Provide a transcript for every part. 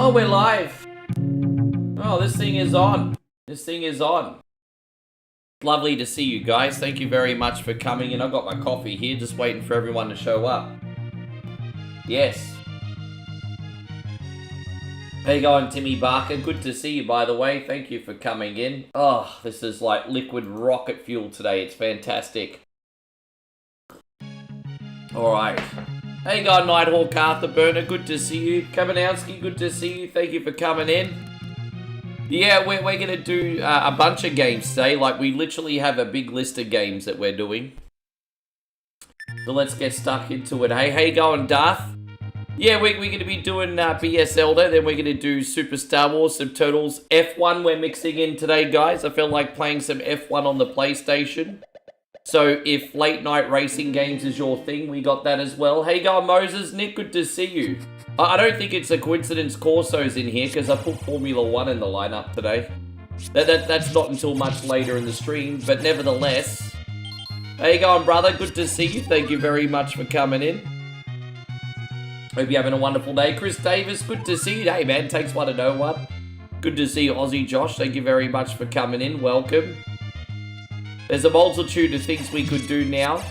Oh, we're live. Oh, this thing is on. This thing is on. Lovely to see you guys. Thank you very much for coming in. I've got my coffee here, just waiting for everyone to show up. Yes. How you going, Timmy Barker? Good to see you, by the way. Thank you for coming in. Oh, this is like liquid rocket fuel today. It's fantastic. Alright. How you going, Nighthawk Arthurburner? Good to see you. Kaminowski, good to see you. Thank you for coming in. Yeah, we're going to do a bunch of games today. Like, we literally have a big list of games that we're doing. So let's get stuck into it. Hey, how you going, Darth? Yeah, we're going to be doing BS Zelda. Then we're going to do Super Star Wars, Subturtles, F1 we're mixing in today, guys. I feel like playing some F1 on the PlayStation. So if late night racing games is your thing, we got that as well. Hey, going, Moses? Nick, good to see you. I don't think it's a coincidence Corso's in here because I put Formula 1 in the lineup today. That's not until much later in the stream, but nevertheless. How you going, brother? Good to see you. Thank you very much for coming in. Hope you're having a wonderful day. Chris Davis, good to see you. Hey, man, takes one to know one. Good to see you, Aussie Josh. Thank you very much for coming in. Welcome. There's a multitude of things we could do now.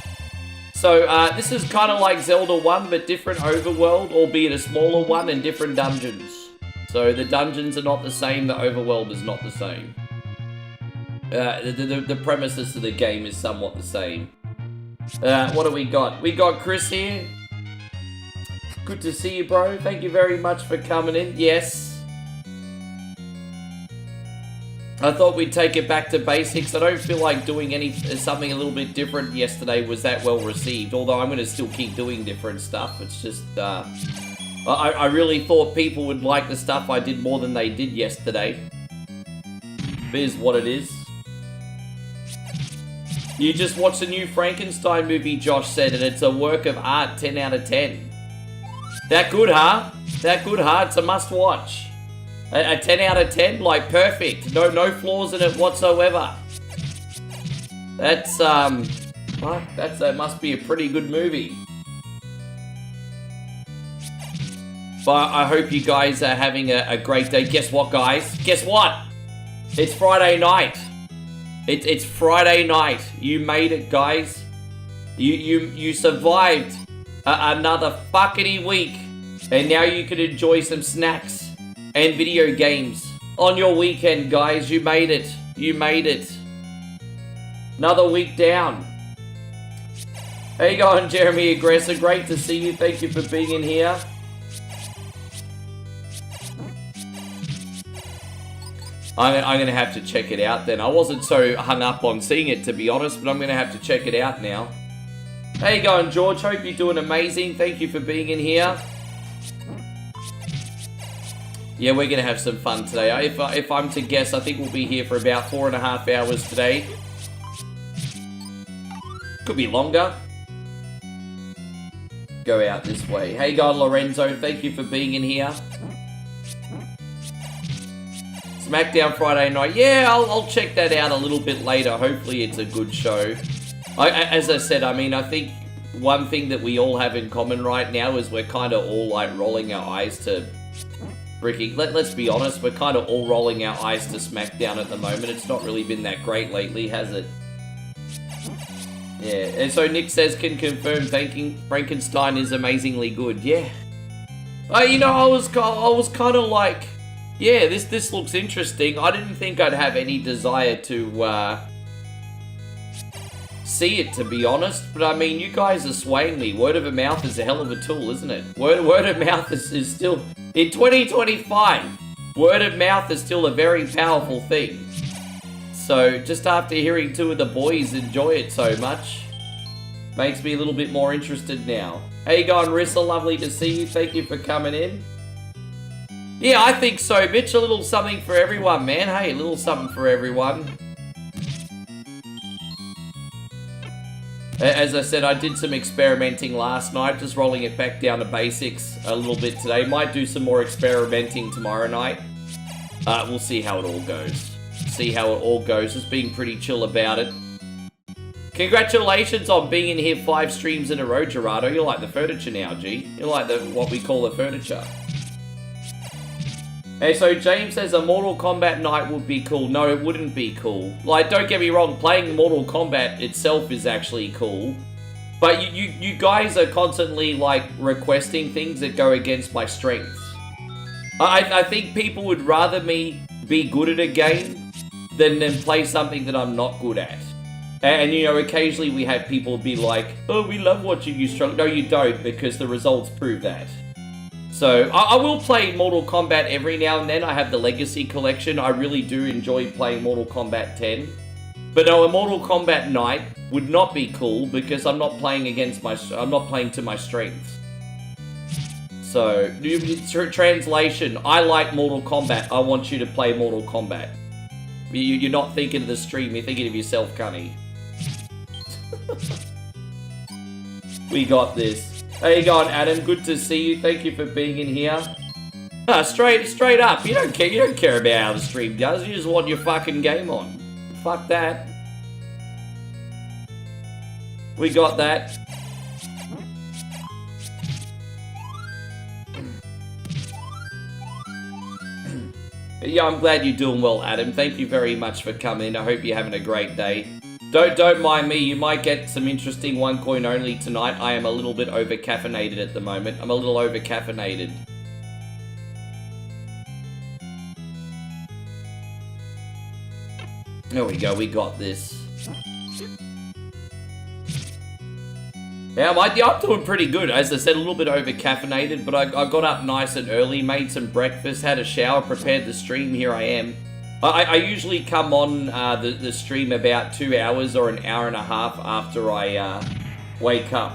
So, this is kind of like Zelda 1, but different overworld, albeit a smaller one, and different dungeons. So, the dungeons are not the same, the overworld is not the same. The premises of the game is somewhat the same. What do we got? We got Chris here. Good to see you, bro. Thank you very much for coming in. Yes. I thought we'd take it back to basics. I don't feel like doing something a little bit different yesterday was that well received. Although I'm going to still keep doing different stuff. It's just, I really thought people would like the stuff I did more than they did yesterday. It is what it is. You just watched the new Frankenstein movie, Josh said, and it's a work of art, 10 out of 10. That good, huh? That good, huh? It's a must watch. A 10 out of 10, like perfect. No flaws in it whatsoever. That's that must be a pretty good movie. But I hope you guys are having a great day. Guess what, guys? Guess what? It's Friday night. It's Friday night. You made it, guys. You survived another fuckity week, and now you can enjoy some snacks and video games on your weekend, guys. You made it. You made it. Another week down. How you going, Jeremy Aggressor? Great to see you. Thank you for being in here. I'm going to have to check it out then. I wasn't so hung up on seeing it, to be honest, but I'm going to have to check it out now. How you going, George? Hope you're doing amazing. Thank you for being in here. Yeah, we're going to have some fun today. If I'm to guess, I think we'll be here for about 4.5 hours today. Could be longer. Go out this way. Hey, God, Lorenzo, thank you for being in here. SmackDown Friday night. Yeah, I'll check that out a little bit later. Hopefully it's a good show. As I said, I mean, I think one thing that we all have in common right now is we're kind of all like rolling our eyes to... Ricky, let's be honest, we're kind of all rolling our eyes to SmackDown at the moment. It's not really been that great lately, has it? Yeah, and so Nick says, can confirm thanking Frankenstein is amazingly good. Yeah. You know, I was kind of like, yeah, this looks interesting. I didn't think I'd have any desire to see it, to be honest. But I mean, you guys are swaying me. Word of mouth is a hell of a tool, isn't it? Word of mouth is still... In 2025, word of mouth is still a very powerful thing. So, just after hearing two of the boys enjoy it so much, makes me a little bit more interested now. How you going, Rissa? Lovely to see you. Thank you for coming in. Yeah, I think so, Mitch. A little something for everyone, man. Hey, a little something for everyone. As I said, I did some experimenting last night, just rolling it back down to basics a little bit today. Might do some more experimenting tomorrow night. We'll see how it all goes. Just being pretty chill about it. Congratulations on being in here 5 streams in a row, Gerardo. You're like the furniture now, G. You're like what we call the furniture. Hey, so James says a Mortal Kombat night would be cool. No, it wouldn't be cool. Like, don't get me wrong, playing Mortal Kombat itself is actually cool. But you guys are constantly, like, requesting things that go against my strengths. I think people would rather me be good at a game than play something that I'm not good at. And, you know, occasionally we have people be like, oh, we love watching you struggle. No, you don't, because the results prove that. So, I will play Mortal Kombat every now and then. I have the Legacy Collection. I really do enjoy playing Mortal Kombat 10. But no, a Mortal Kombat night would not be cool because I'm not playing I'm not playing to my strengths. So, translation, I like Mortal Kombat. I want you to play Mortal Kombat. You're not thinking of the stream, you're thinking of yourself, Cunny. We got this. How you going, Adam? Good to see you. Thank you for being in here. Straight up. You don't care about how the stream does. You just want your fucking game on. Fuck that. We got that. Yeah, I'm glad you're doing well, Adam. Thank you very much for coming in. I hope you're having a great day. Don't mind me, you might get some interesting one coin only tonight. I am a little bit over-caffeinated at the moment. I'm a little over-caffeinated. There we go, we got this. Yeah, I'm doing pretty good. As I said, a little bit over-caffeinated, but I got up nice and early, made some breakfast, had a shower, prepared the stream, here I am. I usually come on the stream about 2 hours or an hour and a half after I wake up.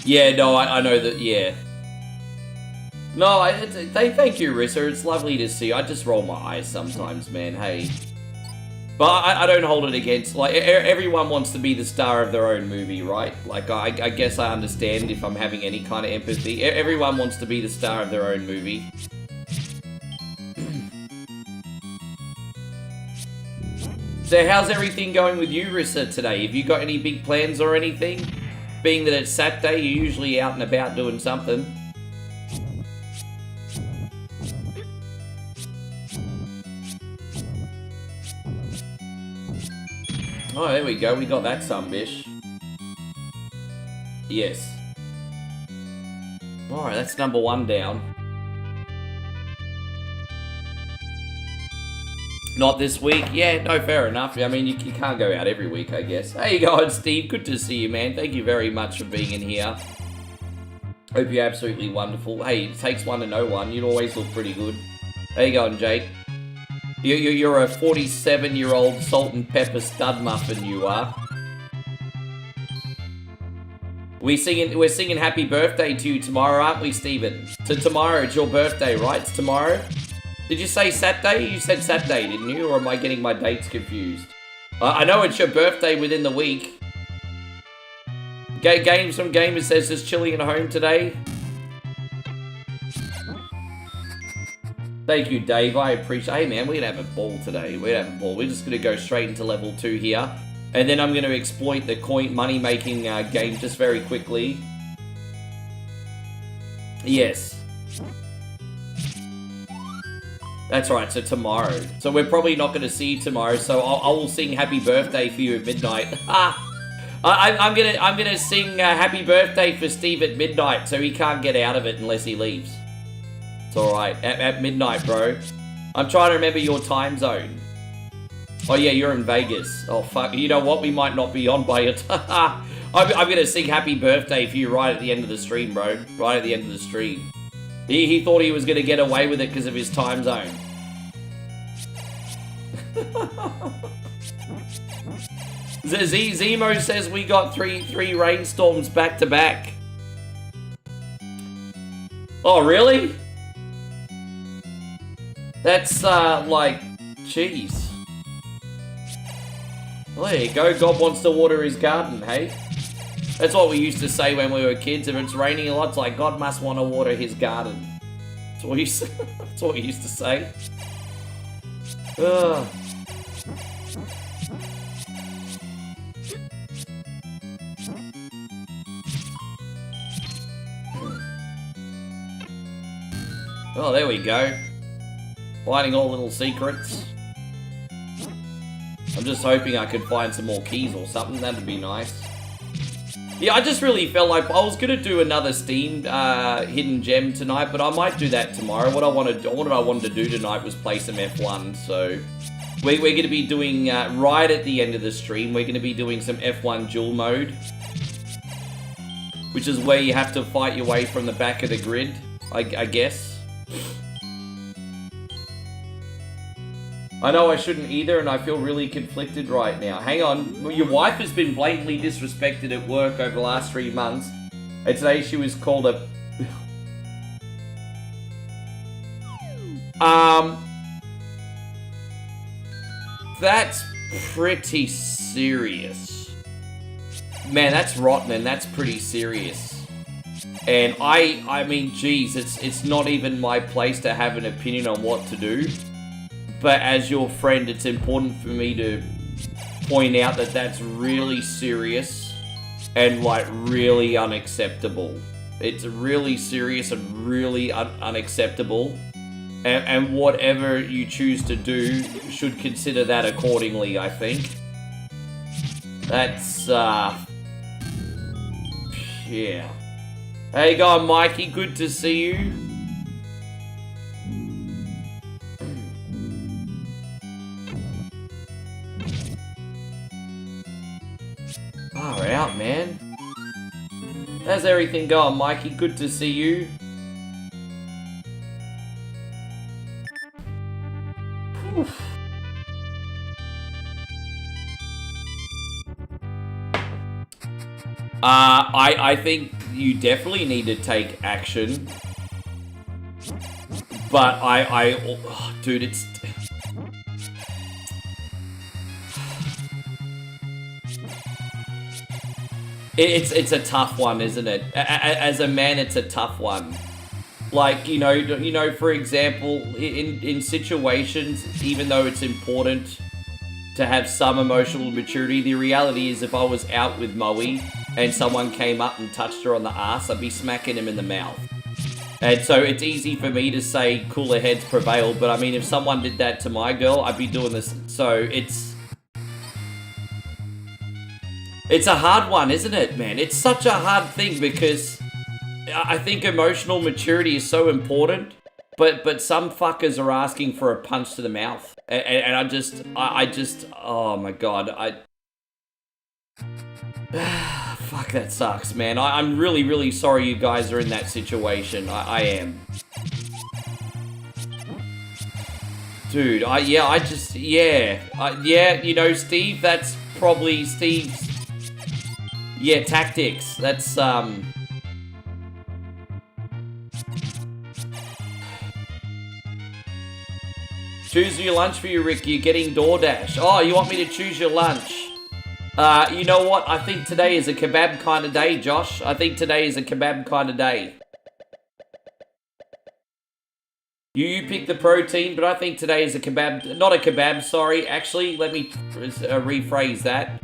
Yeah, no, I know that, yeah. No, thank you, Rissa. It's lovely to see you. I just roll my eyes sometimes, man, hey. But I don't hold it against, like, everyone wants to be the star of their own movie, right? Like, I guess I understand if I'm having any kind of empathy. Everyone wants to be the star of their own movie. So how's everything going with you, Rissa, today? Have you got any big plans or anything? Being that it's Saturday, you're usually out and about doing something. Oh, there we go. We got that sunbish. Yes. Alright, that's number 1 down. Not this week? Yeah, no, fair enough. I mean, you can't go out every week, I guess. How you going, Steve? Good to see you, man. Thank you very much for being in here. Hope you're absolutely wonderful. Hey, it takes one to know one. You'd always look pretty good. How you going, Jake? You're a 47-year-old salt and pepper stud muffin, you are. We're singing happy birthday to you tomorrow, aren't we, Stephen? So tomorrow, it's your birthday, right? It's tomorrow? Did you say Saturday? You said Saturday, didn't you? Or am I getting my dates confused? I know it's your birthday within the week. Games from Gamers says just chilling at home today. Thank you, Dave. I appreciate. Hey, man, we're gonna have a ball today. We're gonna have a ball. We're just gonna go straight into level 2 here, and then I'm gonna exploit the coin money-making game just very quickly. Yes, that's right. So tomorrow. So we're probably not gonna see you tomorrow. So I will sing Happy Birthday for you at midnight. I'm gonna sing Happy Birthday for Steve at midnight, so he can't get out of it unless he leaves. Alright, at midnight, bro. I'm trying to remember your time zone. Oh yeah, you're in Vegas. Oh fuck, you know what? We might not be on by your time. I'm gonna sing happy birthday for you right at the end of the stream, bro. Right at the end of the stream. He thought he was gonna get away with it because of his time zone. Zemo says we got three rainstorms back to back. Oh, really? That's, like, jeez. Well, there you go. God wants to water his garden, hey? That's what we used to say when we were kids. If it's raining a lot, it's like, God must want to water his garden. That's what we used to say. Ugh. Oh, there we go. Finding all little secrets. I'm just hoping I could find some more keys or something. That'd be nice. Yeah, I just really felt like I was gonna do another Steam hidden gem tonight, but I might do that tomorrow. What I wanted to do tonight was play some F1. So we're gonna be doing right at the end of the stream. We're gonna be doing some F1 duel mode, which is where you have to fight your way from the back of the grid, I guess. I know I shouldn't either, and I feel really conflicted right now. Hang on, your wife has been blatantly disrespected at work over the last 3 months, and today she was called a... That's pretty serious. Man, that's rotten, and that's pretty serious. And I mean, geez, it's not even my place to have an opinion on what to do. But as your friend, it's important for me to point out that that's really serious and, like, really unacceptable. It's really serious and really unacceptable. And whatever you choose to do should consider that accordingly, I think. That's, yeah. Hey, going, Mikey. Good to see you. Far out, man. How's everything going, Mikey? Good to see you. Oof. I think you definitely need to take action. But oh, dude, it's a tough one, isn't it? As a man, it's a tough one. Like, you know, for example, in situations, even though it's important to have some emotional maturity, the reality is if I was out with Moe and someone came up and touched her on the ass, I'd be smacking him in the mouth. And so it's easy for me to say cooler heads prevail, but I mean, if someone did that to my girl, I'd be doing this. So it's a hard one, isn't it, man? It's such a hard thing because I think emotional maturity is so important, but some fuckers are asking for a punch to the mouth. And I just, oh my god, fuck, that sucks, man. I'm really, really sorry you guys are in that situation. I am. Dude, yeah, you know, Steve, that's probably Steve's, yeah, tactics. That's, choose your lunch for you, Rick. You're getting DoorDash. Oh, you want me to choose your lunch? You know what? I think today is a kebab kind of day, Josh. I think today is a kebab kind of day. You pick the protein, but I think today is a kebab. Not a kebab, sorry. Actually, let me rephrase that.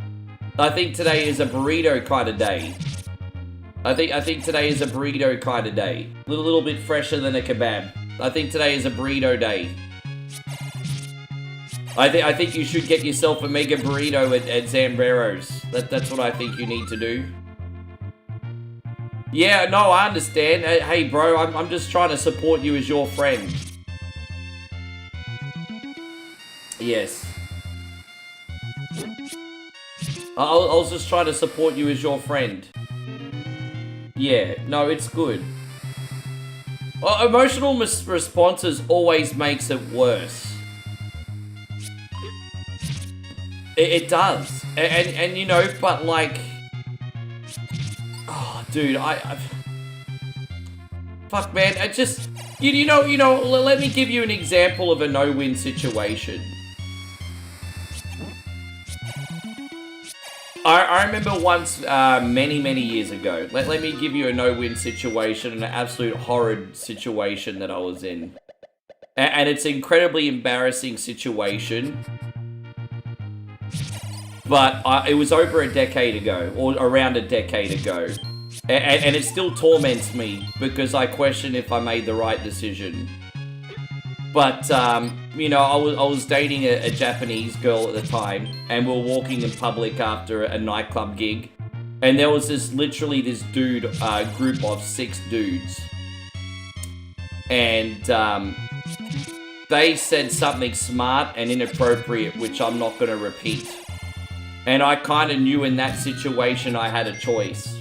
I think today is a burrito kind of day. I think today is a burrito kind of day. A little bit fresher than a kebab. I think today is a burrito day. I think you should get yourself a mega burrito at Zambrero's. That's what I think you need to do. Yeah, no, I understand. Hey, bro, I'm just trying to support you as your friend. Yes. I was just trying to support you as your friend. Yeah, no, it's good. Well, emotional responses always makes it worse. It does. And you know, but like... Oh, dude, fuck, man, I just... You know, let me give you an example of a no-win situation. I remember once, many years ago, let me give you a no-win situation, an absolute horrid situation that I was in. And it's an incredibly embarrassing situation. But it was over a decade ago, or around a decade ago. And it still torments me, because I question if I made the right decision. But, you know, I was dating a Japanese girl at the time, and we were walking in public after a nightclub gig, and there was literally this dude, group of 6 dudes, and, they said something smart and inappropriate, which I'm not going to repeat. And I kind of knew in that situation I had a choice.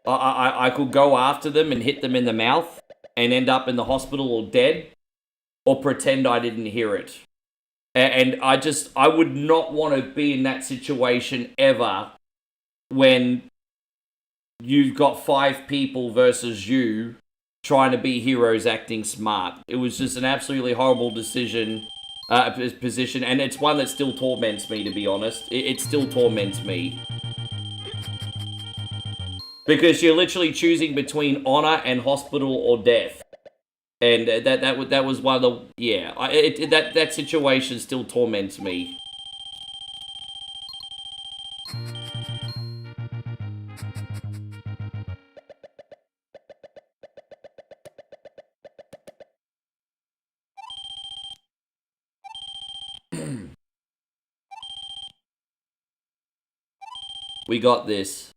I could go after them and hit them in the mouth and end up in the hospital or dead, or pretend I didn't hear it. And I would not want to be in that situation ever, when you've got 5 people versus you trying to be heroes acting smart. It was just an absolutely horrible position, and it's one that still torments me, to be honest. It still torments me. Because you're literally choosing between honor and hospital or death. And that was one of the... Yeah, that situation still torments me. We got this.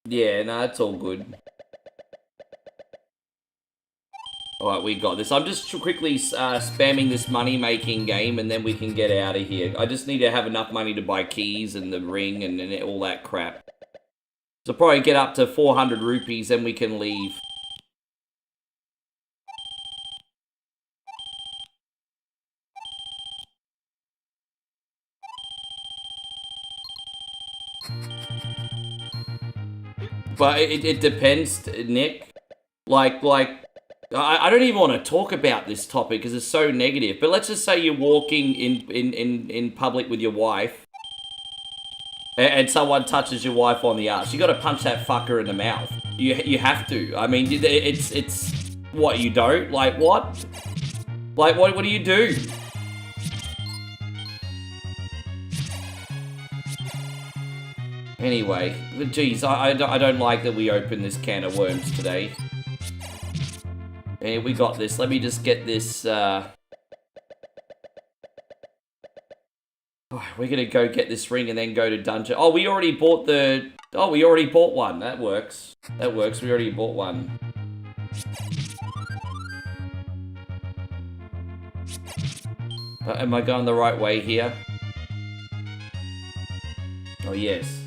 Yeah, no, it's all good. Alright, we got this. I'm just quickly spamming this money-making game, and then we can get out of here. I just need to have enough money to buy keys and the ring and all that crap. So probably get up to 400 rupees, then we can leave. But it depends, Nick. Like, I don't even want to talk about this topic because it's so negative. But let's just say you're walking in public with your wife, and someone touches your wife on the arse. You got to punch that fucker in the mouth. You have to. I mean, it's what you don't. Like what? Like what do you do? Anyway, geez, I don't like that we opened this can of worms today. Hey, we got this. Let me just get this, we're gonna go get this ring and then go to dungeon. Oh, we already bought we already bought one. That works. That works. We already bought one. Am I going the right way here? Oh, yes.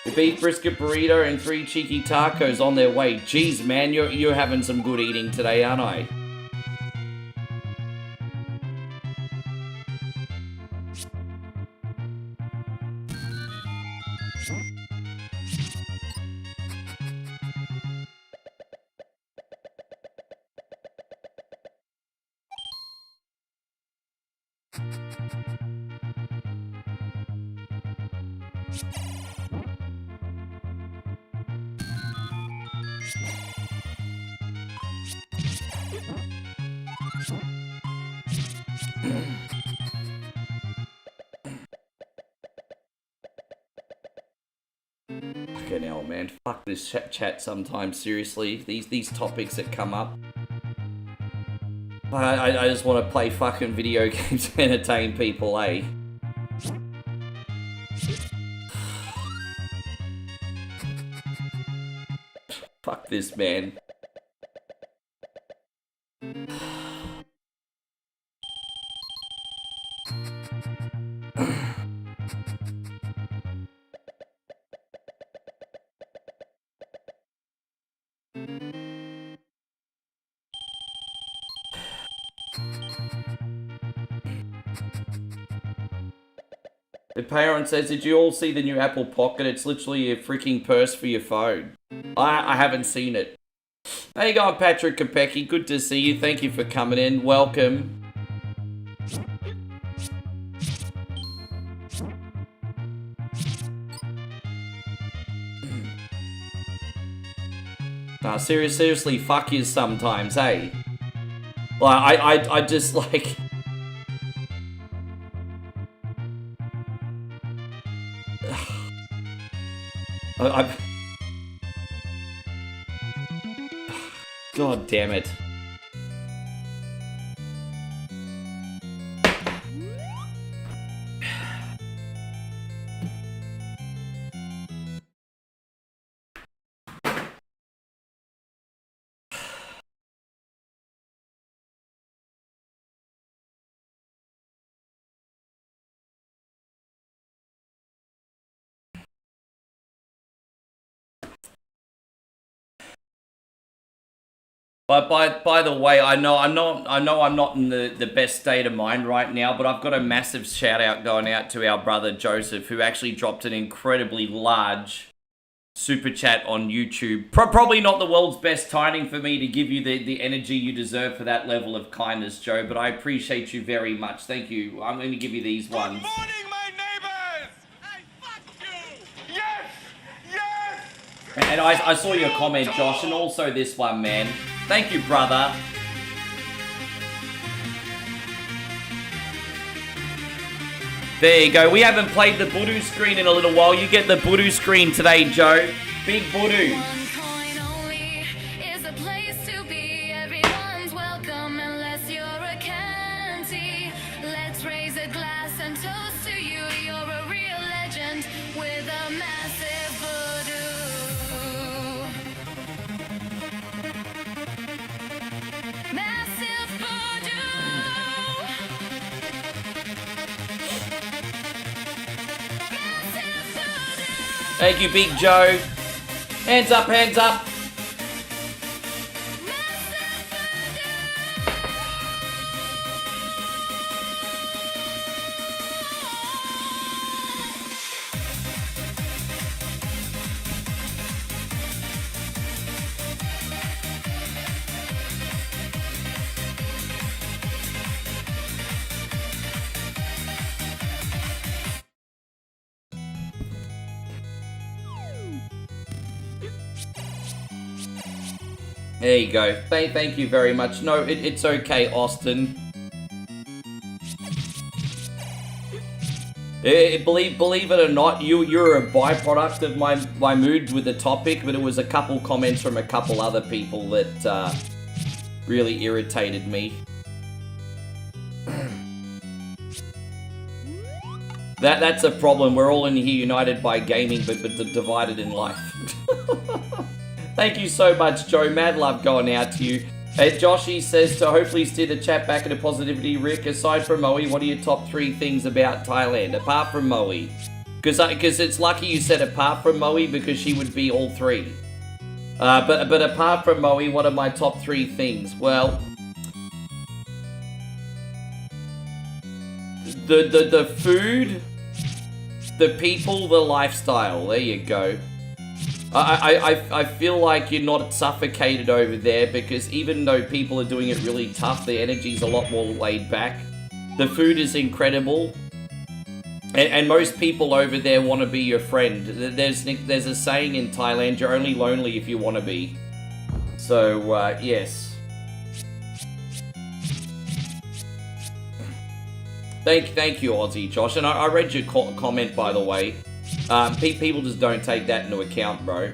The beef brisket burrito and 3 cheeky tacos on their way. Jeez, man, you're having some good eating today, aren't I? Fucking hell, man. Fuck this chat sometimes, seriously. These topics that come up. I just want to play fucking video games to entertain people, eh? Fuck this, man. The parent says, did you all see the new Apple Pocket? It's literally a freaking purse for your phone. I haven't seen it. How you going, Patrick Kopecki? Good to see you. Thank you for coming in. Welcome. Seriously, fuck you sometimes, hey? Like, I just, like... God damn it. But by the way, I know I'm not in the best state of mind right now, but I've got a massive shout out going out to our brother Joseph, who actually dropped an incredibly large super chat on YouTube. Probably not the world's best timing for me to give you the energy you deserve for that level of kindness, Joe, but I appreciate you very much. Thank you. I'm going to give you these ones. Good morning, my neighbors! Hey, fuck you! Yes! Yes! And I saw your comment, Josh, and also this one, man. Thank you, brother. There you go. We haven't played the Voodoo screen in a little while. You get the Voodoo screen today, Joe. Big Voodoo. Thank you, Big Joe. Hands up, hands up. There you go. Thank you very much. No, it's okay, Austin. Believe it or not, you're a byproduct of my mood with the topic, but it was a couple comments from a couple other people that really irritated me. That's a problem. We're all in here united by gaming, but divided in life. Thank you so much, Joe. Mad love going out to you. Joshy says to hopefully steer the chat back into positivity. Rick, aside from Moe, what are your top 3 things about Thailand? Apart from Moe. Because it's lucky you said apart from Moe, because she would be all 3. But apart from Moe, what are my top 3 things? Well, the food, the people, the lifestyle. There you go. I feel like you're not suffocated over there, because even though people are doing it really tough, the energy's a lot more laid back. The food is incredible. And most people over there want to be your friend. There's a saying in Thailand, you're only lonely if you want to be. So, yes. Thank you, Aussie Josh. And I read your comment, by the way. People just don't take that into account, bro.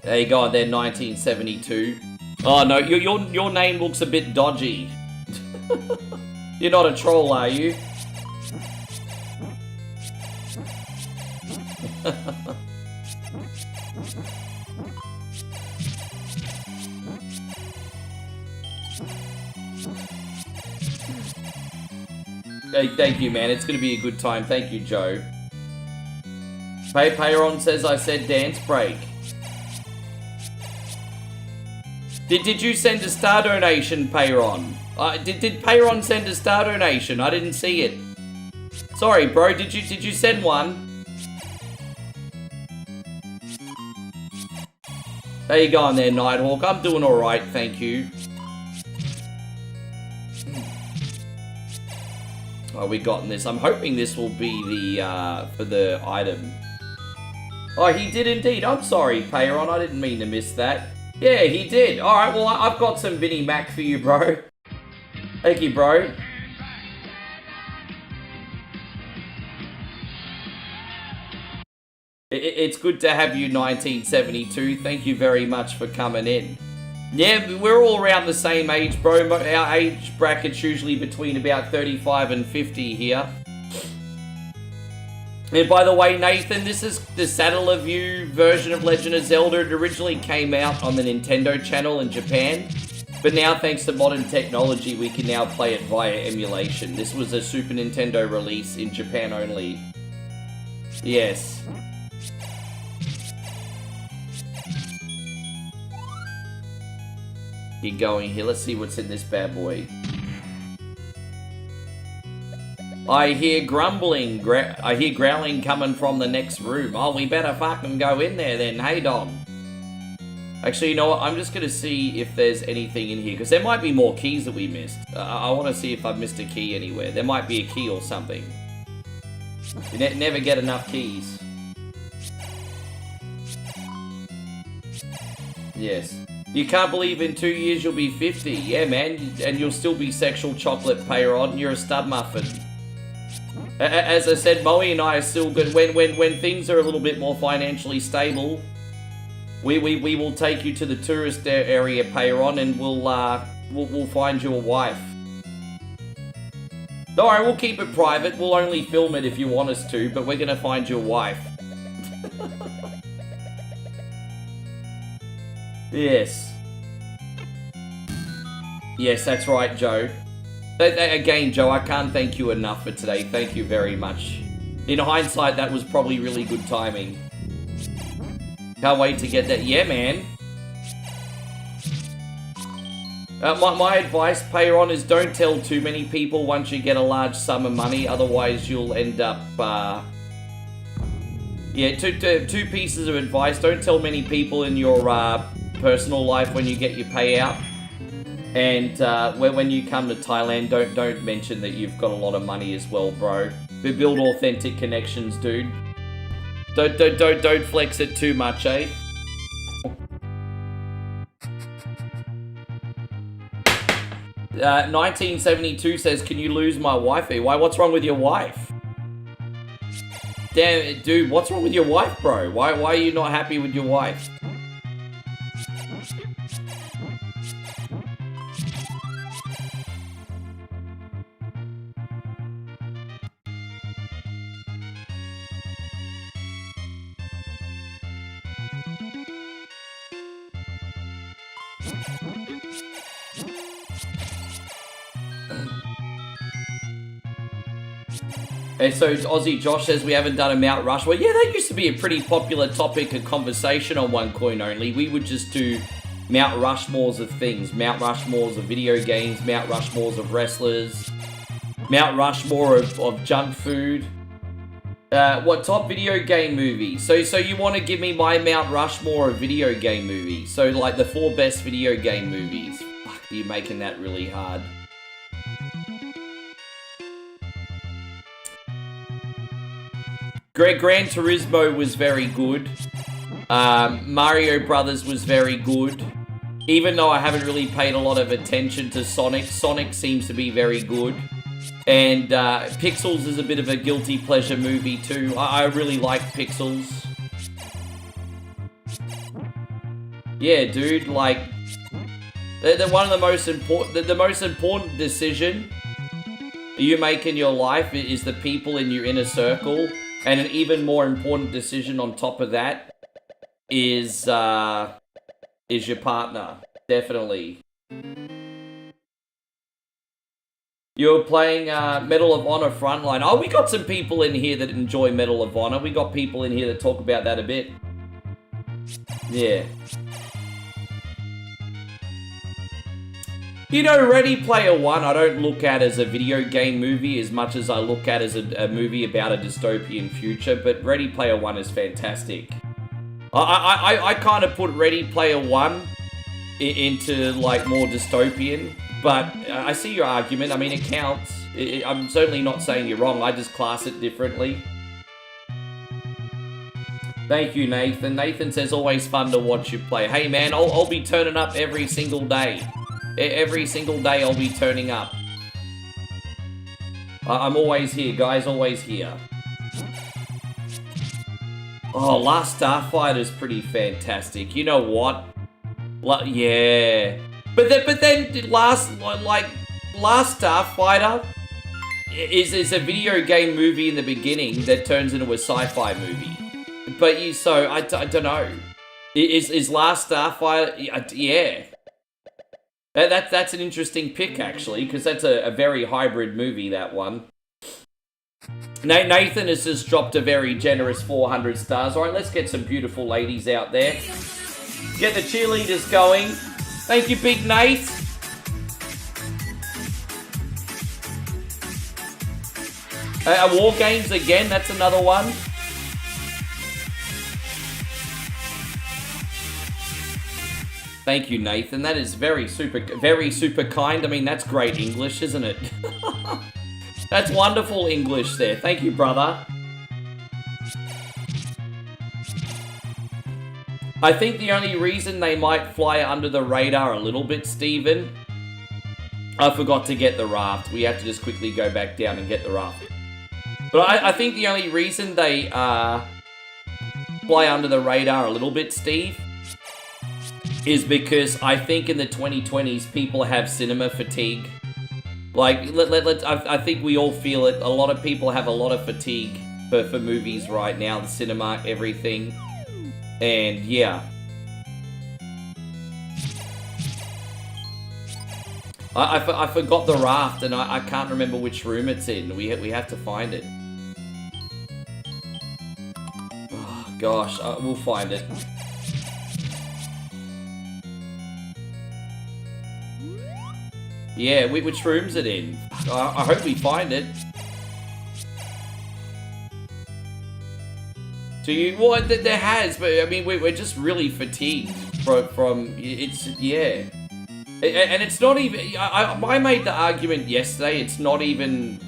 There you go, they're 1972. Oh no, your name looks a bit dodgy. You're not a troll, are you? Hey, thank you, man. It's gonna be a good time. Thank you, Joe. Payron says I said dance break. Did you send a star donation, Payron? Did Payron send a star donation? I didn't see it. Sorry, bro. Did you send one? How you going there, Nighthawk? I'm doing alright, thank you. Oh, we gotten this. I'm hoping this will be the, for the item. Oh, he did indeed. I'm sorry, Payron. I didn't mean to miss that. Yeah, he did. Alright, well, I've got some Vinnie Mac for you, bro. Thank you, bro. It's good to have you, 1972. Thank you very much for coming in. Yeah, we're all around the same age, bro. Our age bracket's usually between about 35 and 50 here. And by the way, Nathan, this is the Satellaview version of Legend of Zelda. It originally came out on the Nintendo channel in Japan. But now, thanks to modern technology, we can now play it via emulation. This was a Super Nintendo release in Japan only. Yes. Keep going here. Let's see what's in this bad boy. I hear grumbling. I hear growling coming from the next room. Oh, we better fucking go in there then. Hey, Dom. Actually, you know what? I'm just going to see if there's anything in here. Because there might be more keys that we missed. I want to see if I've missed a key anywhere. There might be a key or something. You never get enough keys. Yes. You can't believe in 2 years you'll be 50. Yeah, man. And you'll still be sexual chocolate Payron. You're a stud muffin. As I said, Moe and I are still good. When things are a little bit more financially stable, we will take you to the tourist area, Payron, and we'll find you a wife. Alright, we'll keep it private. We'll only film it if you want us to, but we're gonna find you a wife. Yes. Yes, that's right, Joe. Again, Joe, I can't thank you enough for today. Thank you very much. In hindsight, that was probably really good timing. Can't wait to get that. Yeah, man. My advice, Payron, is don't tell too many people once you get a large sum of money. Otherwise, you'll end up... Yeah, two pieces of advice. Don't tell many people in your personal life when you get your payout. And when you come to Thailand, don't mention that you've got a lot of money as well, bro. But build authentic connections, dude. Don't flex it too much, eh? Uh, 1972 says, can you lose my wife? Why? What's wrong with your wife? Damn, dude, what's wrong with your wife, bro? Why are you not happy with your wife? And so Aussie Josh says we haven't done a Mount Rushmore. Yeah, that used to be a pretty popular topic of conversation on One Coin Only. We would just do Mount Rushmores of things. Mount Rushmores of video games, Mount Rushmores of wrestlers, Mount Rushmore of junk food. What top video game movies? So you want to give me my Mount Rushmore of video game movies? So like the 4 best video game movies. Fuck, you're making that really hard. Gran Turismo was very good. Mario Brothers was very good. Even though I haven't really paid a lot of attention to Sonic, Sonic seems to be very good. And Pixels is a bit of a guilty pleasure movie too. I really like Pixels. Yeah, dude, like they're one of the most important. The most important decision you make in your life is the people in your inner circle. And an even more important decision on top of that is your partner, definitely. You're playing Medal of Honor Frontline. Oh, we got some people in here that enjoy Medal of Honor. We got people in here that talk about that a bit. Yeah. You know, Ready Player One, I don't look at as a video game movie as much as I look at as a movie about a dystopian future, but Ready Player One is fantastic. I kind of put Ready Player One into like more dystopian, but I see your argument. I mean, it counts. I'm certainly not saying you're wrong. I just class it differently. Thank you, Nathan. Nathan says, always fun to watch you play. Hey, man, I'll be turning up every single day. Every single day I'll be turning up. I'm always here, guys, always here. Oh, Last Starfighter's pretty fantastic. You know what? Yeah. But then Last Starfighter is a video game movie in the beginning that turns into a sci-fi movie. But I don't know. Is Last Starfighter? Yeah. That's an interesting pick, actually, because that's a very hybrid movie, that one. Nathan has just dropped a very generous 400 stars. All right, let's get some beautiful ladies out there. Get the cheerleaders going. Thank you, Big Nate. War Games again, that's another one. Thank you, Nathan. That is very super kind. I mean, that's great English, isn't it? That's wonderful English there. Thank you, brother. I think the only reason they might fly under the radar a little bit, Steven, I forgot to get the raft. We have to just quickly go back down and get the raft. But I think the only reason they fly under the radar a little bit, Steve, is because I think in the 2020s people have cinema fatigue. Like, I think we all feel it. A lot of people have a lot of fatigue for movies right now, the cinema, everything. And yeah. I forgot the raft and I can't remember which room it's in. We have to find it. Oh gosh, we'll find it. Yeah, which room's it in? I hope we find it. Do you? Well, there has, but I mean, we're just really fatigued from it's, yeah. And it's not even, I made the argument yesterday, it's not even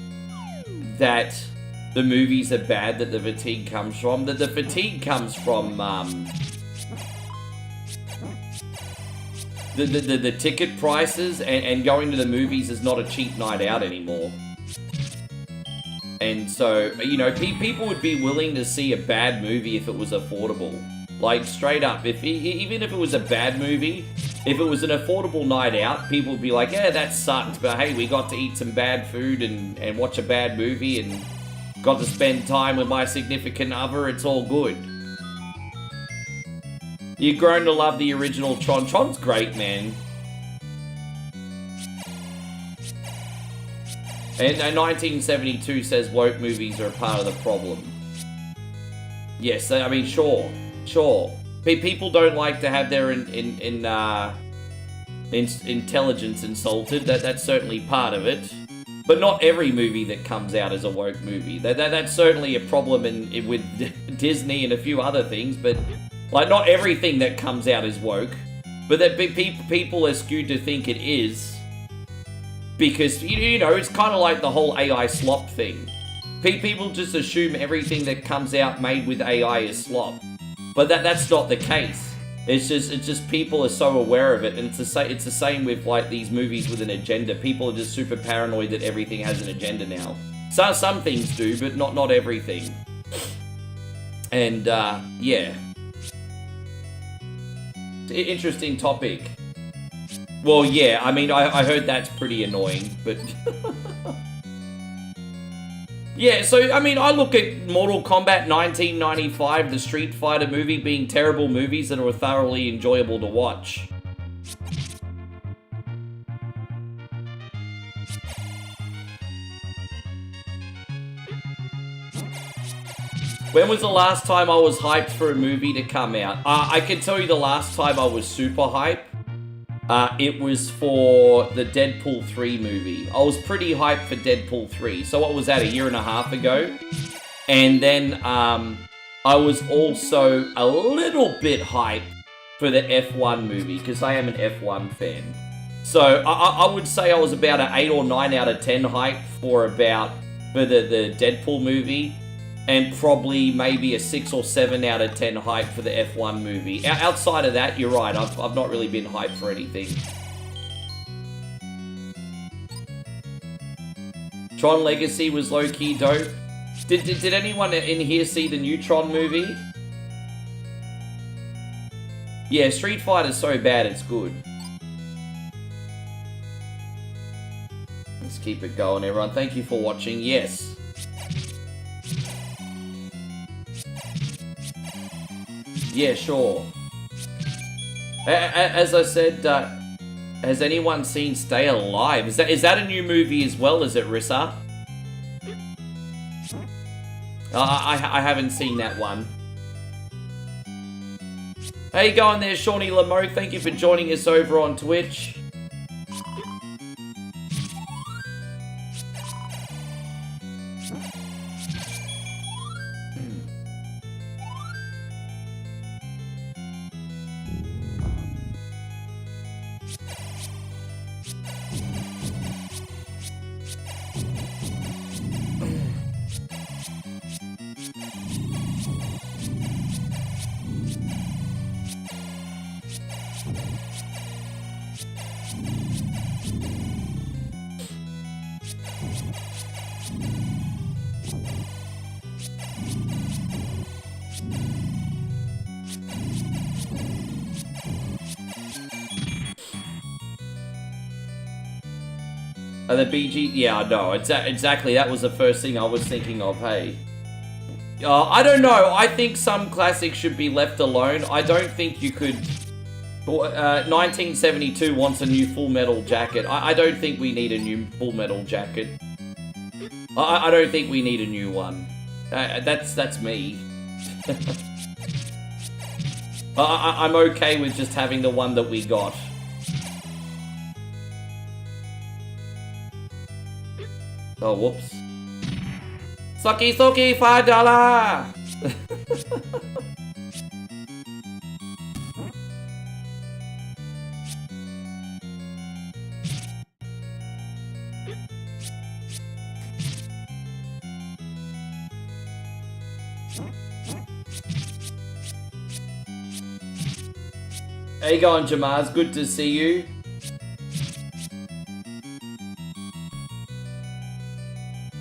that the movies are bad that the fatigue comes from. The fatigue comes from, the ticket prices, and going to the movies is not a cheap night out anymore. And so, you know, people would be willing to see a bad movie if it was affordable. Like, straight up, even if it was a bad movie, if it was an affordable night out, people would be like, yeah, that sucked, but hey, we got to eat some bad food and watch a bad movie and got to spend time with my significant other, it's all good. You've grown to love the original Tron. Tron's great, man. And 1972 says woke movies are a part of the problem. Yes, I mean, sure. People don't like to have their intelligence insulted. That's certainly part of it. But not every movie that comes out is a woke movie. That's certainly a problem with Disney and a few other things, but like, not everything that comes out is woke. But that people are skewed to think it is. Because, you know, it's kind of like the whole AI slop thing. People just assume everything that comes out made with AI is slop. But that's not the case. It's just people are so aware of it, and it's the same with like these movies with an agenda. People are just super paranoid that everything has an agenda now. So some things do, but not everything. And yeah, interesting topic. Well, yeah, I mean, I heard that's pretty annoying, but yeah, so, I mean, I look at Mortal Kombat 1995, the Street Fighter movie, being terrible movies that are thoroughly enjoyable to watch. When was the last time I was hyped for a movie to come out? I can tell you the last time I was super hyped. It was for the Deadpool 3 movie. I was pretty hyped for Deadpool 3. So what was that, a year and a half ago? And then I was also a little bit hyped for the F1 movie, because I am an F1 fan. So I would say I was about an 8 or 9 out of 10 hype for the Deadpool movie, and probably maybe a 6 or 7 out of 10 hype for the F1 movie. Outside of that, you're right, I've not really been hyped for anything. Tron Legacy was low-key dope. Did anyone in here see the new Tron movie? Yeah, Street Fighter's so bad it's good. Let's keep it going, everyone. Thank you for watching. Yes. Yeah, sure. As I said, has anyone seen Stay Alive? Is that a new movie as well? Is it, Rissa? I haven't seen that one. How you going there, Shawnee Lamo? Thank you for joining us over on Twitch. The BG, yeah, I know. Exactly, that was the first thing I was thinking of, hey. I don't know. I think some classics should be left alone. I don't think you could... 1972 wants a new Full Metal Jacket. I don't think we need a new Full Metal Jacket. I don't think we need a new one. That's me. I'm okay with just having the one that we got. Oh, whoops. Sucky, sucky, $5! How you going, Jamaz? Good to see you.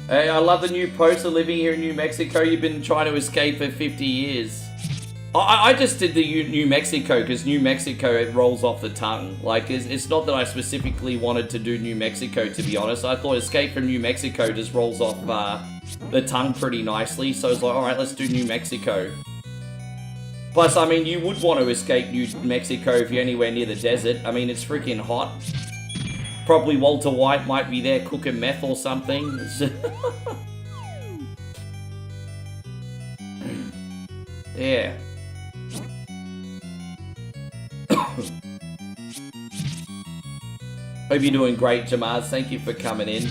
Hey, I love the new poster living here in New Mexico. You've been trying to escape for 50 years. I just did the New Mexico because New Mexico, it rolls off the tongue. Like, it's not that I specifically wanted to do New Mexico, to be honest. I thought Escape from New Mexico just rolls off the tongue pretty nicely. So I was like, alright, let's do New Mexico. Plus, I mean, you would want to escape New Mexico if you're anywhere near the desert. I mean, it's freaking hot. Probably Walter White might be there cooking meth or something. Yeah. Hope you're doing great, Jamaz. Thank you for coming in.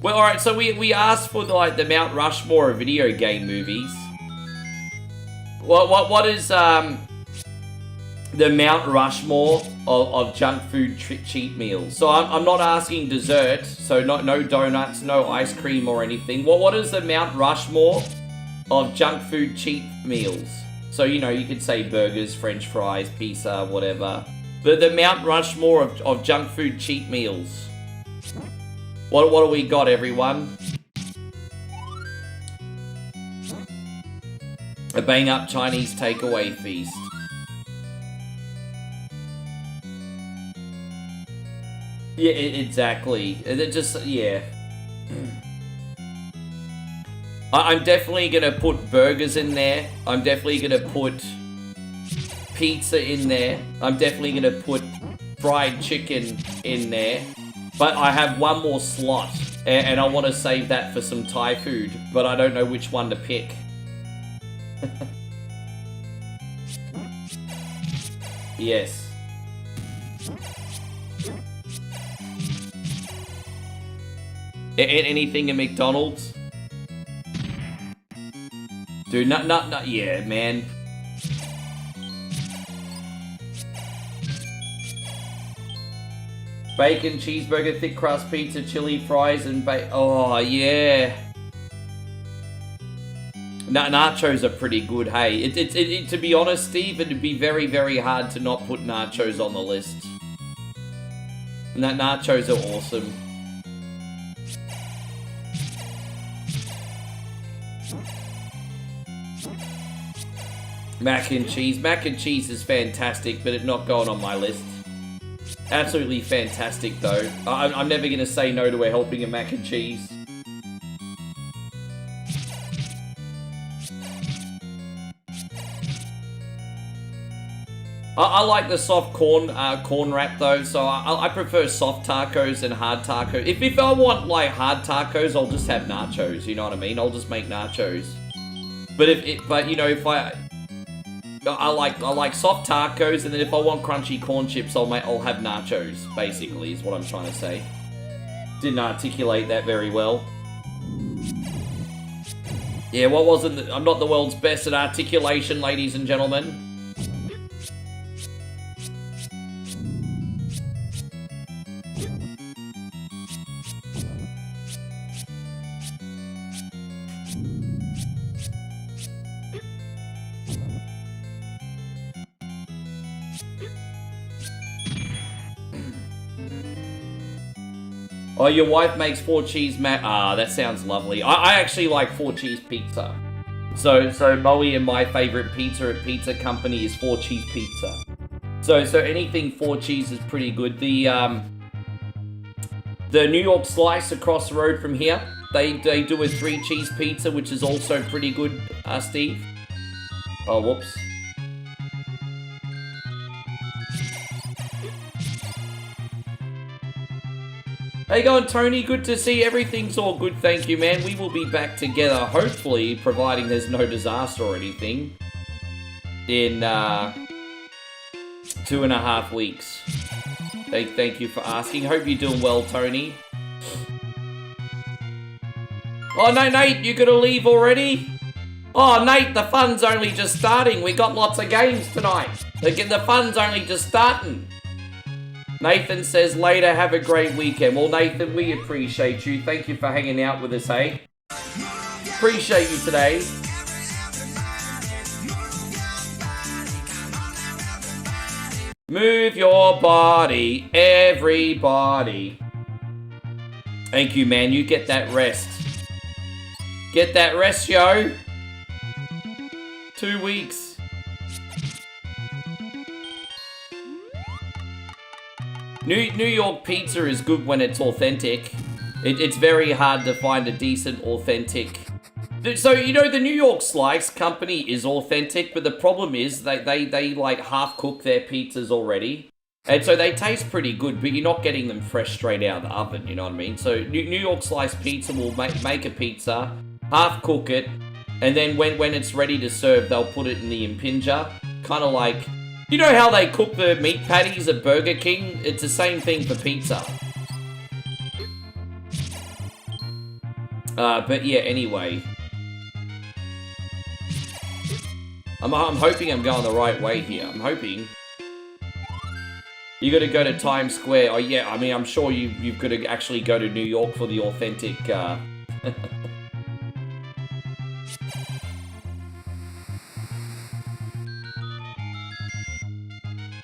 Well, alright, so we asked for the Mount Rushmore of video game movies. What is the Mount Rushmore of junk food cheat meals? So I'm not asking dessert, so no donuts, no ice cream or anything. What is the Mount Rushmore of junk food cheat meals? So, you know, you could say burgers, french fries, pizza, whatever. The Mount Rushmore of junk food cheat meals. What do we got, everyone? A bang-up Chinese takeaway feast. Yeah, exactly. It just, yeah. I'm definitely gonna put burgers in there. I'm definitely gonna put pizza in there. I'm definitely gonna put fried chicken in there. But I have one more slot, and I want to save that for some Thai food, but I don't know which one to pick. Yes. Anything in McDonald's? Dude, yeah, man. Bacon, cheeseburger, thick crust pizza, chili, fries, and oh, yeah. Nachos are pretty good, hey. To be honest, Steve, it'd be very, very hard to not put nachos on the list. Nachos are awesome. Mac and cheese. Mac and cheese is fantastic, but it's not going on my list. Absolutely fantastic, though. I'm never going to say no to a helping of mac and cheese. I like the soft corn wrap, though, so I prefer soft tacos and hard tacos. If I want, like, hard tacos, I'll just have nachos, you know what I mean? I'll just make nachos. But you know, if I like soft tacos, and then if I want crunchy corn chips, I'll have nachos, basically, is what I'm trying to say. Didn't articulate that very well. Yeah, I'm not the world's best at articulation, ladies and gentlemen. Oh, your wife makes 4-cheese mac. Ah, that sounds lovely. I actually like 4-cheese pizza. So Moe and my favorite pizza at Pizza Company is 4-cheese pizza. So anything 4-cheese is pretty good. The New York Slice across the road from here, they do a 3-cheese pizza, which is also pretty good, Steve. Oh, whoops. How you going, Tony? Good to see you. Everything's all good, thank you, man. We will be back together, hopefully, providing there's no disaster or anything, in 2.5 weeks. Thank you for asking. Hope you're doing well, Tony. Oh, no, Nate, you gonna leave already? Oh, Nate, the fun's only just starting. We got lots of games tonight. The fun's only just starting. Nathan says, later, have a great weekend. Well, Nathan, we appreciate you. Thank you for hanging out with us, hey? Appreciate you today. Move your body, everybody. Thank you, man. You get that rest. Get that rest, yo. 2 weeks. New York pizza is good when it's authentic. It's very hard to find a decent authentic. So, you know, the New York Slice company is authentic, but the problem is they like half cook their pizzas already. And so they taste pretty good, but you're not getting them fresh straight out of the oven, you know what I mean? So New York Slice Pizza will make a pizza, half cook it, and then when it's ready to serve, they'll put it in the impinger. Kind of like, you know how they cook the meat patties at Burger King? It's the same thing for pizza. But yeah, anyway. I'm hoping I'm going the right way here. I'm hoping. You gotta go to Times Square. Oh yeah, I mean, I'm sure you've got to actually go to New York for the authentic,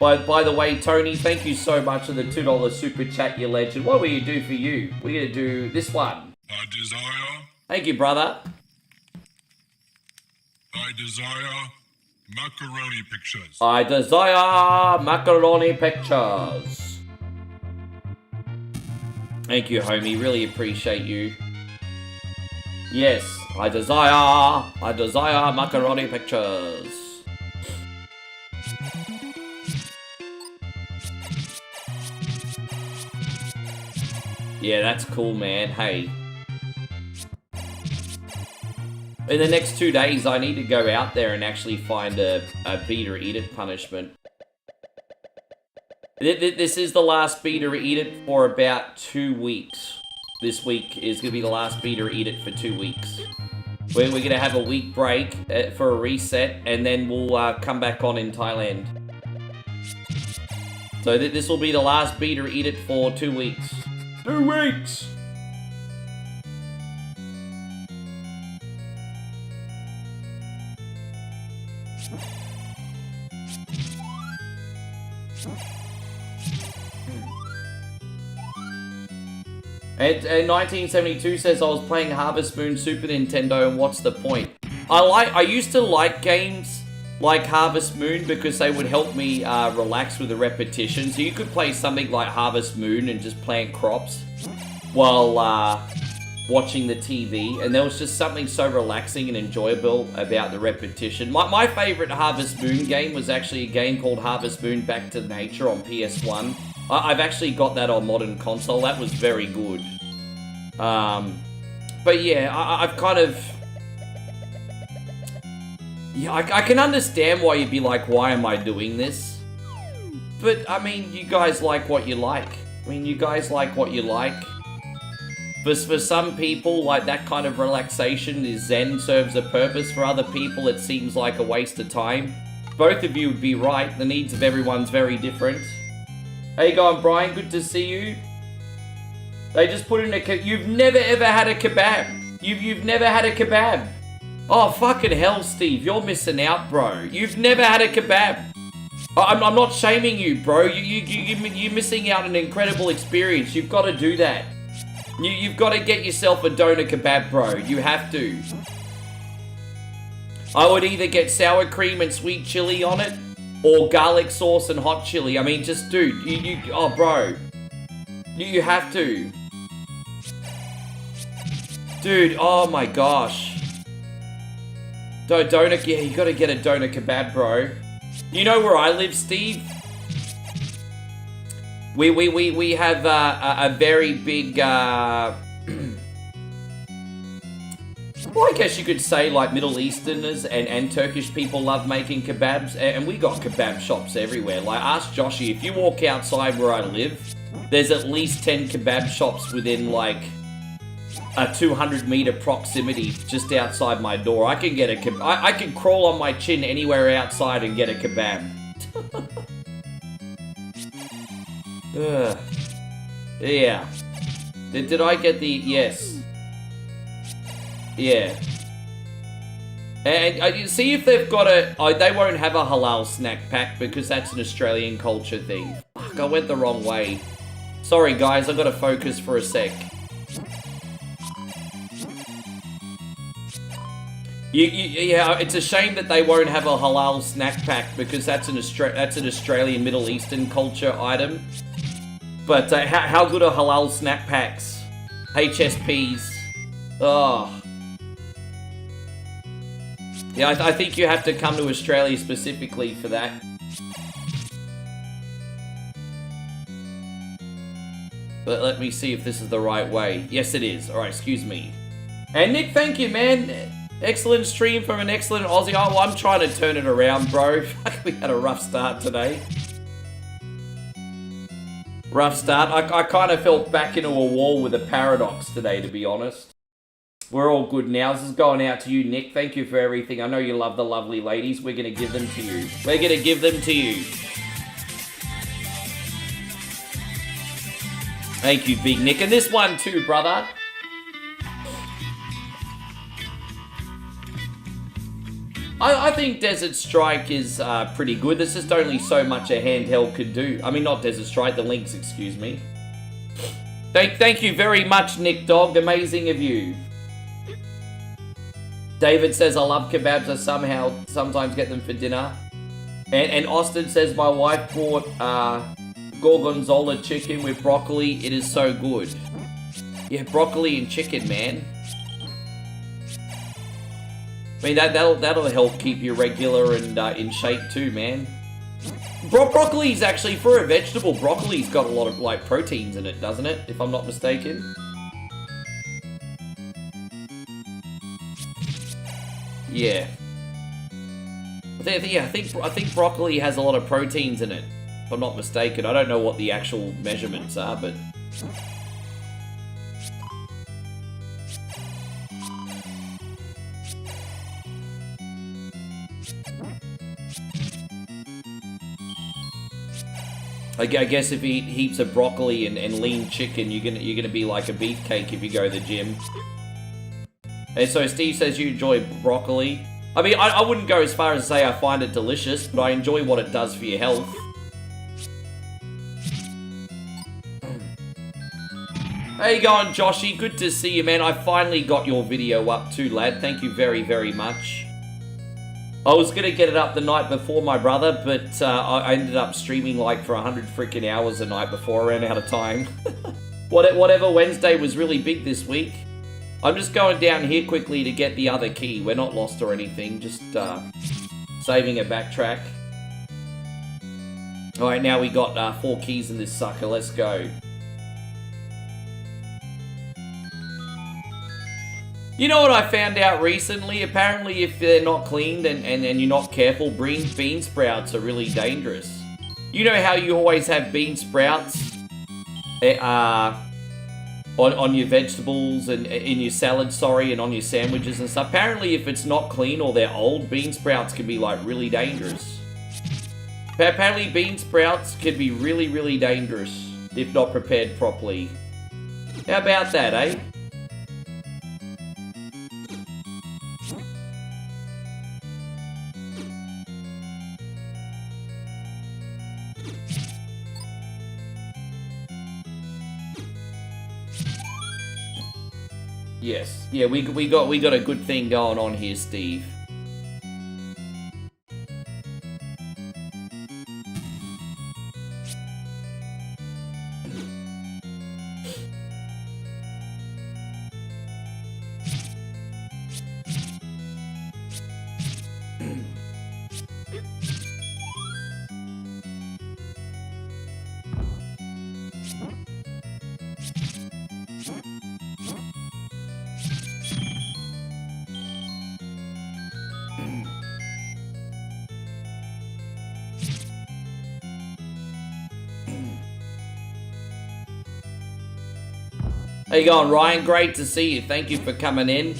By the way, Tony, thank you so much for the $2 super chat, you legend. What will you do for you? We're gonna do this one. I desire. Thank you, brother. I desire macaroni pictures. I desire macaroni pictures. Thank you, homie. Really appreciate you. Yes, I desire macaroni pictures. Yeah, that's cool, man. Hey. In the next 2 days, I need to go out there and actually find a beat or eat it punishment. This is the last beat or eat it for about 2 weeks. This week is going to be the last beat or eat it for 2 weeks. We're going to have a week break for a reset, and then we'll come back on in Thailand. So this will be the last Beat or Eat It for 2 weeks. 2 weeks! And 1972 says, I was playing Harvest Moon Super Nintendo, and what's the point? I used to like games like Harvest Moon because they would help me relax with the repetition. So you could play something like Harvest Moon and just plant crops while watching the TV. And there was just something so relaxing and enjoyable about the repetition. My favorite Harvest Moon game was actually a game called Harvest Moon Back to Nature on PS1. I've actually got that on modern console. That was very good. But yeah, I've kind of... Yeah, I can understand why you'd be like, why am I doing this? But, I mean, you guys like what you like. I mean, you guys like what you like. For some people, like, that kind of relaxation is zen, serves a purpose. For other people, it seems like a waste of time. Both of you would be right. The needs of everyone's very different. How you going, Brian? Good to see you. They just put in a... You've never ever had a kebab. You've never had a kebab. Oh, fucking hell, Steve. You're missing out, bro. You've never had a kebab. I'm not shaming you, bro. You're missing out on an incredible experience. You've got to do that. You've got to get yourself a doner kebab, bro. You have to. I would either get sour cream and sweet chili on it, or garlic sauce and hot chili. I mean, just, dude, oh, bro. You have to. Dude, oh my gosh. Doner, yeah, you gotta get a doner kebab, bro. You know where I live, Steve? We have a very big, well, I guess you could say like Middle Easterners and Turkish people love making kebabs, and we got kebab shops everywhere. Like, ask Joshy, if you walk outside where I live, there's at least 10 kebab shops within like a 200-meter proximity just outside my door. I can get a kebab. I can crawl on my chin anywhere outside and get a kebab. Yeah. Did I get the... Yes. Yeah. And see if they've got a... Oh, they won't have a halal snack pack because that's an Australian culture thing. Fuck, I went the wrong way. Sorry, guys. I gotta focus for a sec. Yeah, it's a shame that they won't have a halal snack pack because that's an Australian Middle Eastern culture item. But how good are halal snack packs? HSPs. Oh. Yeah, I think you have to come to Australia specifically for that. But let me see if this is the right way. Yes, it is. Alright, excuse me. And Nick, thank you, man. Excellent stream from an excellent Aussie. Oh, well, I'm trying to turn it around, bro. We had a rough start today. Rough start. I kind of felt back into a wall with a paradox today, to be honest. We're all good now. This is going out to you, Nick. Thank you for everything. I know you love the lovely ladies. We're going to give them to you. We're going to give them to you. Thank you, Big Nick. And this one too, brother. I think Desert Strike is pretty good. There's just only so much a handheld could do. I mean, not Desert Strike, the Lynx, excuse me. Thank you very much, Nick Dog. Amazing of you. David says, I love kebabs. I sometimes get them for dinner. And Austin says, my wife bought gorgonzola chicken with broccoli. It is so good. Yeah, broccoli and chicken, man. I mean, that'll help keep you regular and in shape too, man. Broccoli's actually, for a vegetable, broccoli's got a lot of, like, proteins in it, doesn't it? If I'm not mistaken. Yeah. I think broccoli has a lot of proteins in it, if I'm not mistaken. I don't know what the actual measurements are, but... I guess if you eat heaps of broccoli and lean chicken, you're gonna be like a beefcake if you go to the gym. And so Steve says you enjoy broccoli. I mean, I wouldn't go as far as to say I find it delicious, but I enjoy what it does for your health. How you going, Joshy? Good to see you, man. I finally got your video up too, lad. Thank you very, very much. I was gonna get it up the night before my brother, but I ended up streaming like for 100 freaking hours the night before. I ran out of time. Whatever, Wednesday was really big this week. I'm just going down here quickly to get the other key. We're not lost or anything, just saving a backtrack. Alright, now we got 4 keys in this sucker. Let's go. You know what I found out recently? Apparently if they're not cleaned and you're not careful, bean sprouts are really dangerous. You know how you always have bean sprouts on your vegetables and in your salad, and on your sandwiches and stuff? Apparently if it's not clean or they're old, bean sprouts can be like really dangerous. Apparently bean sprouts can be really, really dangerous if not prepared properly. How about that, eh? Yes. Yeah, we got a good thing going on here, Steve. How you going, Ryan? Great to see you. Thank you for coming in.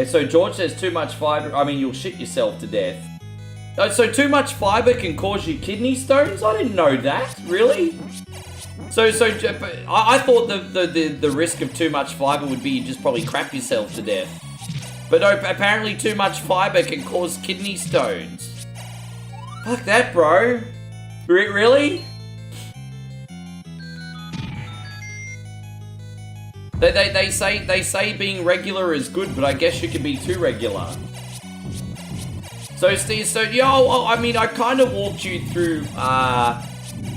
So George says too much fiber, I mean, you'll shit yourself to death. So too much fiber can cause you kidney stones? I didn't know that, really? So I thought the risk of too much fiber would be you just probably crap yourself to death. But no, apparently too much fiber can cause kidney stones. Fuck that, bro. Really? They say being regular is good, but I guess you can be too regular. So Steve, I mean, I kind of walked you through.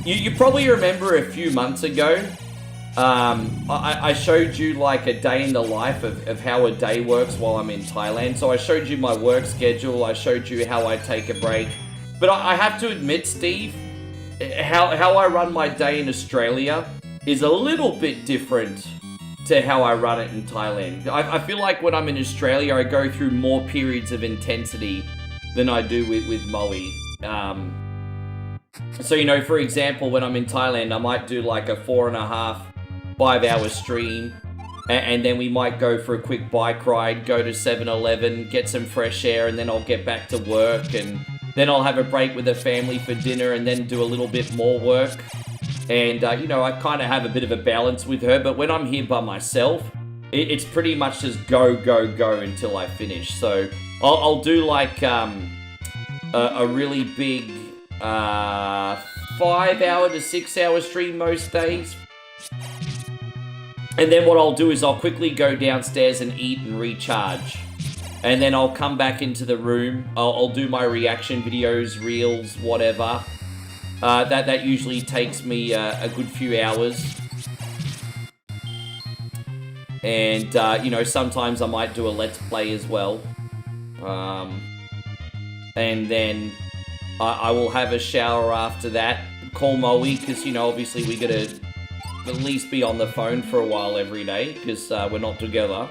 You probably remember a few months ago. I showed you like a day in the life of how a day works while I'm in Thailand. So I showed you my work schedule. I showed you how I take a break. But I have to admit, Steve, how I run my day in Australia is a little bit different to how I run it in Thailand. I feel like when I'm in Australia, I go through more periods of intensity than I do with Moe. So, you know, for example, when I'm in Thailand, I might do like a 4.5, 5 hour stream, and then we might go for a quick bike ride, go to 7-Eleven, get some fresh air, and then I'll get back to work, and then I'll have a break with the family for dinner, and then do a little bit more work. And, you know, I kind of have a bit of a balance with her, but when I'm here by myself, it's pretty much just go, go, go until I finish. So I'll do like a really big 5-hour to 6-hour stream most days. And then what I'll do is I'll quickly go downstairs and eat and recharge. And then I'll come back into the room. I'll do my reaction videos, reels, whatever. That usually takes me a good few hours. And, you know, sometimes I might do a Let's Play as well. And then I will have a shower after that. Call Moe, because, you know, obviously we gotta at least be on the phone for a while every day, because we're not together.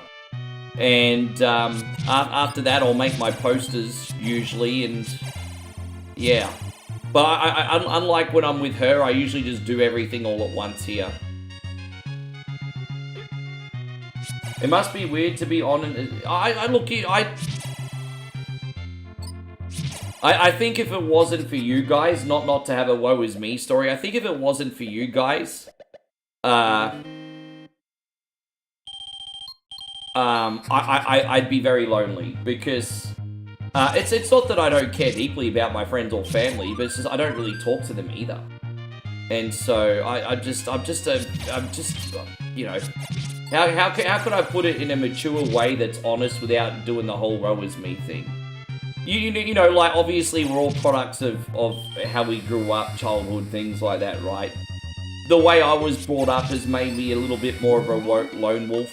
And after that, I'll make my posters, usually, and yeah. But unlike when I'm with her, I usually just do everything all at once here. It must be weird to be on and... I think if it wasn't for you guys, not to have a woe is me story, I think if it wasn't for you guys, I'd be very lonely, because it's not that I don't care deeply about my friends or family, but it's just I don't really talk to them either. And so I'm just you know, how could I put it in a mature way that's honest without doing the whole woe is me thing? You know, like, obviously we're all products of how we grew up, childhood, things like that, right? The way I was brought up has made me a little bit more of a lone wolf.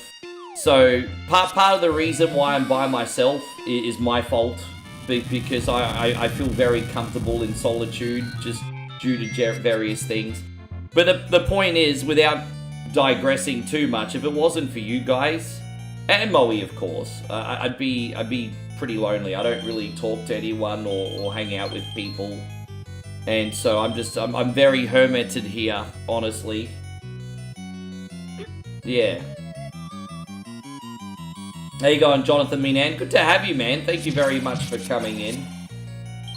So, part of the reason why I'm by myself is my fault, because I feel very comfortable in solitude, just due to various things. But the point is, without digressing too much, if it wasn't for you guys, and Moe, of course, I'd be pretty lonely. I don't really talk to anyone or hang out with people. And so I'm very hermited here, honestly. Yeah. How you going, Jonathan Minan? Good to have you, man. Thank you very much for coming in.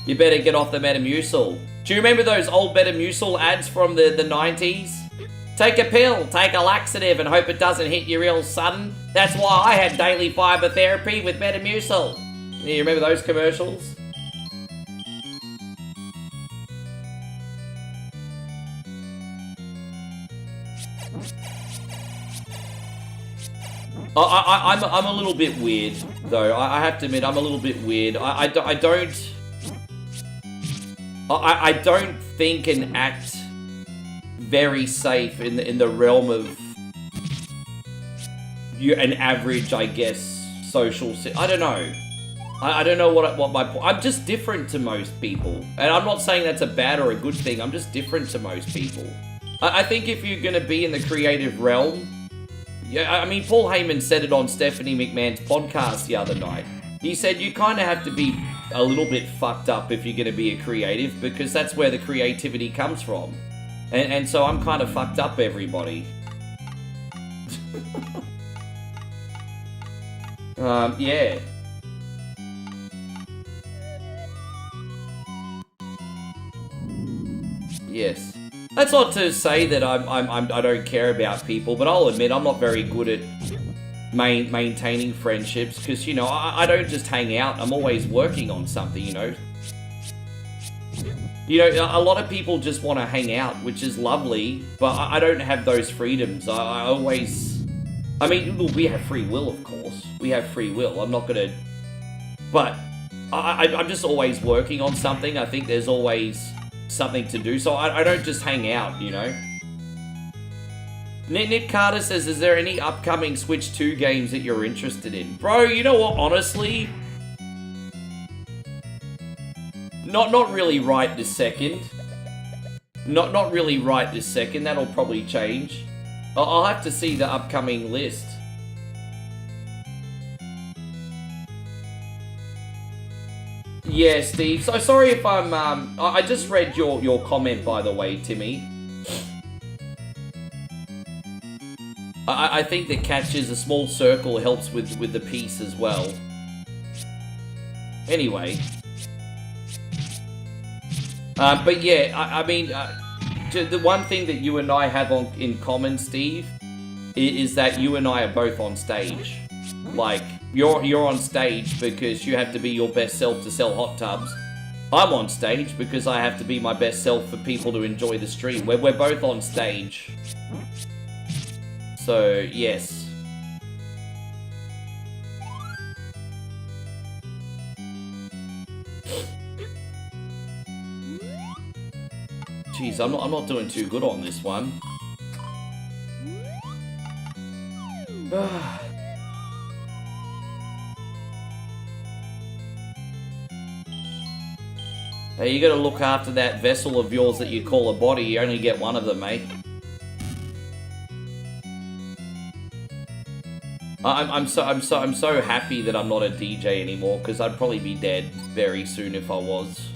You better get off the Metamucil. Do you remember those old Metamucil ads from the 90s? Take a pill, take a laxative, and hope it doesn't hit you real sudden. That's why I had daily fiber therapy with Metamucil. You remember those commercials? I'm a little bit weird, though. I have to admit, I'm a little bit weird. I don't think and act very safe in the realm of an average, I guess, social. I don't know. I don't know what my point. I'm just different to most people, and I'm not saying that's a bad or a good thing. I'm just different to most people. I think if you're gonna be in the creative realm, yeah, I mean, Paul Heyman said it on Stephanie McMahon's podcast the other night. He said you kind of have to be a little bit fucked up if you're gonna be a creative, because that's where the creativity comes from. And so I'm kind of fucked up, everybody. Yeah. Yes. That's not to say that I don't care about people, but I'll admit I'm not very good at maintaining friendships, because, you know, I don't just hang out. I'm always working on something, you know. You know, a lot of people just want to hang out, which is lovely, but I don't have those freedoms. I always... I mean, look, we have free will, of course. We have free will. I'm not gonna... But I'm just always working on something. I think there's always something to do, so I don't just hang out, you know. Nick Carter says, is there any upcoming Switch 2 games that you're interested in? Bro, you know what, honestly... Not really right this second. Not really right this second. That'll probably change. I'll have to see the upcoming list. Yeah, Steve. So sorry if I'm... I just read your comment, by the way, Timmy. I think the catch is a small circle helps with the piece as well. Anyway. But yeah, I mean, the one thing that you and I have in common, Steve, is that you and I are both on stage. Like, you're on stage because you have to be your best self to sell hot tubs. I'm on stage because I have to be my best self for people to enjoy the stream. We're both on stage. So, yes. Jeez, I'm not doing too good on this one. Hey, you gotta look after that vessel of yours that you call a body. You only get one of them, mate. I'm so happy that I'm not a DJ anymore, because I'd probably be dead very soon if I was.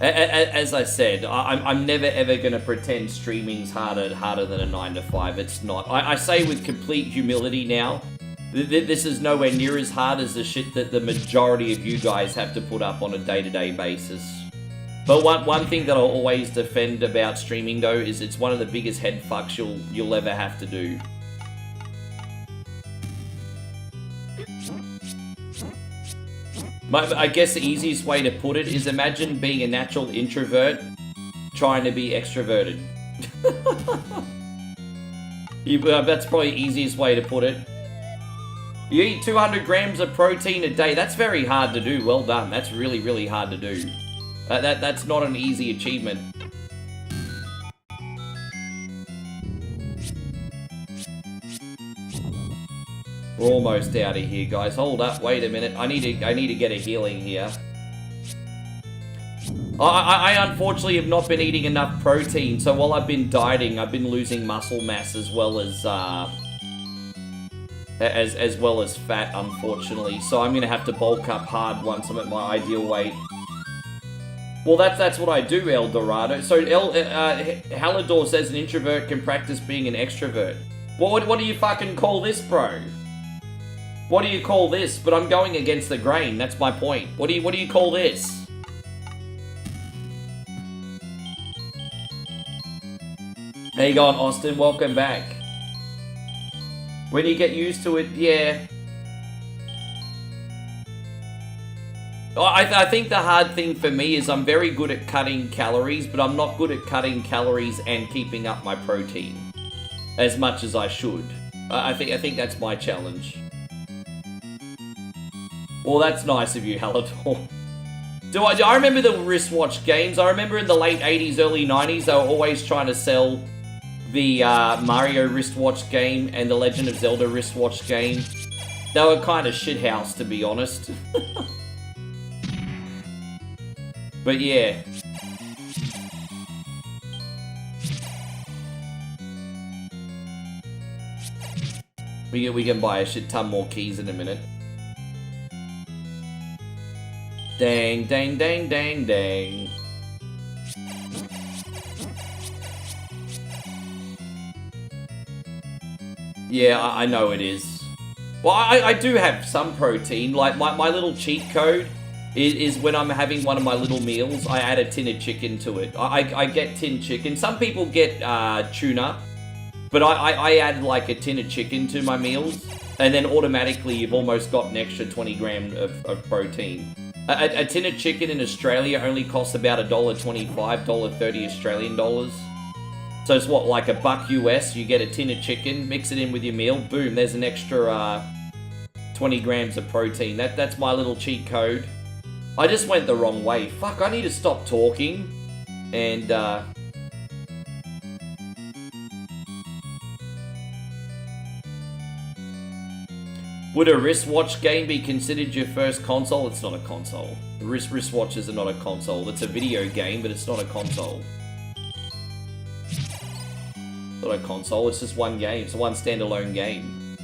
As I said, I'm never ever gonna pretend streaming's harder than a 9 to 5. It's not. I say with complete humility now, this is nowhere near as hard as the shit that the majority of you guys have to put up on a day-to-day basis. But one thing that I'll always defend about streaming though is it's one of the biggest head fucks you'll ever have to do. I guess the easiest way to put it is imagine being a natural introvert trying to be extroverted. That's probably the easiest way to put it. You eat 200 grams of protein a day. That's very hard to do. Well done. That's really, really hard to do. That's not an easy achievement. We're almost out of here, guys. Hold up, wait a minute. I need to get a healing here. I unfortunately have not been eating enough protein, so while I've been dieting, I've been losing muscle mass as well as fat, unfortunately. So I'm gonna have to bulk up hard once I'm at my ideal weight. Well, that's what I do, El Dorado. So Halidor says an introvert can practice being an extrovert. What do you fucking call this, bro? What do you call this? But I'm going against the grain. That's my point. What do you call this? How you going, Austin? Welcome back. When you get used to it, yeah. I think the hard thing for me is I'm very good at cutting calories, but I'm not good at cutting calories and keeping up my protein as much as I should. I think that's my challenge. Well, that's nice of you, Halidor. I remember the wristwatch games. I remember in the late 80s, early 90s, they were always trying to sell the Mario wristwatch game and the Legend of Zelda wristwatch game. They were kind of shithouse, to be honest. But yeah. We can buy a shit ton more keys in a minute. Dang, dang, dang, dang, dang. Yeah, I know it is. Well, I do have some protein. Like, my little cheat code is when I'm having one of my little meals, I add a tin of chicken to it. I get tin chicken. Some people get tuna, but I add like a tin of chicken to my meals, and then automatically you've almost got an extra 20 grams of protein. A tin of chicken in Australia only costs about $1.25, $1.30 Australian dollars. So it's what, like $1 US, you get a tin of chicken, mix it in with your meal, boom, there's an extra 20 grams of protein. That's my little cheat code. I just went the wrong way. Fuck, I need to stop talking. And, would a wristwatch game be considered your first console? It's not a console. Wristwatches are not a console. It's a video game, but it's not a console. It's not a console, it's just one game. It's one standalone game.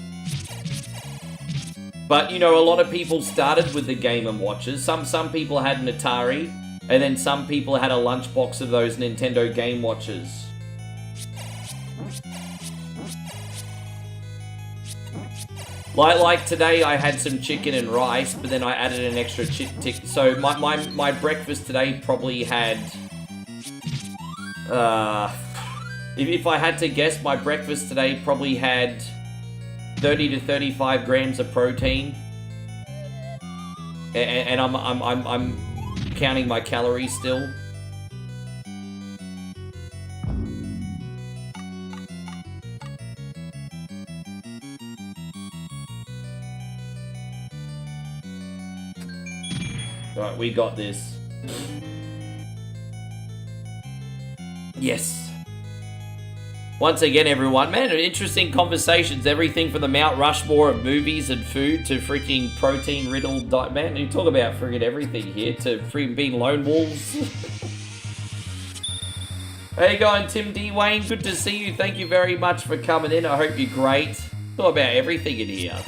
But, you know, a lot of people started with the Game & Watches. Some people had an Atari, and then some people had a lunchbox of those Nintendo Game Watches. Like today, I had some chicken and rice, but then I added an extra so my breakfast today probably had... If I had to guess, my breakfast today probably had 30 to 35 grams of protein, and I'm counting my calories still. Alright, we got this. Yes. Once again, everyone, man, interesting conversations. Everything from the Mount Rushmore of movies and food to freaking protein-riddled diet. Man, you talk about friggin' everything here to freaking being lone wolves. How you going, Tim D. Wayne? Good to see you. Thank you very much for coming in. I hope you're great. Talk about everything in here.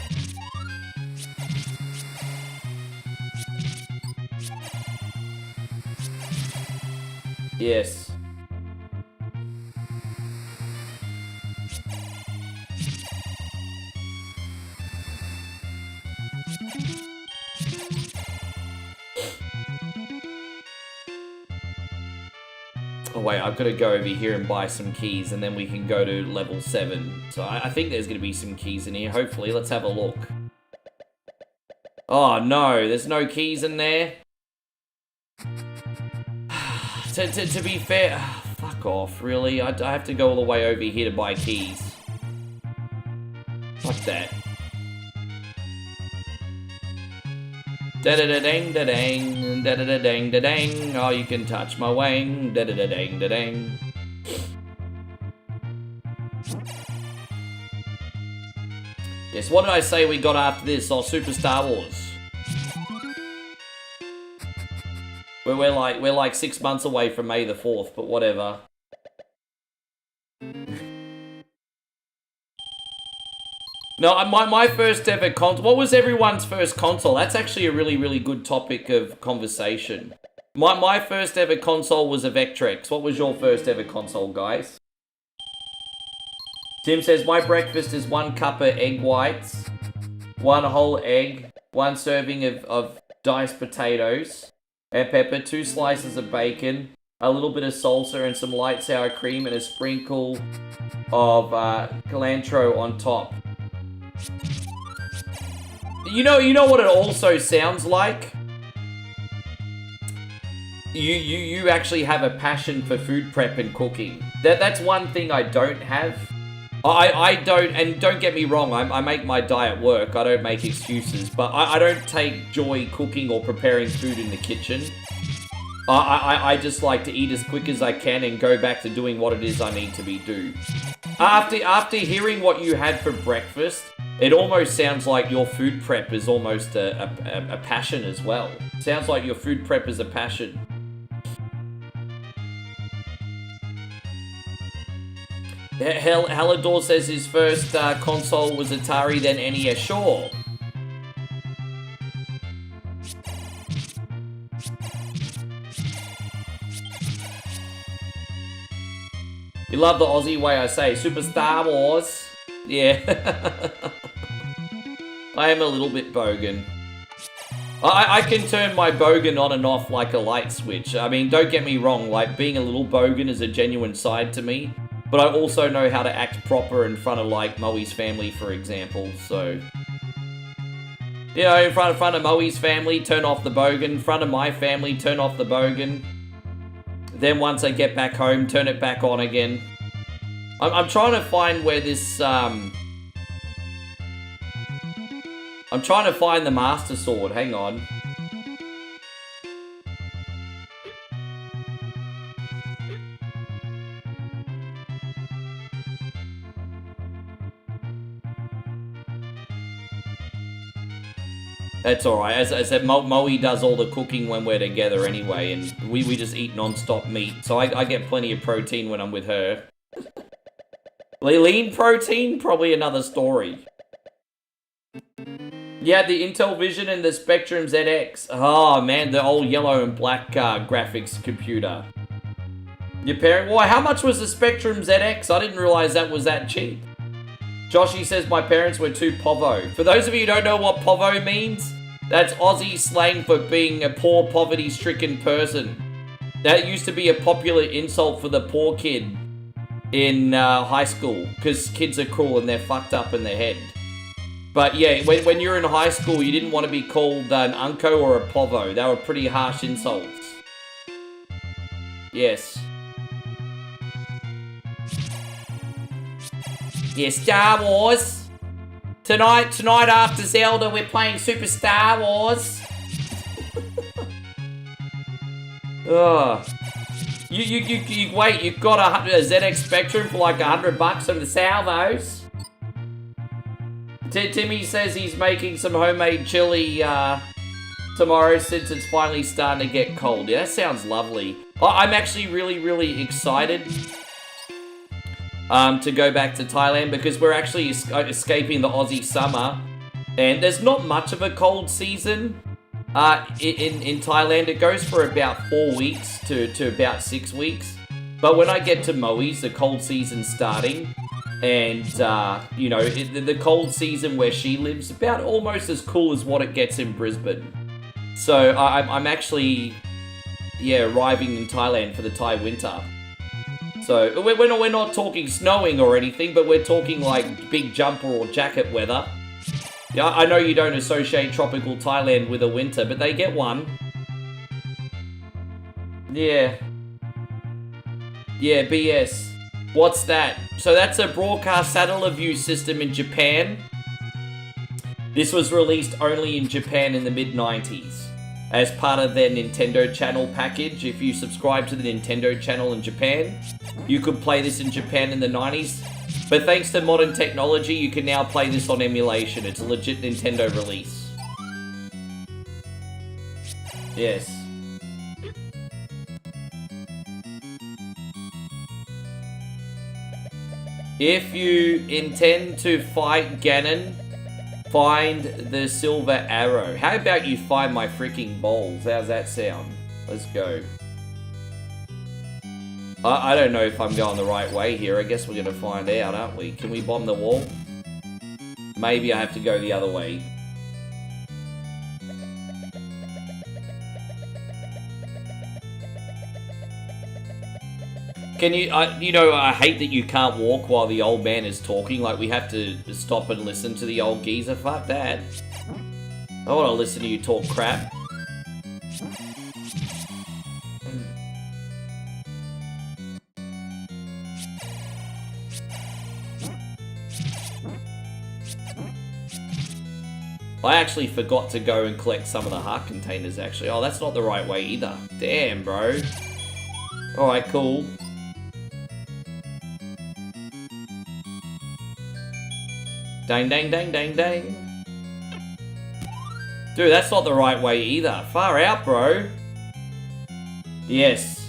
Yes. Oh wait, I've got to go over here and buy some keys and then we can go to level 7. So I think there's going to be some keys in here, hopefully. Let's have a look. Oh no, there's no keys in there. To be fair, fuck off, really? I have to go all the way over here to buy keys. Fuck that. Da-da-da-dang, da-dang, da-da-da-dang, da-dang. Oh, you can touch my wang. Da-da-da-dang, da-dang. Yes, what did I say we got after this? Oh, Super Star Wars. We're like 6 months away from May the 4th, but whatever. No, my first ever console... What was everyone's first console? That's actually a really, really good topic of conversation. My first ever console was a Vectrex. What was your first ever console, guys? Tim says, my breakfast is 1 cup of egg whites, 1 whole egg, 1 serving of diced potatoes and pepper, 2 slices of bacon, a little bit of salsa and some light sour cream and a sprinkle of cilantro on top. You know what it also sounds like? You actually have a passion for food prep and cooking. That's one thing I don't have. I don't, and don't get me wrong, I make my diet work, I don't make excuses, but I don't take joy cooking or preparing food in the kitchen. I just like to eat as quick as I can and go back to doing what it is I need to do. After hearing what you had for breakfast, it almost sounds like your food prep is almost a passion as well. Sounds like your food prep is a passion. Hallador says his first console was Atari, then NES. Sure. You love the Aussie way I say, Super Star Wars. Yeah. I am a little bit bogan. I can turn my bogan on and off like a light switch. I mean, don't get me wrong, like, being a little bogan is a genuine side to me. But I also know how to act proper in front of, like, Moe's family, for example, so... You know, in front of Moe's family, turn off the bogan. In front of my family, turn off the bogan. Then once I get back home, turn it back on again. I'm trying to find where this, I'm trying to find the Master Sword, hang on. That's alright. As I said, Moe does all the cooking when we're together anyway, and we just eat non-stop meat. So I get plenty of protein when I'm with her. Lean protein? Probably another story. Yeah, the Intel Vision and the Spectrum ZX. Oh man, the old yellow and black graphics computer. Your parent... Well, how much was the Spectrum ZX? I didn't realize that was that cheap. Joshy says my parents were too povo. For those of you who don't know what povo means, that's Aussie slang for being a poor, poverty-stricken person. That used to be a popular insult for the poor kid in high school, because kids are cruel and they're fucked up in their head. But yeah, when you're in high school, you didn't want to be called an unco or a povo. They were pretty harsh insults. Yes. Yeah, Star Wars. Tonight after Zelda, we're playing Super Star Wars. Ugh. Wait, you've got a ZX Spectrum for like $100 on the salvos. Timmy says he's making some homemade chili tomorrow since it's finally starting to get cold. Yeah, that sounds lovely. I'm actually really excited to go back to Thailand because we're actually escaping the Aussie summer. And there's not much of a cold season in Thailand. It goes for about 4 weeks to about 6 weeks. But when I get to Moe's, the cold season's starting. And, you know, the cold season where she lives about almost as cool as what it gets in Brisbane. So I'm actually, yeah, arriving in Thailand for the Thai winter. So we're not talking snowing or anything, but we're talking like big jumper or jacket weather. Yeah, I know you don't associate tropical Thailand with a winter, but they get one. Yeah. Yeah, BS. What's that? So that's a broadcast Satellaview system in Japan. This was released only in Japan in the mid-90s as part of their Nintendo Channel package. If you subscribe to the Nintendo Channel in Japan, you could play this in Japan in the 90s. But thanks to modern technology, you can now play this on emulation. It's a legit Nintendo release. Yes. If you intend to fight Ganon, find the silver arrow. How about you find my freaking balls? How's that sound? Let's go. I don't know if I'm going the right way here. I guess we're going to find out, aren't we? Can we bomb the wall? Maybe I have to go the other way. Can you, you know, I hate that you can't walk while the old man is talking. Like, we have to stop and listen to the old geezer. Fuck that. I want to listen to you talk crap. I actually forgot to go and collect some of the heart containers, actually. Oh, that's not the right way either. Damn, bro. Alright, cool. Dang, dang, dang, dang, dang. Dude, that's not the right way either. Far out, bro. Yes.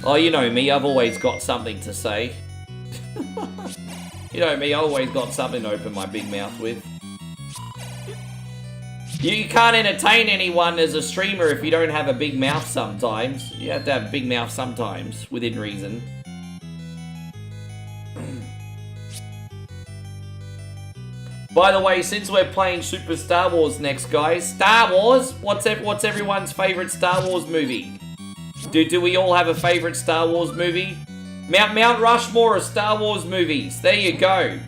Oh, you know me. I've always got something to say. You know me, I always got something to open my big mouth with. You can't entertain anyone as a streamer if you don't have a big mouth sometimes. You have to have a big mouth sometimes, within reason. By the way, since we're playing Super Star Wars next, guys, Star Wars? What's everyone's favorite Star Wars movie? Do we all have a favorite Star Wars movie? Mount Rushmore of Star Wars movies. There you go.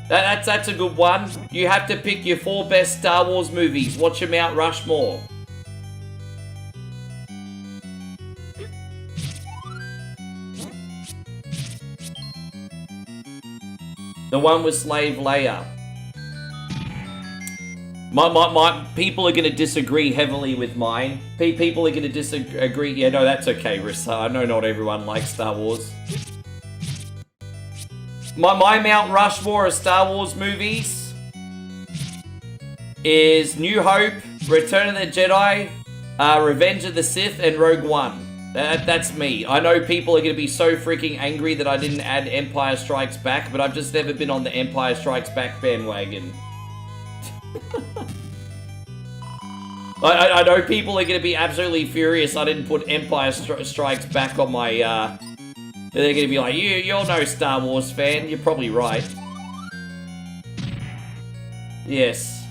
That's a good one. You have to pick your 4 best Star Wars movies. What's your Mount Rushmore? The one with Slave Leia. My people are going to disagree heavily with mine. People are going to disagree. Yeah, no, that's okay, Rissa. I know not everyone likes Star Wars. My Mount Rushmore of Star Wars movies is New Hope, Return of the Jedi, Revenge of the Sith, and Rogue One. That's me. I know people are going to be so freaking angry that I didn't add Empire Strikes Back, but I've just never been on the Empire Strikes Back bandwagon. I know people are going to be absolutely furious I didn't put Empire Strikes Back on my, they're going to be like, you're no Star Wars fan. You're probably right. Yes.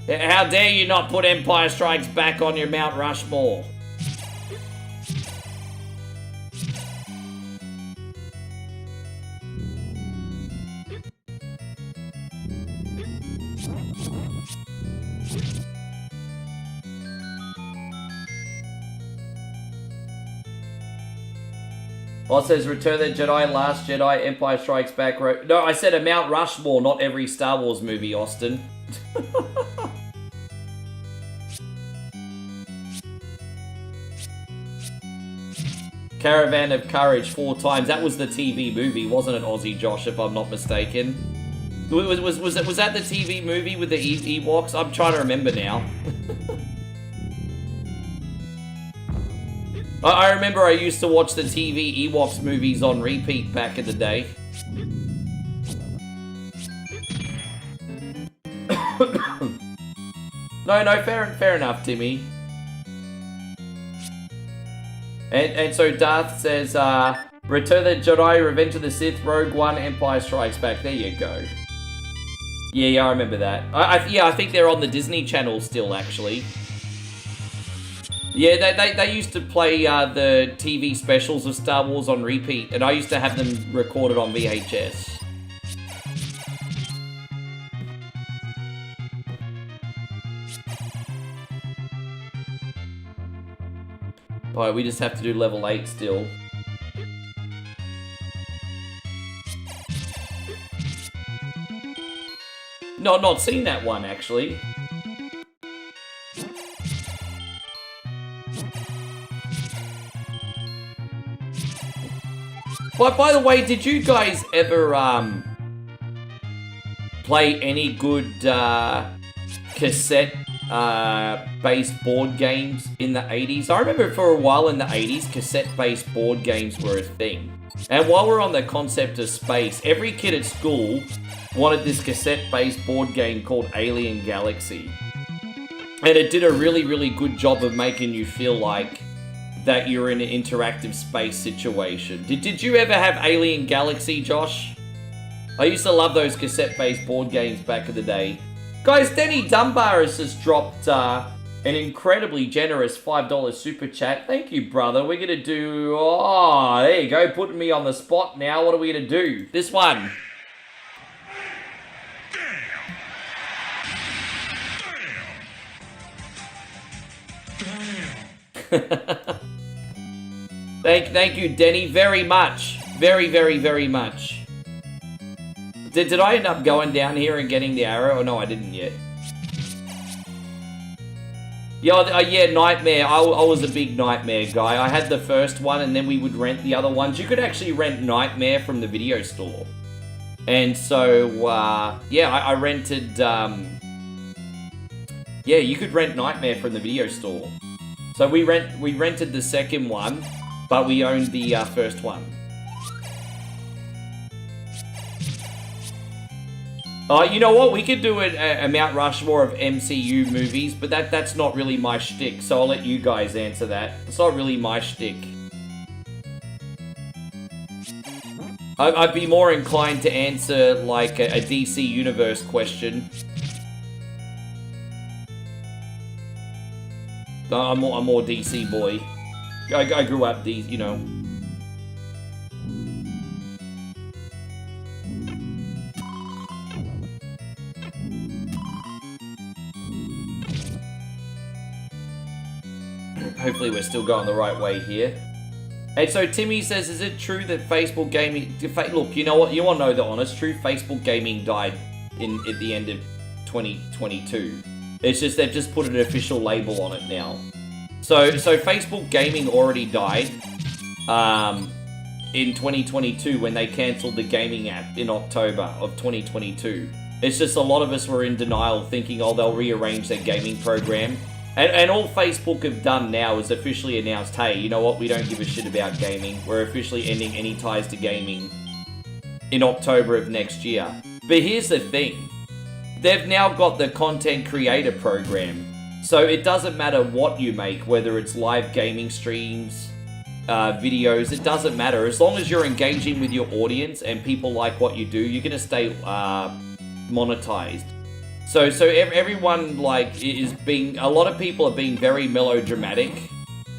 How dare you not put Empire Strikes Back on your Mount Rushmore? Well, it says Return of the Jedi, Last Jedi, Empire Strikes Back. No, I said a Mount Rushmore, not every Star Wars movie, Austin. Caravan of Courage 4 times. That was the TV movie, wasn't it, Aussie Josh, if I'm not mistaken? Was that the TV movie with the Ewoks? I'm trying to remember now. I remember I used to watch the TV Ewoks movies on repeat back in the day. No, fair enough, Timmy. And so Darth says, Return of the Jedi, Revenge of the Sith, Rogue One, Empire Strikes Back. There you go. Yeah, I remember that. I think they're on the Disney Channel still, actually. Yeah, they used to play the TV specials of Star Wars on repeat, and I used to have them recorded on VHS. Alright, we just have to do level 8 still. No, not seen that one, actually. But by the way, did you guys ever play any good cassette based board games in the 80s? I remember for a while in the 80s, cassette based board games were a thing. And while we're on the concept of space, every kid at school wanted this cassette based board game called Alien Galaxy. And it did a really, really good job of making you feel like that you're in an interactive space situation. Did you ever have Alien Galaxy, Josh? I used to love those cassette-based board games back in the day. Guys, Denny Dunbar has just dropped an incredibly generous $5 super chat. Thank you, brother. We're going to do... Oh, there you go. Putting me on the spot now. What are we going to do? This one. Thank you, Denny, very much. Very, very, very much. Did I end up going down here and getting the arrow? Oh, no, I didn't yet. Yeah, Nightmare. I was a big Nightmare guy. I had the first one, and then we would rent the other ones. You could actually rent Nightmare from the video store. And so, yeah, I rented... Yeah, you could rent Nightmare from the video store. So we rented the second one, but we owned the first one. You know what? We could do a Mount Rushmore of MCU movies, but that's not really my shtick, so I'll let you guys answer that. It's not really my shtick. I'd be more inclined to answer, like, a DC Universe question. I'm more DC boy. I grew up DC, you know. Hopefully we're still going the right way here. And so Timmy says, is it true that Facebook gaming... Look, you know what? You want to know the honest truth? Facebook gaming died at the end of 2022. It's just they've just put an official label on it now. So Facebook gaming already died in 2022 when they cancelled the gaming app in October of 2022. It's just a lot of us were in denial thinking, oh, they'll rearrange their gaming program. And all Facebook have done now is officially announced, hey, you know what, we don't give a shit about gaming. We're officially ending any ties to gaming in October of next year. But here's the thing. They've now got the content creator program. So it doesn't matter what you make, whether it's live gaming streams, videos, it doesn't matter. As long as you're engaging with your audience and people like what you do, you're going to stay monetized. So everyone, like, a lot of people are being very melodramatic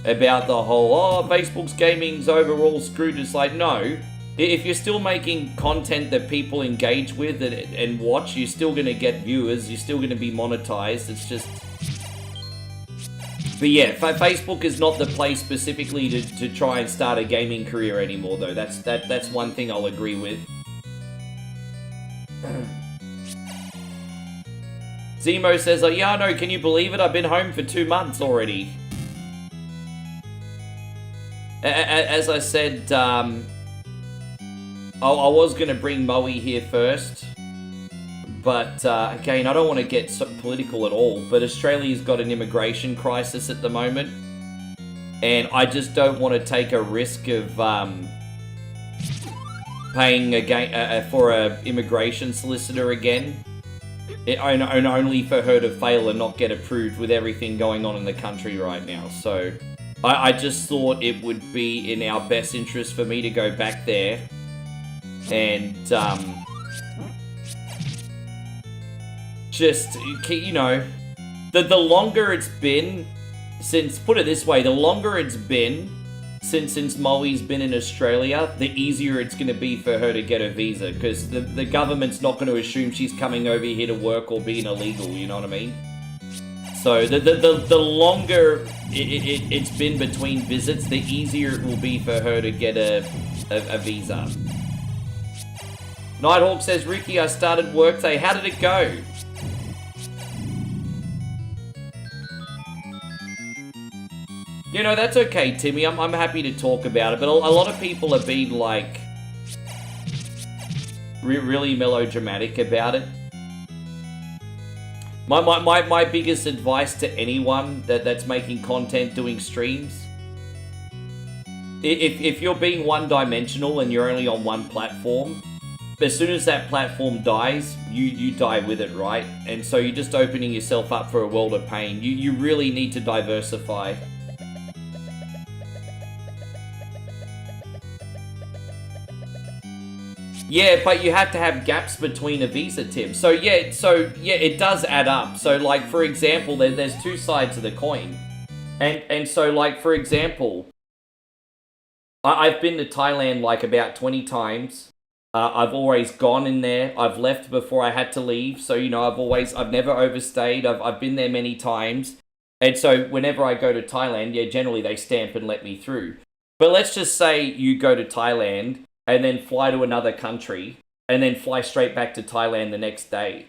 about the whole, oh, Facebook's gaming's overall screwed. It's like, no. If you're still making content that people engage with and watch, you're still going to get viewers, you're still going to be monetized. It's just... But yeah, Facebook is not the place specifically to try and start a gaming career anymore, though. That's one thing I'll agree with. Zemo says, oh, yeah, no, can you believe it? I've been home for 2 months already. As I said, I was going to bring Moe here first. But, again, I don't want to get so political at all. But Australia's got an immigration crisis at the moment. And I just don't want to take a risk of paying again for an immigration solicitor again. And only for her to fail and not get approved with everything going on in the country right now. So I just thought it would be in our best interest for me to go back there and just, you know, the longer it's been since, put it this way, the longer it's been since Moe's been in Australia, the easier it's going to be for her to get a visa, because the government's not going to assume she's coming over here to work or being illegal, you know what I mean? So the longer it's been between visits, the easier it will be for her to get a visa. Nighthawk says, Ricky, I started work today. How did it go? You know, that's okay, Timmy. I'm happy to talk about it, but a lot of people have been, like, really melodramatic about it. My biggest advice to anyone that's making content, doing streams, if you're being one-dimensional and you're only on one platform, as soon as that platform dies, you die with it, right? And so you're just opening yourself up for a world of pain. You really need to diversify. Yeah, but you have to have gaps between a visa, Tim. So yeah, it does add up. So like, for example, there's two sides of the coin. And so like, for example, I've been to Thailand like about 20 times. I've always gone in there. I've left before I had to leave. So, you know, I've never overstayed. I've been there many times. And so whenever I go to Thailand, yeah, generally they stamp and let me through. But let's just say you go to Thailand and then fly to another country, and then fly straight back to Thailand the next day.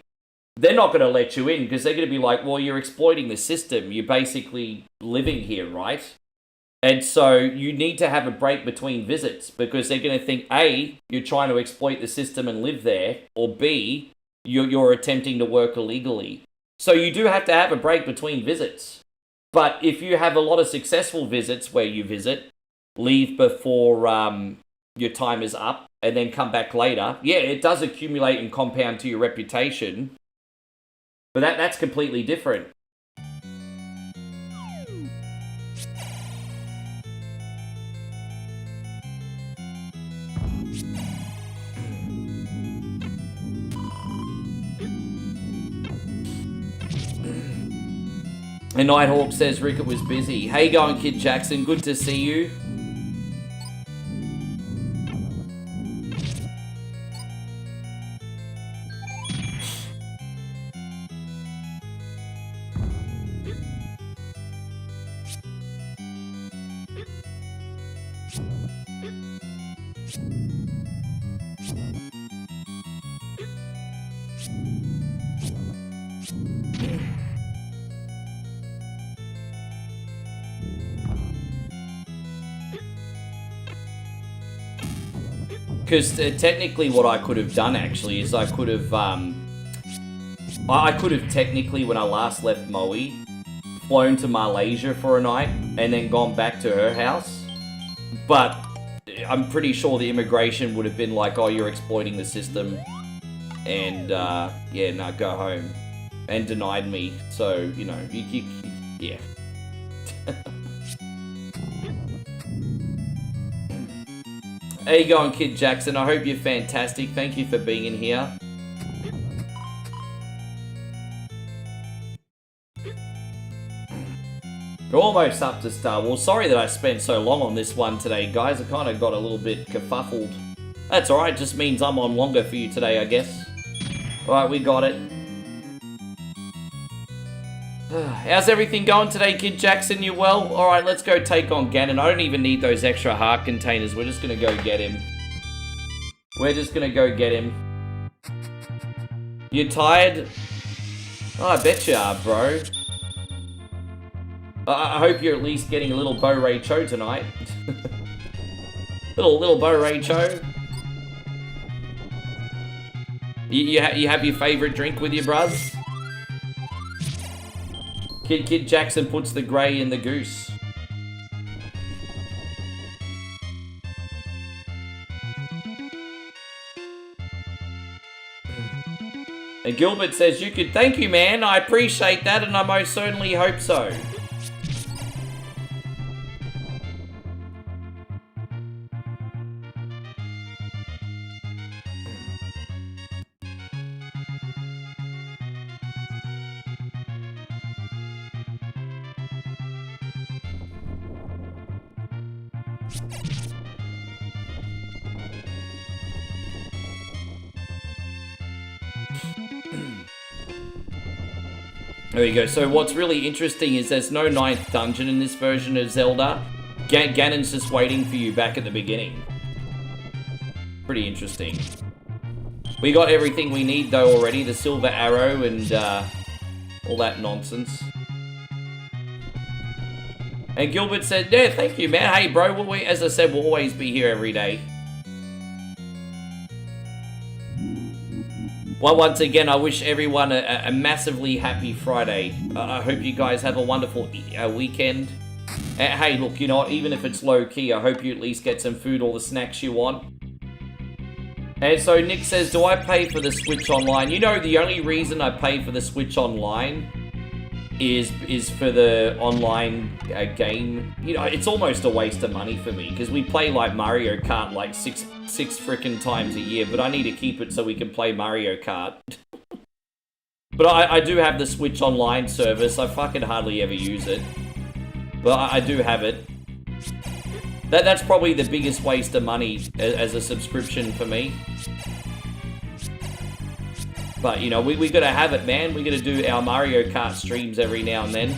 They're not going to let you in, because they're going to be like, well, you're exploiting the system. You're basically living here, right? And so you need to have a break between visits, because they're going to think, A, you're trying to exploit the system and live there, or B, you're attempting to work illegally. So you do have to have a break between visits. But if you have a lot of successful visits where you visit, leave before your time is up, and then come back later, yeah, it does accumulate and compound to your reputation, but that's completely different. And Nighthawk says Rickett was busy. How you going, Kid Jackson? Good to see you. Because technically what I could have done actually is I could have technically, when I last left Moe, flown to Malaysia for a night and then gone back to her house. But I'm pretty sure the immigration would have been like, oh, you're exploiting the system. And yeah, no, go home. And denied me. So, you know, yeah. How you going, Kid Jackson? I hope you're fantastic. Thank you for being in here. We're almost up to Star Wars. Sorry that I spent so long on this one today, guys. I kind of got a little bit kerfuffled. That's alright, just means I'm on longer for you today, I guess. Alright, we got it. How's everything going today, Kid Jackson? You well? Alright, let's go take on Ganon. I don't even need those extra heart containers. We're just gonna go get him. We're just gonna go get him. You tired? Oh, I bet you are, bro. I hope you're at least getting a little Bo Ray Cho tonight. Little Bo Racho. You have your favourite drink with you, bruz? Kid Jackson puts the grey in the goose. And Gilbert says, you could, thank you, man. I appreciate that, and I most certainly hope so. There we go. So what's really interesting is there's no 9th dungeon in this version of Zelda. Ganon's just waiting for you back at the beginning. Pretty interesting. We got everything we need though already. The silver arrow and all that nonsense. And Gilbert said, yeah, thank you, man. Hey, bro, as I said, we'll always be here every day. Well, once again, I wish everyone a massively happy Friday. I hope you guys have a wonderful weekend. Hey, look, you know what? Even if it's low-key, I hope you at least get some food or the snacks you want. And so Nick says, do I pay for the Switch Online? You know, the only reason I pay for the Switch Online is for the online game. You know, it's almost a waste of money for me, because we play like Mario Kart like six frickin' times a year, but I need to keep it so we can play Mario Kart. But I do have the Switch Online service. I fucking hardly ever use it, but I do have it. That's probably the biggest waste of money as a subscription for me. But, you know, we gotta have it, man. We gotta do our Mario Kart streams every now and then.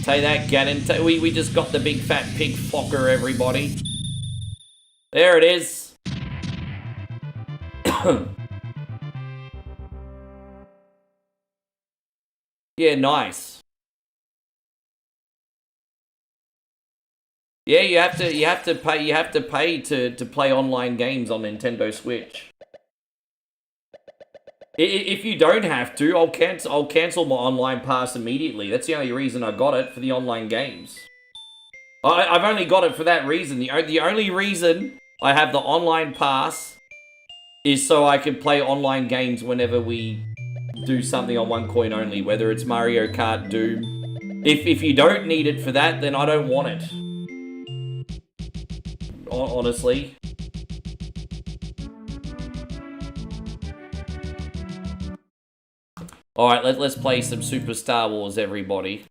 Say that, Ganon. We just got the big fat pig flocker, everybody. There it is. Yeah, nice. Yeah, you have to pay to play online games on Nintendo Switch. If you don't have to, I'll cancel my online pass immediately. That's the only reason I got it, for the online games. I've only got it for that reason. The only reason I have the online pass is so I can play online games whenever we do something on one coin only, whether it's Mario Kart, Doom. If you don't need it for that, then I don't want it. Honestly. Alright, let's play some Super Star Wars, everybody.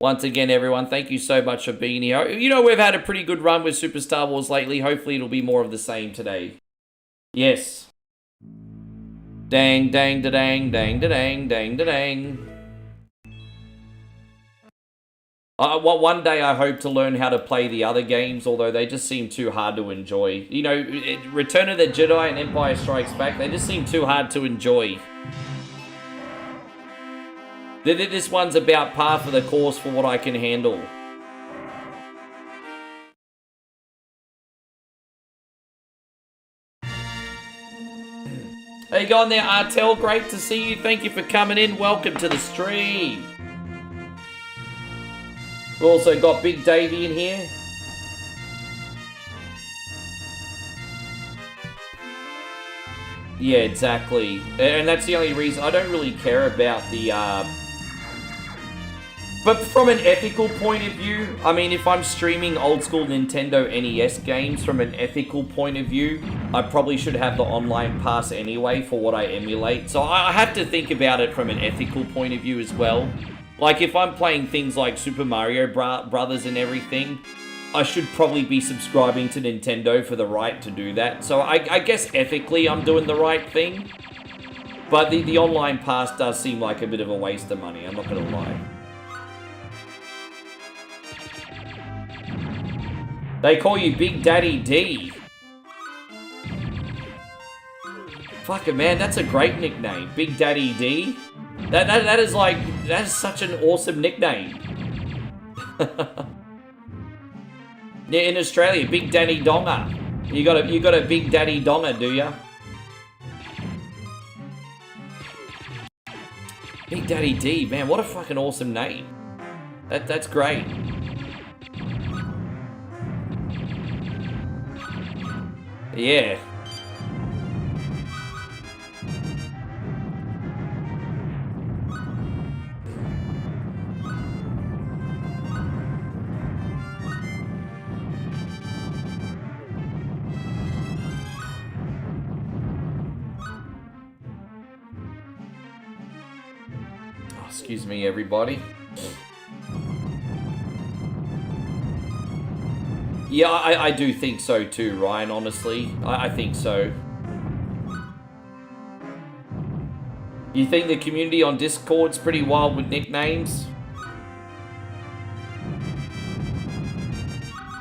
Once again, everyone, thank you so much for being here. You know, we've had a pretty good run with Super Star Wars lately. Hopefully it'll be more of the same today. Yes. Dang, dang, da dang, dang, da dang, dang, da dang. One day I hope to learn how to play the other games, although they just seem too hard to enjoy. You know, Return of the Jedi and Empire Strikes Back, they just seem too hard to enjoy. This one's about par for the course for what I can handle. How you going there, Artel? Great to see you. Thank you for coming in. Welcome to the stream. We've also got Big Davey in here. Yeah, exactly. And that's the only reason. I don't really care about the... But from an ethical point of view, I mean, if I'm streaming old school Nintendo NES games from an ethical point of view, I probably should have the online pass anyway for what I emulate. So I have to think about it from an ethical point of view as well. Like, if I'm playing things like Super Mario Brothers and everything, I should probably be subscribing to Nintendo for the right to do that. So I guess ethically I'm doing the right thing. But the online pass does seem like a bit of a waste of money, I'm not going to lie. They call you Big Daddy D. Fuck it, man. That's a great nickname. Big Daddy D. That is like, that is such an awesome nickname. Yeah, in Australia, Big Daddy Donga. You got a Big Daddy Donga, do ya? Big Daddy D, man, what a fucking awesome name. That's great. Yeah. Oh, excuse me, everybody. Yeah, I do think so too, Ryan, honestly. I think so. You think the community on Discord's pretty wild with nicknames?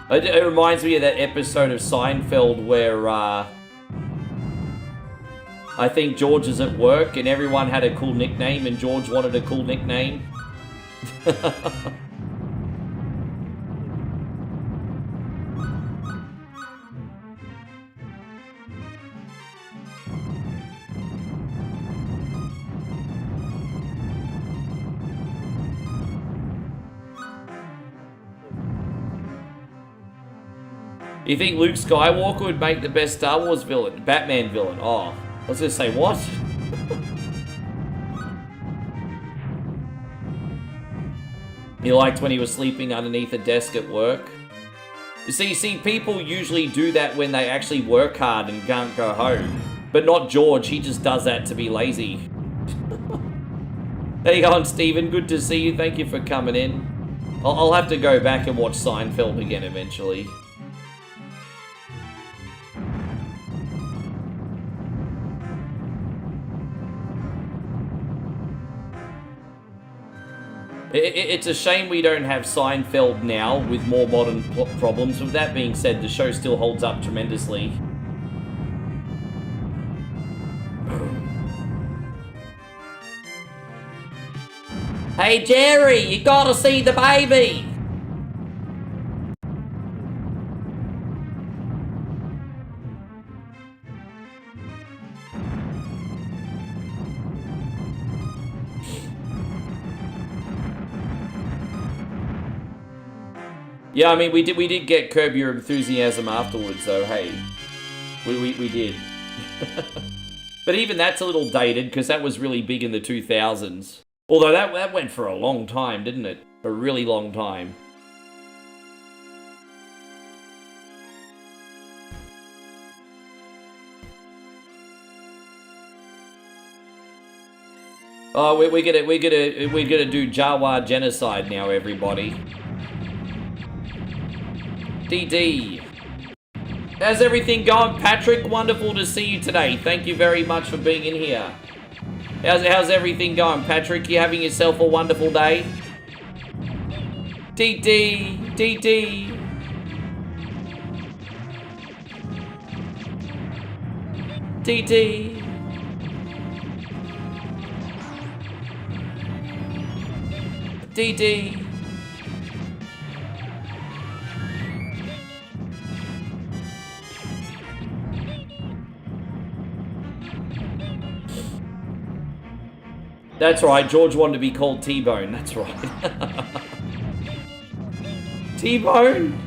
It reminds me of that episode of Seinfeld where, I think George is at work and everyone had a cool nickname and George wanted a cool nickname. You think Luke Skywalker would make the best Star Wars villain? Batman villain. Oh, I was gonna say, what? He liked when he was sleeping underneath a desk at work. You see, people usually do that when they actually work hard and can't go home. But not George, he just does that to be lazy. There you go, Stephen, good to see you. Thank you for coming in. I'll have to go back and watch Seinfeld again eventually. It's a shame we don't have Seinfeld now with more modern problems. With that being said, the show still holds up tremendously. Hey Jerry, you gotta see the baby! Yeah, I mean, we did get Curb Your Enthusiasm afterwards, though, hey. We did. But even that's a little dated, because that was really big in the 2000s. Although that went for a long time, didn't it? A really long time. Oh, we're gonna do Jawa genocide now, everybody. DD. How's everything going, Patrick? Wonderful to see you today. Thank you very much for being in here. How's everything going, Patrick? You having yourself a wonderful day? DD. DD. DD. DD. That's right, George wanted to be called T-Bone, that's right. T-Bone?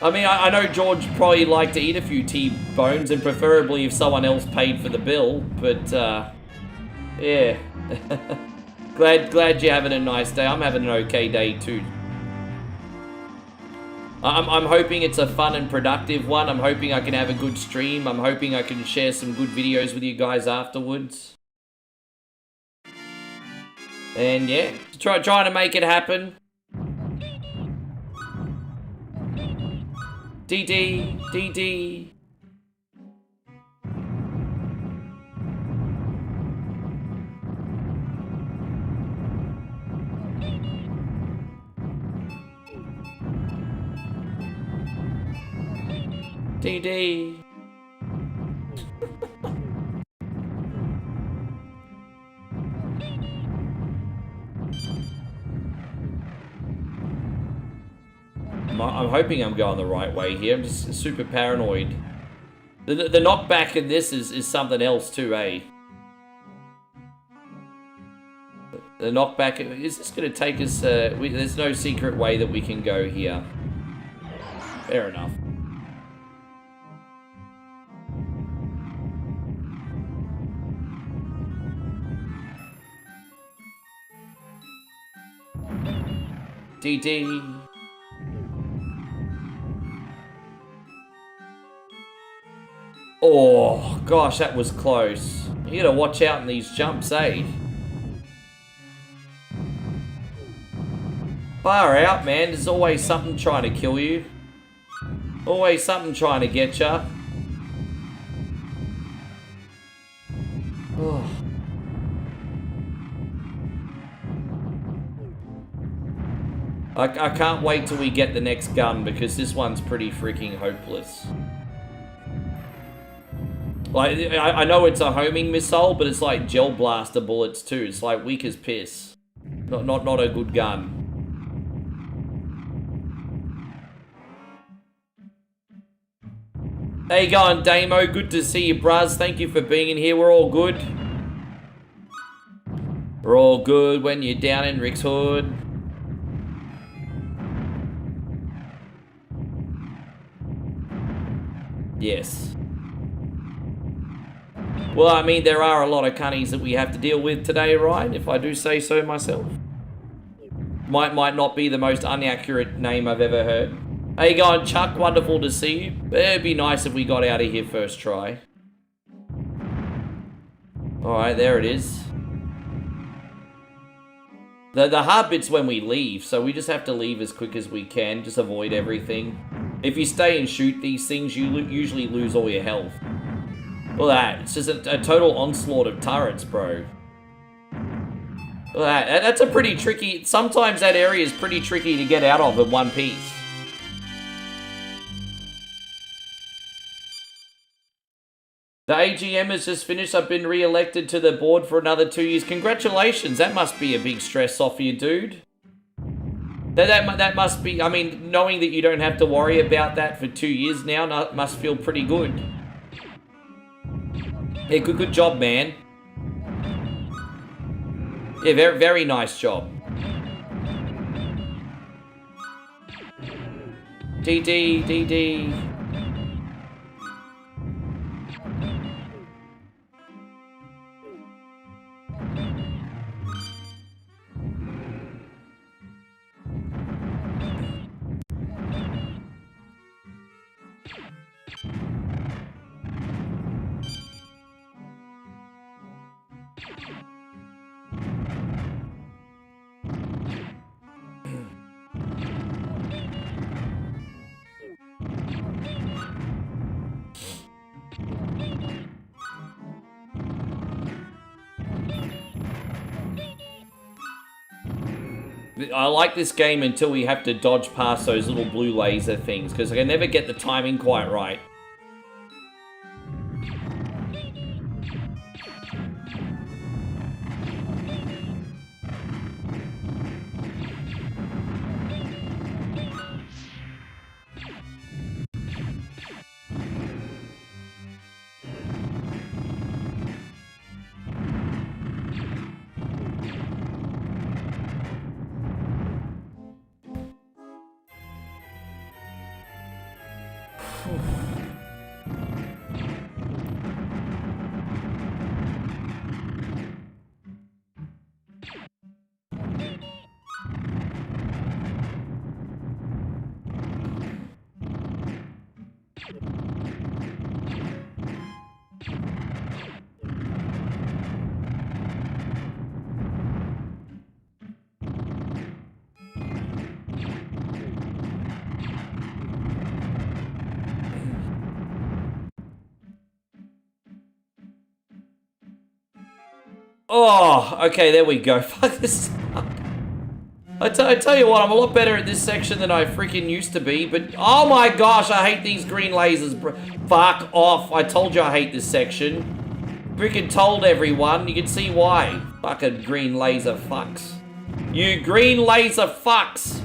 I mean, I know George probably liked to eat a few T-Bones, and preferably if someone else paid for the bill, but, yeah. Glad you're having a nice day. I'm having an okay day, too. I'm hoping it's a fun and productive one. I'm hoping I can have a good stream. I'm hoping I can share some good videos with you guys afterwards. And yeah, trying to make it happen. DD, DD. DD. I'm hoping I'm going the right way here. I'm just super paranoid. The knockback in this is something else too, eh? The knockback, is this going to take us... there's no secret way that we can go here. Fair enough. DD. Oh, gosh, that was close. You gotta watch out in these jumps, eh? Far out, man. There's always something trying to kill you. Always something trying to get ya. Oh. I can't wait till we get the next gun because this one's pretty freaking hopeless. Like, I know it's a homing missile, but it's like gel blaster bullets too. It's like weak as piss. Not a good gun. How you going, Damo? Good to see you, bruz. Thank you for being in here. We're all good. We're all good when you're down in Rick's hood. Yes. Well, I mean, there are a lot of cunnies that we have to deal with today, right? If I do say so myself. Might not be the most inaccurate name I've ever heard. How you going, Chuck? Wonderful to see you. It'd be nice if we got out of here first try. Alright, there it is. The hard bit's when we leave, so we just have to leave as quick as we can. Just avoid everything. If you stay and shoot these things, you usually lose all your health. Look at that. It's just a total onslaught of turrets, bro. Look at that. That's a pretty tricky... Sometimes that area is pretty tricky to get out of in one piece. The AGM has just finished. I've been re-elected to the board for another 2 years. Congratulations. That must be a big stress off you, dude. That must be... I mean, knowing that you don't have to worry about that for 2 years now must feel pretty good. Yeah, good job, man. Yeah, very nice job. DD. I like this game until we have to dodge past those little blue laser things, because I can never get the timing quite right. Oh, okay, there we go. Fuck this. I tell you what, I'm a lot better at this section than I freaking used to be, but oh my gosh, I hate these green lasers, bro. Fuck off. I told you I hate this section. Freaking told everyone. You can see why. Fucking green laser fucks. You green laser fucks.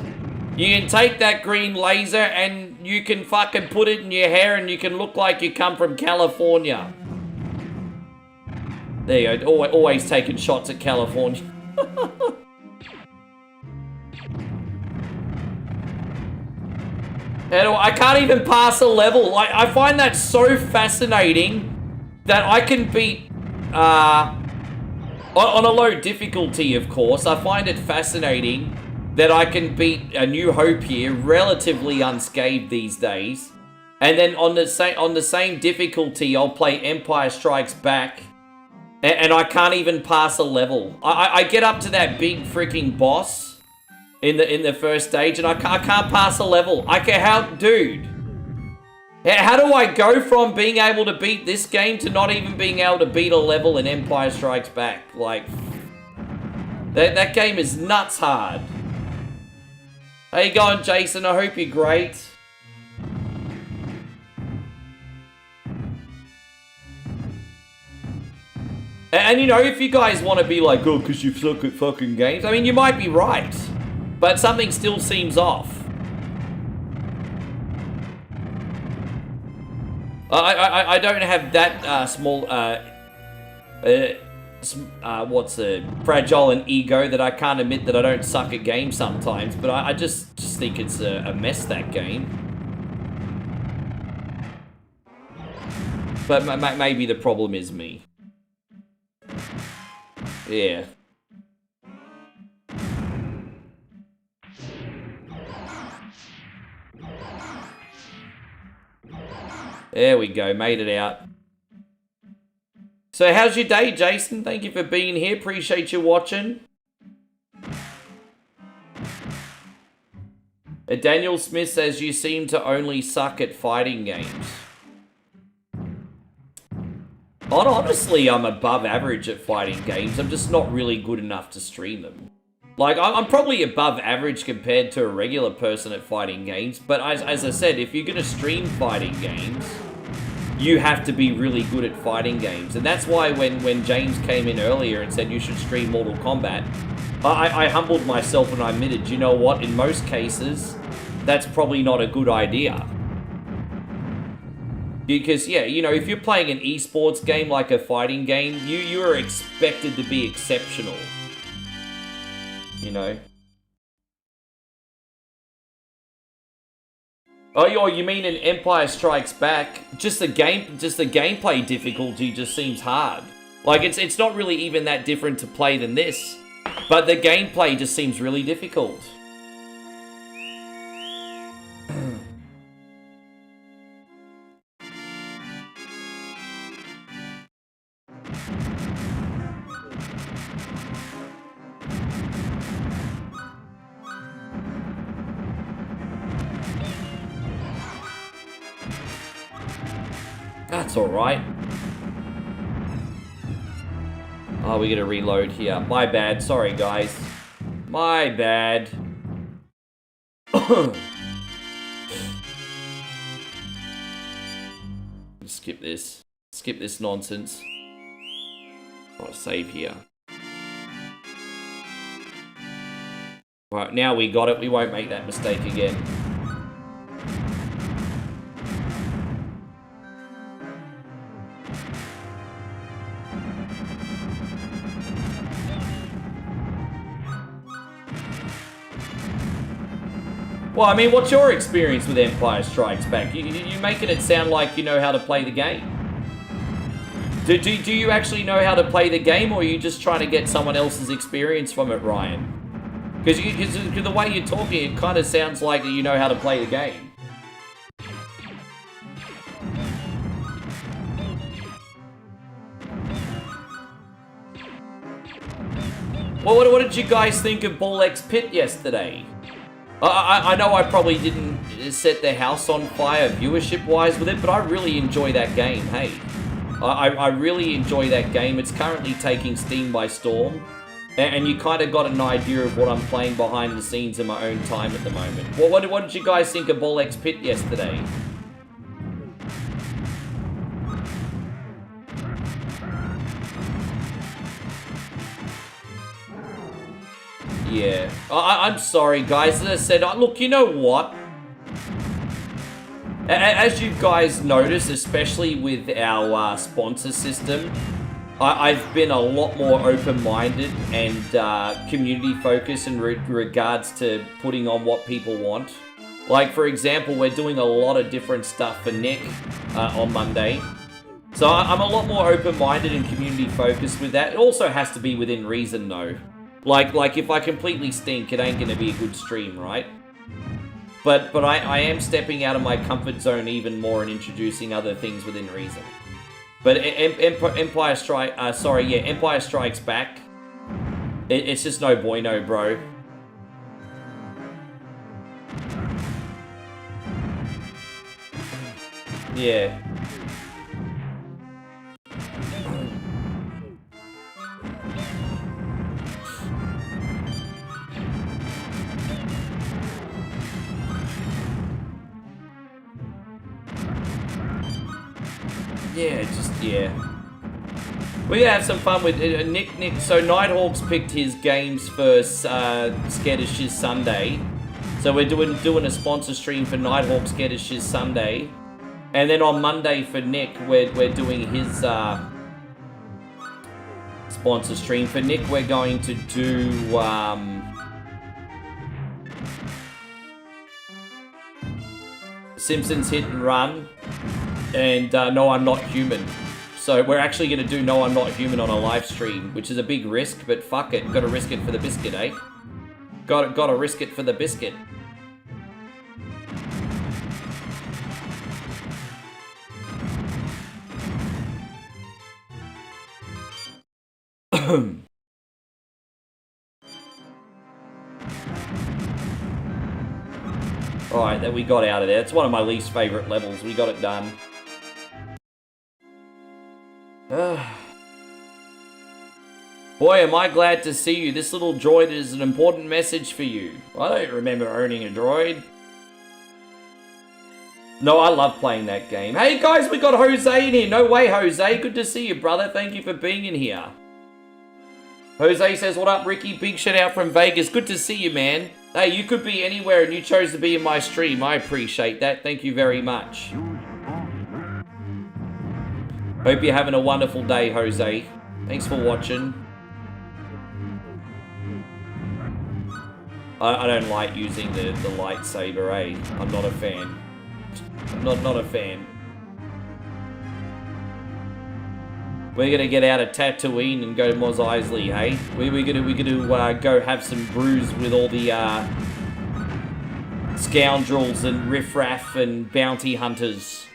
You can take that green laser and you can fucking put it in your hair and you can look like you come from California. There you go, always taking shots at California. And I can't even pass a level. I find that so fascinating that I can beat, on a low difficulty, of course. I find it fascinating that I can beat A New Hope here relatively unscathed these days. And then on the same difficulty, I'll play Empire Strikes Back, and I can't even pass a level. I get up to that big freaking boss in the first stage, and I can't pass a level. Dude, how do I go from being able to beat this game to not even being able to beat a level in Empire Strikes Back? Like, that game is nuts hard. How you going, Jason? I hope you're great. And you know, if you guys want to be like, oh, because you suck at fucking games, I mean, you might be right. But something still seems off. I don't have that small, fragile an ego that I can't admit that I don't suck at games sometimes. But I just think it's a mess, that game. But maybe the problem is me. Yeah. There we go, made it out. So how's your day, Jason? Thank you for being here. Appreciate you watching. Daniel Smith says you seem to only suck at fighting games. Honestly, I'm above average at fighting games. I'm just not really good enough to stream them. Like, I'm probably above average compared to a regular person at fighting games, but as I said, if you're going to stream fighting games, you have to be really good at fighting games. And that's why when James came in earlier and said you should stream Mortal Kombat, I humbled myself and I admitted, you know what, in most cases, that's probably not a good idea. Because, yeah, you know, if you're playing an esports game like a fighting game, you are expected to be exceptional. You know? Oh, you mean in Empire Strikes Back? Just the gameplay difficulty just seems hard. Like, it's not really even that different to play than this, but the gameplay just seems really difficult. That's alright. Oh, we gotta reload here. My bad. Sorry, guys. My bad. Skip this. Skip this nonsense. Oh, save here. Right, now we got it. We won't make that mistake again. Well, I mean, what's your experience with Empire Strikes Back? You're making it sound like you know how to play the game. Do you actually know how to play the game, or are you just trying to get someone else's experience from it, Ryan? Because the way you're talking, it kind of sounds like you know how to play the game. Well, what did you guys think of Ball X Pit yesterday? I know I probably didn't set their house on fire viewership-wise with it, but I really enjoy that game, hey. I really enjoy that game. It's currently taking Steam by storm, and you kind of got an idea of what I'm playing behind the scenes in my own time at the moment. What did you guys think of Ball X Pit yesterday? Yeah. I'm sorry, guys. As I said, look, you know what? As you guys notice, especially with our sponsor system, I've been a lot more open-minded and community-focused in regards to putting on what people want. Like, for example, we're doing a lot of different stuff for Nick on Monday. So I'm a lot more open-minded and community-focused with that. It also has to be within reason, though. Like if I completely stink, it ain't going to be a good stream, right? But I am stepping out of my comfort zone even more and introducing other things within reason. But Empire Strikes Back. It's just no bueno, bro. Yeah. Yeah. We're gonna have some fun with Nick. So Nighthawk's picked his games for Scared as Shiz Sunday. So we're doing a sponsor stream for Nighthawk Scared as Shiz Sunday. And then on Monday for Nick, we're doing his sponsor stream. For Nick, we're going to do Simpsons Hit and Run and No, I'm Not Human. So we're actually going to do No, I'm Not Human on a live stream, which is a big risk, but fuck it. Got to risk it for the biscuit, eh? Got to risk it for the biscuit. Alright, that we got out of there. It's one of my least favorite levels. We got it done. Boy, am I glad to see you. This little droid is an important message for you. I don't remember owning a droid. No, I love playing that game. Hey guys, we got Jose in here. No way, Jose. Good to see you, brother. Thank you for being in here. Jose says, what up, Ricky? Big shout out from Vegas. Good to see you, man. Hey, you could be anywhere and you chose to be in my stream. I appreciate that. Thank you very much. Hope you're having a wonderful day, Jose. Thanks for watching. I don't like using the lightsaber, eh? I'm not a fan. Not a fan. We're gonna get out of Tatooine and go to Mos Eisley, hey? We're gonna go have some brews with all the scoundrels and riffraff and bounty hunters.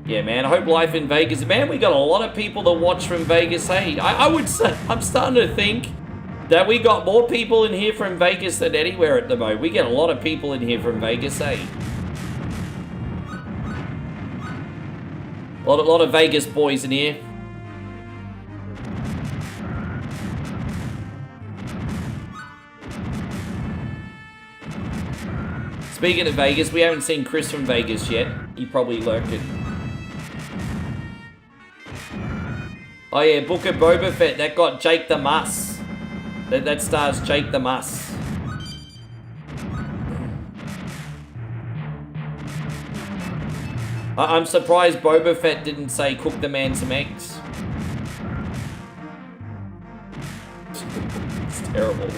Yeah, man, I hope life in Vegas... Man, we got a lot of people that watch from Vegas, hey? I would say... I'm starting to think that we got more people in here from Vegas than anywhere at the moment. We get a lot of people in here from Vegas, hey? A lot of Vegas boys in here. Speaking of Vegas, we haven't seen Chris from Vegas yet. He probably lurked it. Oh yeah, Book of Boba Fett. That got Jake the Muss. That stars Jake the Muss. I'm surprised Boba Fett didn't say cook the man some eggs. It's terrible.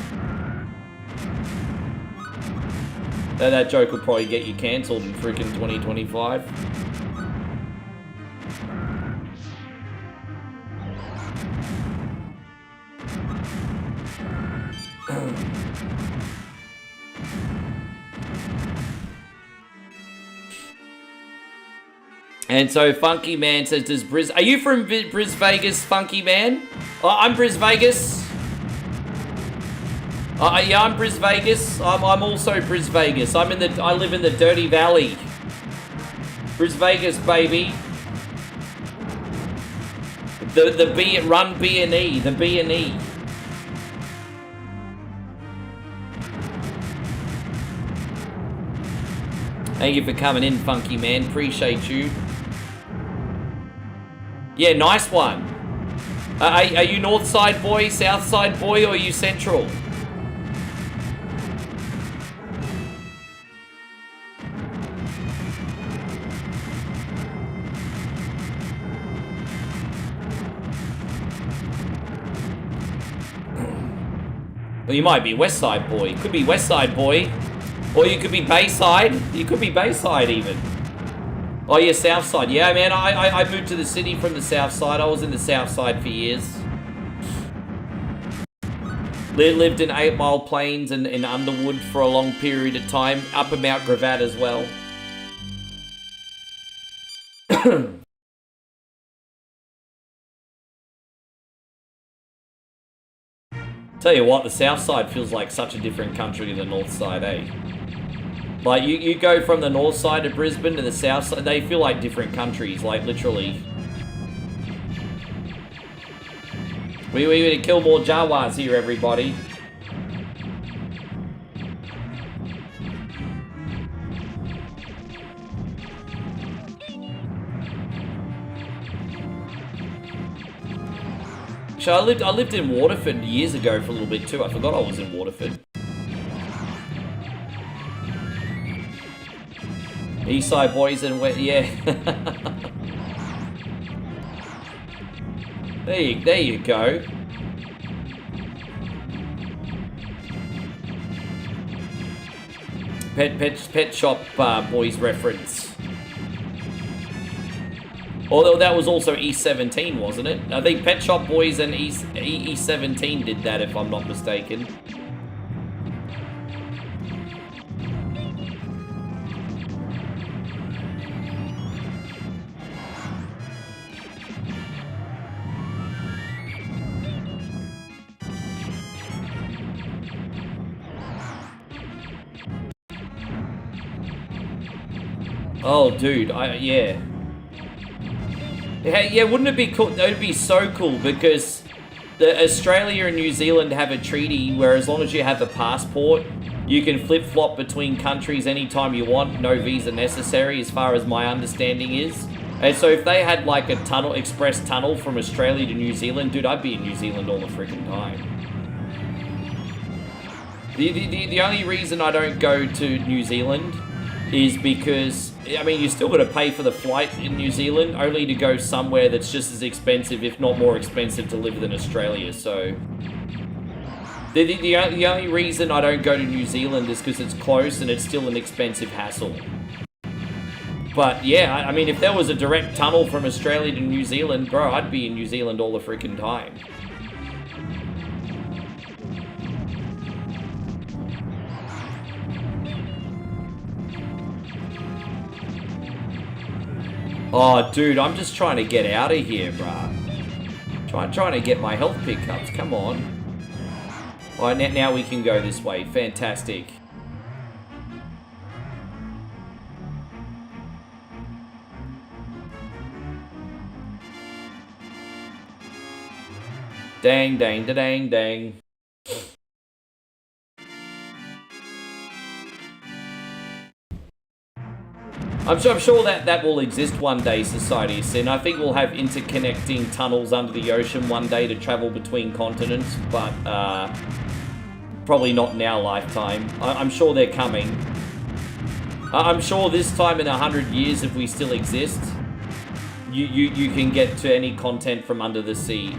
That joke will probably get you cancelled in freaking 2025. And so Funky Man says, "Does Briz? Are you from Briz Vegas, Funky Man?" I'm Briz Vegas. Yeah, I'm Briz Vegas. I'm also Briz Vegas. I live in the Dirty Valley. Briz Vegas, baby. Run B&E, the B&E. Thank you for coming in, Funky Man. Appreciate you. Yeah, nice one. Are you north side boy, south side boy, or are you central? Well, you might be west side boy. Could be west side boy. Or you could be Bayside. You could be Bayside even. Oh, yeah, south side. Yeah, man, I moved to the city from the south side. I was in the south side for years. Lived in 8 Mile Plains and in Underwood for a long period of time. Up in Mount Gravatt as well. Tell you what, the south side feels like such a different country to the north side, eh? Like, you go from the north side of Brisbane to the south side, they feel like different countries, like, literally. We need to kill more Jawas here, everybody. So I lived in Waterford years ago for a little bit too. I forgot I was in Waterford. Eastside boys and wet, yeah. There you go. Pet shop boys reference. Although that was also E17, wasn't it? I think Pet Shop Boys and E17 did that, if I'm not mistaken. Oh, dude, yeah. Yeah, wouldn't it be cool? That would be so cool because Australia and New Zealand have a treaty where as long as you have a passport, you can flip-flop between countries anytime you want, no visa necessary, as far as my understanding is. And so if they had like a express tunnel from Australia to New Zealand, dude, I'd be in New Zealand all the freaking time. The only reason I don't go to New Zealand is because, I mean, you still got to pay for the flight in New Zealand, only to go somewhere that's just as expensive, if not more expensive, to live than Australia. So the only reason I don't go to New Zealand is because it's close and it's still an expensive hassle. But yeah, I mean, if there was a direct tunnel from Australia to New Zealand, bro, I'd be in New Zealand all the freaking time. Oh, dude, I'm just trying to get out of here, bruh. Trying to get my health pickups. Come on. All right, now we can go this way. Fantastic. Dang, dang, da-dang, dang. I'm sure that will exist one day, Society Sin. I think we'll have interconnecting tunnels under the ocean one day to travel between continents, but probably not in our lifetime. I'm sure they're coming. I'm sure this time in 100 years, if we still exist, you can get to any continent from under the sea,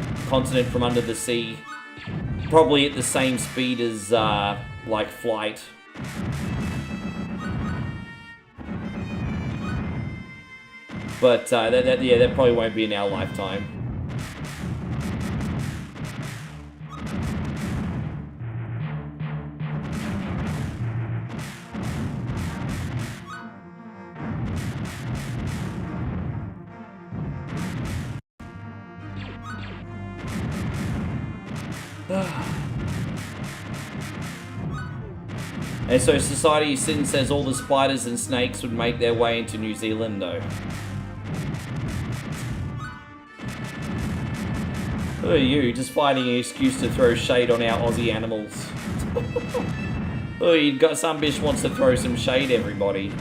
probably at the same speed as like flight. But that probably won't be in our lifetime. And so Society Sin says all the spiders and snakes would make their way into New Zealand, though. Who are you? Just finding an excuse to throw shade on our Aussie animals. Oh, you got some bitch wants to throw some shade, everybody.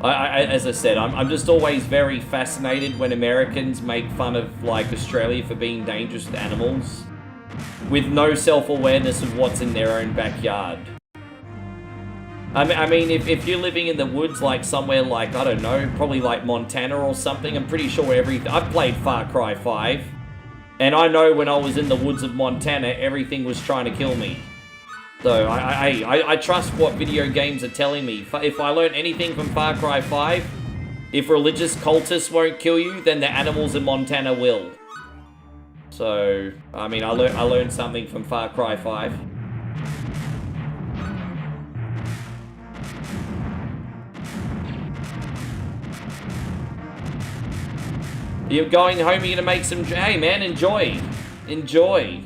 As I said, I'm just always very fascinated when Americans make fun of, like, Australia for being dangerous with animals, with no self-awareness of what's in their own backyard. I mean, if you're living in the woods, like, somewhere like, I don't know, probably like Montana or something, I'm pretty sure I've played Far Cry 5, and I know when I was in the woods of Montana, everything was trying to kill me. So, I trust what video games are telling me. If I learn anything from Far Cry 5, if religious cultists won't kill you, then the animals in Montana will. So, I mean, I learned something from Far Cry 5. You're going home, you're gonna make some... Hey, man, enjoy. Enjoy.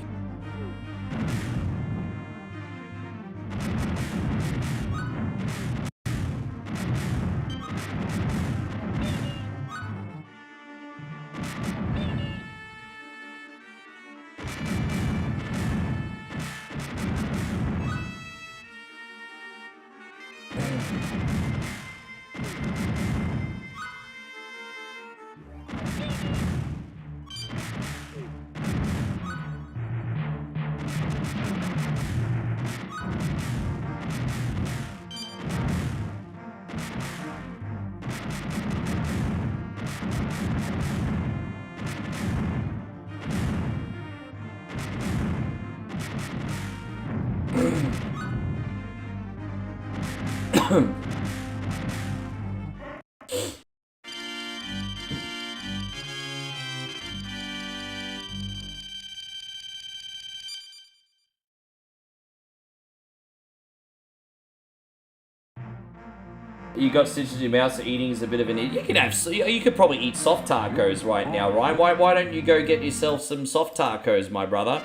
You got stitches in your mouth, so eating is a bit of an... You could probably eat soft tacos right now, Ryan. Why don't you go get yourself some soft tacos, my brother?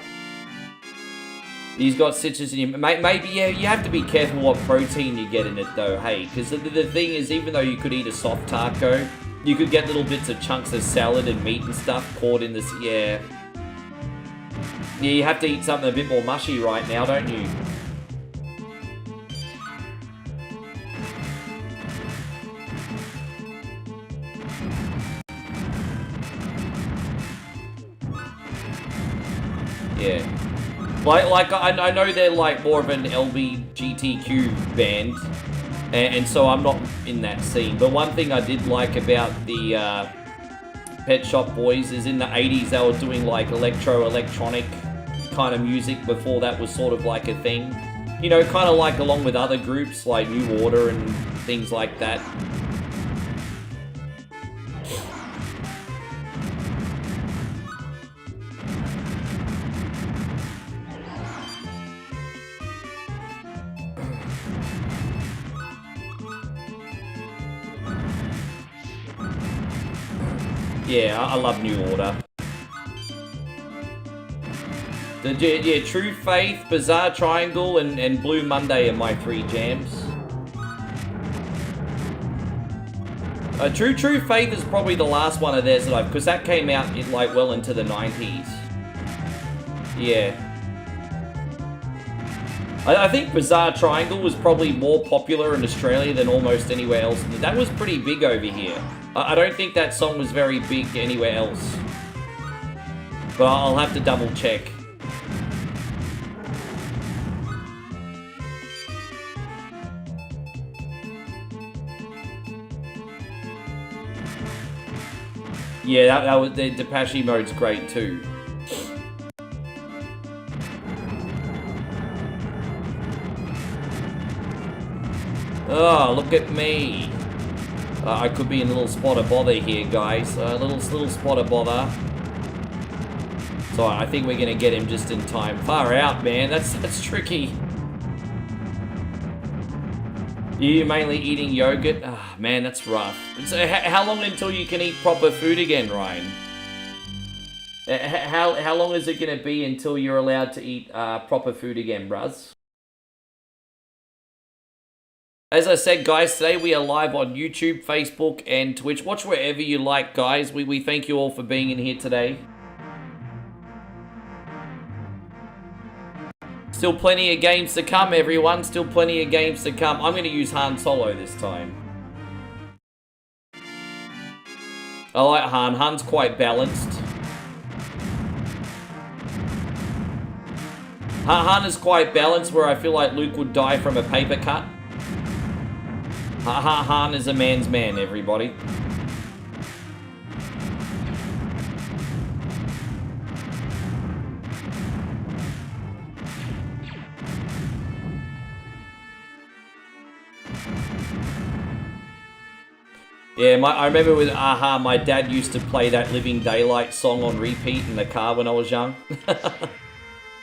He's got stitches in your... Maybe, yeah, you have to be careful what protein you get in it, though, hey. Because the thing is, even though you could eat a soft taco, you could get little bits of chunks of salad and meat and stuff caught in this... Yeah. Yeah, you have to eat something a bit more mushy right now, don't you? Yeah. Like I know they're like more of an LGBTQ band, and so I'm not in that scene. But one thing I did like about the Pet Shop Boys is in the 80s they were doing like electronic kind of music before that was sort of like a thing. You know, kind of like along with other groups like New Order and things like that. Yeah, I love New Order. Yeah, True Faith, Bizarre Triangle, and Blue Monday are my 3 jams. True Faith is probably the last one of theirs that because that came out in like well into the 90s. Yeah. I think Bizarre Triangle was probably more popular in Australia than almost anywhere else. That was pretty big over here. I don't think that song was very big anywhere else. But I'll have to double check. Yeah, that was the Depashi mode's great too. Oh, look at me. I could be in a little spot of bother here, guys. Little spot of bother. So I think we're gonna get him just in time. Far out, man. That's tricky. You mainly eating yogurt? Ah, man, that's rough. So how long until you can eat proper food again, Ryan? How long is it gonna be until you're allowed to eat proper food again, bruz? As I said, guys, today we are live on YouTube, Facebook, and Twitch. Watch wherever you like, guys. We thank you all for being in here today. Still plenty of games to come, everyone. Still plenty of games to come. I'm going to use Han Solo this time. I like Han. Han's quite balanced. Han is quite balanced, where I feel like Luke would die from a paper cut. Han is a man's man, everybody. Yeah, I remember with Aha, my dad used to play that Living Daylight song on repeat in the car when I was young.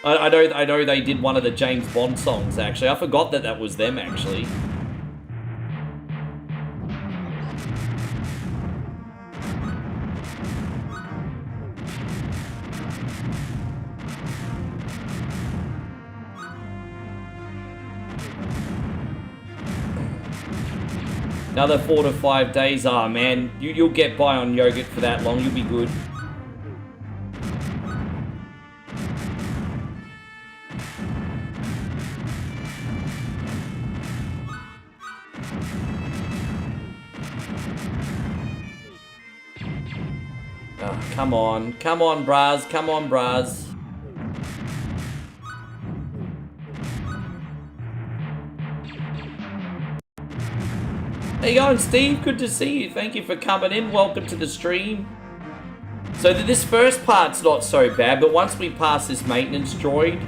I know they did one of the James Bond songs, actually. I forgot that was them, actually. Another 4 to 5 days. Ah, man, you'll get by on yogurt for that long. You'll be good. Oh, come on, Braz. Come on, Braz. How you going, Steve? Good to see you. Thank you for coming in. Welcome to the stream. So this first part's not so bad, but once we pass this maintenance droid,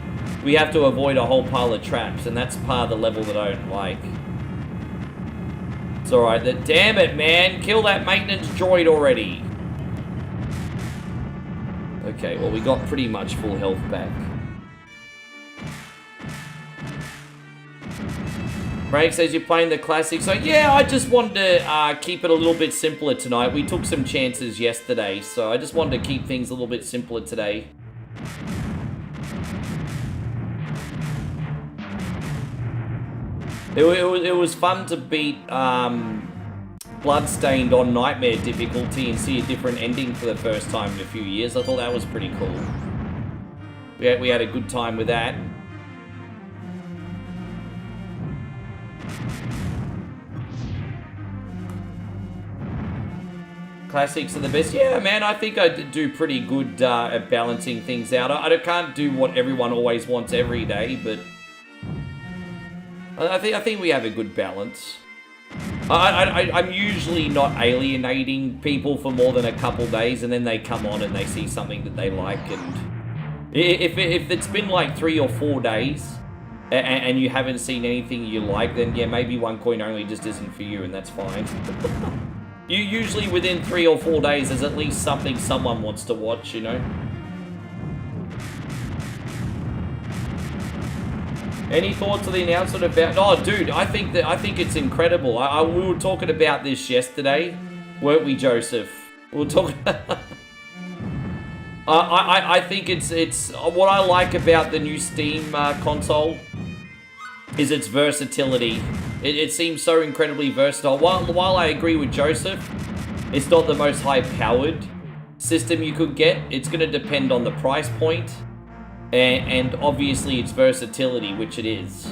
we have to avoid a whole pile of traps, and that's part of the level that I don't like. It's alright. Damn it, man. Kill that maintenance droid already. Okay, well, we got pretty much full health back. Frank says you're playing the classic. So, yeah, I just wanted to keep it a little bit simpler tonight. We took some chances yesterday, so I just wanted to keep things a little bit simpler today. It was fun to beat Bloodstained on Nightmare difficulty and see a different ending for the first time in a few years. I thought that was pretty cool. We had a good time with that. Classics are the best. Yeah, man, I think I do pretty good at balancing things out. I can't do what everyone always wants every day, but I think we have a good balance. I'm usually not alienating people for more than a couple days, and then they come on and they see something that they like, and if it's been like 3 or 4 days and you haven't seen anything you like, then yeah, maybe One Coin Only just isn't for you, and that's fine. You usually within 3 or 4 days, there's at least something someone wants to watch, you know. Any thoughts on the announcement about? Oh, dude, I think it's incredible. We were talking about this yesterday, weren't we, Joseph? We were talking. I think it's what I like about the new Steam console is its versatility. It seems so incredibly versatile. While I agree with Joseph, it's not the most high-powered system you could get. It's going to depend on the price point, and obviously its versatility, which it is.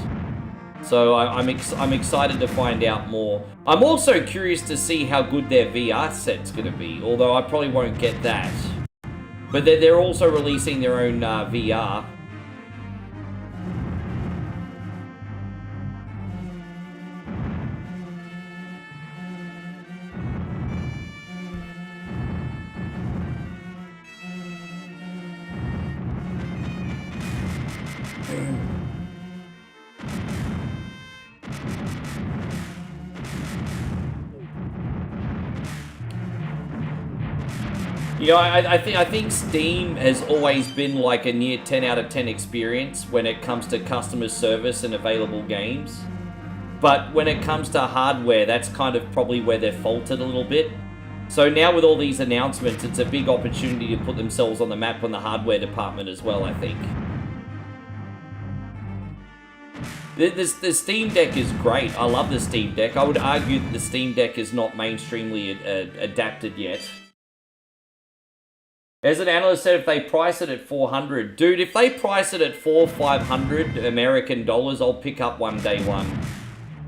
So I'm excited to find out more. I'm also curious to see how good their VR set's going to be, although I probably won't get that. But they're also releasing their own VR. You know, I think Steam has always been like a near 10 out of 10 experience when it comes to customer service and available games. But when it comes to hardware, that's kind of probably where they're faltered a little bit. So now with all these announcements, it's a big opportunity to put themselves on the map on the hardware department as well, I think. The Steam Deck is great. I love the Steam Deck. I would argue that the Steam Deck is not mainstreamly adapted yet. As an analyst said, if they price it at 400, dude, if they price it at 400-500 American dollars, I'll pick up one day one.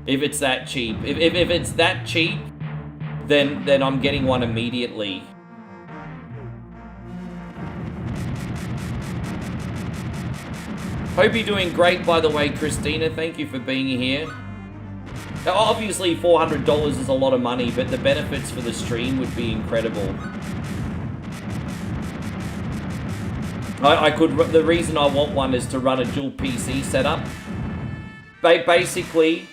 If it's that cheap. If it's that cheap, then I'm getting one immediately. Hope you're doing great, by the way, Christina. Thank you for being here. Now, obviously, $400 is a lot of money, but the benefits for the stream would be incredible. The reason I want one is to run a dual PC setup. Basically,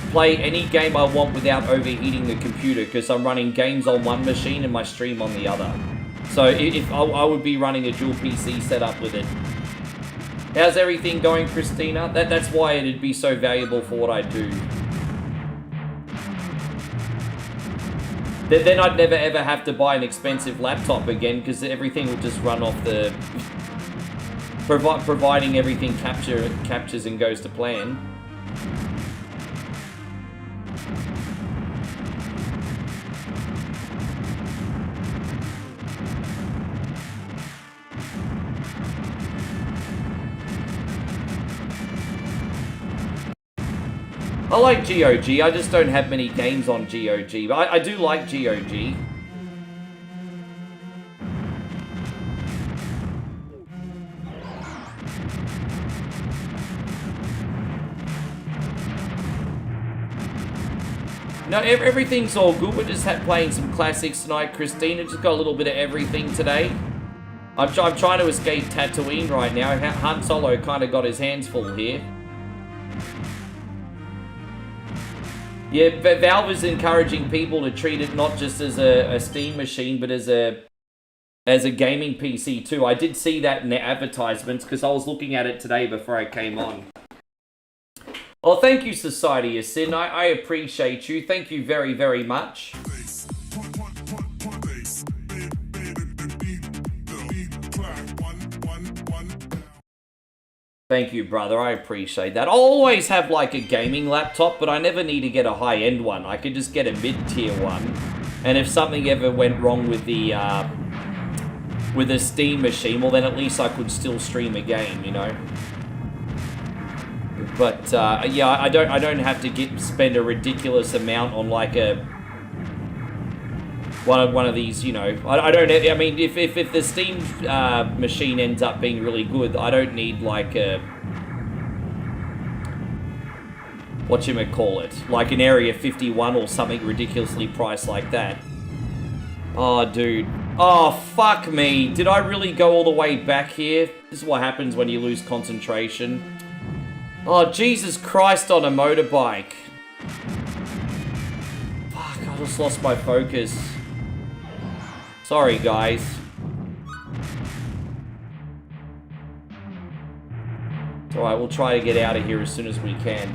play any game I want without overheating the computer, because I'm running games on one machine and my stream on the other. So if I would be running a dual PC setup with it. How's everything going, Christina? That's why it'd be so valuable for what I do. Then I'd never ever have to buy an expensive laptop again, because everything will just run off the... providing everything captures and goes to plan. I like GOG, I just don't have many games on GOG, but I do like GOG. No, everything's all good. We're just playing some classics tonight, Christina. Just got a little bit of everything today. I'm trying to escape Tatooine right now. Han Solo kind of got his hands full here. Yeah, but Valve is encouraging people to treat it not just as a Steam machine, but as a gaming PC too. I did see that in the advertisements because I was looking at it today before I came on. Well, thank you, Society of Sin. I appreciate you. Thank you very, very much. Thank you, brother. I appreciate that. I'll always have like a gaming laptop, but I never need to get a high-end one. I could just get a mid-tier one. And if something ever went wrong with the Steam machine, well, then at least I could still stream a game, you know. But yeah, I don't have to spend a ridiculous amount on like one of these, you know. I mean, if the Steam machine ends up being really good, I don't need like a whatchamacallit, like an Area 51 or something ridiculously priced like that. Oh, dude. Oh, fuck me. Did I really go all the way back here? This is what happens when you lose concentration. Oh, Jesus Christ on a motorbike. Fuck, I just lost my focus. Sorry, guys. It's alright, we'll try to get out of here as soon as we can.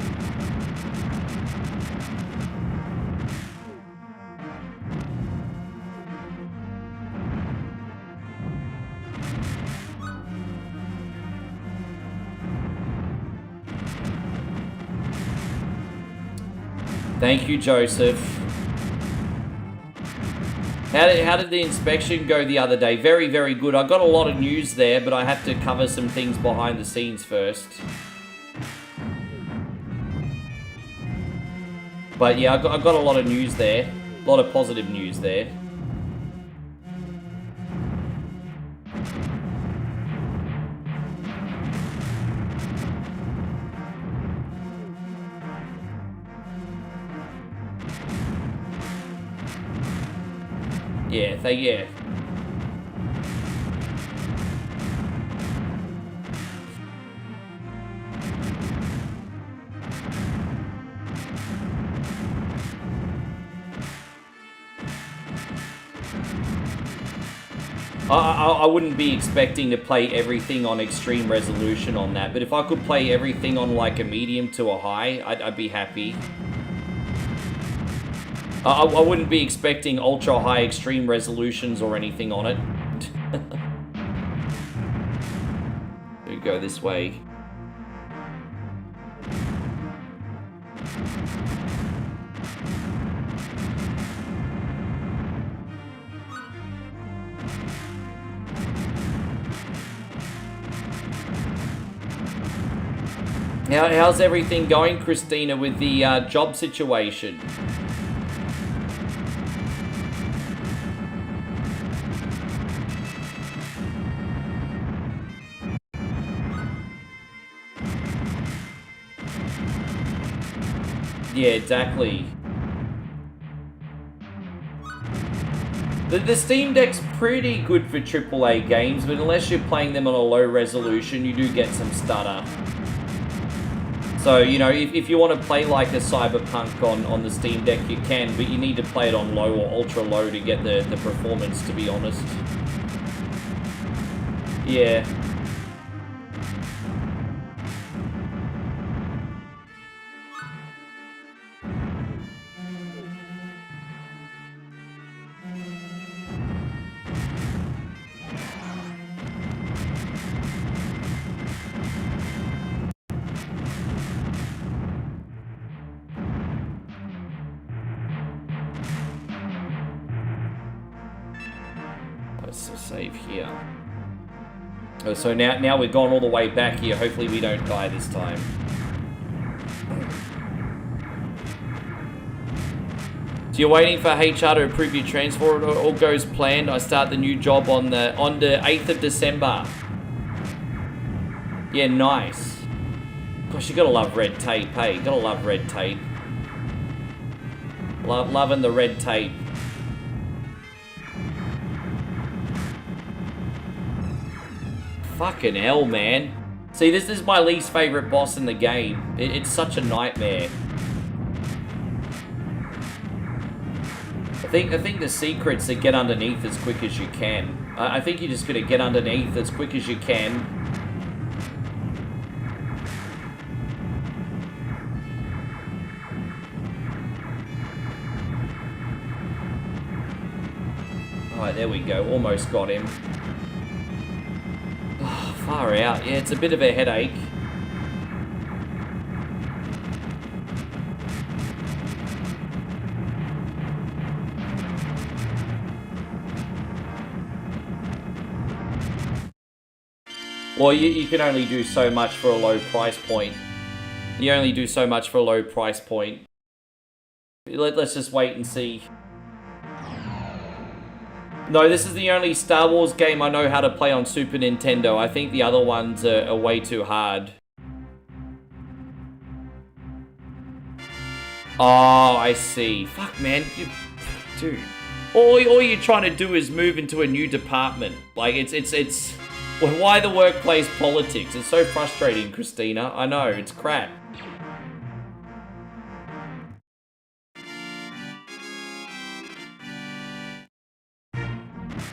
Thank you, Joseph. How did the inspection go the other day? Very, very good. I got a lot of news there, but I have to cover some things behind the scenes first. But yeah, I got a lot of news there. A lot of positive news there. Yeah. I wouldn't be expecting to play everything on extreme resolution on that, but if I could play everything on like a medium to a high, I'd be happy. I wouldn't be expecting ultra high extreme resolutions or anything on it. We go this way. How's everything going, Christina, with the job situation? Yeah, exactly. The Steam Deck's pretty good for AAA games, but unless you're playing them on a low resolution, you do get some stutter. So, you know, if you want to play like a Cyberpunk on the Steam Deck, you can, but you need to play it on low or ultra low to get the performance, to be honest. Yeah. Let's save here. Oh, so now we've gone all the way back here. Hopefully we don't die this time. So you're waiting for HR to approve your transfer. It all goes planned. I start the new job on the 8th of December. Yeah, nice. Gosh, you gotta love red tape, hey? You gotta love red tape. Loving the red tape. Fucking hell, man. See, this is my least favorite boss in the game. It's such a nightmare. I think the secret's to get underneath as quick as you can. I think you're just gonna get underneath as quick as you can. Alright, there we go. Almost got him. Far out. Yeah, it's a bit of a headache. Well, you can only do so much for a low price point. You only do so much for a low price point. Let's just wait and see. No, this is the only Star Wars game I know how to play on Super Nintendo. I think the other ones are way too hard. Oh, I see. Fuck, man. Dude. All you're trying to do is move into a new department. Like, it's... Why the workplace politics? It's so frustrating, Christina. I know, it's crap.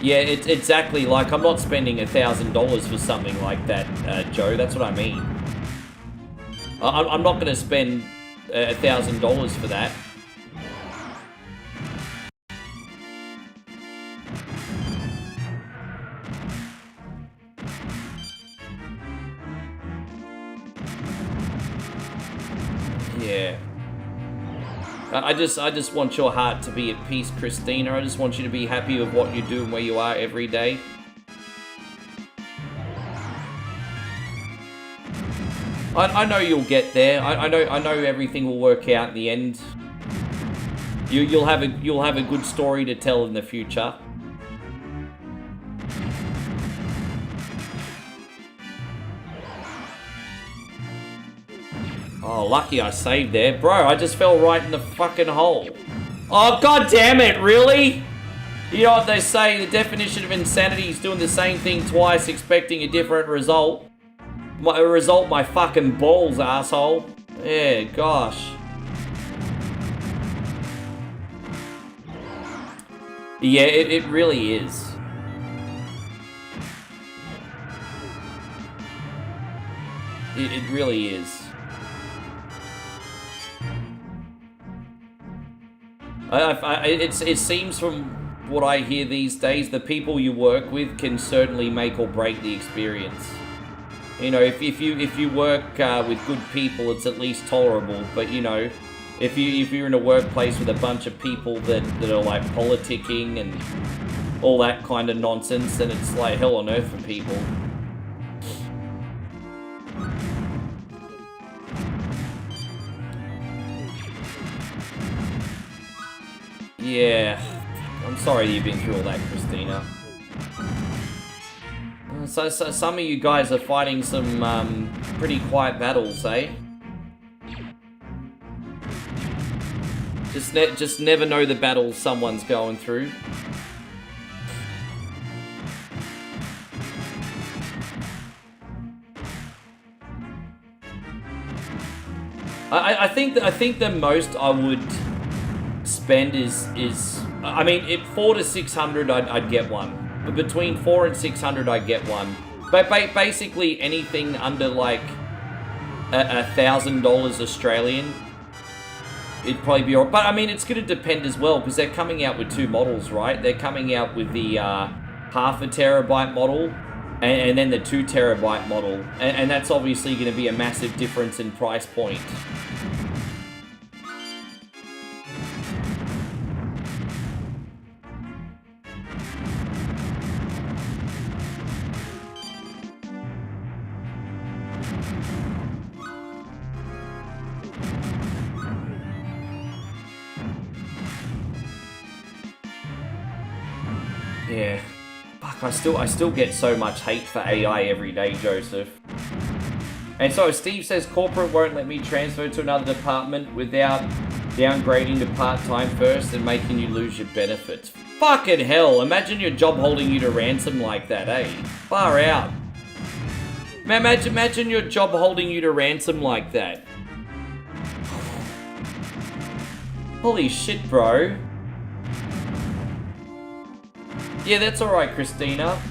Yeah, it's exactly like I'm not spending $1,000 for something like that, Joe. That's what I mean. I'm not going to spend $1,000 for that. Yeah. I just want your heart to be at peace, Christina. I just want you to be happy with what you do and where you are every day. I know you'll get there. I know everything will work out in the end. You'll have a good story to tell in the future. Oh, lucky I saved there. Bro, I just fell right in the fucking hole. Oh, god damn it, really? You know what they say, the definition of insanity is doing the same thing twice, expecting a different result. My fucking balls, asshole. Yeah, gosh. Yeah, it really is. It really is. It seems from what I hear these days, the people you work with can certainly make or break the experience. You know, if you work with good people, it's at least tolerable. But you know, if you're in a workplace with a bunch of people that are like politicking and all that kind of nonsense, then it's like hell on earth for people. Yeah, I'm sorry you've been through all that, Christina. So some of you guys are fighting some pretty quiet battles, eh? Just never know the battles someone's going through. I think the most I would spend is I mean, at 400 to 600 I'd get one, but between 400 and 600 I'd get one. But basically anything under like $1,000 Australian, it'd probably be alright. But I mean, it's going to depend as well, because they're coming out with two models, right? They're coming out with the half a terabyte model and then the 2 terabyte model, and that's obviously going to be a massive difference in price point. Yeah. Fuck, I still get so much hate for AI every day, Joseph. And so Steve says corporate won't let me transfer to another department without downgrading to part-time first and making you lose your benefits. Fucking hell, imagine your job holding you to ransom like that, eh? Far out. Imagine your job holding you to ransom like that. Holy shit, bro. Yeah, that's alright, Christina.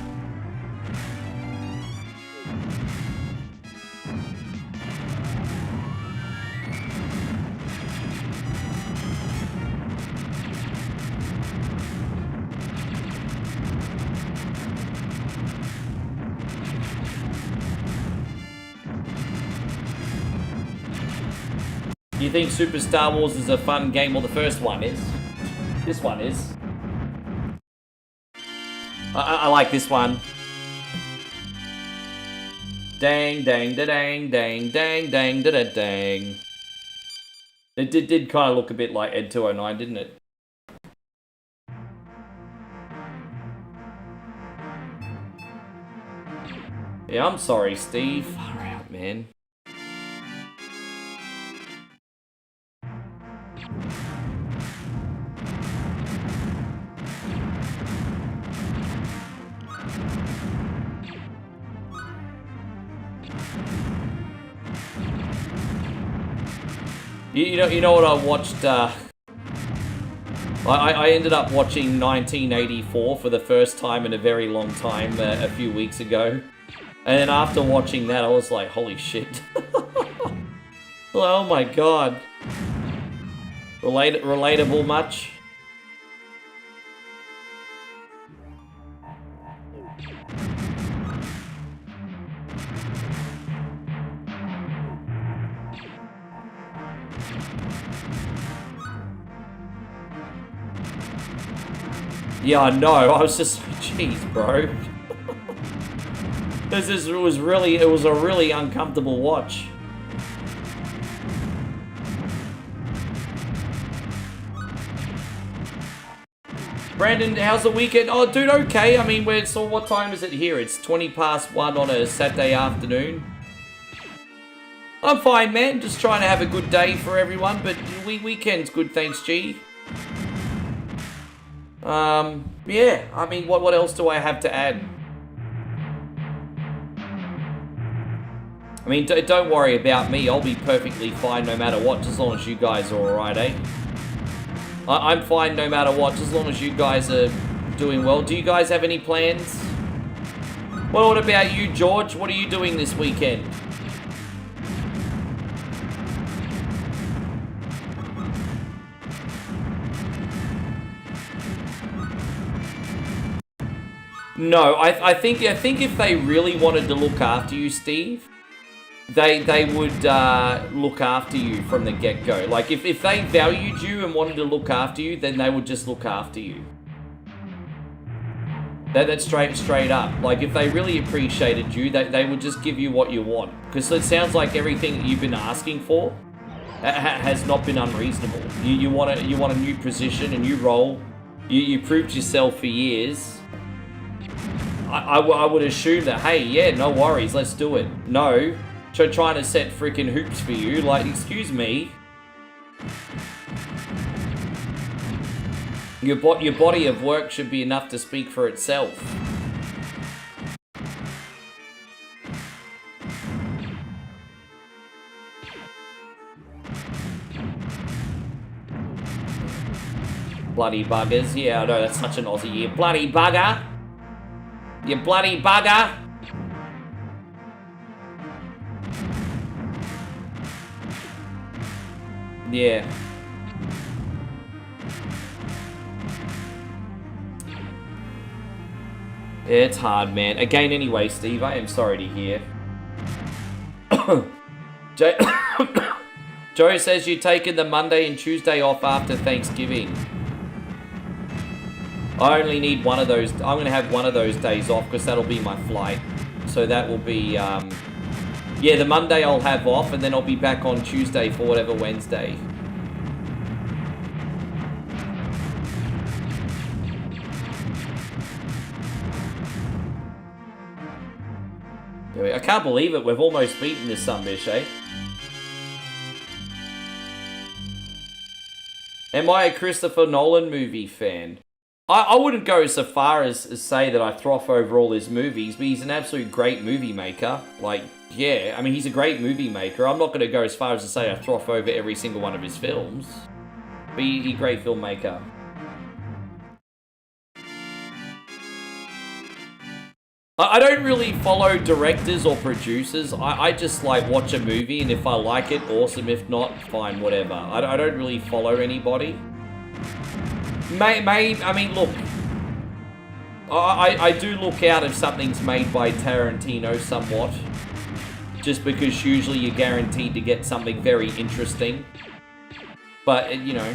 Do you think Super Star Wars is a fun game? Well, the first one is. This one is. I like this one. Dang, dang, da dang, dang, dang, dang, da da dang. It did kind of look a bit like Ed 209, didn't it? Yeah, I'm sorry, Steve. Far out, man. You know what I watched? I ended up watching 1984 for the first time in a very long time a few weeks ago, and then after watching that, I was like, holy shit! Oh my god! Relatable much? Yeah, I know. I was just like, jeez, bro. It was a really uncomfortable watch. Brandon, how's the weekend? Oh, dude, okay. I mean, so what time is it here? It's 1:20 on a Saturday afternoon. I'm fine, man. Just trying to have a good day for everyone, but weekend's good, thanks, G. Yeah, I mean, what else do I have to add? I mean, don't worry about me. I'll be perfectly fine no matter what, just as long as you guys are alright, eh? I'm fine no matter what, just as long as you guys are doing well. Do you guys have any plans? Well, what about you, George? What are you doing this weekend? No, I think if they really wanted to look after you, Steve, they would look after you from the get-go. Like, if they valued you and wanted to look after you, then they would just look after you. That's straight up. Like, if they really appreciated you, they would just give you what you want. Because it sounds like everything that you've been asking for has not been unreasonable. You want a new position, a new role. You proved yourself for years. I would assume that, hey, yeah, no worries, let's do it. No, trying to set freaking hoops for you, like, excuse me. Your body of work should be enough to speak for itself. Bloody buggers. Yeah, I know, that's such an Aussie. You bloody bugger. You bloody bugger. Yeah. It's hard, man. Again, anyway, Steve, I am sorry to hear. Joe says you're taking the Monday and Tuesday off after Thanksgiving. I only need one of those. I'm going to have one of those days off because that'll be my flight. So that will be, yeah, the Monday I'll have off and then I'll be back on Tuesday for whatever Wednesday. I can't believe it. We've almost beaten this sunbish, eh? Am I a Christopher Nolan movie fan? I wouldn't go so far as say that I froth over all his movies, but he's an absolute great movie maker. Like, yeah, I mean, he's a great movie maker. I'm not going to go as far as to say I froth over every single one of his films. But he's a great filmmaker. I don't really follow directors or producers. I just like watch a movie, and if I like it, awesome. If not, fine, whatever. I don't really follow anybody. I mean, look. I do look out if something's made by Tarantino somewhat. Just because usually you're guaranteed to get something very interesting. But, you know.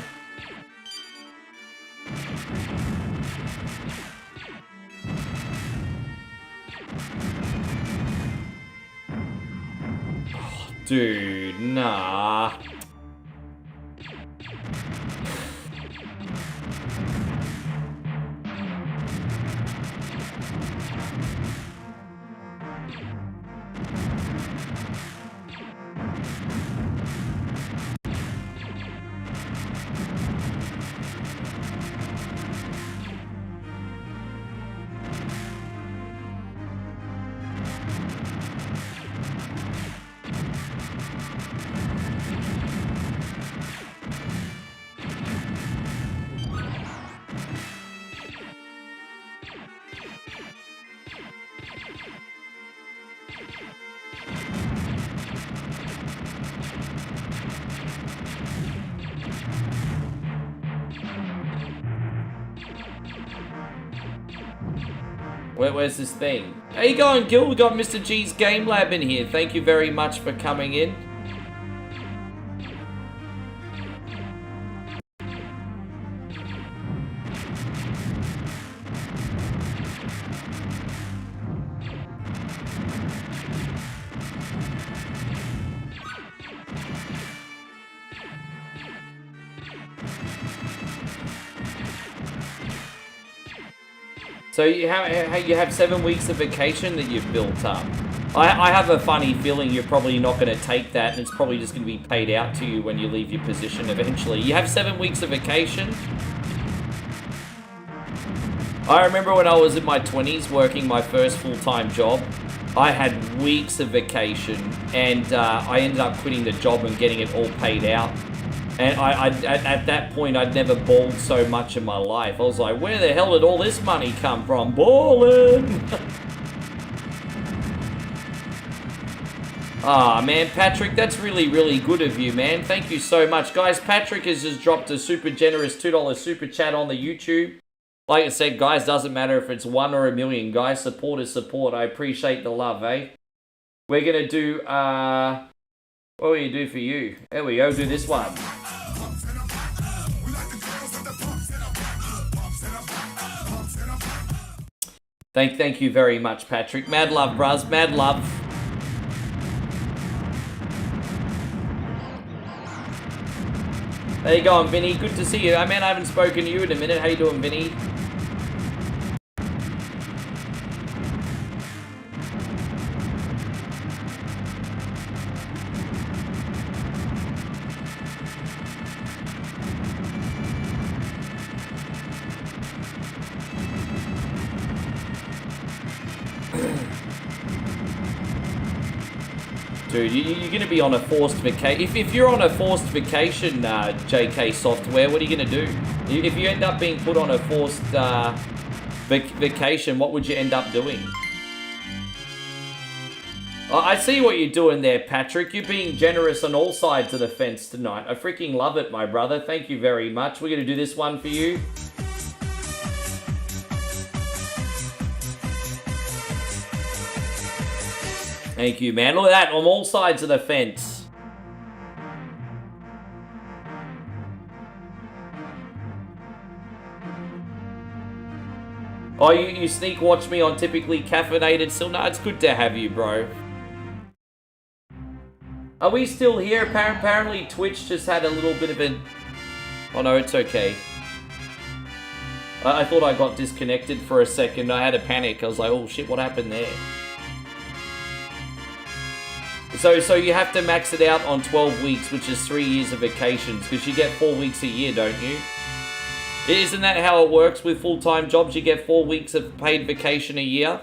Oh, dude, nah. Where's this thing? How you going, Gil? We got Mr. G's Game Lab in here. Thank you very much for coming in. So you have 7 weeks of vacation that you've built up. I have a funny feeling you're probably not going to take that, and it's probably just going to be paid out to you when you leave your position eventually. You have 7 weeks of vacation? I remember when I was in my 20s working my first full-time job, I had weeks of vacation, and I ended up quitting the job and getting it all paid out. And at that point, I'd never balled so much in my life. I was like, where the hell did all this money come from? Ballin'! Ah, man, Patrick, that's really, really good of you, man. Thank you so much. Guys, Patrick has just dropped a super generous $2 super chat on the YouTube. Like I said, guys, doesn't matter if it's 1 or a million, guys. Support is support. I appreciate the love, eh? We're going to do, what will you do for you? There we go, do this one. Thank you very much, Patrick. Mad love, bruz. Mad love. How you going, Vinny? Good to see you. I mean, I haven't spoken to you in a minute. How you doing, Vinny? Dude, you're going to be on a forced vacation. If you're on a forced vacation, JK Software, what are you going to do? If you end up being put on a forced vacation, what would you end up doing? I see what you're doing there, Patrick. You're being generous on all sides of the fence tonight. I freaking love it, my brother. Thank you very much. We're going to do this one for you. Thank you, man. Look at that, on all sides of the fence. Oh, you sneak watch me on Typically Caffeinated still? No, it's good to have you, bro. Are we still here? Apparently Twitch just had a little bit of an... Oh no, it's okay. I thought I got disconnected for a second. I had a panic. I was like, oh shit, what happened there? So you have to max it out on 12 weeks, which is 3 years of vacations, because you get 4 weeks a year, don't you? Isn't that how it works with full-time jobs? You get 4 weeks of paid vacation a year?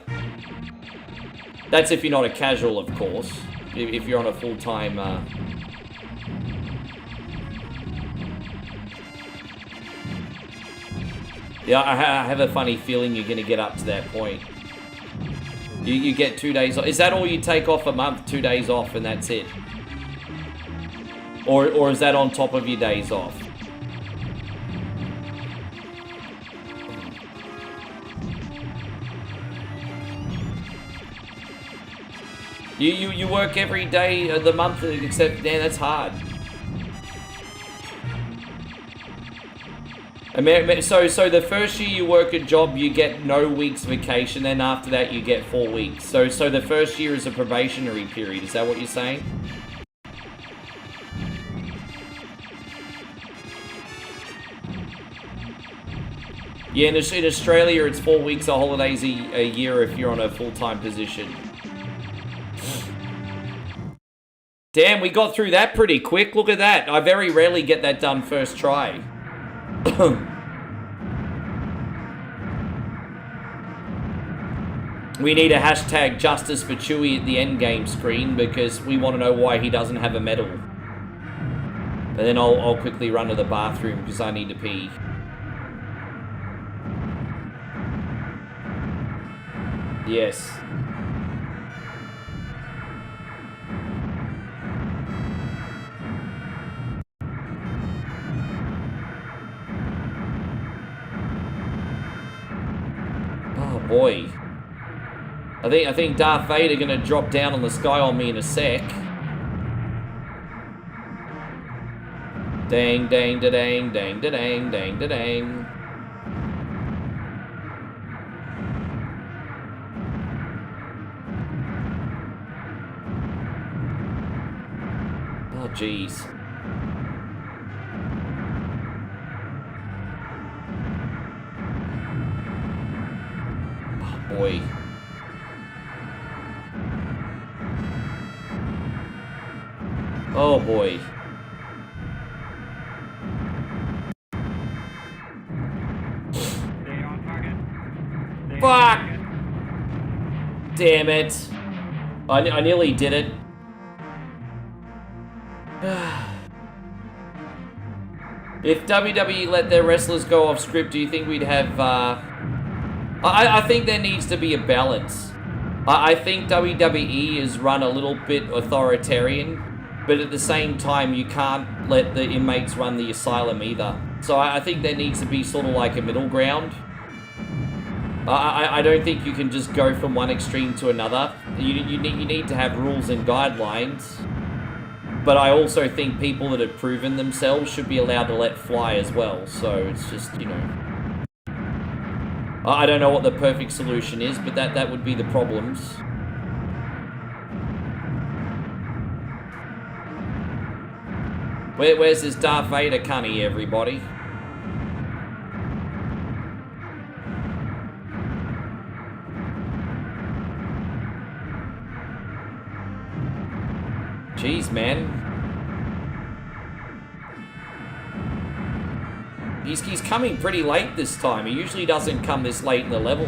That's if you're not a casual, of course. If you're on a full-time... Yeah, I have a funny feeling you're going to get up to that point. You get 2 days off. Is that all you take off a month? 2 days off and that's it? Or is that on top of your days off? You work every day of the month except... Man, that's hard. So the first year you work a job, you get no weeks vacation. Then after that, you get 4 weeks. So the first year is a probationary period. Is that what you're saying? Yeah, in Australia, it's 4 weeks of holidays a year if you're on a full-time position. Damn, we got through that pretty quick. Look at that. I very rarely get that done first try. We need a hashtag justice for Chewie at the endgame screen because we want to know why he doesn't have a medal. And then I'll quickly run to the bathroom because I need to pee. Yes. Oh boy. I think Darth Vader gonna drop down on the sky on me in a sec. Dang, dang, da dang, dang, da dang, dang, da dang. Oh, jeez. Oh, boy. Oh, boy. Fuck! Damn it. I nearly did it. If WWE let their wrestlers go off script, do you think we'd have... I think there needs to be a balance. I think WWE is run a little bit authoritarian, but at the same time, you can't let the inmates run the asylum either. So I think there needs to be sort of like a middle ground. I don't think you can just go from one extreme to another. You need to have rules and guidelines. But I also think people that have proven themselves should be allowed to let fly as well. So it's just, you know... I don't know what the perfect solution is, but that would be the problems. Where's this Darth Vader cunny, everybody? Jeez, man. He's coming pretty late this time. He usually doesn't come this late in the level.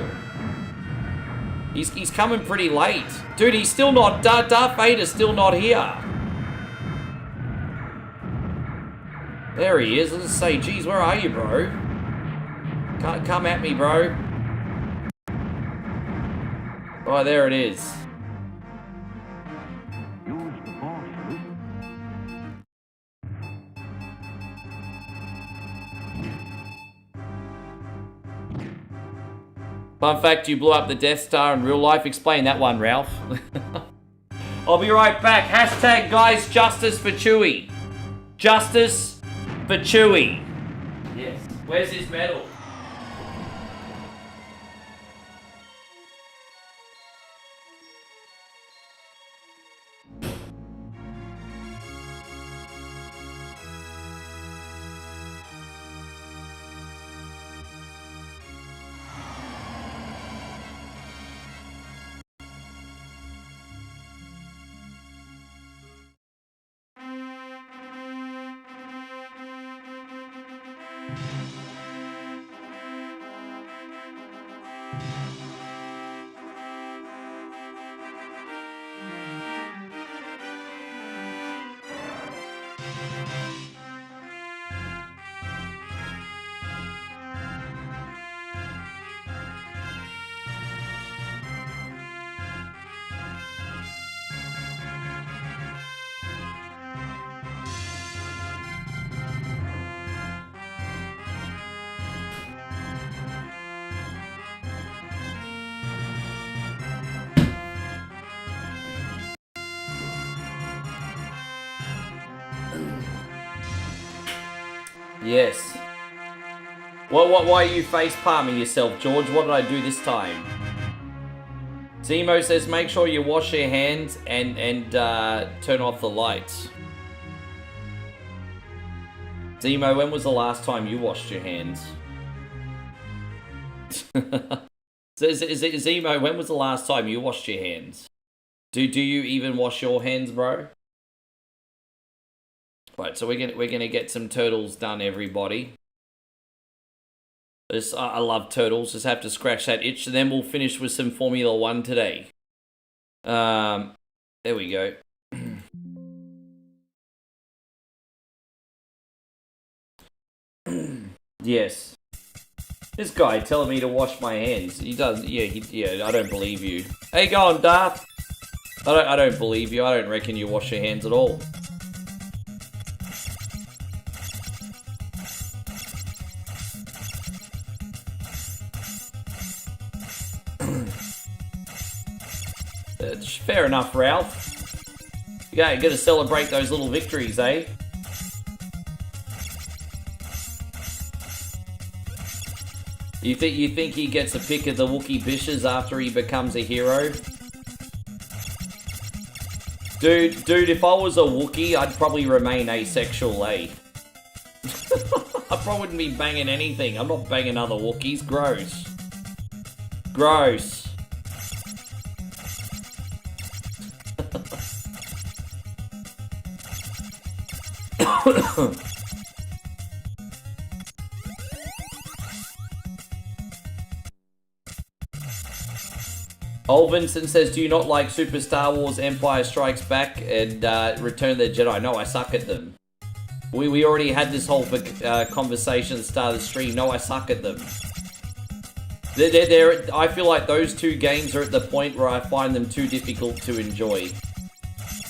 He's coming pretty late. Dude, he's still not... Darth Vader's still not here. There he is. Let's say, geez, where are you, bro? Come at me, bro. Oh, there it is. Fun fact, you blew up the Death Star in real life. Explain that one, Ralph. I'll be right back. Hashtag guys, justice for Chewie. Justice for Chewie. Yes. Where's his medal? Yes. Why are you face palming yourself, George? What did I do this time? Zemo says, make sure you wash your hands and turn off the lights. Zemo, when was the last time you washed your hands? Zemo, when was the last time you washed your hands? Do you even wash your hands, bro? Right, so we're gonna get some turtles done, everybody. I love turtles. Just have to scratch that itch, and then we'll finish with some Formula 1 today. There we go. Yes. This guy telling me to wash my hands. He doesn't. Yeah. I don't believe you. Hey, go on, Darth. I don't believe you. I don't reckon you wash your hands at all. Fair enough, Ralph. Yeah, you gotta celebrate those little victories, eh? You think he gets a pick of the Wookiee Bishes after he becomes a hero? Dude, if I was a Wookiee, I'd probably remain asexual, eh? I probably wouldn't be banging anything. I'm not banging other Wookiees. Gross. Gross. Old Vincent says, do you not like Super Star Wars Empire Strikes Back and Return of the Jedi? No, I suck at them. We already had this whole conversation at the start of the stream. No, I suck at them. I feel like those two games are at the point where I find them too difficult to enjoy.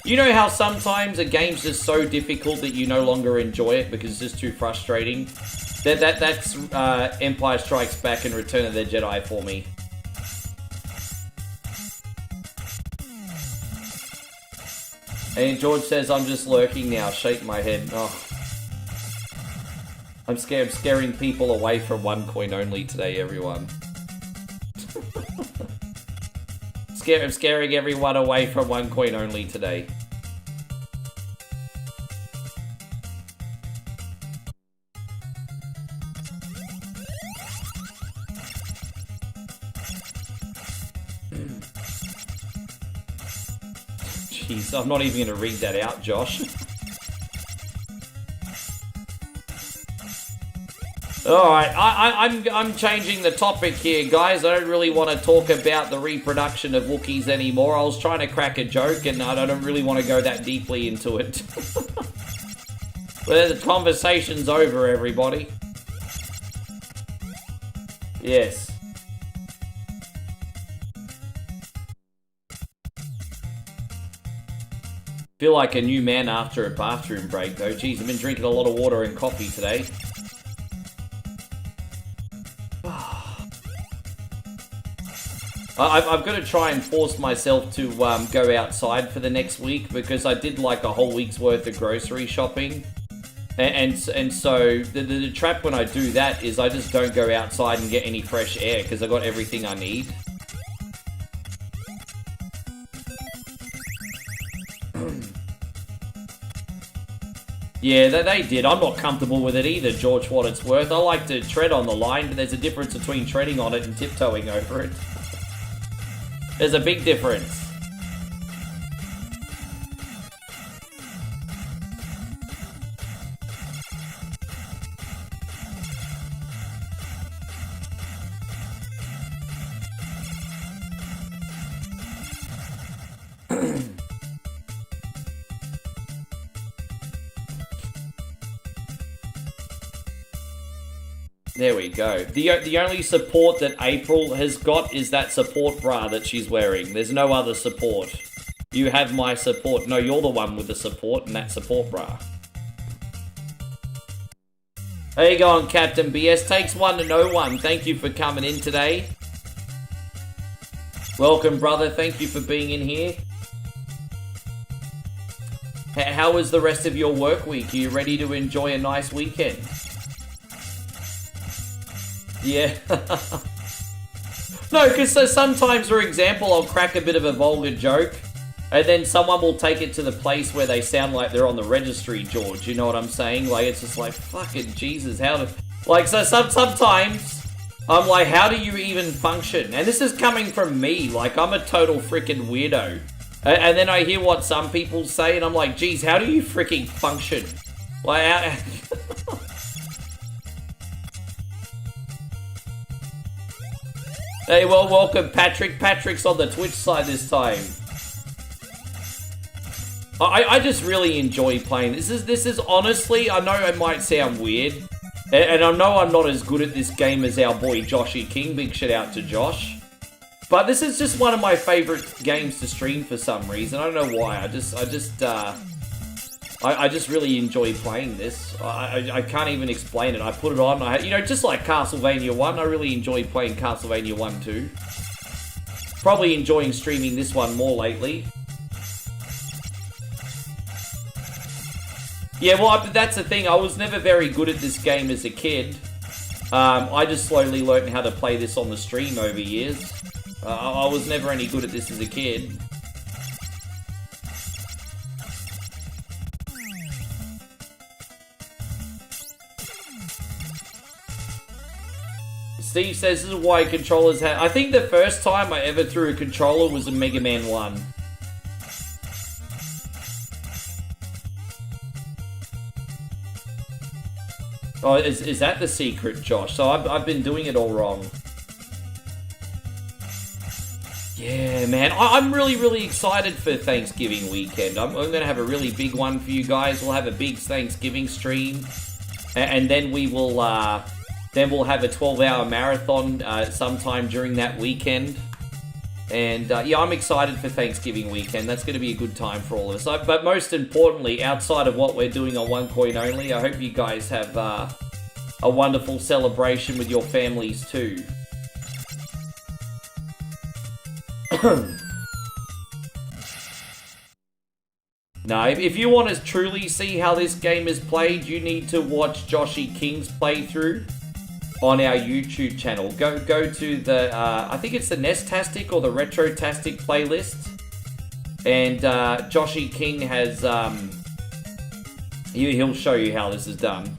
You know how sometimes a game's just so difficult that you no longer enjoy it because it's just too frustrating? That's Empire Strikes Back and Return of the Jedi for me. And George says, I'm just lurking now. Shake my head. Oh. I'm scaring people away from OneCoin only today, everyone. I'm scaring everyone away from OneCoin only today. Jeez, I'm not even going to read that out, Josh. Alright, I'm changing the topic here, guys. I don't really want to talk about the reproduction of Wookiees anymore. I was trying to crack a joke, and I don't really want to go that deeply into it. But the conversation's over, everybody. Yes. Feel like a new man after a bathroom break, though. Jeez, I've been drinking a lot of water and coffee today. I've got to try and force myself to go outside for the next week, because I did like a whole week's worth of grocery shopping. And so the trap when I do that is I just don't go outside and get any fresh air, because I got everything I need. Yeah, they did. I'm not comfortable with it either, George, what it's worth. I like to tread on the line, but there's a difference between treading on it and tiptoeing over it. There's a big difference. There we go. The only support that April has got is that support bra that she's wearing. There's no other support. You have my support. No, you're the one with the support and that support bra. How you going, Captain BS? Takes one to know one. Thank you for coming in today. Welcome, brother. Thank you for being in here. How was the rest of your work week? Are you ready to enjoy a nice weekend? Yeah. No, because so sometimes, for example, I'll crack a bit of a vulgar joke, and then someone will take it to the place where they sound like they're on the registry, George. You know what I'm saying? Like, it's just like, fucking Jesus, how do... Like, so sometimes, I'm like, how do you even function? And this is coming from me. Like, I'm a total freaking weirdo. And then I hear what some people say, and I'm like, geez, how do you freaking function? Like, how... Hey, well, welcome, Patrick. Patrick's on the Twitch side this time. I just really enjoy playing. This is honestly, I know it might sound weird, and I know I'm not as good at this game as our boy Joshy King. Big shout out to Josh. But this is just one of my favorite games to stream for some reason. I don't know why. I just really enjoy playing this. I can't even explain it. I put it on. You know, just like Castlevania 1, I really enjoy playing Castlevania 1 too. Probably enjoying streaming this one more lately. Yeah, well, that's the thing. I was never very good at this game as a kid. I just slowly learned how to play this on the stream over years. I was never any good at this as a kid. Steve says this is why controllers have... I think the first time I ever threw a controller was in Mega Man 1. Oh, is that the secret, Josh? So I've been doing it all wrong. Yeah, man. I'm really excited for Thanksgiving weekend. I'm going to have a really big one for you guys. We'll have a big Thanksgiving stream. And then we will... Then we'll have a 12-hour marathon sometime during that weekend. And yeah, I'm excited for Thanksgiving weekend. That's going to be a good time for all of us. But most importantly, outside of what we're doing on One Coin Only, I hope you guys have a wonderful celebration with your families too. Now, if you want to truly see how this game is played, you need to watch Joshy King's playthrough on our YouTube channel. Go to the, I think it's the NES-tastic or the Retro-tastic playlist. And Joshy King has, he'll show you how this is done.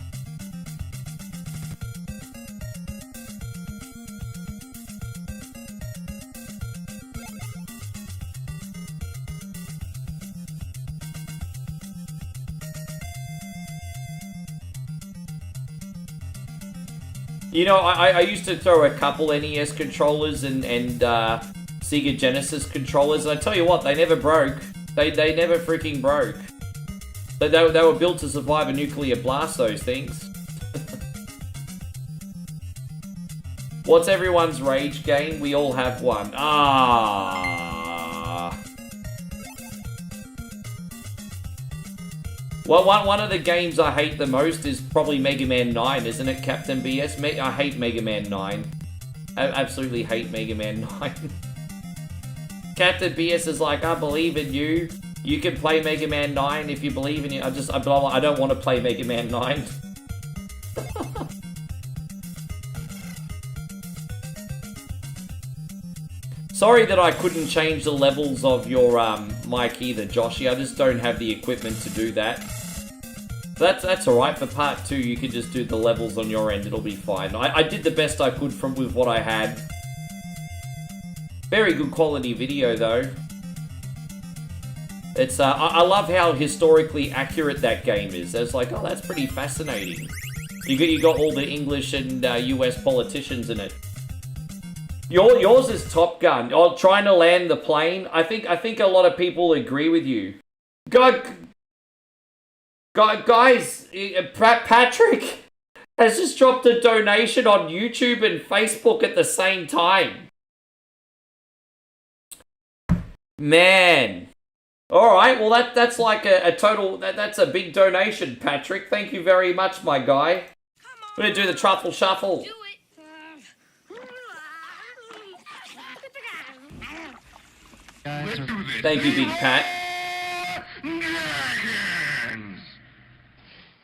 You know, I used to throw a couple NES controllers and Sega Genesis controllers, and I tell you what, they never broke. They never freaking broke. They were built to survive a nuclear blast, those things. What's everyone's rage game? We all have one. Well, one of the games I hate the most is probably Mega Man 9, isn't it, Captain BS? I hate Mega Man 9. I absolutely hate Mega Man 9. Captain BS is like, I believe in you. You can play Mega Man 9 if you believe in it. I don't want to play Mega Man 9. Sorry that I couldn't change the levels of your mic either, Joshy. I just don't have the equipment to do that. That's alright. For part 2, you can just do the levels on your end. It'll be fine. I did the best I could with what I had. Very good quality video, though. It's I love how historically accurate that game is. It's like, oh, that's pretty fascinating. You got all the English and US politicians in it. Yours is Top Gun. Oh, trying to land the plane. I think a lot of people agree with you. Guys, Patrick has just dropped a donation on YouTube and Facebook at the same time. Man. Alright, well that's like a total, that's a big donation, Patrick. Thank you very much, my guy. We're gonna do the truffle shuffle. Do it. Thank you, Big Pat.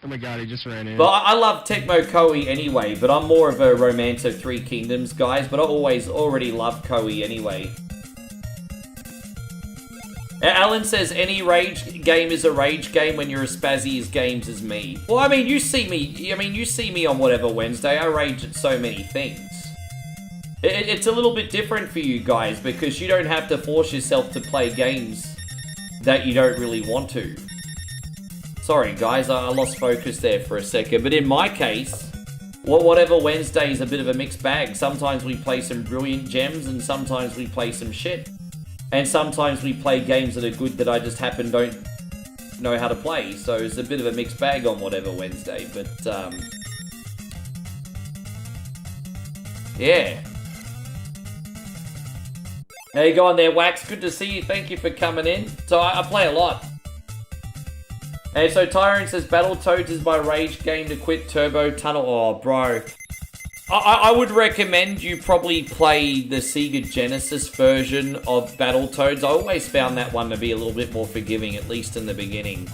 Oh my god, he just ran in. But I love Tecmo Koei anyway, but I'm more of a Romanto Three Kingdoms guys, but I already loved Koei anyway. Alan says any rage game is a rage game when you're as spazzy as games as me. Well, I mean, you see me on whatever Wednesday. I rage at so many things. It's a little bit different for you guys because you don't have to force yourself to play games that you don't really want to. Sorry, guys, I lost focus there for a second. But in my case, whatever Wednesday is a bit of a mixed bag. Sometimes we play some brilliant gems and sometimes we play some shit. And sometimes we play games that are good that I just don't know how to play. So it's a bit of a mixed bag on whatever Wednesday. But, yeah. How you going there, Wax? Good to see you. Thank you for coming in. So I play a lot. And so Tyrant says, Battletoads is my rage game to quit Turbo Tunnel. Oh, bro. I would recommend you probably play the Sega Genesis version of Battletoads. I always found that one to be a little bit more forgiving, at least in the beginning.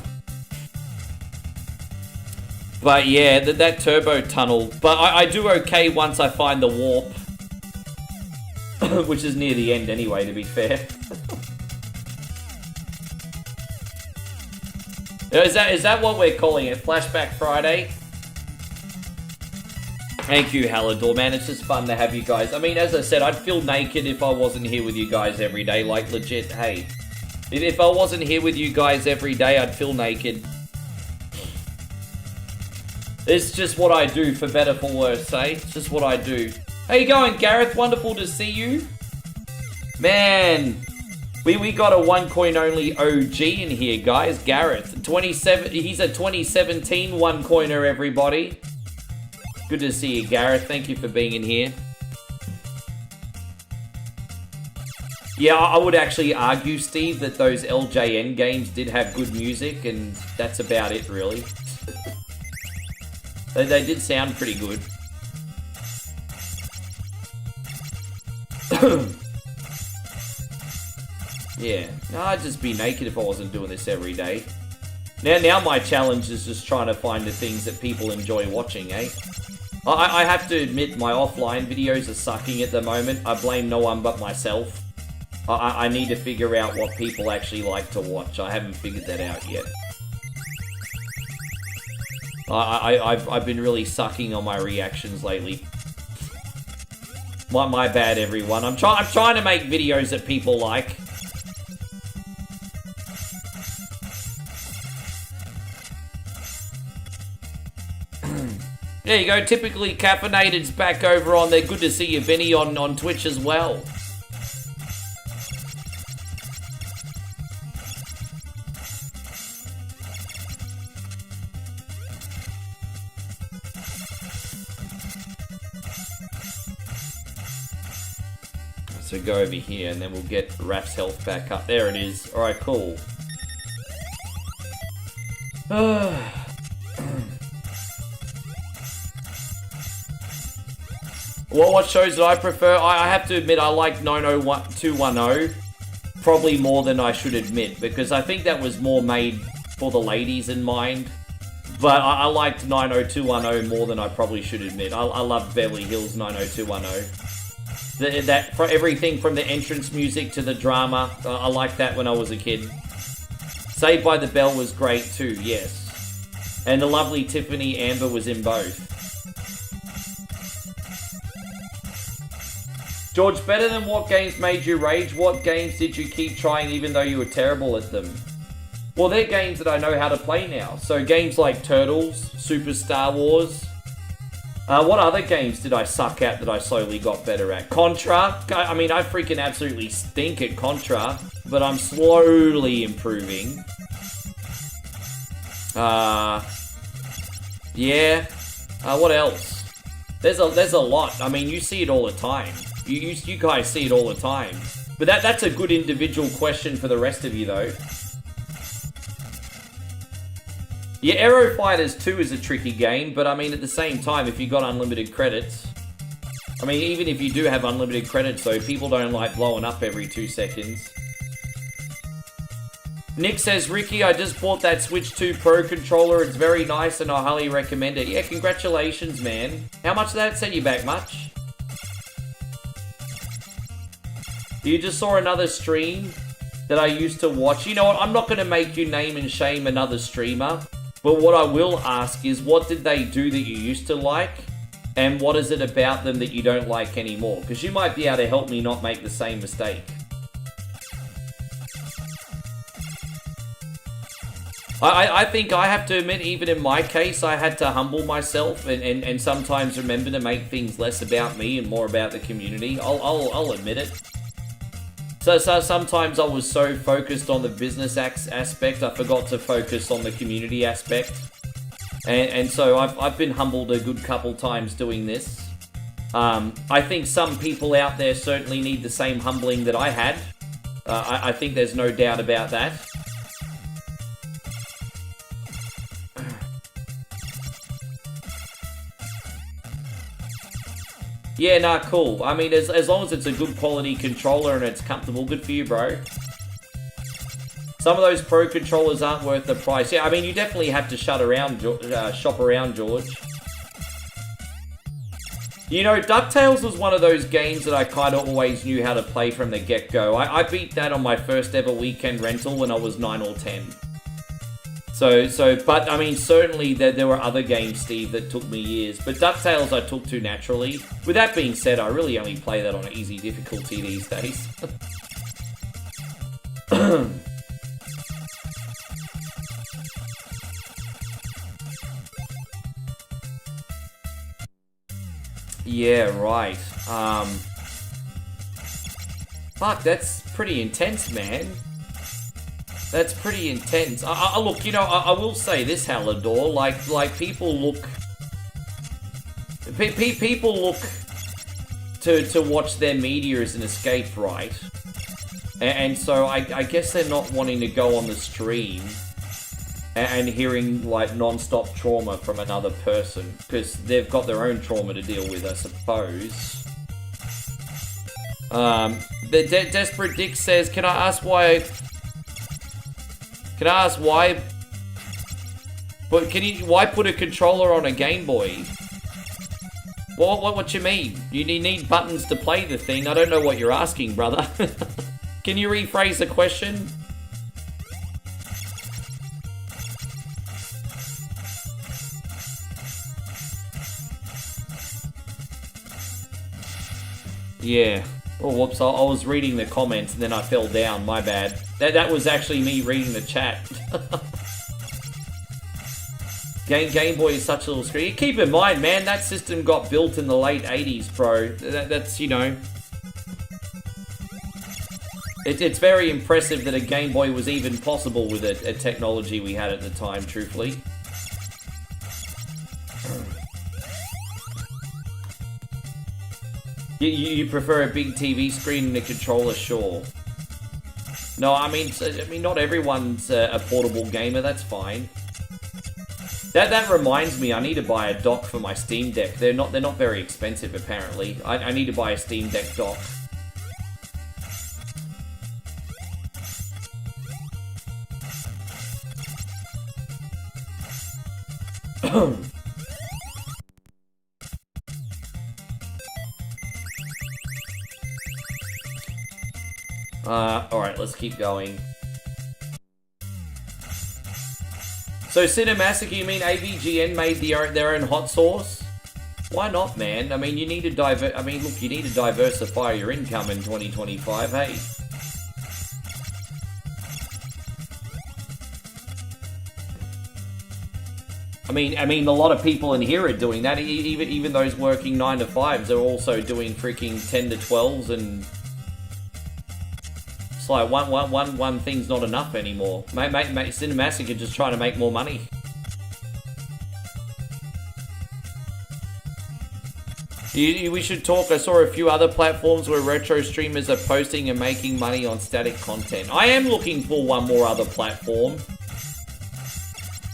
But yeah, that Turbo Tunnel. But I do okay once I find the warp. Which is near the end anyway, to be fair. Is that what we're calling it? Flashback Friday? Thank you, Hallador, man. It's just fun to have you guys. I mean, as I said, I'd feel naked if I wasn't here with you guys every day. Like, legit, hey. If I wasn't here with you guys every day, I'd feel naked. It's just what I do, for better, for worse, eh? It's just what I do. How you going, Gareth? Wonderful to see you. Man, we got a one coin only OG in here, guys. Gareth, he's a 2017 one coiner, everybody. Good to see you, Gareth. Thank you for being in here. Yeah, I would actually argue, Steve, that those LJN games did have good music, and that's about it, really. They did sound pretty good. Yeah, no, I'd just be naked if I wasn't doing this every day. Now my challenge is just trying to find the things that people enjoy watching, eh? I have to admit my offline videos are sucking at the moment. I blame no one but myself. I need to figure out what people actually like to watch. I haven't figured that out yet. I've been really sucking on my reactions lately. My bad, everyone. I'm trying to make videos that people like. There you go. Typically Caffeinated's back over on there. Good to see you, Vinny, on Twitch as well. So go over here and then we'll get Raph's health back up. There it is. Alright, cool. Well, what shows do I prefer? I have to admit I like 90210 probably more than I should admit, because I think that was more made for the ladies in mind. But I liked 90210 more than I probably should admit. I loved Beverly Hills 90210. That for everything from the entrance music to the drama, I liked that when I was a kid. Saved by the Bell was great too, yes. And the lovely Tiffany Amber was in both. George, better than what games made you rage? What games did you keep trying even though you were terrible at them? Well, they're games that I know how to play now. So games like Turtles, Super Star Wars. What other games did I suck at that I slowly got better at? Contra. I mean, I freaking absolutely stink at Contra, but I'm slowly improving. Yeah. What else? There's a lot. I mean, you see it all the time. You guys see it all the time. But that's a good individual question for the rest of you, though. Yeah, Aero Fighters 2 is a tricky game, but I mean, at the same time, if you got unlimited credits... I mean, even if you do have unlimited credits, though, people don't like blowing up every 2 seconds. Nick says, Ricky, I just bought that Switch 2 Pro controller. It's very nice and I highly recommend it. Yeah, congratulations, man. How much did that set you back? Much? You just saw another stream that I used to watch. You know what? I'm not going to make you name and shame another streamer. But what I will ask is, what did they do that you used to like? And what is it about them that you don't like anymore? Because you might be able to help me not make the same mistake. I think I have to admit, even in my case, I had to humble myself and sometimes remember to make things less about me and more about the community. I'll admit it. So sometimes I was so focused on the business aspect, I forgot to focus on the community aspect. And so I've been humbled a good couple times doing this. I think some people out there certainly need the same humbling that I had. I think there's no doubt about that. Yeah, nah, cool. I mean, as long as it's a good quality controller and it's comfortable, good for you, bro. Some of those Pro controllers aren't worth the price. Yeah, I mean, you definitely have to shop around, George. You know, DuckTales was one of those games that I kind of always knew how to play from the get-go. I beat that on my first ever weekend rental when I was 9 or 10. But I mean, certainly there were other games, Steve, that took me years. But DuckTales I took to naturally. With that being said, I really only play that on an easy difficulty these days. Yeah, right. Fuck, that's pretty intense, man. That's pretty intense. Look, you know, I will say this, Halador, like people look... People look to watch their media as an escape, right? And so I guess they're not wanting to go on the stream and hearing, like, non-stop trauma from another person, because they've got their own trauma to deal with, I suppose. The Desperate Dick says, Can I ask why... But why put a controller on a Game Boy? What you mean? You need buttons to play the thing. I don't know what you're asking, brother. Can you rephrase the question? Yeah. Oh, whoops, I was reading the comments and then I fell down, my bad. That was actually me reading the chat. Game Boy is such a little screen. Keep in mind, man, that system got built in the late 80s, bro. That's, you know... It's very impressive that a Game Boy was even possible with a technology we had at the time, truthfully. You prefer a big TV screen and a controller, sure. No, I mean, not everyone's a portable gamer, that's fine. That reminds me, I need to buy a dock for my Steam Deck. They're not very expensive, apparently. I need to buy a Steam Deck dock. Alright, let's keep going. So, Cinemassacre, you mean AVGN made their own hot sauce? Why not, man? I mean, you need to you need to diversify your income in 2025, hey? I mean, a lot of people in here are doing that. Even those working 9 to 5s are also doing freaking 10 to 12s, and it's like one thing's not enough anymore. Cinemassic are just trying to make more money. We should talk. I saw a few other platforms where retro streamers are posting and making money on static content. I am looking for one more other platform.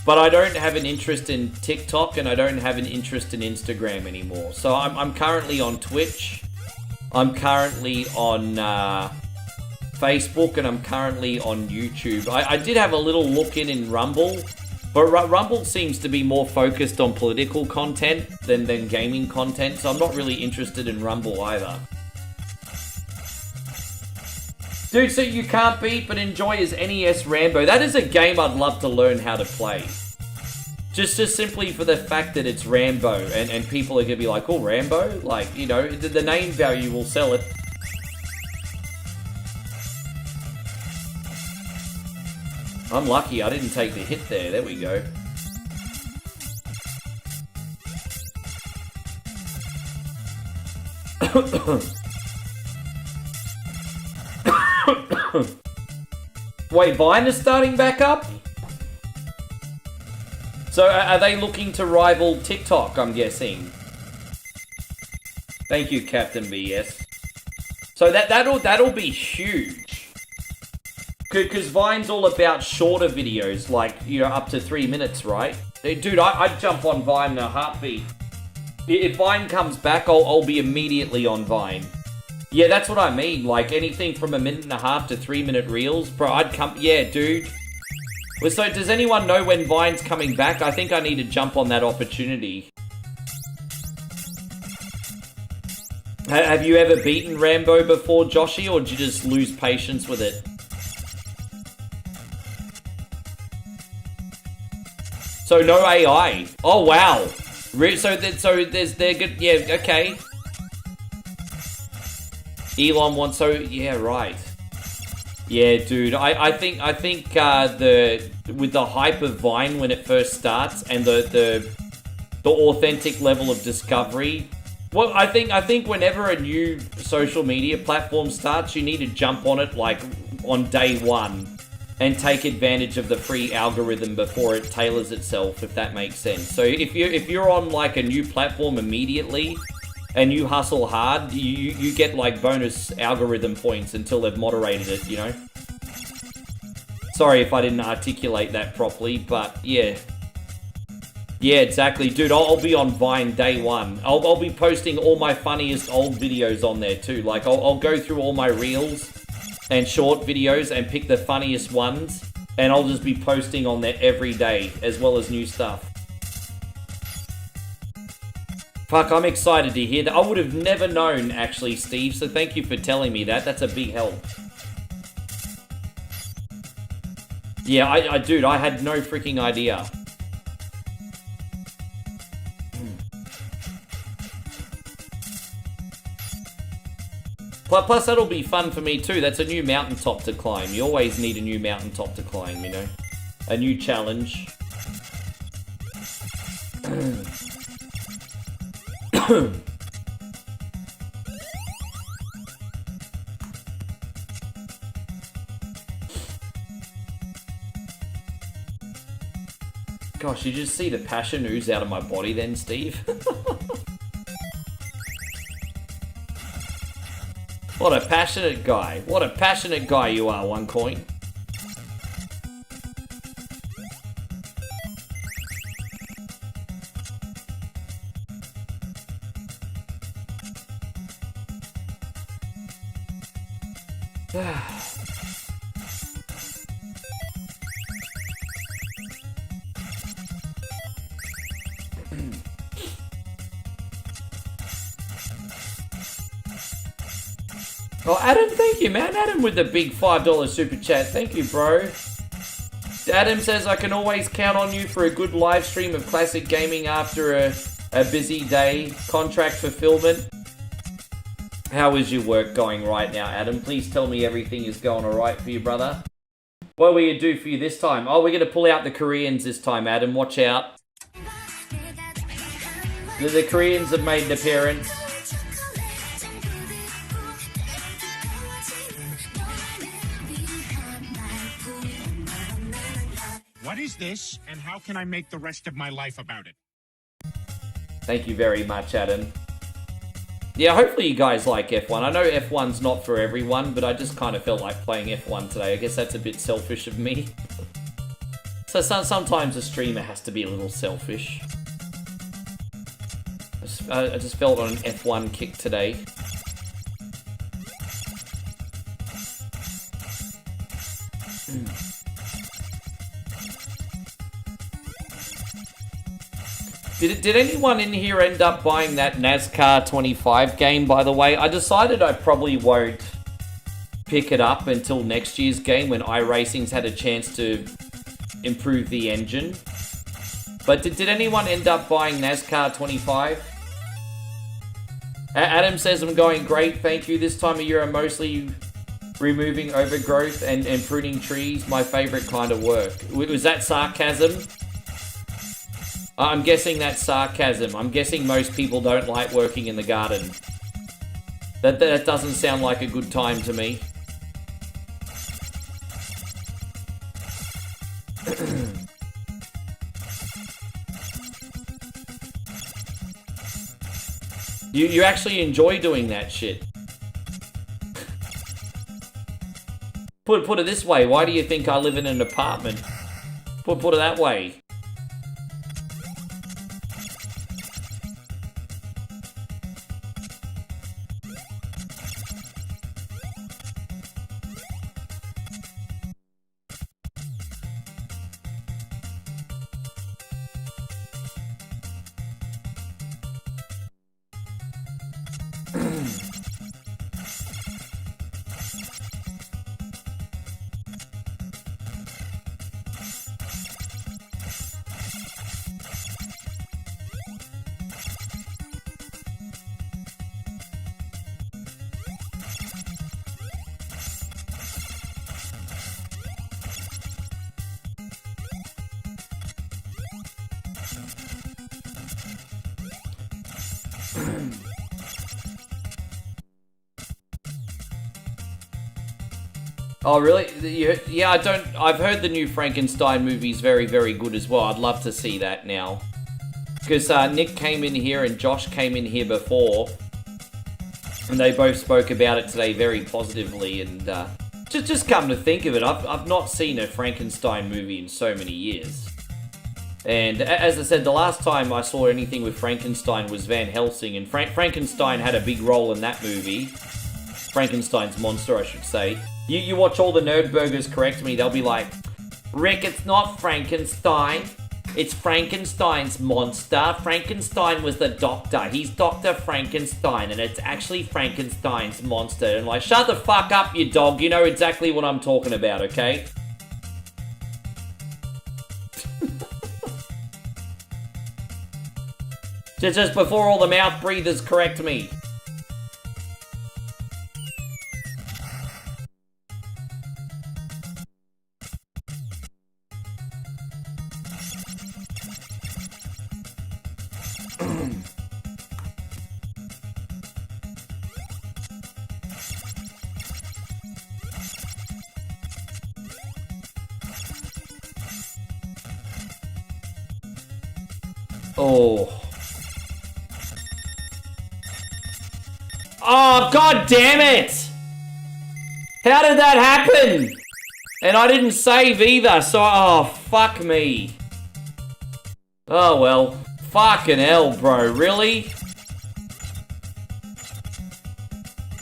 But I don't have an interest in TikTok, and I don't have an interest in Instagram anymore. So I'm currently on Twitch. I'm currently on Facebook, and I'm currently on YouTube. I did have a little look in Rumble, but Rumble seems to be more focused on political content than gaming content, so I'm not really interested in Rumble either. Dude, so you can't beat but enjoy his NES Rambo. That is a game I'd love to learn how to play. Just simply for the fact that it's Rambo, and people are going to be like, oh, Rambo? Like, you know, the name value will sell it. I'm lucky I didn't take the hit there. There we go. Wait, Vine is starting back up? So are they looking to rival TikTok, I'm guessing? Thank you, Captain BS. So that'll be huge. Because Vine's all about shorter videos, like, you know, up to 3 minutes, right? Dude, I'd jump on Vine in a heartbeat. If Vine comes back, I'll be immediately on Vine. Yeah, that's what I mean. Like, anything from 1.5 to 3 minute reels. Bro, I'd come... Yeah, dude. Well, so, does anyone know when Vine's coming back? I think I need to jump on that opportunity. Have you ever beaten Rambo before, Joshy? Or did you just lose patience with it? So, no AI. Oh, wow. So they're good... Yeah, okay. Elon wants... So, yeah, right. Yeah, dude. I think with the hype of Vine when it first starts, and the authentic level of discovery... Well, I think whenever a new social media platform starts, you need to jump on it, like, on day one. And take advantage of the free algorithm before it tailors itself, if that makes sense. So if you're on, like, a new platform immediately... and you hustle hard, you get, like, bonus algorithm points until they've moderated it, you know? Sorry if I didn't articulate that properly, but, yeah. Yeah, exactly. Dude, I'll be on Vine day one. I'll be posting all my funniest old videos on there, too. Like, I'll go through all my reels and short videos and pick the funniest ones, and I'll just be posting on there every day, as well as new stuff. Fuck, I'm excited to hear that. I would have never known, actually, Steve, so thank you for telling me that. That's a big help. Yeah, dude, I had no freaking idea. Plus, that'll be fun for me, too. That's a new mountaintop to climb. You always need a new mountaintop to climb, you know? A new challenge. Gosh, you just see the passion ooze out of my body then, Steve? What a passionate guy. What a passionate guy you are, OneCoin. Oh, Adam, thank you, man. Adam with the big $5 super chat. Thank you, bro. Adam says, I can always count on you for a good live stream of classic gaming after a busy day. Contract fulfillment. How is your work going right now, Adam? Please tell me everything is going alright for you, brother. What will you do for you this time? Oh, we're going to pull out the Koreans this time, Adam. Watch out. The Koreans have made an appearance. What is this, and how can I make the rest of my life about it? Thank you very much, Adam. Yeah, hopefully you guys like F1. I know F1's not for everyone, but I just kind of felt like playing F1 today. I guess that's a bit selfish of me. So sometimes a streamer has to be a little selfish. I just felt on an F1 kick today. Did anyone in here end up buying that NASCAR 25 game, by the way? I decided I probably won't pick it up until next year's game when iRacing's had a chance to improve the engine. But did anyone end up buying NASCAR 25? Adam says, I'm going great, thank you. This time of year I'm mostly removing overgrowth and pruning trees. My favourite kind of work. Was that sarcasm? I'm guessing that's sarcasm. I'm guessing most people don't like working in the garden. That doesn't sound like a good time to me. You actually enjoy doing that shit. Put it this way, why do you think I live in an apartment? Put it that way. Oh, really? Yeah, I've heard the new Frankenstein movie's very, very good as well. I'd love to see that now. Because Nick came in here and Josh came in here before. And they both spoke about it today very positively. And just come to think of it, I've not seen a Frankenstein movie in so many years. And as I said, the last time I saw anything with Frankenstein was Van Helsing. And Frankenstein had a big role in that movie. Frankenstein's monster, I should say. You watch all the Nerdburgers correct me, they'll be like, Rick, it's not Frankenstein. It's Frankenstein's monster. Frankenstein was the doctor. He's Dr. Frankenstein, and it's actually Frankenstein's monster. And like, shut the fuck up, you dog. You know exactly what I'm talking about, okay? just before all the mouth breathers correct me. Oh. Oh, god damn it! How did that happen? And I didn't save either, so... Oh, fuck me. Oh, well. Fucking hell, bro. Really?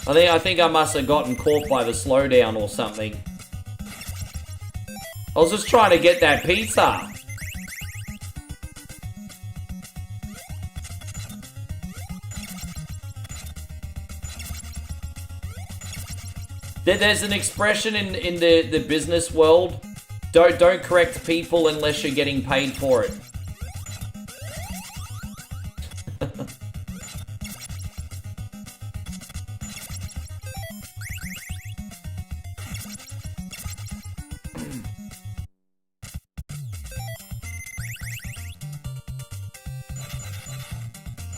I think I must have gotten caught by the slowdown or something. I was just trying to get that pizza. There's an expression in the business world. Don't correct people unless you're getting paid for it.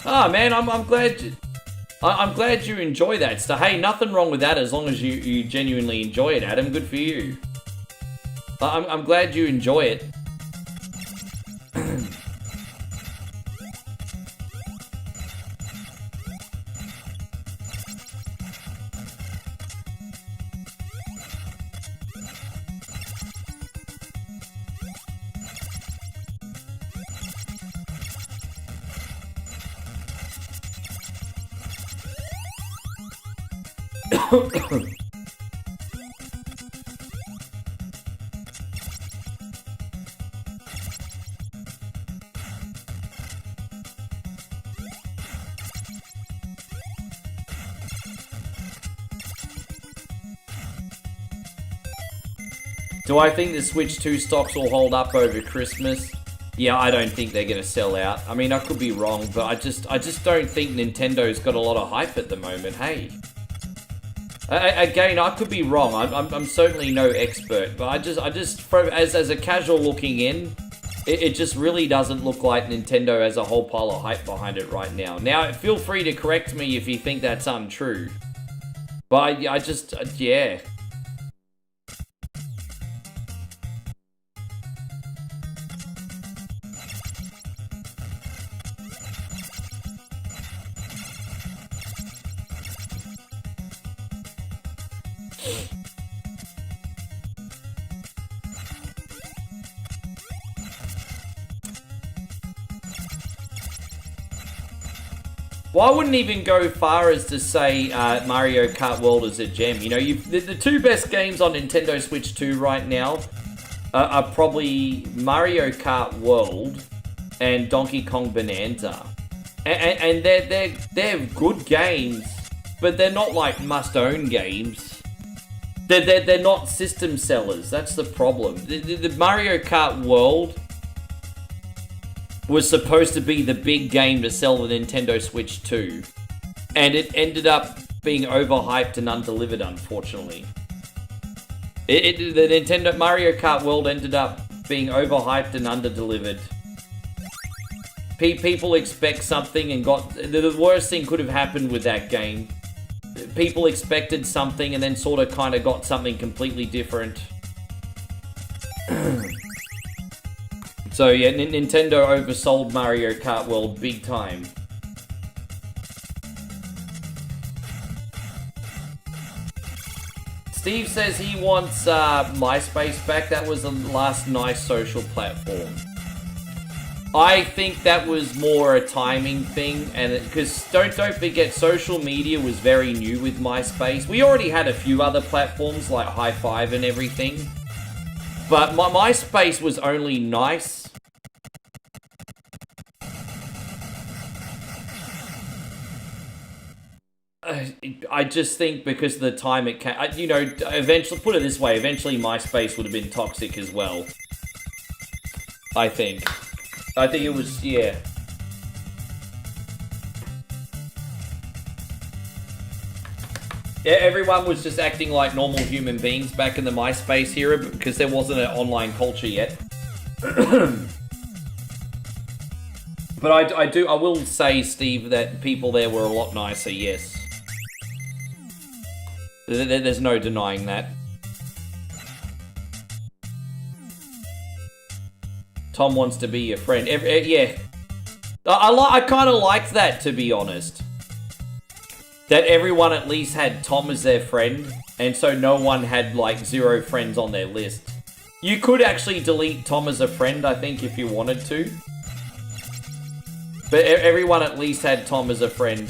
Ah, man, I'm glad. I'm glad you enjoy that stuff. Hey, nothing wrong with that as long as you genuinely enjoy it, Adam. Good for you. I'm glad you enjoy it. Do I think the Switch 2 stocks will hold up over Christmas? Yeah, I don't think they're gonna sell out. I mean, I could be wrong, but I just don't think Nintendo's got a lot of hype at the moment. Hey, again, I could be wrong. I'm certainly no expert, but I just as a casual looking in, it just really doesn't look like Nintendo has a whole pile of hype behind it right now. Now, feel free to correct me if you think that's untrue, but I just yeah. Well, I wouldn't even go far as to say Mario Kart World is a gem. You know, the two best games on Nintendo Switch 2 right now are probably Mario Kart World and Donkey Kong Bonanza. And they're good games, but they're not like must-own games. They're not system sellers. That's the problem. The Mario Kart World was supposed to be the big game to sell the Nintendo Switch 2. And it ended up being overhyped and undelivered, unfortunately. The Nintendo Mario Kart World ended up being overhyped and underdelivered. People expect something and got... The worst thing could have happened with that game. People expected something and then sort of kind of got something completely different. So yeah, Nintendo oversold Mario Kart World big time. Steve says he wants MySpace back. That was the last nice social platform. I think that was more a timing thing, and because don't forget, social media was very new with MySpace. We already had a few other platforms like High Five and everything, but MySpace was only nice. I just think because of the time it came, you know, eventually, put it this way, eventually MySpace would have been toxic as well. I think it was, yeah. Yeah, everyone was just acting like normal human beings back in the MySpace era because there wasn't an online culture yet. But I will say, Steve, that people there were a lot nicer, yes. There's no denying that. Tom wants to be your friend. Yeah. I kind of liked that, to be honest. That everyone at least had Tom as their friend, and so no one had, like, 0 friends on their list. You could actually delete Tom as a friend, I think, if you wanted to. But everyone at least had Tom as a friend.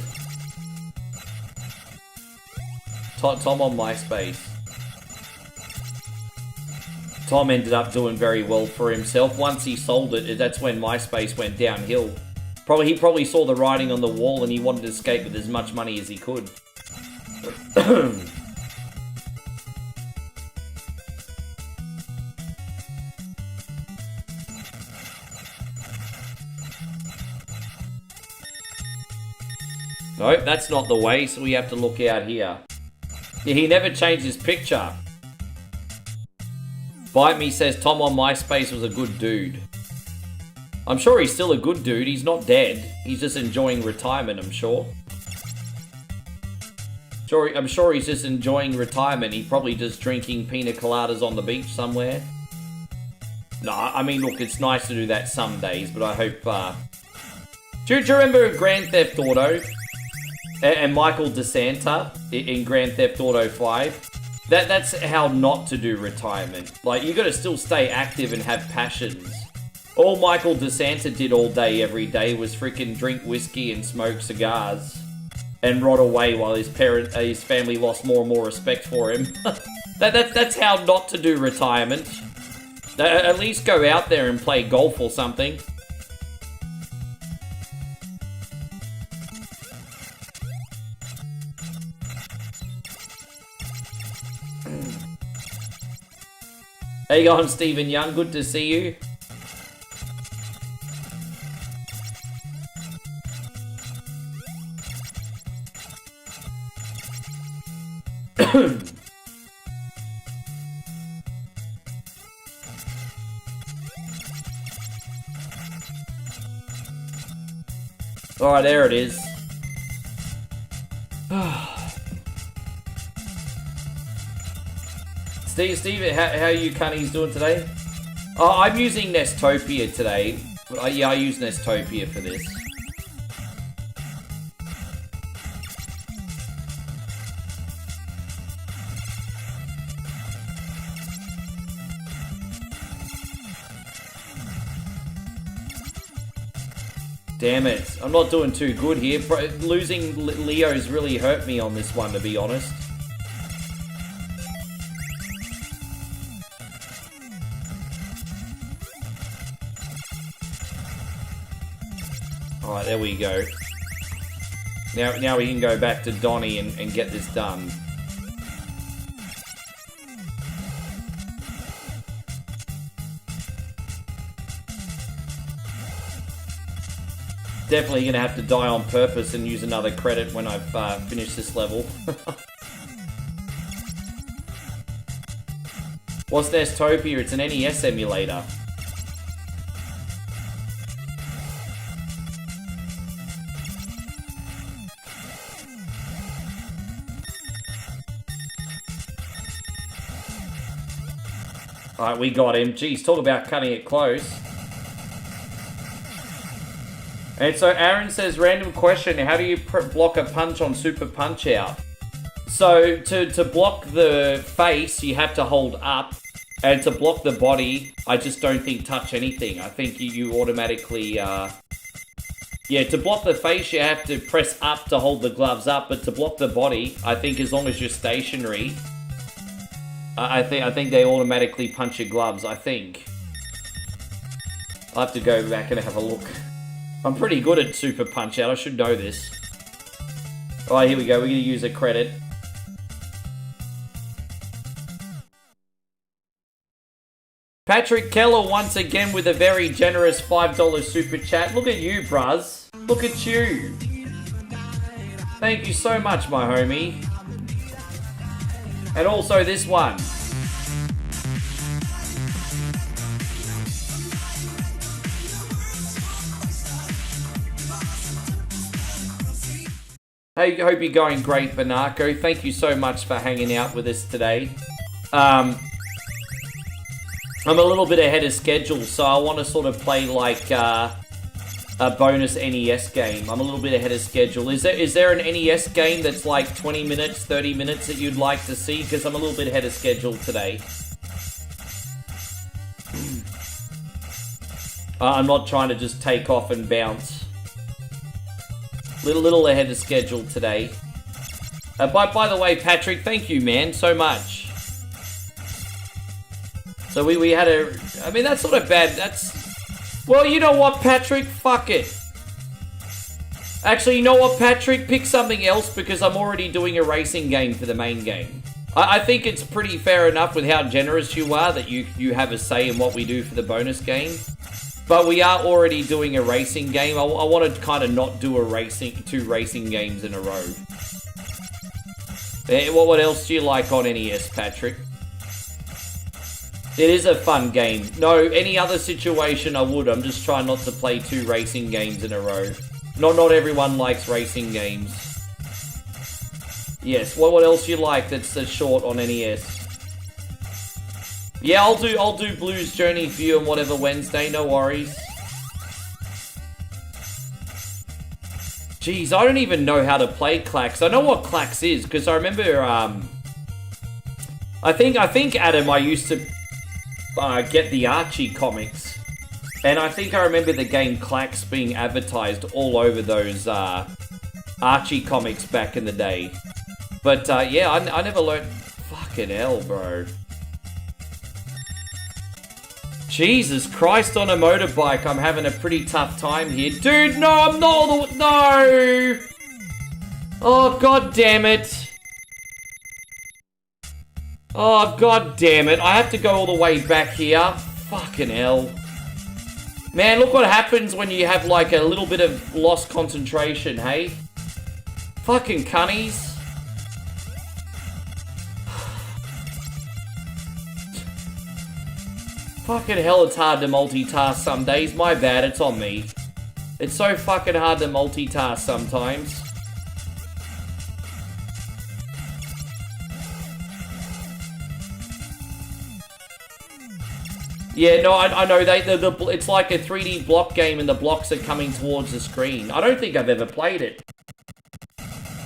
Tom on MySpace. Tom ended up doing very well for himself. Once he sold it, that's when MySpace went downhill. He probably saw the writing on the wall and he wanted to escape with as much money as he could. Nope, that's not the way, so we have to look out here. Yeah, he never changed his picture. Bite Me says Tom on MySpace was a good dude. I'm sure he's still a good dude. He's not dead. He's just enjoying retirement, I'm sure. I'm sure he's just enjoying retirement. He's probably just drinking pina coladas on the beach somewhere. No, I mean, look, it's nice to do that some days, but I hope... Do you remember Grand Theft Auto? And Michael DeSanta in Grand Theft Auto 5? That's how not to do retirement. Like, you gotta still stay active and have passions. All Michael DeSanta did all day, every day, was freaking drink whiskey and smoke cigars. And rot away while his family lost more and more respect for him. That's how not to do retirement. At least go out there and play golf or something. How you going, Stephen Young? Good to see you. Alright, there it is. Steve, how you cunnies doing today? Oh, I'm using Nestopia today. Yeah, I use Nestopia for this. Damn it. I'm not doing too good here. Losing Leo's really hurt me on this one, to be honest. Alright, there we go. Now we can go back to Donnie and get this done. Definitely going to have to die on purpose and use another credit when I've finished this level. What's Nestopia? It's an NES emulator. Alright, we got him. Jeez, talk about cutting it close. And so Aaron says, random question, how do you block a punch on Super Punch Out? So to block the face, you have to hold up. And to block the body, I just don't think touch anything. I think you automatically... Yeah, to block the face, you have to press up to hold the gloves up. But to block the body, I think as long as you're stationary... I think they automatically punch your gloves, I think. I'll have to go back and have a look. I'm pretty good at Super Punch Out, I should know this. Alright, here we go, we're going to use a credit. Patrick Keller once again with a very generous $5 super chat. Look at you, bruz. Look at you. Thank you so much, my homie. And also this one. I hope you're going great, Banako. Thank you so much for hanging out with us today. I'm a little bit ahead of schedule, so I want to sort of play like a bonus NES game. I'm a little bit ahead of schedule. Is there an NES game that's like 20 minutes, 30 minutes that you'd like to see? Because I'm a little bit ahead of schedule today. I'm not trying to just take off and bounce. Little ahead of schedule today. By the way, Patrick, thank you, man, so much. So we had a... I mean, that's not a bad... That's... Well, you know what, Patrick? Fuck it. Actually, you know what, Patrick? Pick something else because I'm already doing a racing game for the main game. I think it's pretty fair enough with how generous you are that you have a say in what we do for the bonus game. But we are already doing a racing game. I want to kind of not do two racing games in a row. What else do you like on NES, Patrick? It is a fun game. No, any other situation I would. I'm just trying not to play two racing games in a row. Not everyone likes racing games. Yes, what else do you like that's short on NES? Yeah, I'll do Blues Journey for you on whatever Wednesday, no worries. Jeez, I don't even know how to play Klax. I know what Klax is, because I remember, I think, Adam, I used to get the Archie comics. And I think I remember the game Klax being advertised all over those, Archie comics back in the day. But, yeah, I never learned... Fucking hell, bro. Jesus Christ, on a motorbike, I'm having a pretty tough time here. Dude, no, I'm not... No! Oh, god damn it. Oh, god damn it. I have to go all the way back here. Fucking hell. Man, look what happens when you have, like, a little bit of lost concentration, hey? Fucking cunnies. Fucking hell, it's hard to multitask some days. My bad, it's on me. It's so fucking hard to multitask sometimes. Yeah, no, I know. It's like a 3D block game and the blocks are coming towards the screen. I don't think I've ever played it.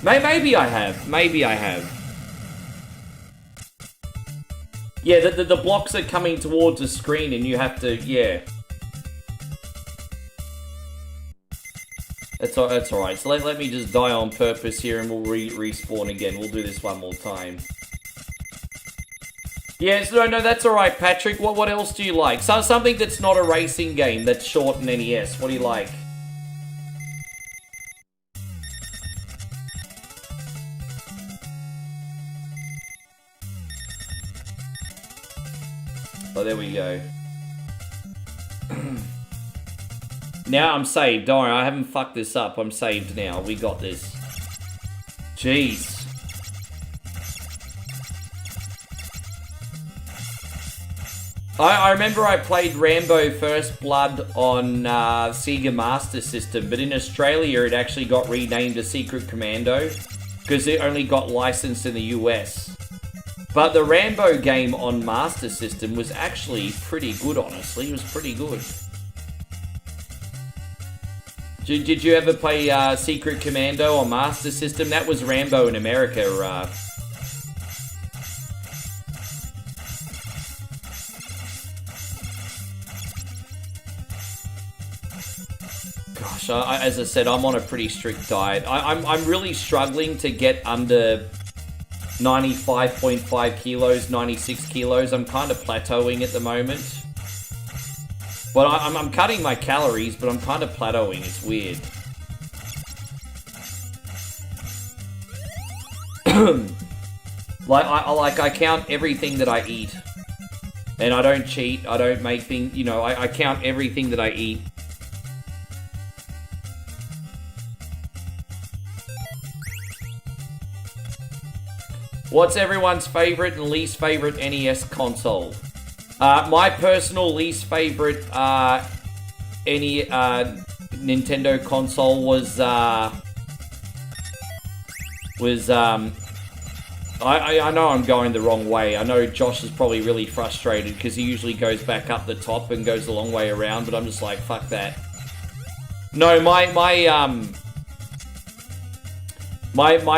Maybe I have. Maybe I have. Yeah, the blocks are coming towards the screen and you have to, yeah. That's alright. So let me just die on purpose here and we'll respawn again. We'll do this one more time. Yes, no, that's alright, Patrick. What else do you like? Something that's not a racing game that's short in NES. What do you like? Oh, there we go. Now I'm saved. Don't worry, I haven't fucked this up. I'm saved now. We got this. Jeez. I remember I played Rambo First Blood on Sega Master System, but in Australia it actually got renamed to Secret Commando because it only got licensed in the US. But the Rambo game on Master System was actually pretty good, honestly. It was pretty good. Did you ever play Secret Commando on Master System? That was Rambo in America. Gosh, as I said, I'm on a pretty strict diet. I'm really struggling to get under 95.5 kilos, 96 kilos. I'm kind of plateauing at the moment. But I'm cutting my calories, but I'm kind of plateauing. It's weird. I count everything that I eat. And I don't cheat. I don't make things, you know, I count everything that I eat. What's everyone's favorite and least favorite NES console? My personal least favorite Nintendo console was was, I know I'm going the wrong way. I know Josh is probably really frustrated because he usually goes back up the top and goes the long way around, but I'm just like, fuck that. No, my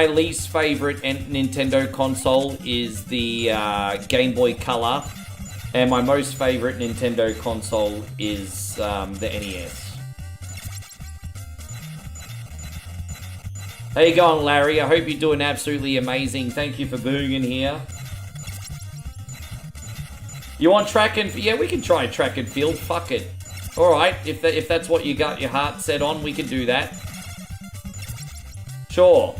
least favorite Nintendo console is the Game Boy Color, and my most favorite Nintendo console is the NES. How you going, Larry? I hope you're doing absolutely amazing. Thank you for being in here. You want track and... Yeah, we can try track and field. Fuck it. Alright, if that's what you got your heart set on, we can do that. Sure.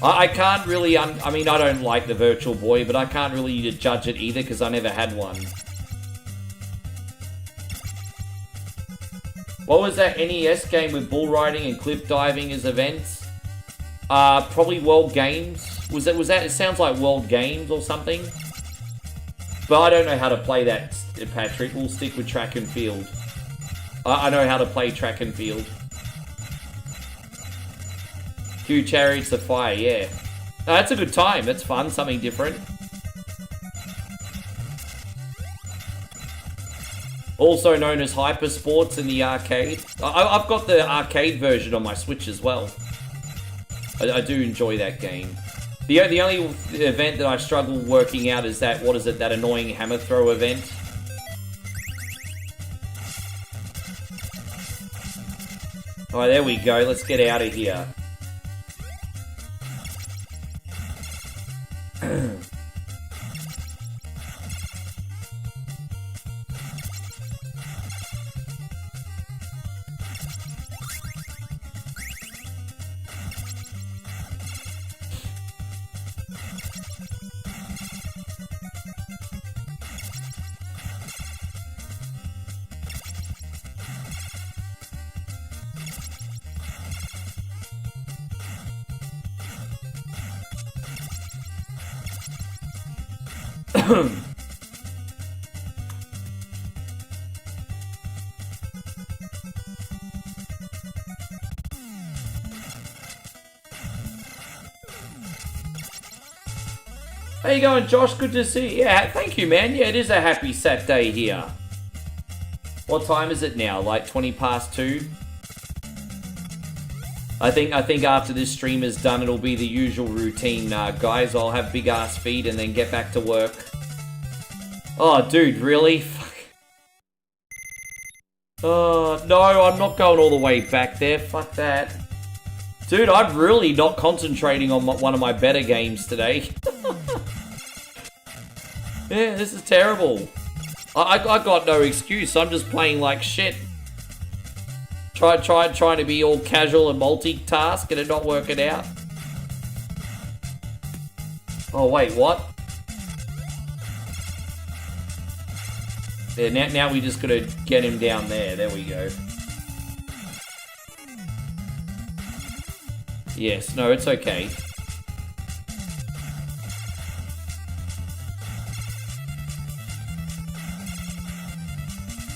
I can't really, I mean, I don't like the Virtual Boy, but I can't really judge it either because I never had one. What was that NES game with bull riding and cliff diving as events? Probably World Games. Was that, it sounds like World Games or something. But I don't know how to play that, Patrick. We'll stick with track and field. I know how to play track and field. Q Chariots of Fire, yeah. No, that's a good time. That's fun. Something different. Also known as Hyper Sports in the arcade. I've got the arcade version on my Switch as well. I do enjoy that game. The only event that I struggle working out is that, what is it, that annoying hammer throw event. Alright, there we go. Let's get out of here. How you going, Josh? Good to see you. Yeah, thank you, man. Yeah, it is a happy Saturday here. What time is it now? Like 20 past 2? I think after this stream is done, it'll be the usual routine, guys. I'll have big ass feed and then get back to work. Oh, dude, really? Fuck. Oh, no, I'm not going all the way back there. Fuck that. Dude, I'm really not concentrating on one of my better games today. Yeah, this is terrible. I got no excuse. I'm just playing like shit. Trying to be all casual and multitask and it not working out. Oh, wait, what? Yeah, now we just gotta get him down there. There we go. Yes, no, it's okay.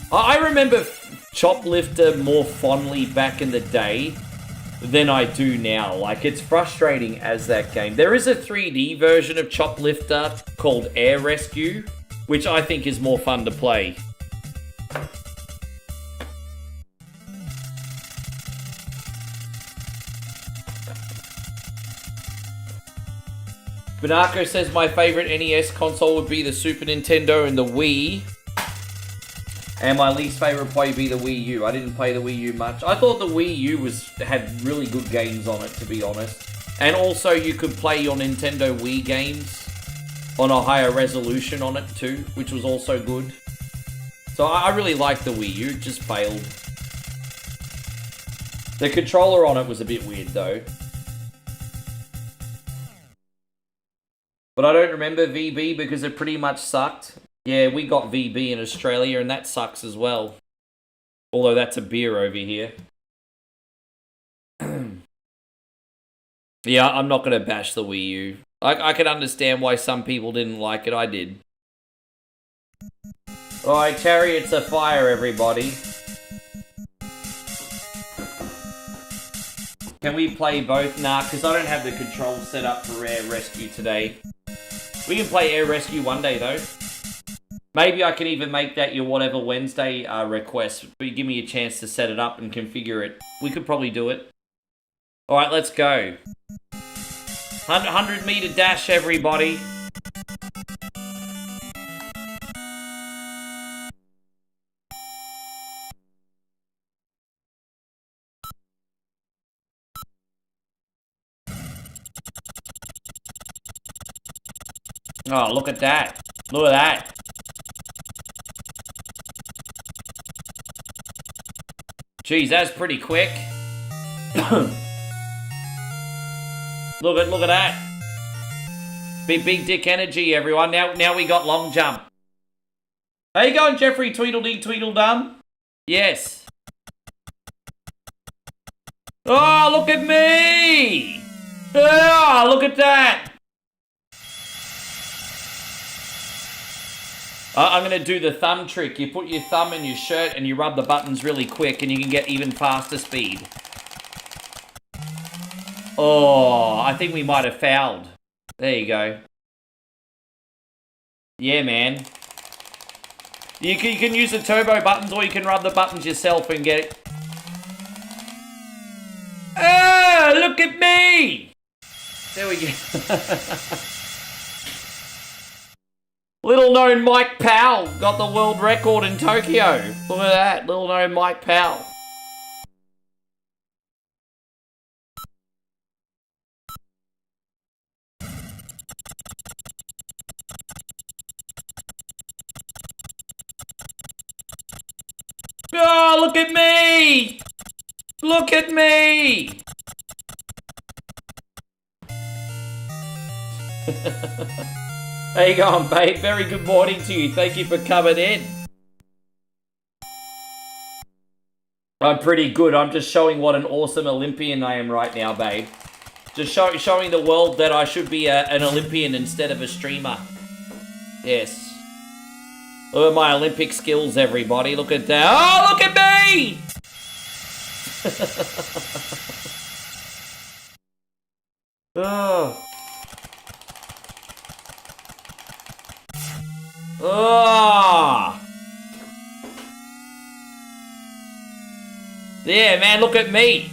I remember Choplifter more fondly back in the day than I do now. Like, it's frustrating as that game. There is a 3D version of Choplifter called Air Rescue, which I think is more fun to play. Banako says my favorite NES console would be the Super Nintendo and the Wii. And my least favorite would probably be the Wii U. I didn't play the Wii U much. I thought the Wii U had really good games on it, to be honest. And also you could play your Nintendo Wii games on a higher resolution on it too, which was also good. So I really liked the Wii U, it just failed. The controller on it was a bit weird though. But I don't remember VB because it pretty much sucked. Yeah, we got VB in Australia and that sucks as well. Although that's a beer over here. Yeah, I'm not going to bash the Wii U. I can understand why some people didn't like it. I did. Alright, Chariots of Fire, everybody. Can we play both? Nah, because I don't have the controls set up for Air Rescue today. We can play Air Rescue one day, though. Maybe I can even make that your whatever Wednesday request. But give me a chance to set it up and configure it. We could probably do it. Alright, let's go. 100-meter dash, everybody. Oh, look at that. Look at that. Jeez, that's pretty quick. Look at that. Big dick energy, everyone. Now we got long jump. How you going, Jeffrey Tweedledee Tweedledum? Yes. Oh, look at me! Oh, look at that! I'm going to do the thumb trick. You put your thumb in your shirt and you rub the buttons really quick and you can get even faster speed. Oh, I think we might have fouled. There you go. Yeah, man. You can use the turbo buttons or you can rub the buttons yourself and get it. Ah, look at me! There we go. Little known Mike Powell got the world record in Tokyo. Look at that, little known Mike Powell. Oh, look at me! Look at me! How you going, babe? Very good morning to you. Thank you for coming in. I'm pretty good. I'm just showing what an awesome Olympian I am right now, babe. Just showing the world that I should be an Olympian instead of a streamer. Yes. Look at my Olympic skills, everybody. Look at that. Oh, look at me! Oh. Oh! Yeah, man, look at me.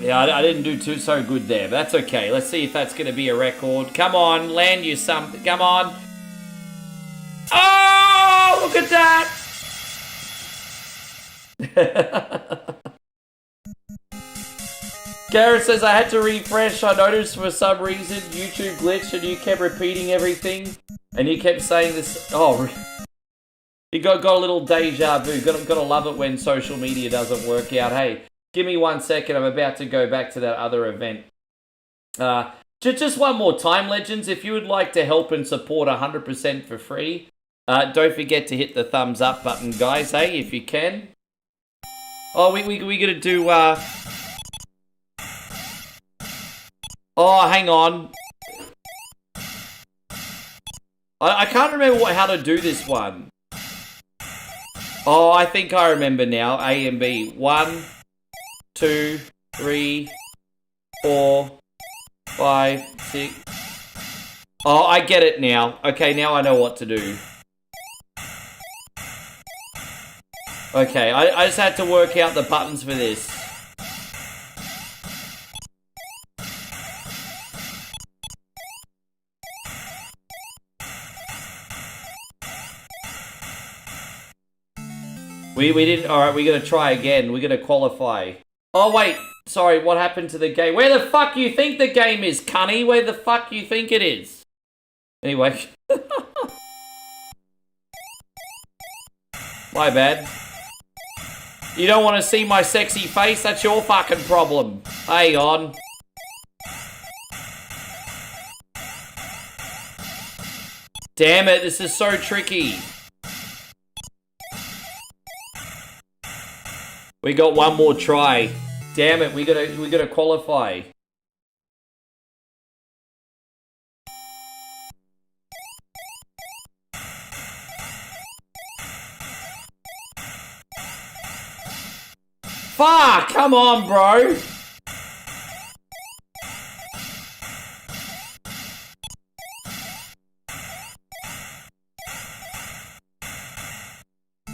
Yeah, I didn't do so good there, but that's okay. Let's see if that's going to be a record. Come on, land you something. Come on. Oh, look at that. Garrett says, I had to refresh. I noticed for some reason YouTube glitched and you kept repeating everything. And you kept saying this. Oh, you got a little deja vu. Gotta love it when social media doesn't work out. Hey, give me 1 second. I'm about to go back to that other event. Just one more time, Legends. If you would like to help and support 100% for free, don't forget to hit the thumbs up button, guys. Hey, if you can. Oh, we gonna do, Oh, hang on. I can't remember how to do this one. Oh, I think I remember now. A and B. 1, 2, 3, 4, 5, 6. Oh, I get it now. Okay, now I know what to do. Okay, I just had to work out the buttons for this. We didn't. Alright, we're gonna try again. We're gonna qualify. Oh, wait. Sorry, what happened to the game? Where the fuck you think the game is, cunny? Where the fuck you think it is? Anyway. My bad. You don't want to see my sexy face? That's your fucking problem. Hang on. Damn it, this is so tricky. We got one more try. Damn it, we gotta qualify. Fuck, come on, bro.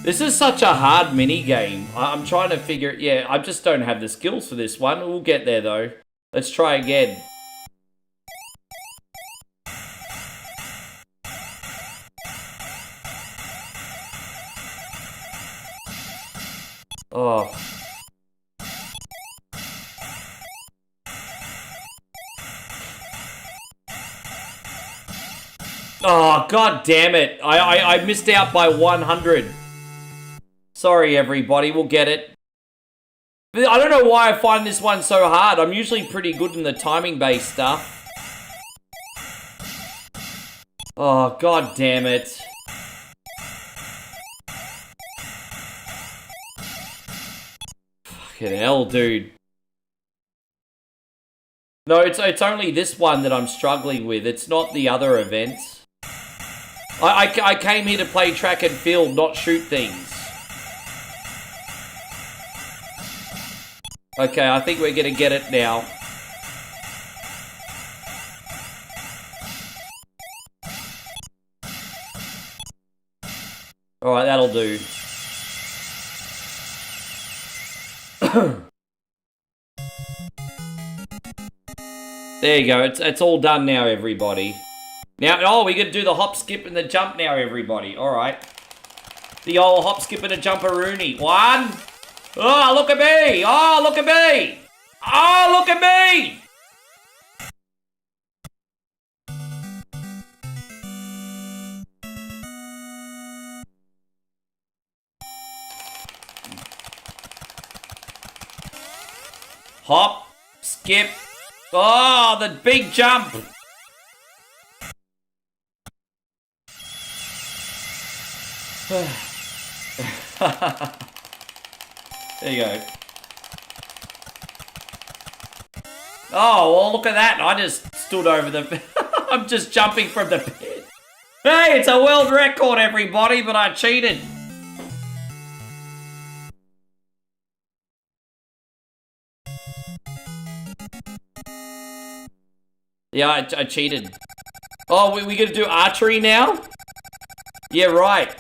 This is such a hard mini game. I'm trying to figure it. Yeah, I just don't have the skills for this one. We'll get there though. Let's try again. Oh. Oh, god damn it. I missed out by 100. Sorry, everybody. We'll get it. I don't know why I find this one so hard. I'm usually pretty good in the timing-based stuff. Oh, god damn it. Fucking hell, dude. No, it's only this one that I'm struggling with. It's not the other events. I came here to play track and field, not shoot things. Okay, I think we're gonna get it now. Alright, that'll do. There you go, it's all done now, everybody. Now, oh, we can do the hop, skip, and the jump now, everybody. Alright. The old hop, skip, and a jumperoonie. 1. Oh, look at me! Oh, look at me! Oh, look at me! Hop, skip. Oh, the big jump! There you go. Oh, well, look at that. I just stood over the... I'm just jumping from the pit. Hey, it's a world record, everybody, but I cheated. Yeah, I cheated. Oh, we gonna do archery now? Yeah, right.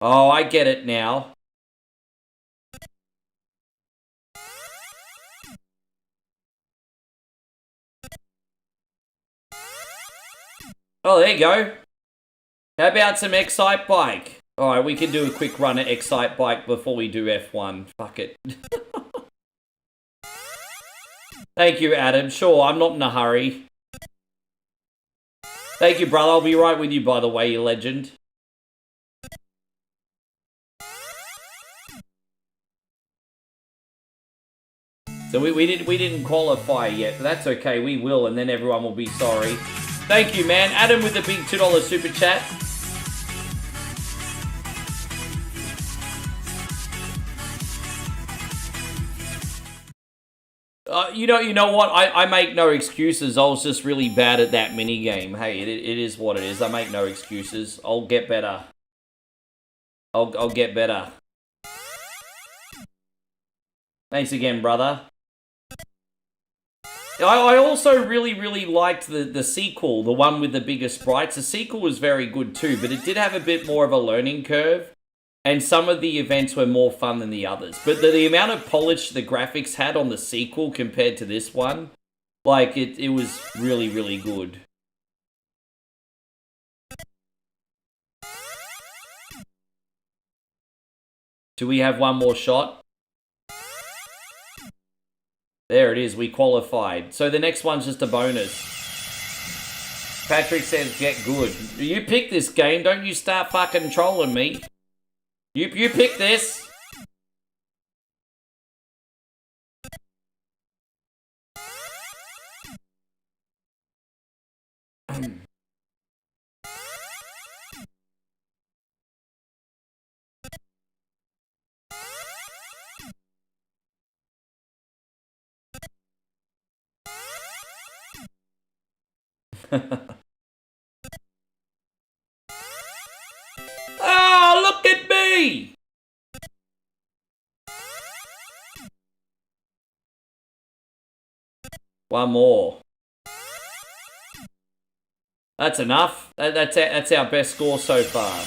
Oh, I get it now. Oh, there you go. How about some Excite Bike? Alright, we can do a quick run at Excite Bike before we do F1. Fuck it. Thank you, Adam. Sure, I'm not in a hurry. Thank you, brother. I'll be right with you, by the way, you legend. So we didn't qualify yet, but that's okay. We will, and then everyone will be sorry. Thank you, man. Adam with the big $2 super chat. You know what? I make no excuses. I was just really bad at that mini game. Hey, it is what it is. I make no excuses. I'll get better. I'll get better. Thanks again, brother. I also really liked the sequel, the one with the bigger sprites. The sequel was very good too, but it did have a bit more of a learning curve. And some of the events were more fun than the others. But the amount of polish the graphics had on the sequel compared to this one, like, it was really good. Do we have one more shot? There it is, we qualified. So the next one's just a bonus. Patrick says, get good. You pick this game, don't you start fucking trolling me. You pick this. Oh, look at me! One more. That's enough. That's our best score so far.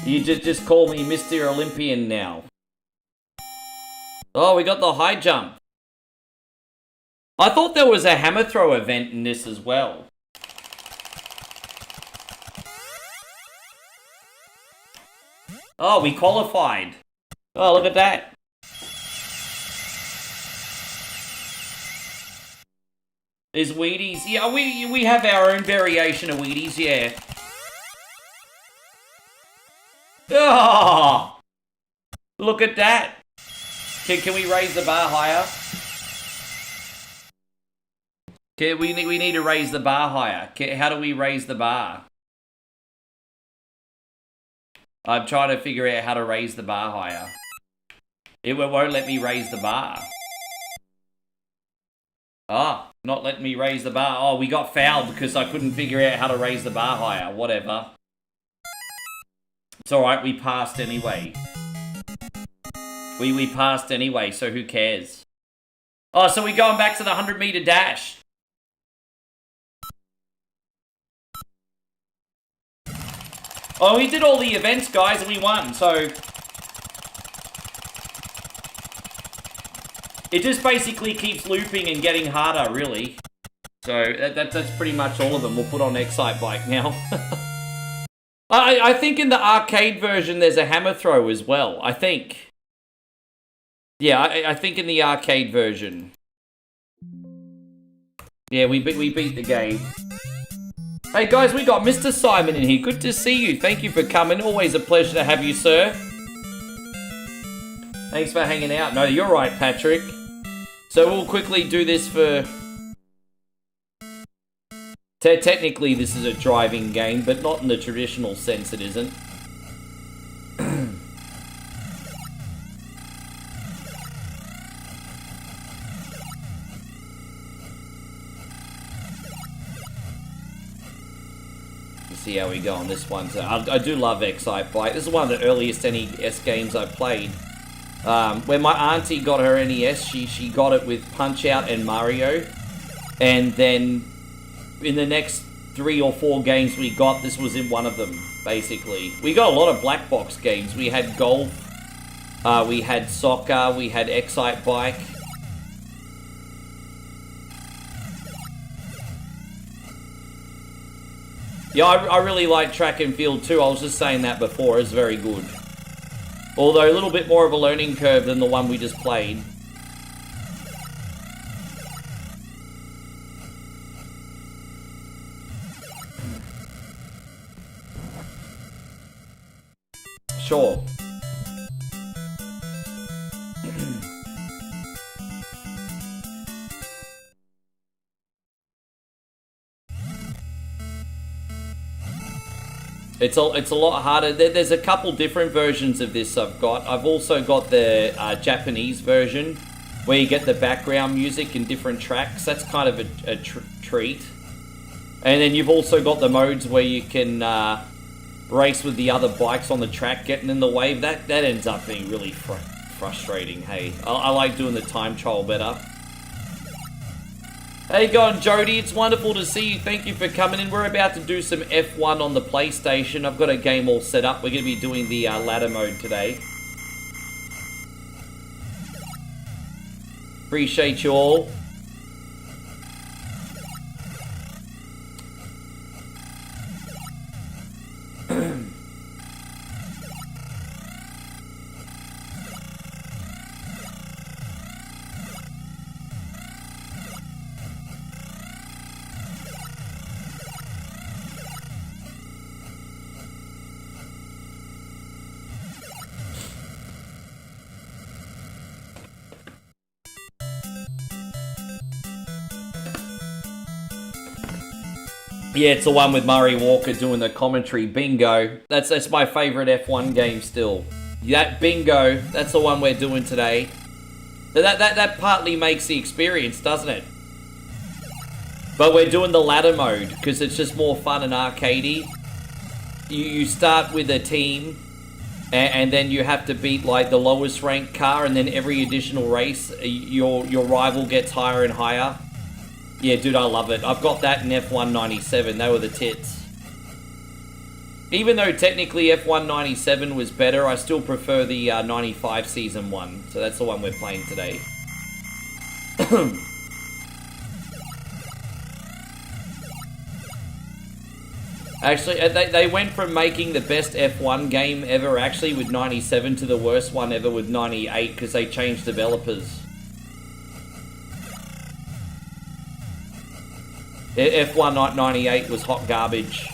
You just call me Mr. Olympian now. Oh, we got the high jump. I thought there was a hammer throw event in this as well. Oh, we qualified. Oh, look at that. Is Wheaties? Yeah, we have our own variation of Wheaties, yeah. Oh! Look at that. Can we raise the bar higher? Okay, we need to raise the bar higher. How do we raise the bar? I'm trying to figure out how to raise the bar higher. It won't let me raise the bar. Ah, not letting me raise the bar. Oh, we got fouled because I couldn't figure out how to raise the bar higher. Whatever. It's alright, we passed anyway. We passed anyway, so who cares? Oh, so we're going back to the 100-meter dash. Oh, we did all the events, guys, and we won, so... It just basically keeps looping and getting harder, really. So, that's pretty much all of them. We'll put on Excite Bike now. I think in the arcade version, there's a hammer throw as well, I think. Yeah, I think in the arcade version. Yeah, we beat the game. Hey guys, we got Mr. Simon in here. Good to see you. Thank you for coming. Always a pleasure to have you, sir. Thanks for hanging out. No, you're right, Patrick. So we'll quickly do this for... Technically, this is a driving game, but not in the traditional sense it isn't. See how we go on this one. So I do love Excite Bike. This is one of the earliest NES games I played. When my auntie got her NES, she got it with Punch-Out and Mario. And then in the next 3 or 4 games we got, this was in one of them, basically. We got a lot of black box games. We had golf, we had soccer, we had Excite Bike. Yeah, I really like track and field too. I was just saying that before. It's very good. Although a little bit more of a learning curve than the one we just played. Sure. It's a lot harder. There's a couple different versions of this I've got. I've also got the Japanese version, where you get the background music in different tracks. That's kind of a treat. And then you've also got the modes where you can race with the other bikes on the track getting in the way. That ends up being really frustrating, hey. I like doing the time trial better. Hey, going Jody, it's wonderful to see you. Thank you for coming in. We're about to do some F1 on the PlayStation. I've got a game all set up. We're going to be doing the ladder mode today. Appreciate you all. Yeah, it's the one with Murray Walker doing the commentary. Bingo. That's my favorite F1 game still. That bingo, that's the one we're doing today. That partly makes the experience, doesn't it? But we're doing the ladder mode because it's just more fun and arcadey. You start with a team, and then you have to beat like the lowest ranked car, and then every additional race, your rival gets higher and higher. Yeah, dude, I love it. I've got that in F1 97. They were the tits. Even though technically F1 97 was better, I still prefer the 95 season one. So that's the one we're playing today. Actually, they went from making the best F1 game ever, actually, with 97 to the worst one ever with 98 because they changed developers. F1 98 was hot garbage.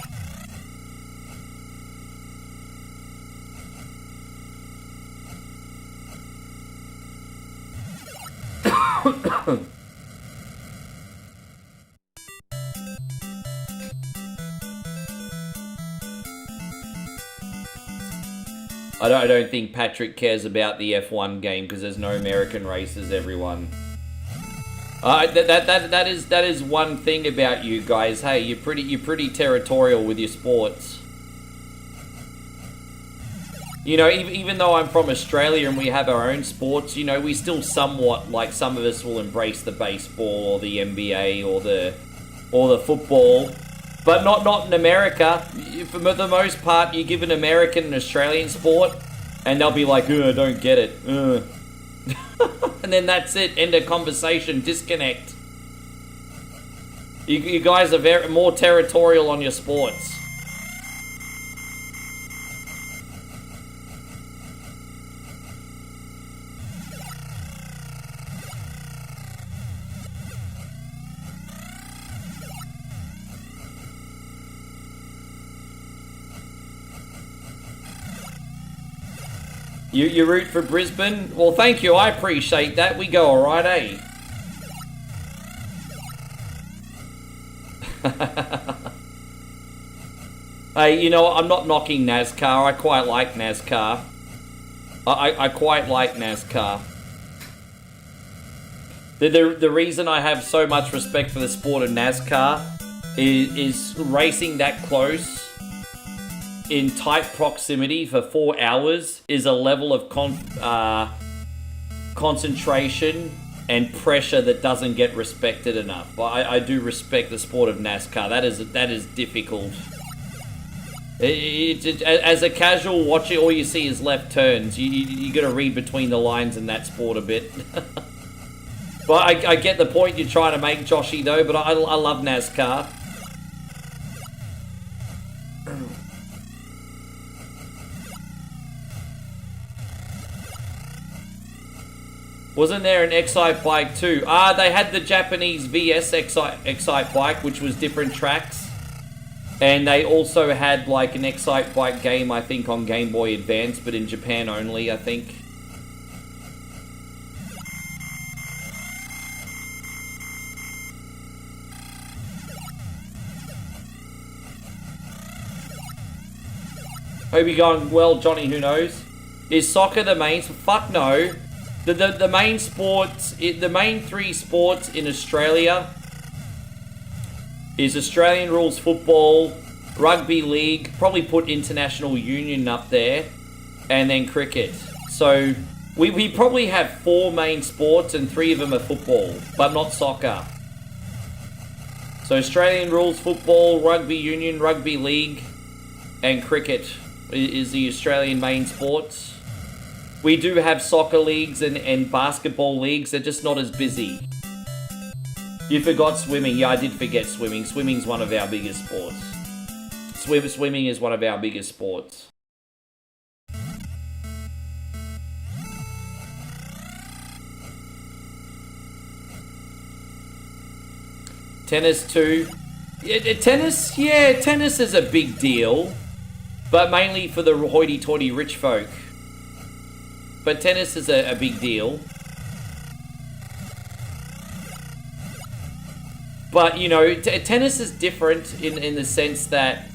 I don't think Patrick cares about the F1 game because there's no American races, everyone. That is one thing about you guys. Hey, you're pretty territorial with your sports. You know, even though I'm from Australia and we have our own sports, you know, we still somewhat, like, some of us will embrace the baseball or the NBA or the football, but not in America. For the most part, you give an American an Australian sport, and they'll be like, I don't get it. And then that's it. End of conversation. Disconnect. You guys are more territorial on your sports. You root for Brisbane? Well, thank you. I appreciate that. We go all right, eh? Hey, you know, I'm not knocking NASCAR. I quite like NASCAR. I quite like NASCAR. The reason I have so much respect for the sport of NASCAR is racing that close in tight proximity for 4 hours is a level of concentration and pressure that doesn't get respected enough. But I do respect the sport of NASCAR. That is difficult. As a casual watcher, all you see is left turns. You got to read between the lines in that sport a bit. But I get the point you're trying to make, Joshy, though. But I love NASCAR. Wasn't there an Excite bike too? They had the Japanese VS Excite bike, which was different tracks. And they also had like an Excite bike game, I think, on Game Boy Advance, but in Japan only, I think. Hope you're going well, Johnny, who knows? Is soccer the main? Fuck no. The main sports, the main three sports in Australia is Australian rules football, rugby league, probably put international union up there, and then cricket. So we probably have 4 main sports and 3 of them are football, but not soccer. So Australian rules football, rugby union, rugby league, and cricket is the Australian main sports. We do have soccer leagues and basketball leagues. They're just not as busy. You forgot swimming. Yeah, I did forget swimming. Swimming's one of our biggest sports. Swimming is one of our biggest sports. Tennis too. Tennis is a big deal. But mainly for the hoity-toity rich folk. But tennis is a big deal. But, you know, tennis is different in the sense that,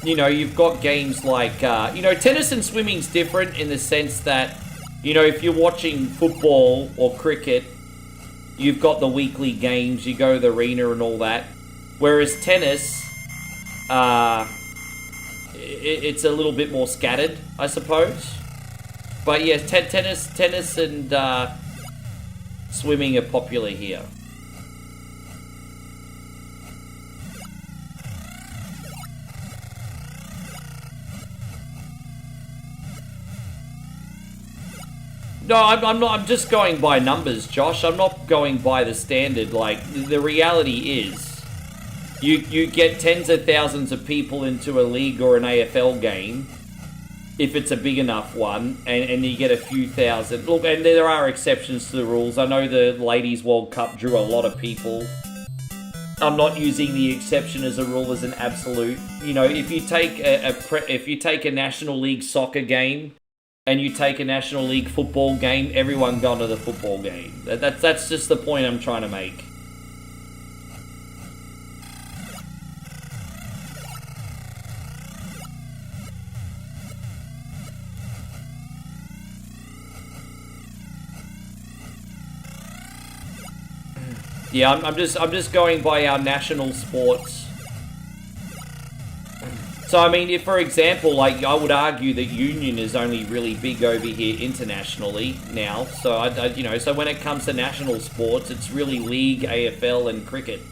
you know, you've got games like, you know, tennis and swimming's different in the sense that, you know, if you're watching football or cricket, you've got the weekly games, you go to the arena and all that. Whereas tennis, it's a little bit more scattered, I suppose. But yes, tennis and swimming are popular here. No, I'm not. I'm just going by numbers, Josh. I'm not going by the standard. Like, the reality is, you get tens of thousands of people into a league or an AFL game, if it's a big enough one, and you get a few thousand. Look, and there are exceptions to the rules. I know the Ladies World Cup drew a lot of people. I'm not using the exception as a rule as an absolute. You know, if you take a National League soccer game, and you take a National League football game, everyone gone to the football game. That's just the point I'm trying to make. Yeah, I'm just going by our national sports. So, I mean, if, for example, like, I would argue that Union is only really big over here internationally now. So, you know, so when it comes to national sports, it's really League, AFL, and cricket.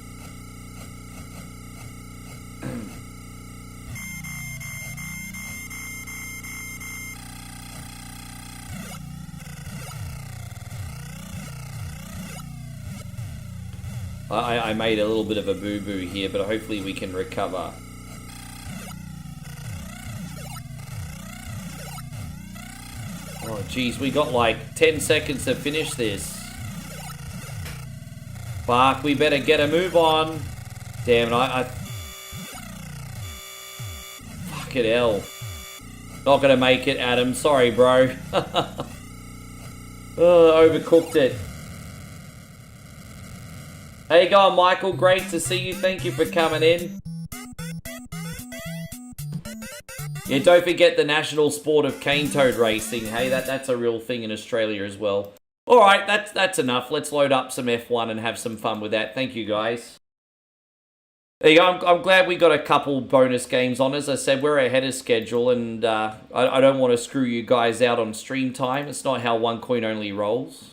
I made a little bit of a boo-boo here, but hopefully we can recover. Oh, geez, we got like 10 seconds to finish this. Fuck, we better get a move on. Damn it, I... Fucking hell. Not gonna make it, Adam. Sorry, bro. Oh, overcooked it. How you going, Michael? Great to see you. Thank you for coming in. Yeah, don't forget the national sport of cane toad racing. Hey, that's a real thing in Australia as well. All right, that's enough. Let's load up some F1 and have some fun with that. Thank you, guys. There you go. I'm glad we got a couple bonus games on. As I said, we're ahead of schedule, and I don't want to screw you guys out on stream time. It's not how One Coin Only rolls.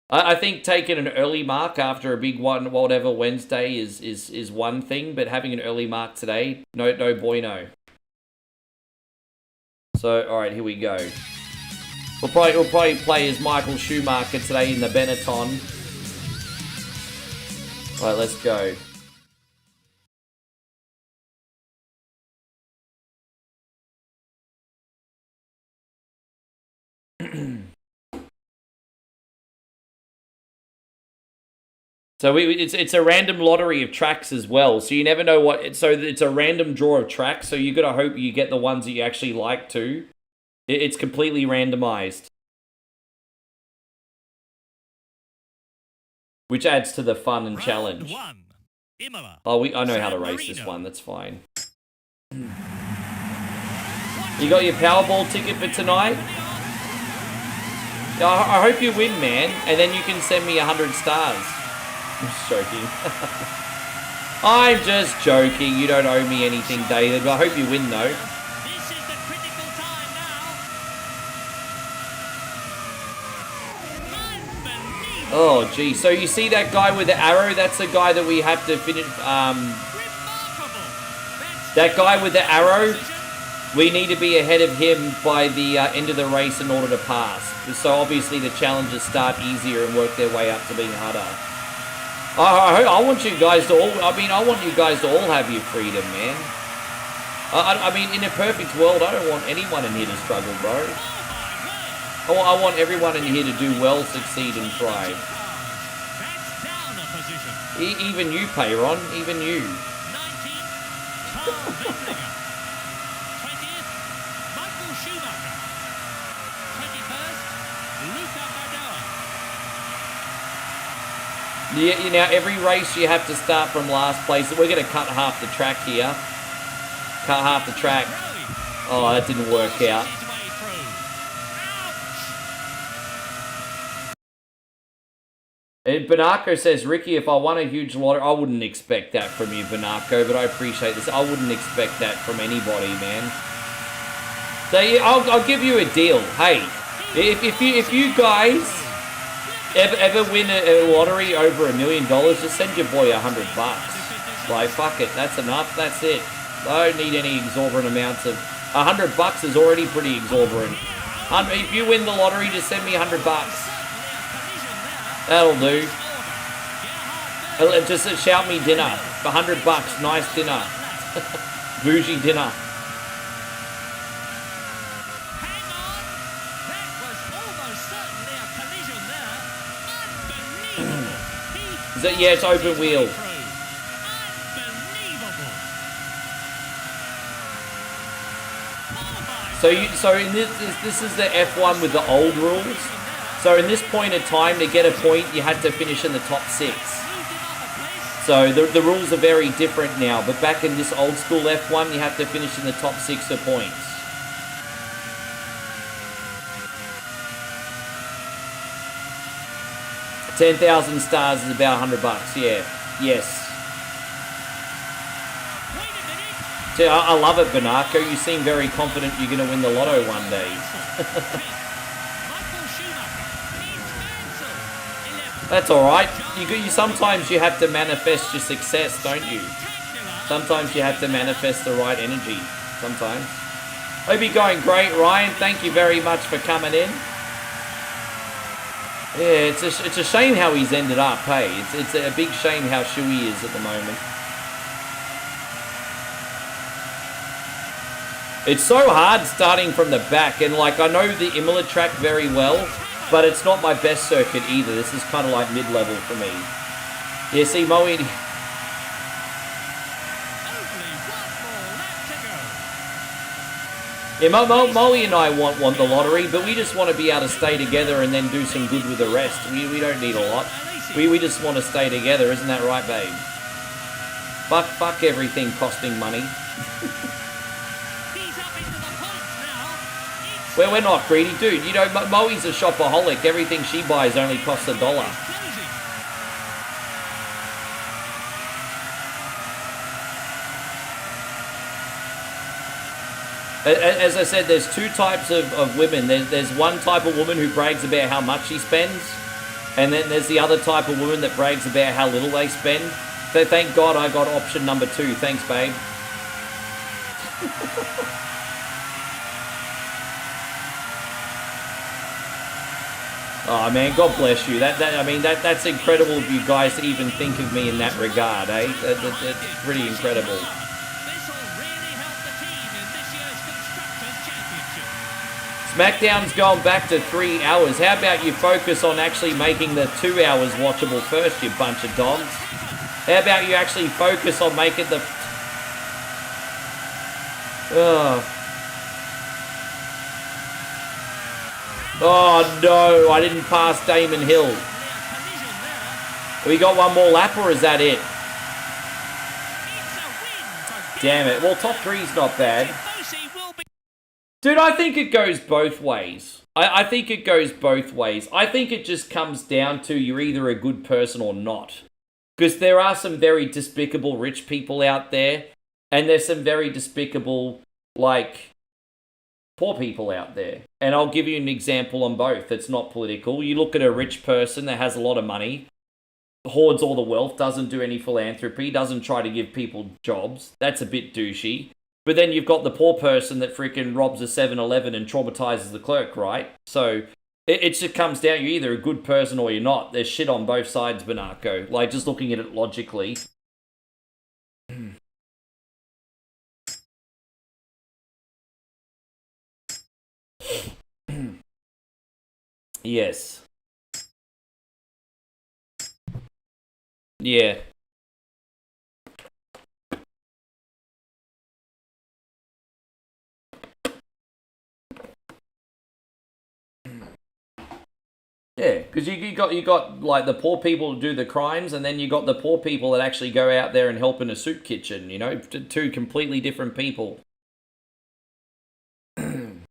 I think taking an early mark after a big one, whatever, Wednesday is one thing, but having an early mark today, no bueno. So, alright, here we go. We'll probably play as Michael Schumacher today in the Benetton. Alright, let's go. So it's a random lottery of tracks as well. So you never know what... So it's a random draw of tracks. So you got to hope you get the ones that you actually like to. It's completely randomized. Which adds to the fun and challenge. Oh, I know how to race this one. That's fine. You got your Powerball ticket for tonight? I hope you win, man. And then you can send me 100 stars. I'm just joking. I'm just joking. You don't owe me anything, David. But I hope you win, though. This is the critical time now. Oh, gee. So you see that guy with the arrow? That's the guy that we have to finish. That guy with the arrow, we need to be ahead of him by the end of the race in order to pass. So obviously the challenges start easier and work their way up to being harder. I want you guys to all... I want you guys to all have your freedom, man. I mean, in a perfect world, I don't want anyone in here to struggle, bro. I want everyone in here to do well, succeed, and thrive. Even you, Payron. Even you. 20th, Michael Schumacher. 21st, Luca Badoa. Yeah, you know, every race you have to start from last place. We're going to cut half the track here. Cut half the track. Oh, that didn't work out. And Banako says, Ricky, if I won a huge lottery, I wouldn't expect that from you, Banako, but I appreciate this. I wouldn't expect that from anybody, man. So yeah, I'll give you a deal. Hey, if you guys ever win a lottery over $1 million, just send your boy $100. Like, fuck it, that's enough, that's it. I don't need any exorbitant amounts of... $100 is already pretty exorbitant. If you win the lottery, just send me $100. That'll do. Just shout me dinner for $100. Nice dinner. Bougie dinner. Yeah, it's open wheel. So in this is the F1 with the old rules. So in this point of time, to get a point, you had to finish in the top 6. So the rules are very different now. But back in this old school F1, you have to finish in the top 6 of points. $10,000 stars is about $100. Yeah. Yes. See, I love it, Banako. You seem very confident you're going to win the lotto one day. That's alright. Sometimes you have to manifest your success, don't you? Sometimes you have to manifest the right energy. Sometimes. Hope you're going great, Ryan. Thank you very much for coming in. Yeah, it's a shame how he's ended up, hey? It's a big shame how Shui is at the moment. It's so hard starting from the back, and like, I know the Imola track very well, but it's not my best circuit either. This is kind of like mid-level for me. Yeah, see, Moe... Yeah, Moe and I want the lottery, but we just want to be able to stay together and then do some good with the rest. We don't need a lot. We just want to stay together, isn't that right, babe? Fuck everything costing money. Well, we're not greedy, dude. You know, Moe's a shopaholic. Everything she buys only costs $1. As I said, there's two types of women. There's one type of woman who brags about how much she spends, and then there's the other type of woman that brags about how little they spend. So thank God I got option number 2. Thanks, babe. Oh man, God bless you. That's incredible of you guys to even think of me in that regard, eh? That's pretty incredible. SmackDown's going back to 3 hours. How about you focus on actually making the 2 hours watchable first, you bunch of dogs? How about you actually focus on making the... Oh no, I didn't pass Damon Hill. We got one more lap, or is that it? Damn it. Well, top 3's not bad. Dude, I think it goes both ways. I think it goes both ways. I think it just comes down to you're either a good person or not. Because there are some very despicable rich people out there, and there's some very despicable, like, poor people out there. And I'll give you an example on both. It's not political. You look at a rich person that has a lot of money, hoards all the wealth, doesn't do any philanthropy, doesn't try to give people jobs. That's a bit douchey. But then you've got the poor person that freaking robs a 7-Eleven and traumatizes the clerk, right? So it just comes down, you're either a good person or you're not. There's shit on both sides, Banako. Like, just looking at it logically. Yes. Yeah. Yeah, because you got like the poor people who do the crimes, and then you got the poor people that actually go out there and help in a soup kitchen. You know, two completely different people. Round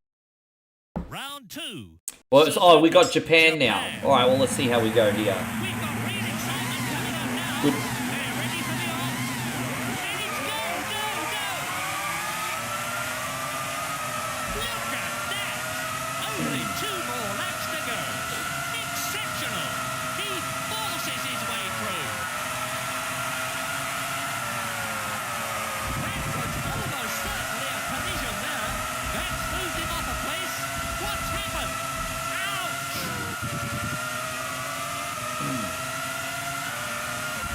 2. Well, we got Japan now. All right, well let's see how we go here. We've got real excitement coming up now. Good. They're ready for the odds. And it's go, go, go. Look at that. Only 2 more laps to go. Exceptional. He forces his way through. That was almost certainly a collision there. That's moved him off a place. What's happened? Ouch!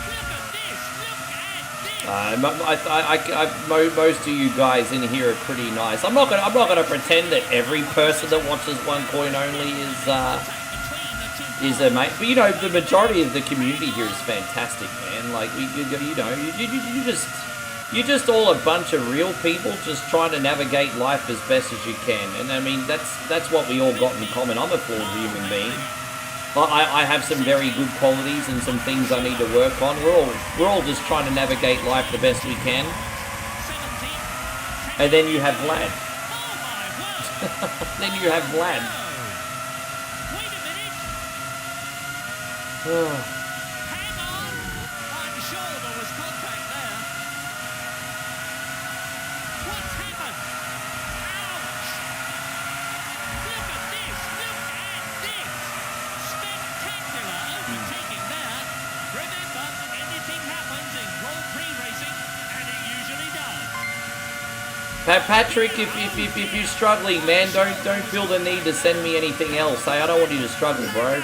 Look at this! Look at this! Most of you guys in here are pretty nice. I'm not gonna pretend that every person that watches One Coin Only is a mate, but you know the majority of the community here is fantastic, man. Like you're just all a bunch of real people just trying to navigate life as best as you can, and I mean that's what we all got in common. I'm a flawed human being. I have some very good qualities and some things I need to work on. We're all just trying to navigate life the best we can. And then you have Vlad. Then you have Vlad. Wait a minute! Oh. Hang on! I'm sure there was contact there. What's happened? Ouch! Look at this! Look at this! Spectacular overtaking there. Remember, anything happens in Grand Prix racing, and it usually does. Patrick, if you're struggling, man, don't feel the need to send me anything else. Hey, I don't want you to struggle, bro.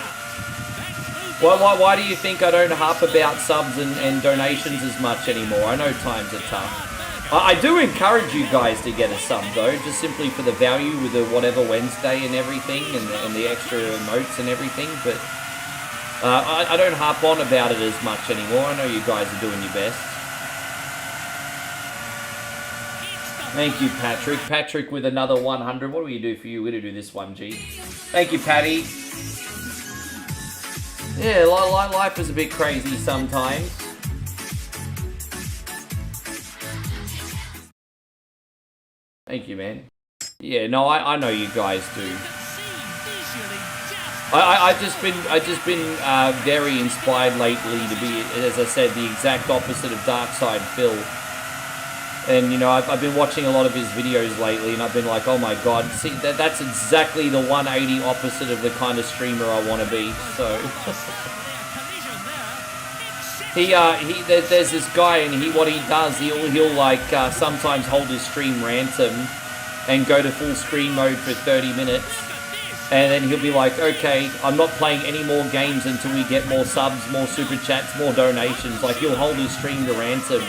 Why do you think I don't harp about subs and donations as much anymore? I know times are tough. I do encourage you guys to get a sub though, just simply for the value with the whatever Wednesday and everything, and the extra emotes and everything. But I don't harp on about it as much anymore. I know you guys are doing your best. Thank you, Patrick. Patrick with another 100. What do we do for you? We're going to do this one, G. Thank you, Patty. Yeah, life is a bit crazy sometimes. Thank you, man. Yeah, no, I know you guys do. I just been very inspired lately to be, as I said, the exact opposite of Darkside Phil. And, you know, I've been watching a lot of his videos lately, and I've been like, oh my god, see, that's exactly the 180 opposite of the kind of streamer I want to be, so... there's this guy, and what he does, he'll like, sometimes hold his stream ransom, and go to full screen mode for 30 minutes, and then he'll be like, okay, I'm not playing any more games until we get more subs, more super chats, more donations. Like, he'll hold his stream to ransom.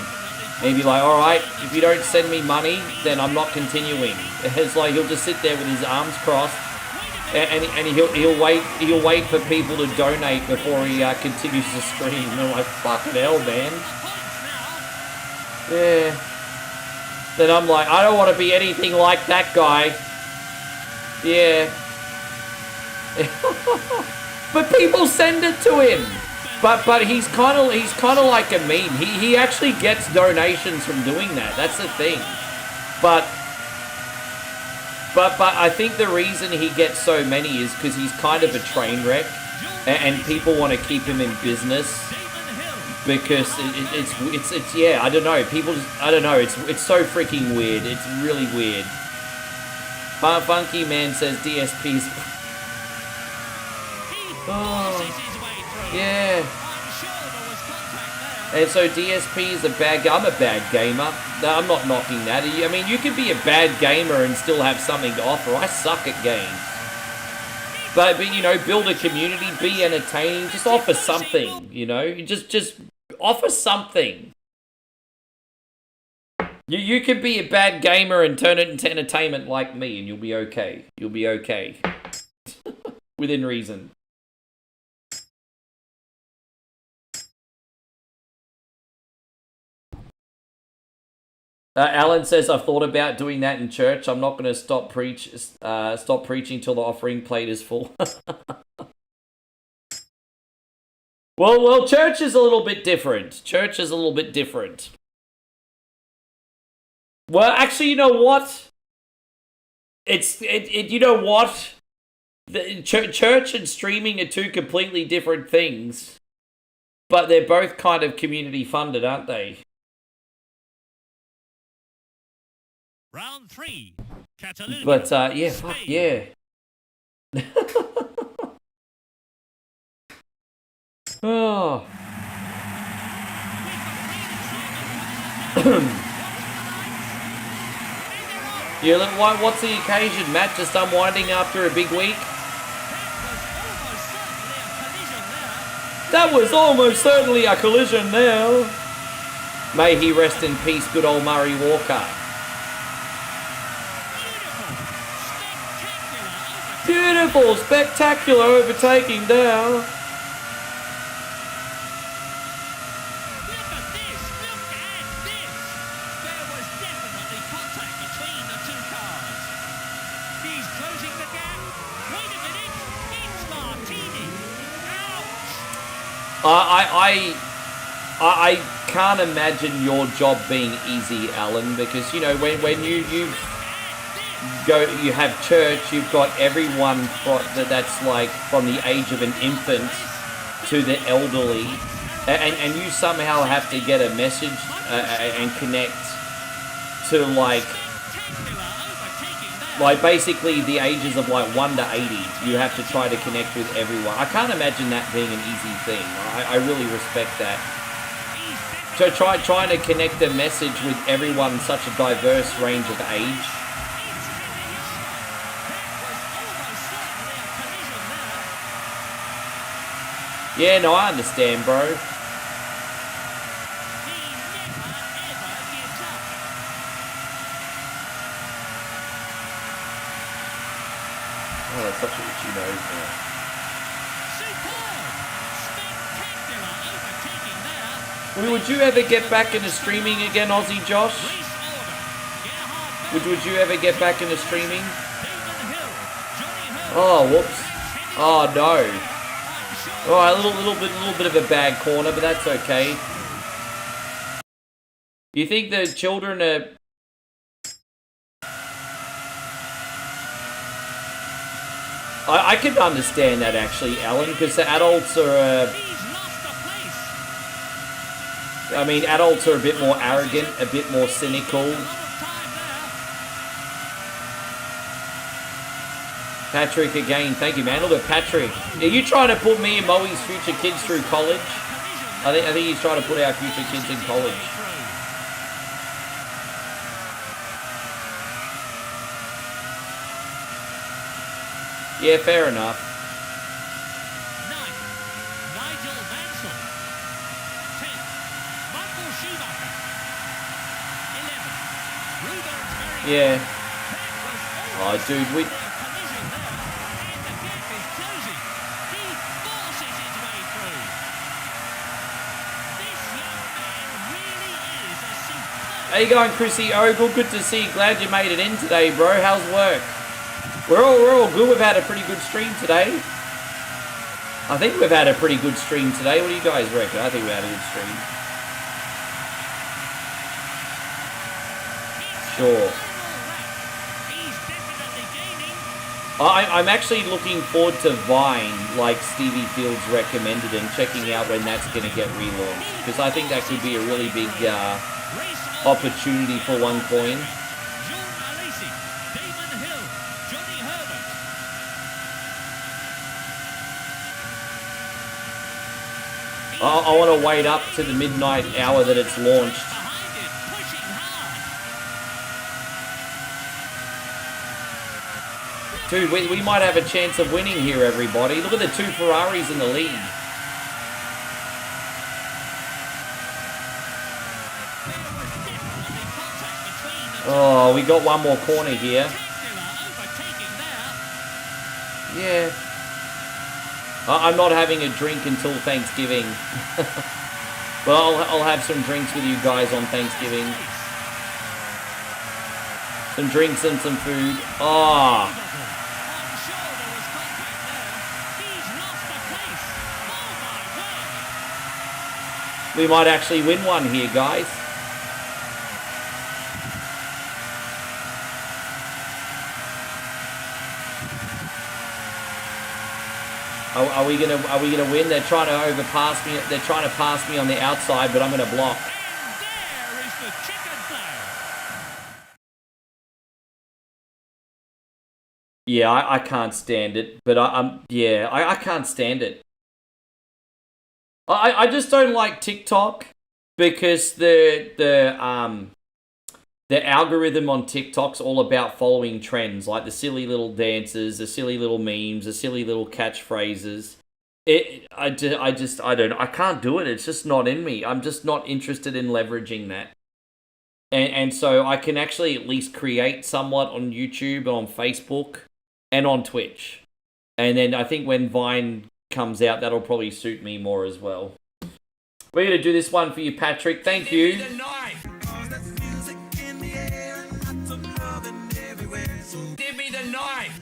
And he'd be like, alright, if you don't send me money, then I'm not continuing. It's like, he'll just sit there with his arms crossed, and he'll wait for people to donate before he continues to stream. And I'm like, fucking hell, man. Yeah. Then I'm like, I don't want to be anything like that guy. Yeah. But people send it to him. But he's kind of like a meme. He actually gets donations from doing that. That's the thing. But I think the reason he gets so many is because he's kind of a train wreck, and people want to keep him in business because it's yeah, I don't know. People just, I don't know. It's so freaking weird. It's really weird. Funky Man says DSP's. Oh. Yeah. And so DSP is a bad guy. I'm a bad gamer. No, I'm not knocking that. I mean, you can be a bad gamer and still have something to offer. I suck at games. But you know, build a community, be entertaining, just offer something, you know? Just offer something. You can be a bad gamer and turn it into entertainment like me, and you'll be okay. You'll be okay. Within reason. Alan says, I've thought about doing that in church. I'm not going to stop preaching till the offering plate is full. Well, church is a little bit different. Church is a little bit different. Well, actually, you know what? You know what? The church and streaming are two completely different things. But they're both kind of community funded, aren't they? Round 3. Catalunya. But, yeah, fuck yeah. Oh. Yeah, look, what's the occasion, Matt? Just unwinding after a big week? That was almost certainly a collision there. May he rest in peace, good old Murray Walker. Beautiful, spectacular overtaking there. I can't imagine your job being easy, Alan, because you know when you have church, you've got everyone that's like from the age of an infant to the elderly, and you somehow have to get a message and connect to like basically the ages of like 1 to 80. You have to try to connect with everyone. I can't imagine that being an easy thing. I really respect that. So trying to connect a message with everyone in such a diverse range of age. Yeah, no, I understand, bro. Oh, that's such a itchy nose now. Would you ever get back into streaming again, Aussie Josh? Would you ever get back into streaming? Oh, whoops. Oh, no. Oh, a little bit of a bad corner, but that's okay. You think the children are... I can understand that actually, Alan, because the adults are... I mean, adults are a bit more arrogant, a bit more cynical. Patrick again, thank you, man. Look at Patrick. Are you trying to put me and Moe's future kids through college? I think he's trying to put our future kids in college. Yeah, fair enough. Yeah. Oh, dude, we... How you going, Chrissy Ogle? Good to see you. Glad you made it in today, bro. How's work? We're all good. We've had a pretty good stream today. I think we've had a pretty good stream today. What do you guys reckon? I think we had a good stream. Sure. I'm actually looking forward to Vine, like Stevie Fields recommended, and checking out when that's going to get relaunched. Because I think that could be a really big opportunity for OneCoin. I want to wait up to the midnight hour that it's launched. Dude, we might have a chance of winning here, everybody. Look at the 2 Ferraris in the lead. Oh, we got one more corner here. Yeah. I'm not having a drink until Thanksgiving. Well, I'll have some drinks with you guys on Thanksgiving. Some drinks and some food. Oh. We might actually win one here, guys. Are we gonna win? They're trying to overpass me. They're trying to pass me on the outside, but I'm gonna block. And there is the chicken flag. Yeah, I can't stand it. But I can't stand it. I just don't like TikTok because the algorithm on TikTok's all about following trends, like the silly little dances, the silly little memes, the silly little catchphrases. I can't do it. It's just not in me. I'm just not interested in leveraging that. And so I can actually at least create somewhat on YouTube, on Facebook, and on Twitch. And then I think when Vine comes out, that'll probably suit me more as well. We're going to do this one for you, Patrick. Thank you. Give me the knife. Give me the knife.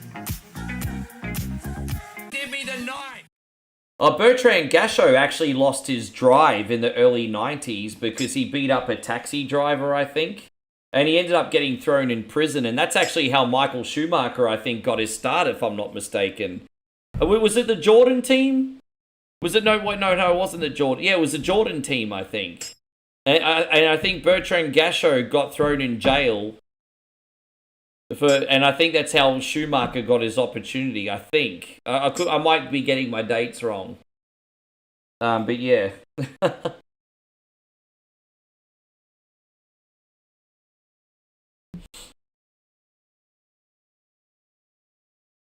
Give me the knife. Bertrand Gachot actually lost his drive in the early 90s because he beat up a taxi driver, I think. And he ended up getting thrown in prison. And that's actually how Michael Schumacher, I think, got his start, if I'm not mistaken. Was it the Jordan team? Was it? No, it wasn't the Jordan. Yeah, it was the Jordan team, I think. And I think Bertrand Gachot got thrown in jail. And I think that's how Schumacher got his opportunity, I think. I might be getting my dates wrong. But yeah.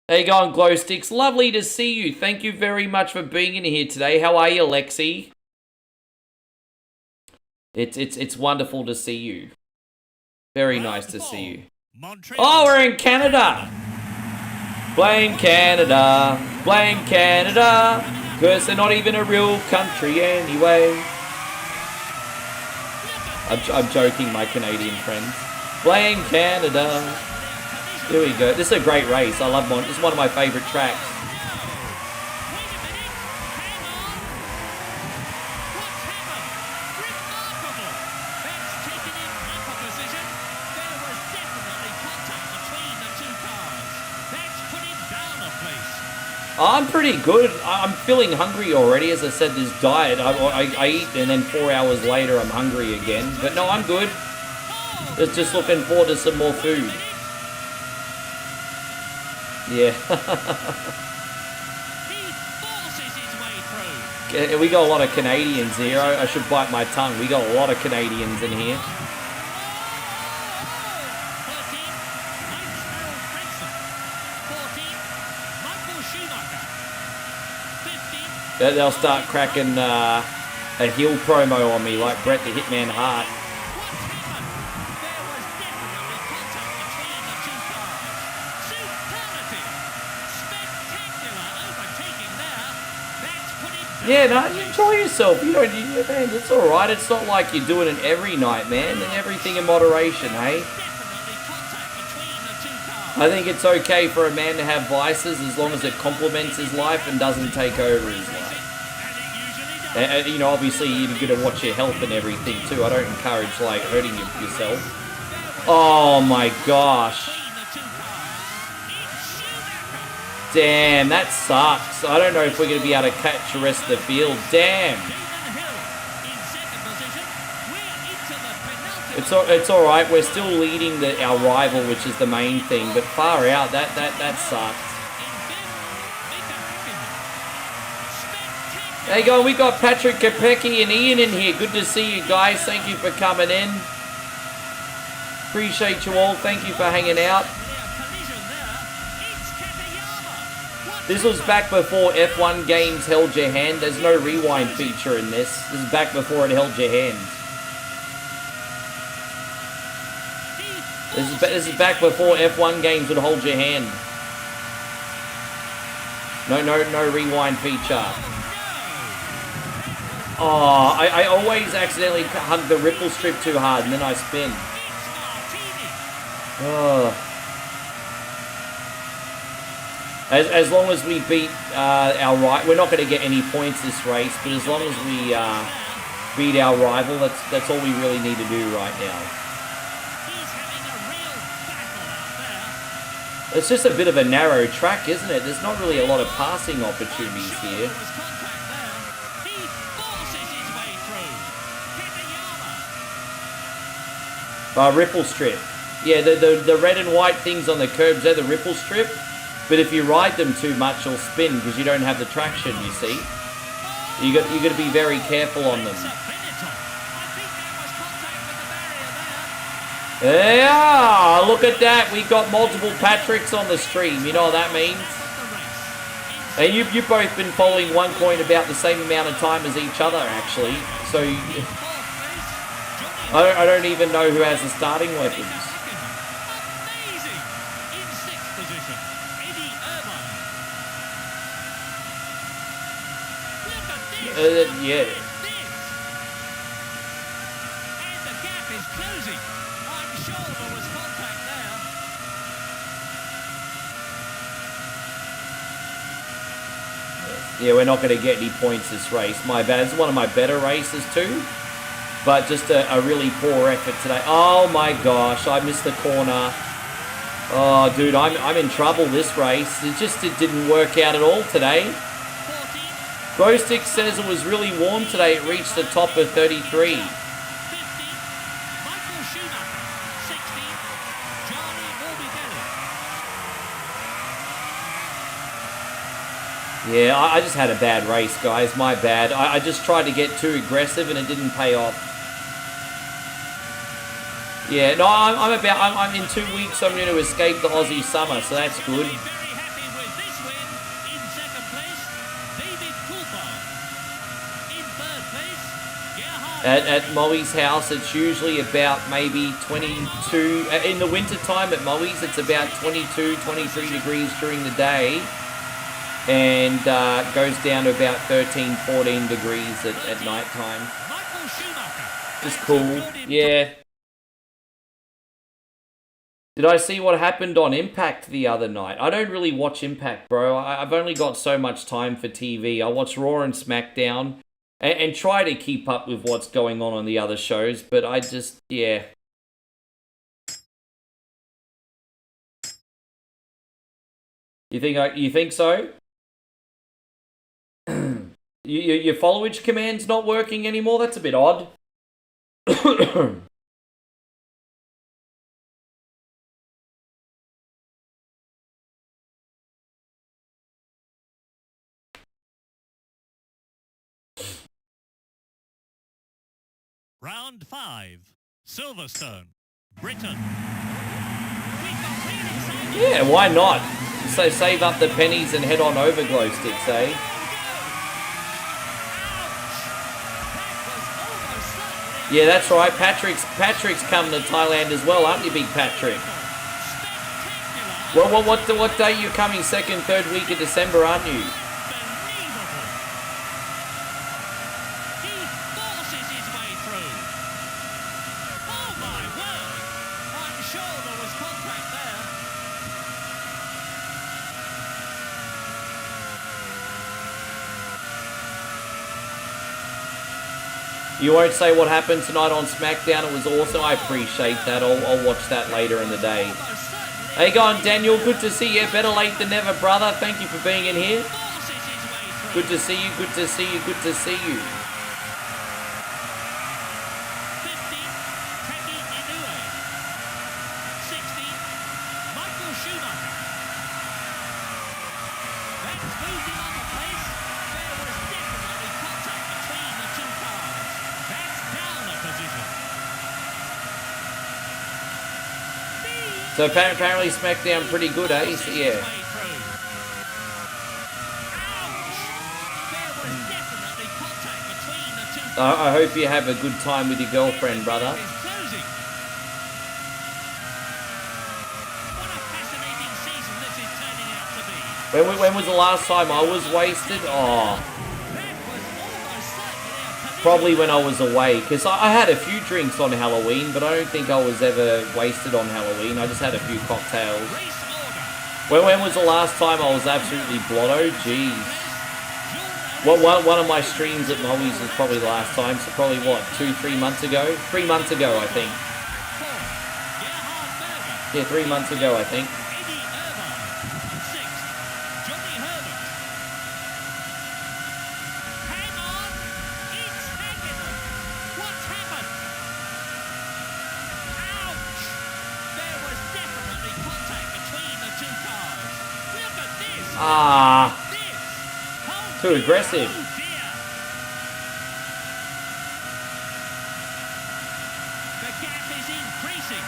How you going, Glow Sticks? Lovely to see you. Thank you very much for being in here today. How are you, Lexi? It's wonderful to see you. Very nice to see you. Montreal. Oh, we're in Canada. Blame Canada. Blame Canada. Because they're not even a real country anyway. I'm joking, my Canadian friends. Blame Canada. Here we go. This is a great race. I love This is one of my favorite tracks. I'm pretty good. I'm feeling hungry already. As I said, this diet, I eat and then 4 hours later I'm hungry again. But no, I'm good. Just looking forward to some more food. Yeah. We got a lot of Canadians here. I should bite my tongue. We got a lot of Canadians in here. They'll start cracking a heel promo on me like Bret the Hitman Hart. Yeah, no, you enjoy yourself. You don't, man, it's alright. It's not like you're doing it every night, man. And everything in moderation, hey? I think it's okay for a man to have vices as long as it complements his life and doesn't take over his life. And, you know, obviously you're going to watch your health and everything too. I don't encourage, like, hurting yourself. Oh my gosh. Damn, that sucks. I don't know if we're going to be able to catch the rest of the field. Damn. It's all right. We're still leading our rival, which is the main thing. But far out, that sucks. There you go. We got Patrick Kopecki and Ian in here. Good to see you guys. Thank you for coming in. Appreciate you all. Thank you for hanging out. This was back before F1 games held your hand. There's no rewind feature in this. This is back before it held your hand. This is back before F1 games would hold your hand. No rewind feature. Oh, I always accidentally hug the ripple strip too hard and then I spin. Oh. As long as we beat our right, we're not going to get any points this race, but as long as we beat our rival. That's all we really need to do right now. He's having a real battle out there. It's just a bit of a narrow track, isn't it? There's not really a lot of passing opportunities Sure, here. there was contact there. He forces his way through. Kitayama. Ripple strip. Yeah, the red and white things on the curbs, they're the ripple strip. But if you ride them too much, you'll spin because you don't have the traction, you see. You got to be very careful on them. It's a Benetton. I think there was contact with the barrier there. Yeah, look at that. We got multiple Patricks on the stream. You know what that means? Of the race. And you've both been following one coin about the same amount of time as each other, actually. So In fourth place, Johnny I don't even know who has the starting weapons. Amazing! In sixth position, Eddie Irvine. Look at this! Yeah. Look at this! And the gap is closing. I'm sure there was contact there. Yeah, we're not going to get any points this race. My bad. It's one of my better races too. But just a really poor effort today. Oh my gosh, I missed the corner. Oh, dude, I'm in trouble this race. It didn't work out at all today. 14, Glowstick says it was really warm today. It reached the top of 33. 50, Michael Schumacher. 60, Johnny Morbidelli. Yeah, I just had a bad race, guys. My bad. I just tried to get too aggressive and it didn't pay off. Yeah, no, I'm in 2 weeks. I'm going to escape the Aussie summer, so that's good. Very happy with this win. In second place, David Coulthard. In third place, Gerhard. At Moe's house, it's usually about maybe 22. In the winter time at Moe's, it's about 22, 23 degrees during the day. And goes down to about 13, 14 degrees at night time. Michael Schumacher. Just cool. Yeah. Did I see what happened on Impact the other night? I don't really watch Impact, bro. I've only got so much time for TV. I watch Raw and SmackDown and try to keep up with what's going on the other shows, but I just, yeah. You think so? Your followage command's not working anymore? That's a bit odd. Round 5, Silverstone, Britain. Yeah, why not? So save up the pennies and head on over, Glowsticks, eh? Yeah, that's right. Patrick's coming to Thailand as well, aren't you, Big Patrick? Well, what day you coming? Second, third week of December, aren't you? You won't say what happened tonight on SmackDown. It was awesome. I appreciate that. I'll watch that later in the day. Hey, go on, Daniel. Good to see you. Better late than never, brother. Thank you for being in here. Good to see you. Good to see you. Good to see you. So apparently SmackDown pretty good, eh? So, yeah. I hope you have a good time with your girlfriend, brother. When was the last time I was wasted? Oh. Probably when I was away, because I had a few drinks on Halloween, but I don't think I was ever wasted on Halloween. I just had a few cocktails. When was the last time I was absolutely blotto? Jeez. One of my streams at Moe's was probably last time, so probably what, 2-3 months ago? 3 months ago, I think. Yeah, 3 months ago, I think. Ah, too aggressive. The gap is increasing.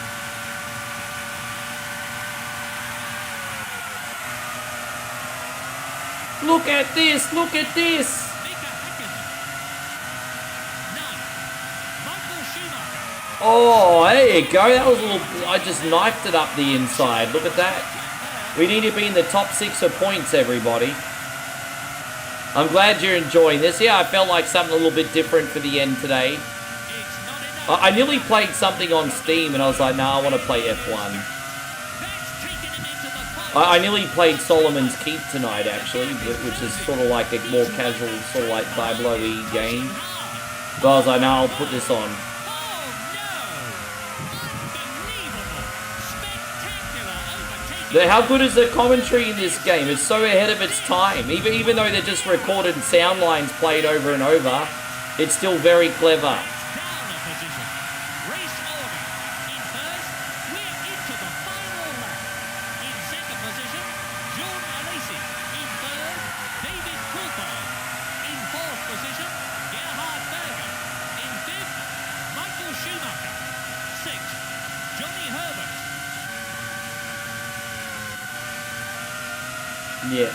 Look at this, look at this. Oh, there you go. That was a little, I just knifed it up the inside. Look at that. We need to be in the top 6 for points, everybody. I'm glad you're enjoying this. Yeah, I felt like something a little bit different for the end today. I nearly played something on Steam and I was like, nah, I want to play F1. I nearly played Solomon's Keep tonight, actually, which is sort of like a more casual, sort of like Diablo-y game. But I was like, nah, I'll put this on. How good is the commentary in this game? It's so ahead of its time. Even though they're just recorded sound lines played over and over, it's still very clever. Yeah.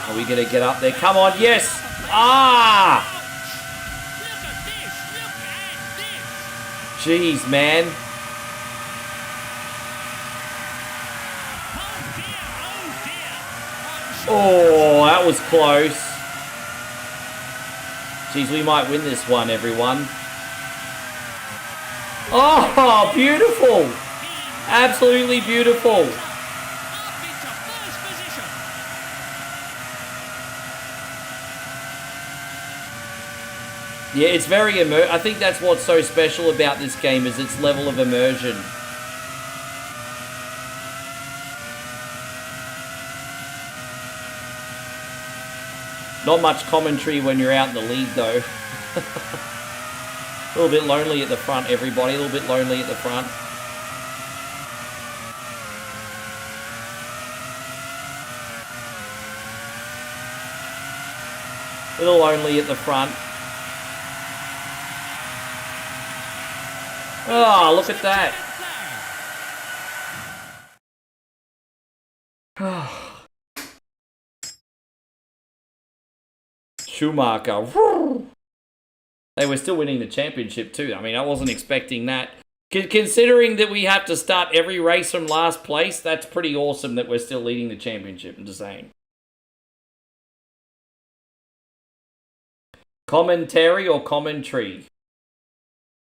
Are we gonna get up there? Come on, yes! Ah! Jeez, man. Oh, that was close. Jeez, we might win this one, everyone. Oh, beautiful! Absolutely beautiful. Yeah, it's very I think that's what's so special about this game is its level of immersion. Not much commentary when you're out in the lead, though. A little bit lonely at the front, everybody. A little bit lonely at the front. A little lonely at the front. Oh, look at that. Schumacher. They were still winning the championship too. I mean, I wasn't expecting that. Considering that we have to start every race from last place, that's pretty awesome that we're still leading the championship, I'm just saying. Commentary or commentary?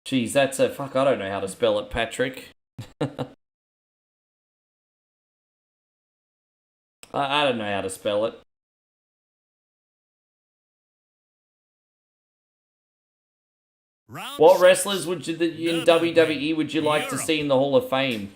Jeez, that's a... Fuck, I don't know how to spell it, Patrick. I don't know how to spell it. What wrestlers would you in WWE would you like to see in the Hall of Fame?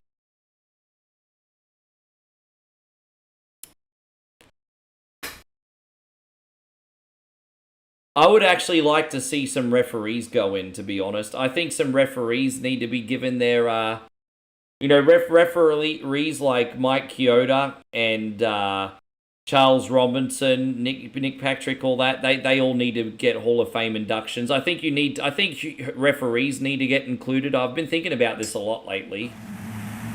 I would actually like to see some referees go in, to be honest. I think some referees need to be given their, referees like Mike Chioda and Charles Robinson, Nick Patrick, all that. They all need to get Hall of Fame inductions. I think referees need to get included. I've been thinking about this a lot lately.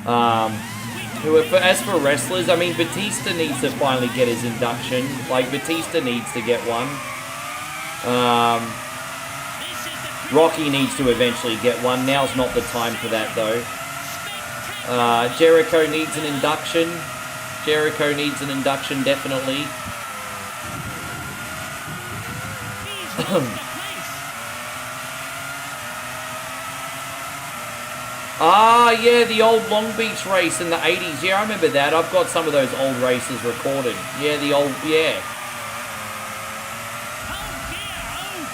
As for wrestlers, I mean, Batista needs to finally get his induction. Like, Batista needs to get one. Rocky needs to eventually get one. Now's not the time for that, though. Jericho needs an induction. Jericho needs an induction, definitely. Ah, yeah, the old Long Beach race in the 80s. Yeah, I remember that. I've got some of those old races recorded. Yeah, the old, yeah. Oh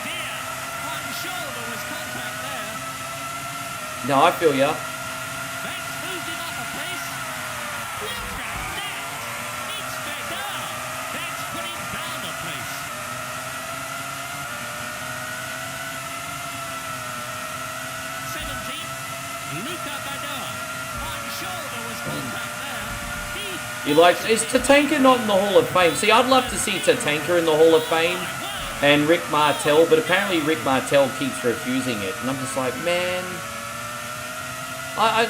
dear. I'm sure there was contact there. No, I feel ya. That's moved him up a pace. Look at that. It's better. That's put him down a pace. 17. Luca Badar. I'm sure there was contact there. You like, is Tatanka not in the Hall of Fame? See, I'd love to see Tatanka in the Hall of Fame and Rick Martel, but apparently Rick Martel keeps refusing it. And I'm just like, man, I'd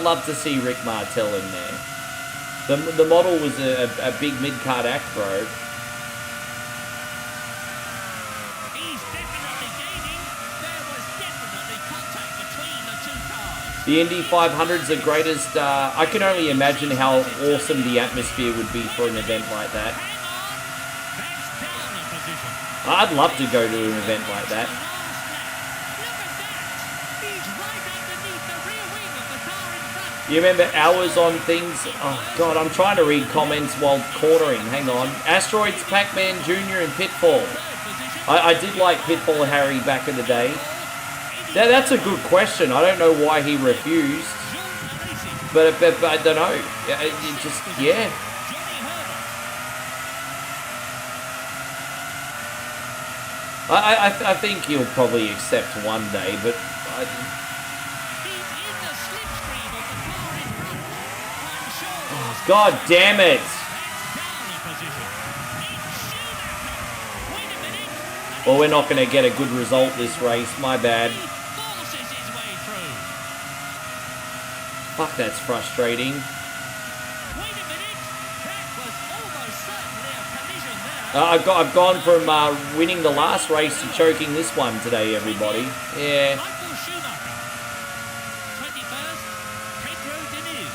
love to see Rick Martel in there. The model was a big mid-card act, bro. He's definitely gaining. There was definitely contact between the two cars. The Indy 500's the greatest. I can only imagine how awesome the atmosphere would be for an event like that. Hang on. That's down a position. I'd love to go to an event like that. Last lap. Look at that. He's right underneath the rear wing of the car in front. You remember hours on things? Oh god, I'm trying to read comments while cornering. Hang on. Asteroids, Pac-Man Jr. and Pitfall. Third position. I did like Pitfall Harry back in the day. That's a good question. I don't know why he refused, but I don't know. It just, yeah. I think he'll probably accept one day, but He's in the slipstream of the car in front. I'm sure there was god damn it. down a position. It's Schumacher. Wait a minute. Well, we're not going to get a good result this race. My bad. He forces his way through. Fuck, that's frustrating. Wait a minute. That was almost certainly a collision there. I've gone from winning the last race to choking this one today, everybody. Yeah. Michael Schumacher. 21st, Pedro Diniz.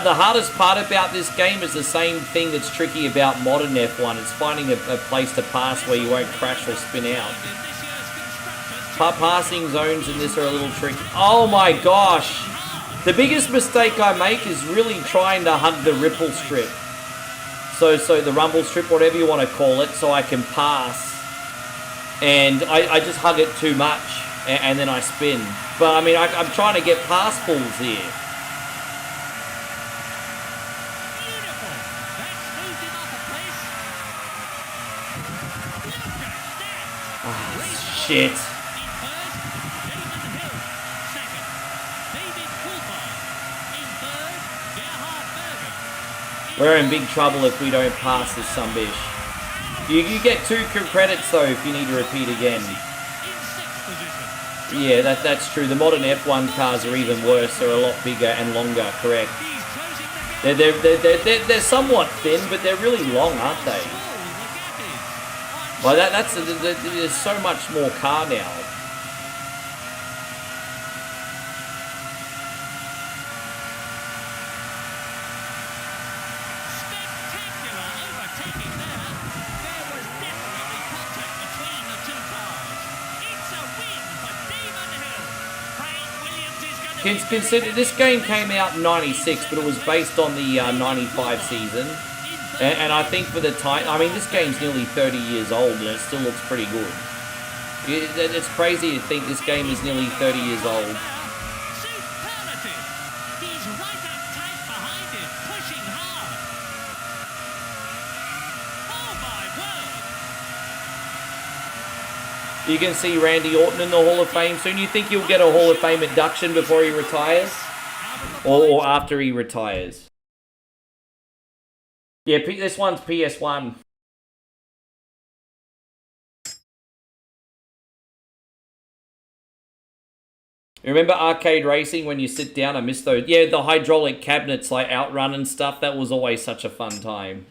The hardest part about this game is the same thing that's tricky about modern F1. It's finding a place to pass where you won't crash or spin out. In this year's Constructors' Passing zones in this are a little tricky. Oh my gosh! The biggest mistake I make is really trying to hug the ripple strip. So the rumble strip, whatever you want to call it, so I can pass. And I just hug it too much, and then I spin. But I mean, I'm trying to get passballs here. Beautiful. That's moved him up a place. Look at that. Shit. In first, Damon Hill. Second, David Coulthard. In third, Gerhard Berger. We're in big trouble if we don't pass this sumbitch. You get 2 credits though if you need to repeat again. In sixth position. Yeah, that's true. The modern F1 cars are even worse. They're a lot bigger and longer, correct. He's closing the gap. They're somewhat thin, but they're really long, aren't they? Small the gap is. I'm Well, there's so much more car now. spectacular overtaking there. There was definitely contact between the two cars. It's a win for Damon Hill. Craig Williams is going to be Consider this game came out in '96, but it was based on the '95 season. And I think for the time, I mean, this game's nearly 30 years old and it still looks pretty good. It's crazy to think this game is nearly 30 years old. superlative. He's right up tight behind him, pushing hard. Oh my word. You can see Randy Orton in the Hall of Fame soon. You think he'll get a Hall of Fame induction before he retires? Or after he retires? Yeah, this one's PS1. Remember arcade racing when you sit down? I miss those. Yeah, the hydraulic cabinets like Outrun and stuff. That was always such a fun time.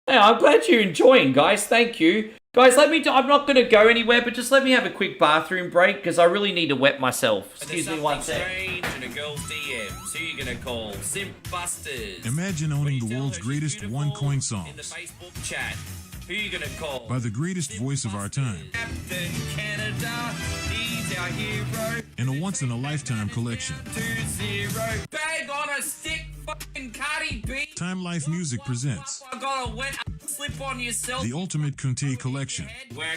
Hey, I'm glad you're enjoying, guys. Thank you. Guys, I'm not going to go anywhere, but just let me have a quick bathroom break because I really need to wet myself. Excuse me one sec. Strange in a girl's DMs. Who you gonna call? Simp Busters. Imagine owning the world's greatest one-coin In the songs. Facebook chat. Who you gonna call? By the greatest voice of our time. Captain Canada, he's our hero. In a once-in-a-lifetime collection. 2-0. Bag on a stick, fucking Cardi B. Time Life Music presents I got a wet slip on yourself. the Ultimate Kunti Collection. Work.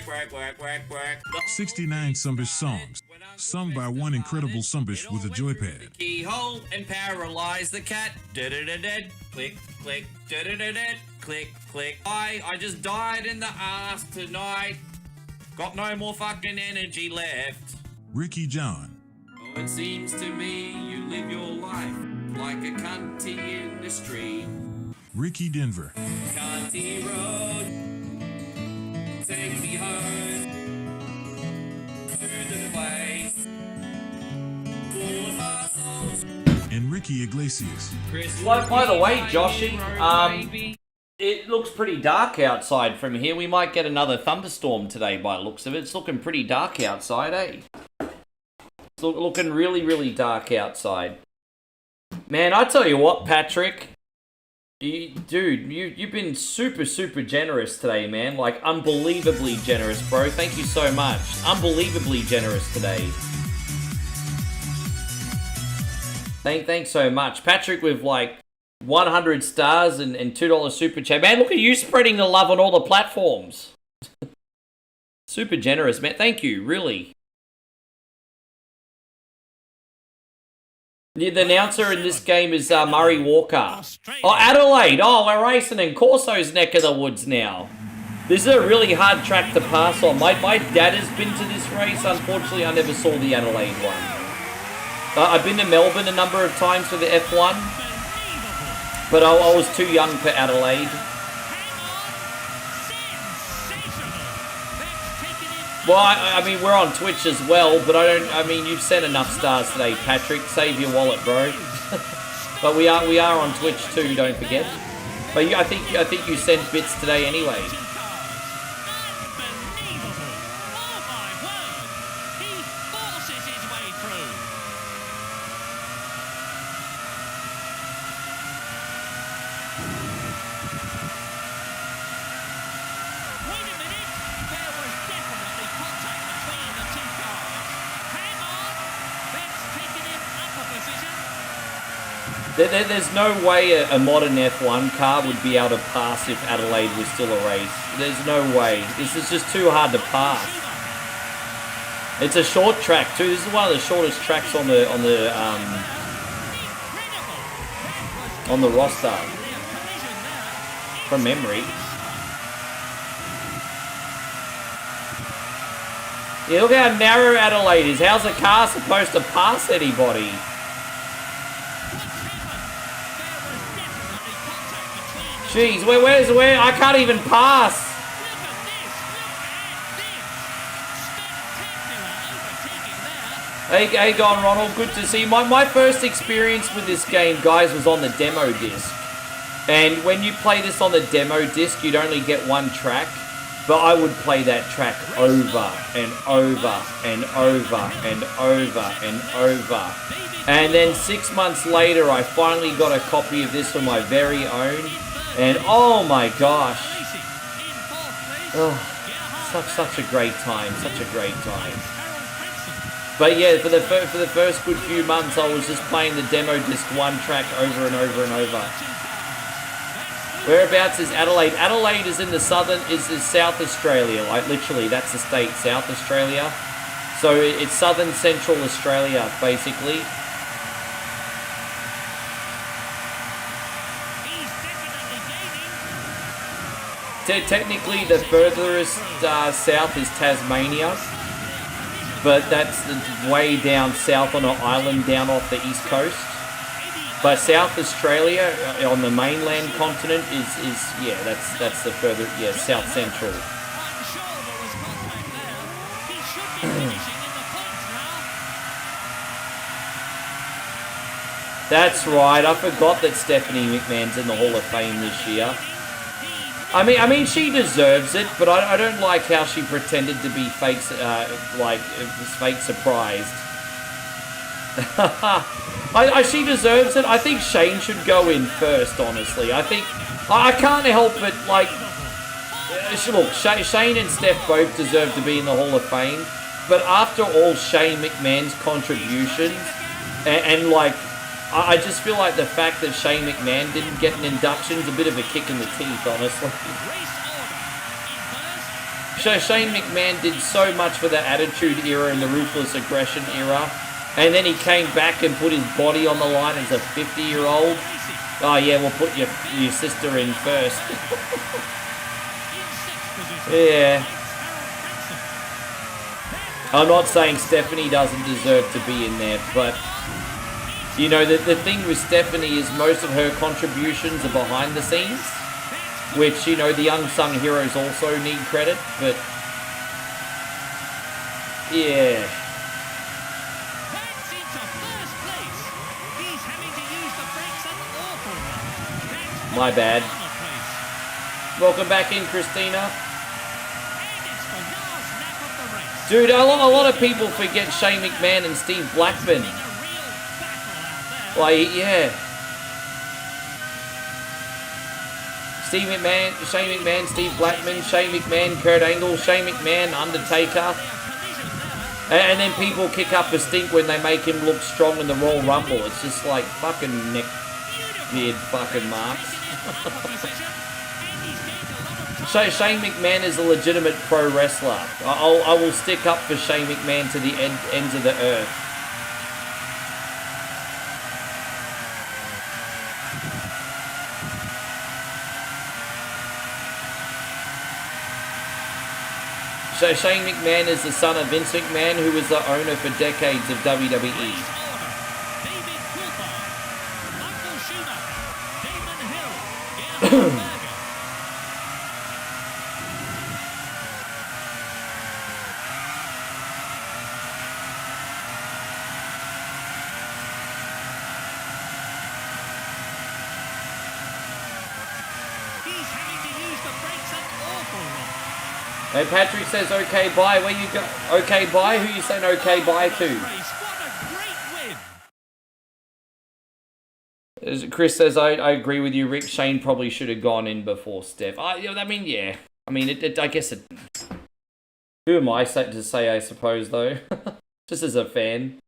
69 Sumbish songs, sung by one incredible Sumbish with a joypad. Keyhole and paralyze the cat. Da-da-da-da. Click, click. Da-da-da-da. Click, click. I just died in the ass tonight. Got no more fucking energy left. Ricky John, Oh, it seems to me you live your life like a cunty in the street. Ricky Denver, Cunty road, take me home to the place full of assholes. and Ricky Iglesias. By the way, Joshy, it looks pretty dark outside from here. We might get another thunderstorm today by the looks of it. It's looking pretty dark outside, eh? It's looking really, really dark outside. Man, I tell you what, Patrick. You've been super, super generous today, man. Like, unbelievably generous, bro. Thank you so much. Unbelievably generous today. Thanks so much. Patrick with, like, 100 stars and $2 super chat. Man, look at you spreading the love on all the platforms. Super generous, man. Thank you, really. The announcer in this game is Murray Walker. Oh, Adelaide. Oh, we're racing in Corso's neck of the woods now. This is a really hard track to pass on. My dad has been to this race. Unfortunately, I never saw the Adelaide one. I've been to Melbourne a number of times for the F1. But I was too young for Adelaide. Well, I mean, we're on Twitch as well, but I mean, you've sent enough stars today, Patrick. Save your wallet, bro. But we are on Twitch too, don't forget. But I think you sent bits today anyway. There's no way a modern F1 car would be able to pass if Adelaide was still a race. There's no way. This is just too hard to pass. It's a short track too. This is one of the shortest tracks on the roster from memory. Yeah, look how narrow Adelaide is. How's a car supposed to pass anybody? Jeez, where? I can't even pass. Hey, gone, Ronald. Good to see you. My first experience with this game, guys, was on the demo disc. And when you play this on the demo disc, you'd only get one track. But I would play that track over and over and over and over and over. And then 6 months later, I finally got a copy of this for my very own. And oh my gosh, oh, such a great time, such a great time. But yeah, for the first good few months, I was just playing the demo disc one track over and over and over. Whereabouts is Adelaide? Adelaide is in the is South Australia, like literally, that's the state, South Australia. So it's southern central Australia, basically. Technically, the furthest south is Tasmania, but that's way down south on an island down off the east coast. But South Australia on the mainland continent is yeah, that's the further, yeah, south central. That's right. I forgot that Stephanie McMahon's in the Hall of Fame this year. I mean, she deserves it, but I don't like how she pretended to be fake, fake surprised. She deserves it. I think Shane should go in first, honestly. I can't help but, like, Look, Shane and Steph both deserve to be in the Hall of Fame, but after all Shane McMahon's contributions, and like, I just feel like the fact that Shane McMahon didn't get an induction is a bit of a kick in the teeth, honestly. So Shane McMahon did so much for the Attitude Era and the Ruthless Aggression Era, and then he came back and put his body on the line as a 50-year-old. Oh yeah, we'll put your sister in first. Yeah. I'm not saying Stephanie doesn't deserve to be in there, but you know, the thing with Stephanie is most of her contributions are behind the scenes, which, you know, the unsung heroes also need credit, but yeah. My bad. Welcome back in, Christina. Dude, a lot of people forget Shane McMahon and Steve Blackman. Like, yeah. Steve McMahon, Shane McMahon, Steve Blackman, Shane McMahon, Kurt Angle, Shane McMahon, Undertaker. And then people kick up a stink when they make him look strong in the Royal Rumble. It's just like fucking neck beard fucking marks. So Shane McMahon is a legitimate pro wrestler. I will stick up for Shane McMahon to the ends of the earth. So Shane McMahon is the son of Vince McMahon, who was the owner for decades of WWE. Hey, Patrick says, okay, bye. Where you go? Okay, bye? Who you saying okay, bye to? Chris says, I agree with you, Rick. Shane probably should have gone in before Steph. I mean, yeah. I mean, I guess it... Who am I to say, I suppose, though? Just as a fan.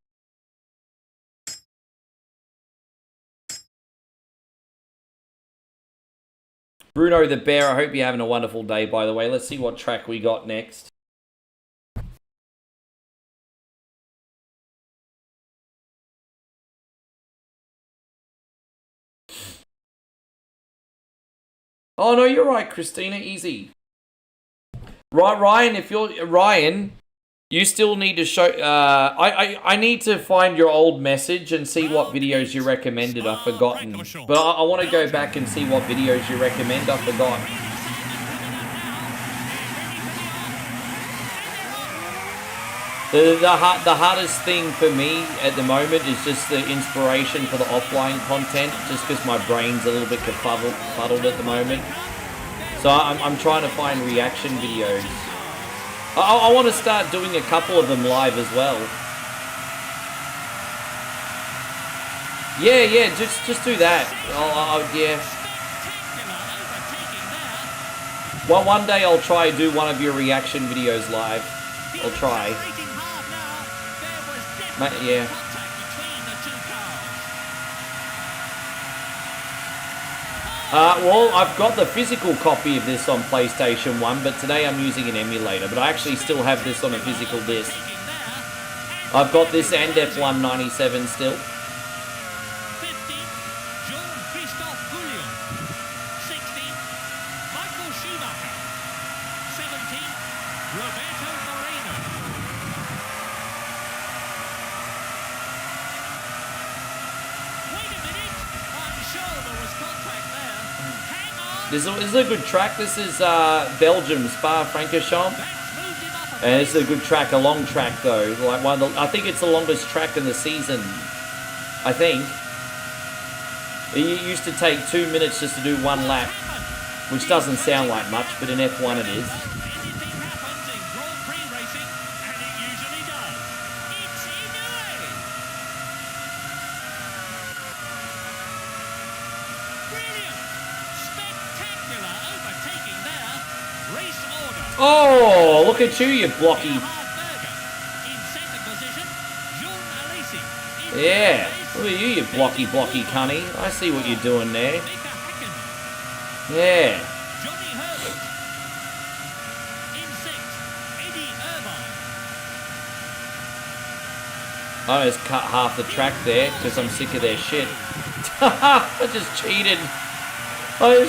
Bruno the Bear, I hope you're having a wonderful day, by the way. Let's see what track we got next. Oh, no, you're right, Christina. Easy. Right, Ryan, if you're... Ryan, you still need to show... I need to find your old message and see what videos you recommended. I've forgotten. But I want to go back and see what videos you recommend. I forgot. The hardest thing for me at the moment is just the inspiration for the offline content, just because my brain's a little bit befuddled at the moment. So I'm trying to find reaction videos. I want to start doing a couple of them live as well. Yeah, just do that. Yeah. Well, one day I'll try to do one of your reaction videos live. I'll try. Yeah. Well, I've got the physical copy of this on PlayStation 1, but today I'm using an emulator. But I actually still have this on a physical disc. I've got this and F197 still. This is a good track. This is Belgium, Spa-Francorchamps. And this is a good track, a long track though. Like one of the, I think it's the longest track in the season. I think. It used to take 2 minutes just to do one lap, which doesn't sound like much, but in F1 it is. look at you, you blocky. Yeah, look at you blocky cunny. I see what you're doing there. Yeah. I just cut half the track there because I'm sick of their shit. I just cheated. I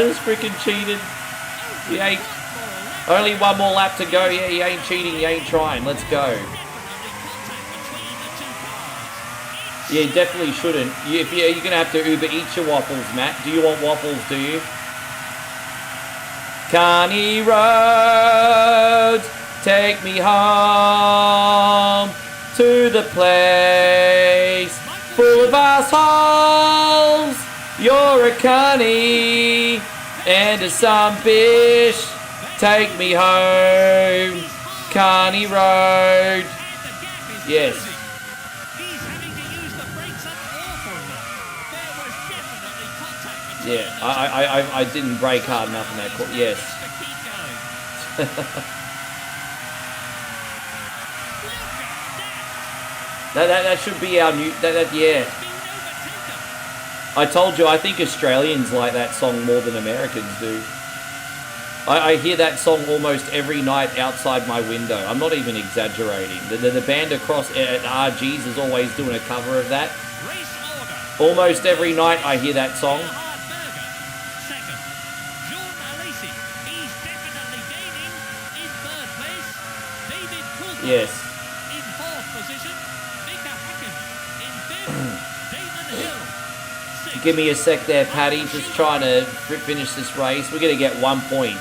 just freaking cheated. You ain't. Only one more lap to go. Yeah, you ain't cheating. You ain't trying. Let's go. Yeah, you definitely shouldn't. You're going to have to Uber eat your waffles, Matt. Do you want waffles, do you? Carney roads, take me home to the place full of assholes. You're a cunny and a some bitch. Take me home, Carney Road. Yes. Yeah, I didn't brake hard enough in that court. Yes. that should be our new. Yeah. I told you, I think Australians like that song more than Americans do. I hear that song almost every night outside my window. I'm not even exaggerating. The band across at RG's is always doing a cover of that. Almost every night I hear that song. Yes. Give me a sec there, Paddy. Just trying to finish this race. We're going to get 1 point.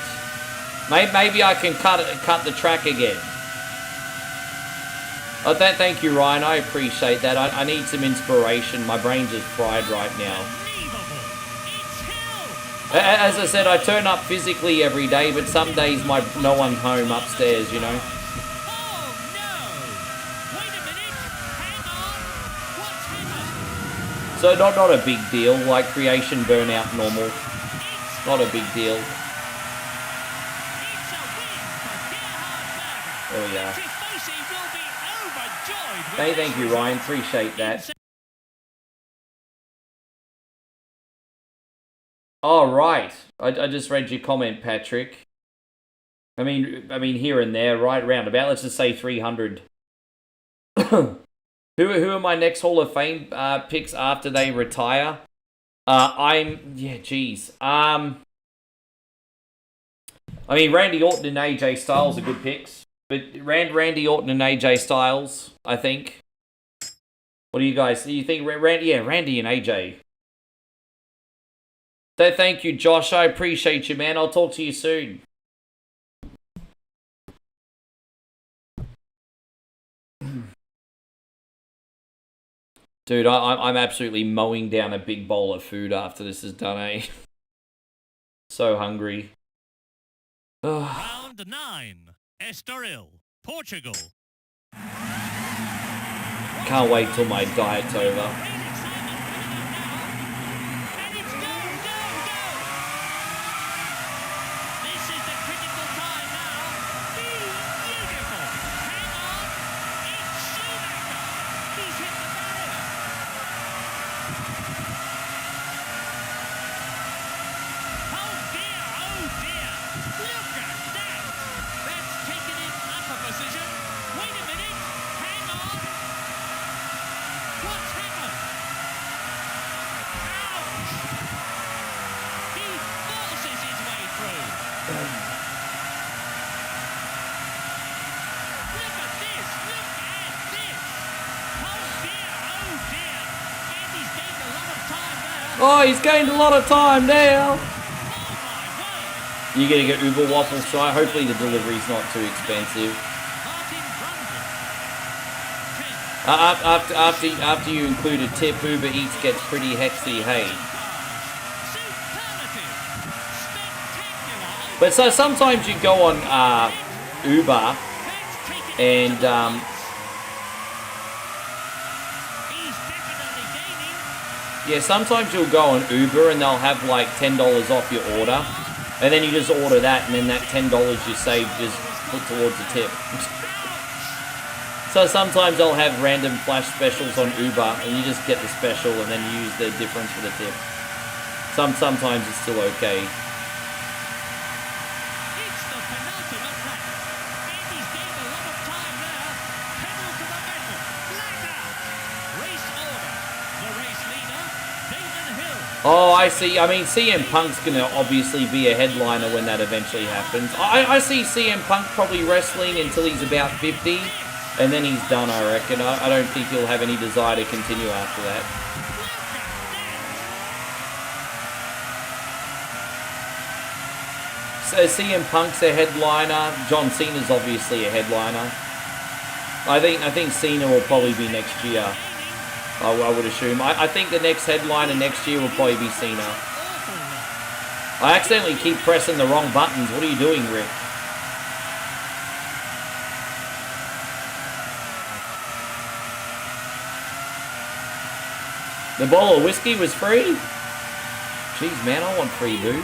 Maybe I can cut the track again. Oh, thank you, Ryan. I appreciate that. I need some inspiration. My brain's just fried right now. As I said, I turn up physically every day, but some days no one's home upstairs, you know. So not a big deal, like creation burnout normal. Not a big deal. Oh yeah. Hey, thank you, Ryan. Appreciate that. Oh right. I just read your comment, Patrick. I mean here and there, right roundabout. Let's just say 300. Who are my next Hall of Fame picks after they retire? I mean, Randy Orton and AJ Styles are good picks. But Randy Orton and AJ Styles, I think. What do you guys think? You think Randy and AJ. So thank you, Josh. I appreciate you, man. I'll talk to you soon. Dude, I'm absolutely mowing down a big bowl of food after this is done, eh? So hungry. Round 9. Estoril, Portugal. Can't wait till my diet's over. Oh, he's gained a lot of time now. You're going to get Uber waffles, so hopefully the delivery's not too expensive. After you include a tip, Uber Eats gets pretty hexy, hey. But so sometimes you go on Uber and yeah, sometimes you'll go on Uber and they'll have like $10 off your order. And then you just order that and then that $10 you save just put towards a tip. So sometimes I'll have random flash specials on Uber, and you just get the special and then use the difference for the tip. Sometimes it's still okay. It's the penultimate lap. Andy's gained a lot of time there. Pedal to the metal. Black out. Race order. The race leader, Damon Hill. Oh, I see. I mean, CM Punk's going to obviously be a headliner when that eventually happens. I see CM Punk probably wrestling until he's about 50, and then he's done, I reckon. I don't think he'll have any desire to continue after that. So CM Punk's a headliner. John Cena's obviously a headliner. I think Cena will probably be next year. I would assume. I think the next headliner next year will probably be Cena. I accidentally keep pressing the wrong buttons. What are you doing, Rick? The bottle of whiskey was free? Jeez, man, I want free booze.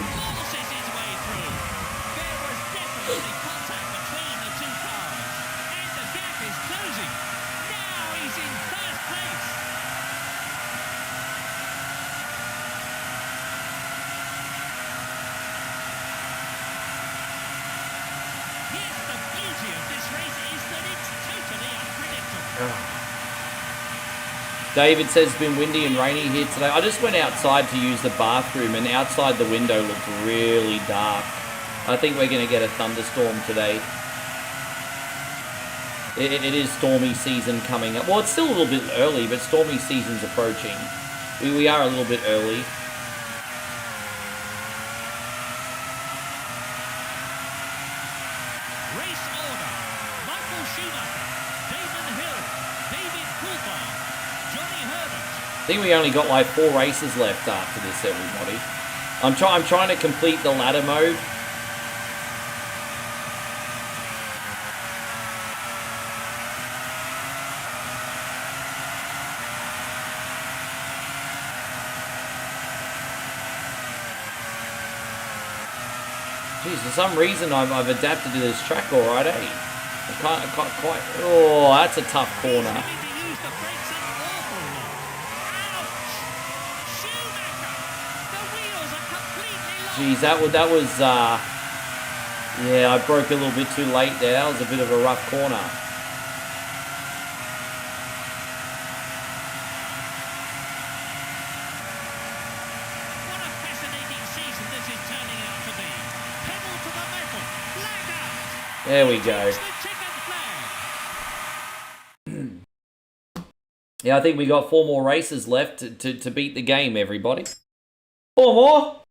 David says it's been windy and rainy here today. I just went outside to use the bathroom, and outside the window looked really dark. I think we're going to get a thunderstorm today. It is stormy season coming up. Well, it's still a little bit early, but stormy season's approaching. We are a little bit early. I think we only got like 4 races left after this, everybody. I'm trying to complete the ladder mode. Jeez, for some reason I've adapted to this track alright, eh? I can't quite... Oh, that's a tough corner. Jeez, that was, yeah, I broke a little bit too late there. That was a bit of a rough corner. What a fascinating season this is turning out to be. Pedal to the metal, flag out. There we go. Yeah, I think we got 4 more races left to beat the game, everybody. 4 more?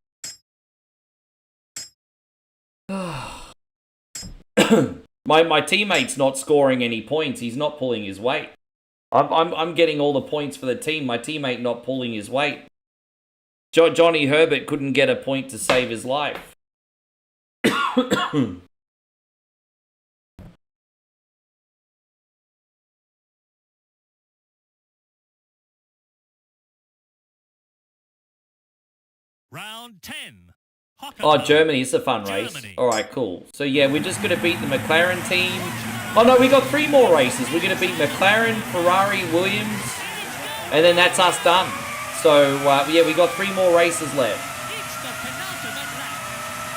My teammate's not scoring any points. He's not pulling his weight. I'm getting all the points for the team. My teammate not pulling his weight. Johnny Herbert couldn't get a point to save his life. Round 10. Oh, Germany is a fun race. Alright, cool. So yeah, we're just going to beat the McLaren team. Oh no, we got 3 more races. We're going to beat McLaren, Ferrari, Williams, and then that's us done. So yeah, we got 3 more races left. It's the penultimate lap.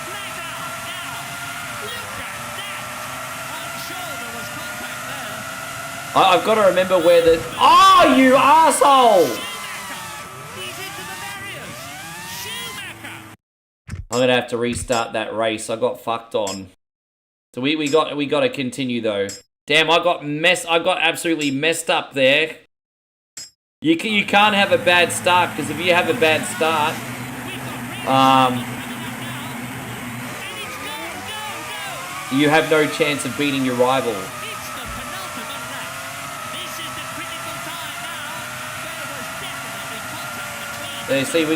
Flag out now. Look at that. I'm sure there was contact there. I've got to remember where the... Oh, you asshole! He's into the barriers. Schumacher. I'm gonna have to restart that race. I got fucked on. So we got to continue though. Damn, I got absolutely messed up there. You can't have a bad start, because if you have a bad start, you have no chance of beating your rival. It's the penultimate lap. This is the critical time now. There was definitely contact between. See, we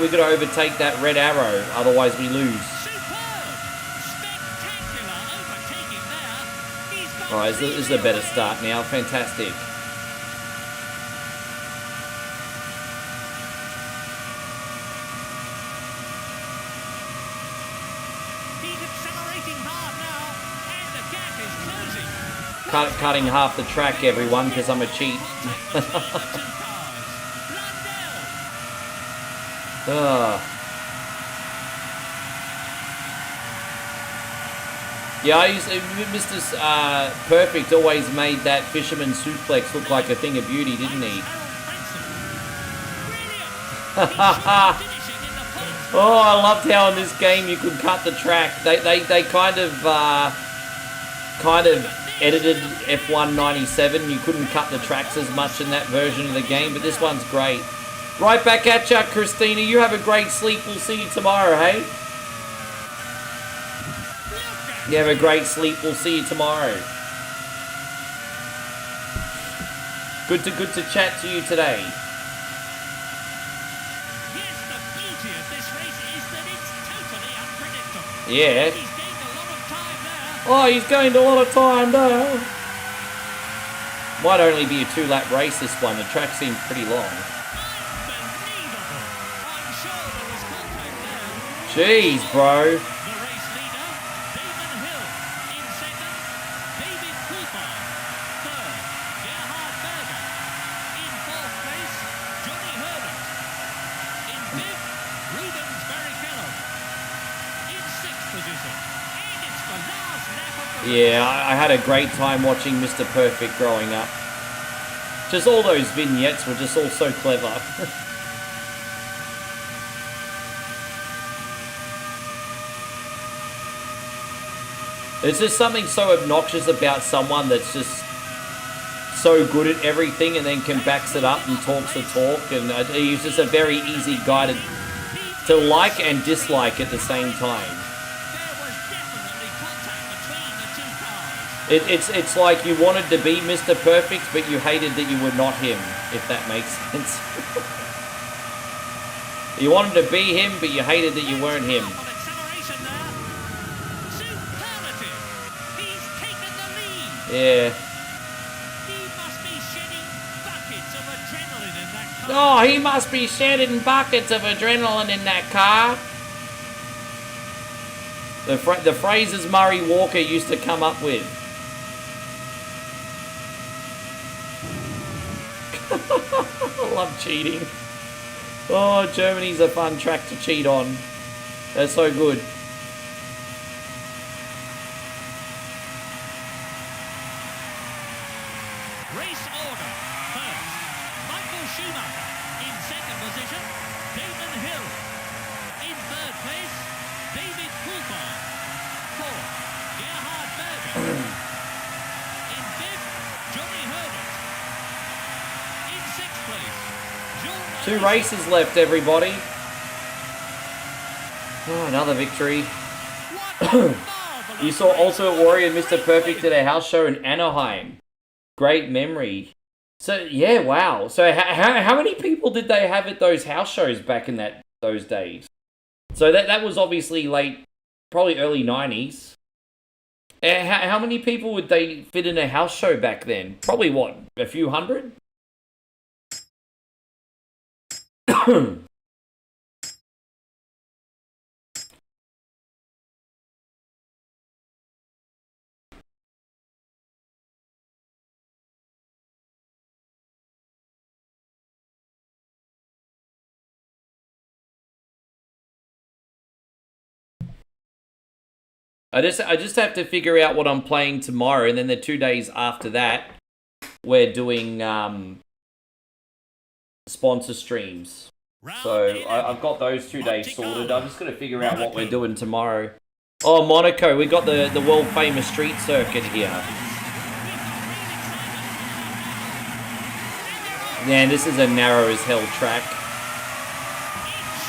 gotta overtake that red arrow, otherwise we lose. Superb. Spectacular overtaking there. He's got Alright, this is a better start now. Fantastic. He's accelerating hard now, and the gap cutting half the track, everyone, because I'm a cheat. Yeah, Mr. Perfect always made that fisherman suplex look like a thing of beauty, didn't he? Oh, I loved how in this game you could cut the track. They kind of edited F1 97. You couldn't cut the tracks as much in that version of the game, but this one's great. Right back at ya, Christina. You have a great sleep. We'll see you tomorrow, hey? You have a great sleep. We'll see you tomorrow. Good to chat to you today. Yes, the beauty of this race is that it's totally unpredictable. Yeah. He's gained a lot of time there. Oh, he's gained a lot of time there. Might only be a 2-lap race, this one. The track seems pretty long. Unbelievable. I'm sure there was contact there. Jeez, bro. The race leader, Damon Hill. In second, David Cooper. Third, Gerhard Berger. In fourth place, Johnny Herbert. In fifth, Rubens Barrichello. In sixth position. And it's the last lap of the race. Yeah, I had a great time watching Mr. Perfect growing up. Just all those vignettes were just all so clever. There's just something so obnoxious about someone that's just so good at everything and then can backs it up and talks the talk, and he's just a very easy guy to like and dislike at the same time. There was definitely contact between the two cars. It's like you wanted to be Mr. Perfect, but you hated that you were not him, if that makes sense. You wanted to be him, but you hated that you weren't him. On acceleration there. Superlative. He's taken the lead. Yeah. He must be shedding buckets of adrenaline in that car. Oh, he must be shedding buckets of adrenaline in that car. The phrases Murray Walker used to come up with. I love cheating. Oh, Germany's a fun track to cheat on. They're so good. Race order. First, Michael Schumacher. In second position, Damon Hill. In third place, David Coulthard. Fourth, Gerhard Berger. In fifth, Johnny Herbert. In sixth place, John 2 races left, everybody. Oh, another victory. What a marvelous You saw race. Ultimate Warrior and Mr. Perfect at a house show in Anaheim. Great memory. So, yeah, wow. So, how many people did they have at those house shows back in those days? So, that was obviously late, probably early 90s. How many people would they fit in a house show back then? Probably, what, a few hundred? I just have to figure out what I'm playing tomorrow, and then the 2 days after that, we're doing sponsor streams. So I've got those 2 days sorted. I'm just going to figure out what we're doing tomorrow. Oh, Monaco, we got the world famous street circuit here. Man, this is a narrow as hell track.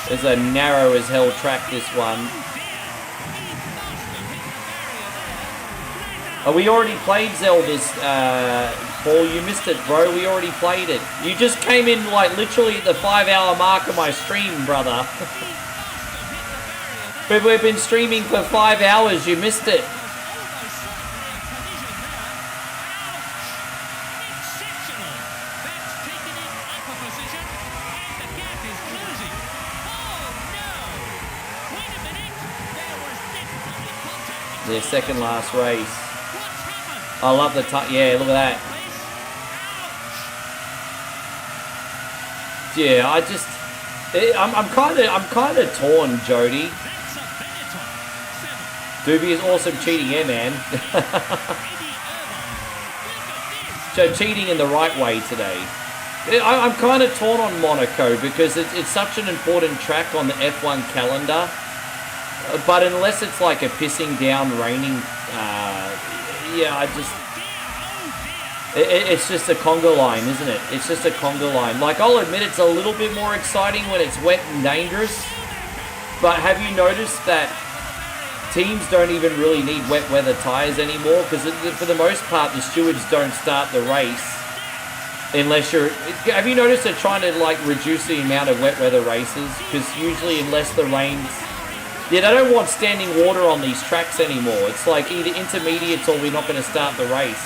It's a narrow as hell track, this one. Oh, we already played Zelda's, Paul. You missed it, bro. We already played it. You just came in, like, literally at the 5-hour mark of my stream, brother. But we've been streaming for 5 hours. You missed it. Yeah, second last race. I love the yeah, look at that. Yeah, I'm kind of torn, Jody. Doobie is awesome cheating, yeah, man. So cheating in the right way today. I'm kind of torn on Monaco because it's such an important track on the F1 calendar. But unless it's like a pissing down, raining, yeah, it's just a conga line, isn't it? It's just a conga line. Like, I'll admit it's a little bit more exciting when it's wet and dangerous. But have you noticed that teams don't even really need wet weather tyres anymore? Because for the most part, the stewards don't start the race unless you're... Have you noticed they're trying to, like, reduce the amount of wet weather races? Because usually, unless the rain's... Yeah, they don't want standing water on these tracks anymore. It's like either intermediates or we're not going to start the race.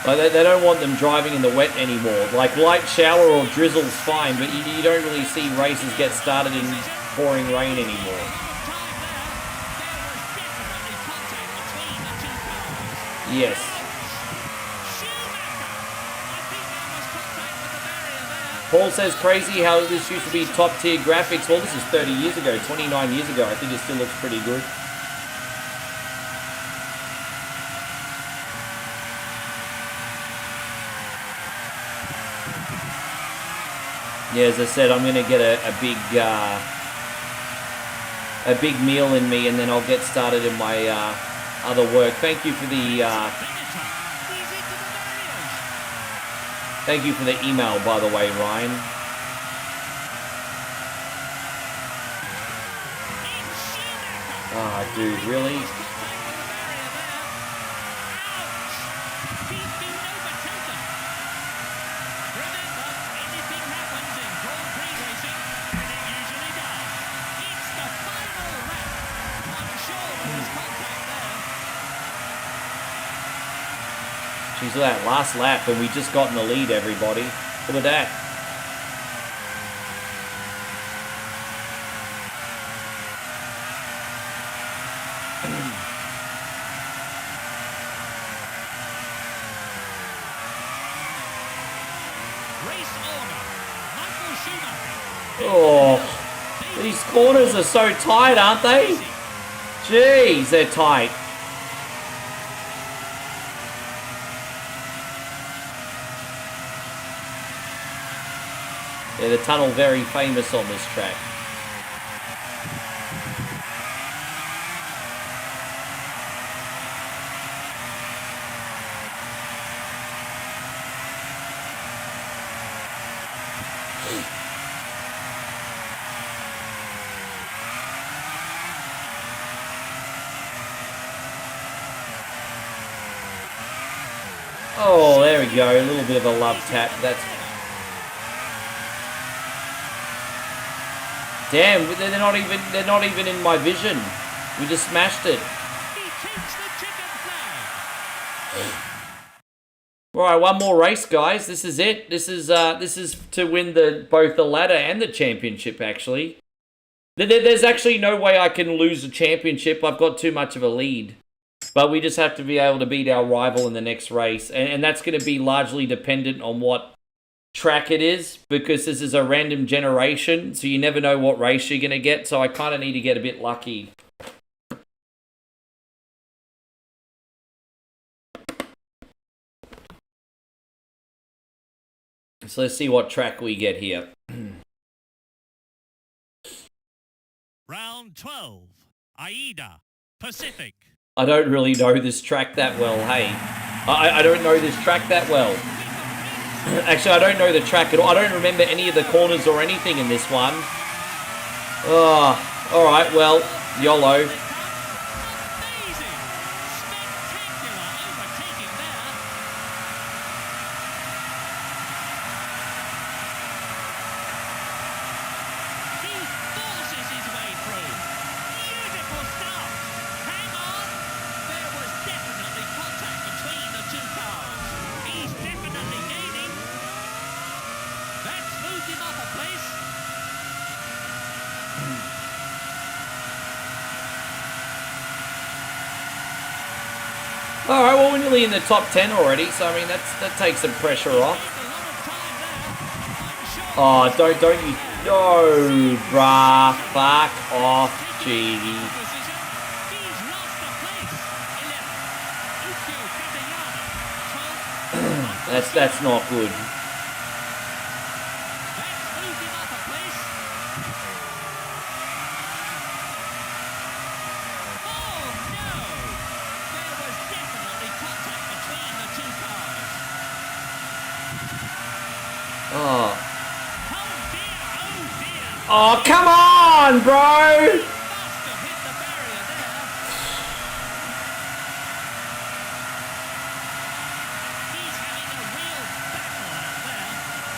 Like they don't want them driving in the wet anymore. Like light shower or drizzle's fine, but you don't really see races get started in pouring rain anymore. Yes. Paul says crazy how this used to be top tier graphics. Well, this is 30 years ago, 29 years ago. I think it still looks pretty good. Yeah, as I said, I'm going to get a big meal in me, and then I'll get started in my other work. Thank you for the email, by the way, Ryan. Ah, dude, really? Jeez, look at that last lap, and we just got in the lead, everybody. Look at that. Oh, these corners are so tight, aren't they? Jeez, they're tight. Yeah, the tunnel very famous on this track. Oh, there we go. A little bit of a love tap. That's... Damn, they're not even in my vision. We just smashed it. Alright, one more race, guys. This is it. This is to win both the ladder and the championship, actually. There's actually no way I can lose the championship. I've got too much of a lead. But we just have to be able to beat our rival in the next race. And that's going to be largely dependent on what track it is, because this is a random generation, so you never know what race you're going to get. So I kind of need to get a bit lucky. So let's see what track we get here. Round 12, Aida, Pacific. I don't really know this track that well, hey. I don't know this track that well. Actually, I don't know the track at all. I don't remember any of the corners or anything in this one. Oh, alright, well, YOLO. Alright, well, we're nearly in the top 10 already, so I mean, that takes some pressure off. Oh, don't you... No, bruh. Fuck off, gee. That's not good. Oh. Oh, come on, bro!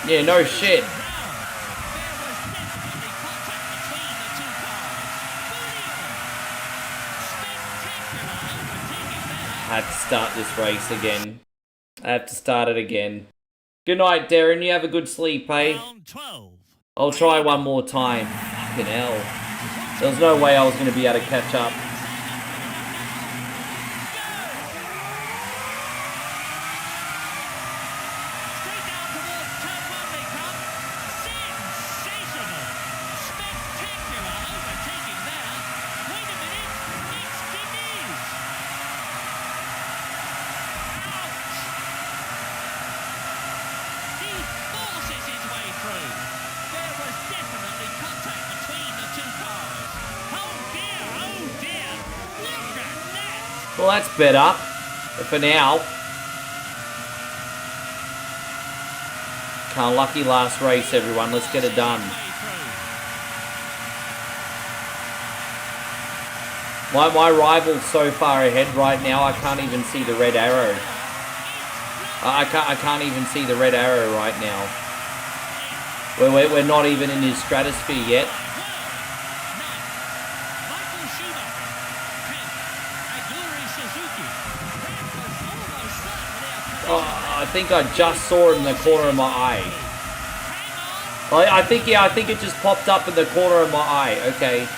Yeah, no shit. I have to start this race again. I have to start it again. Good night, Darren. You have a good sleep, eh? I'll try one more time. Fucking hell. There was no way I was going to be able to catch up. Well, that's better. For now. Lucky last race, everyone. Let's get it done. My rival's so far ahead right now, I can't even see the red arrow. I can't even see the red arrow right now. We're not even in his stratosphere yet. Oh, I think I just saw it in the corner of my eye. I think it just popped up in the corner of my eye. Okay.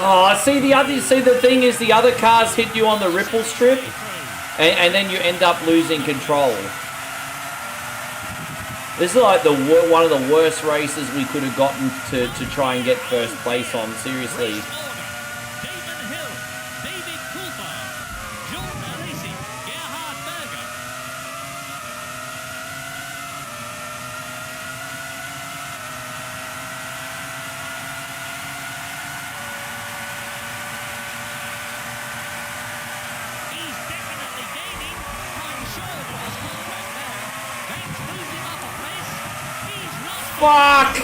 Oh, see the thing is the other cars hit you on the ripple strip, and then you end up losing control. This is like one of the worst races we could have gotten to try and get first place on. Seriously. Fuck!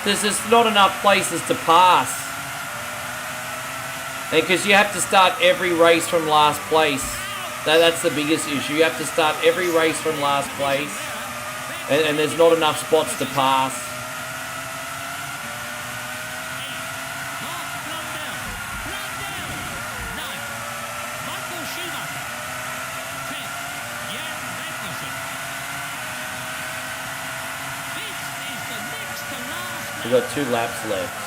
There's just not enough places to pass. Because you have to start every race from last place. That's the biggest issue. You have to start every race from last place. And there's not enough spots to pass. We've got 2 laps left.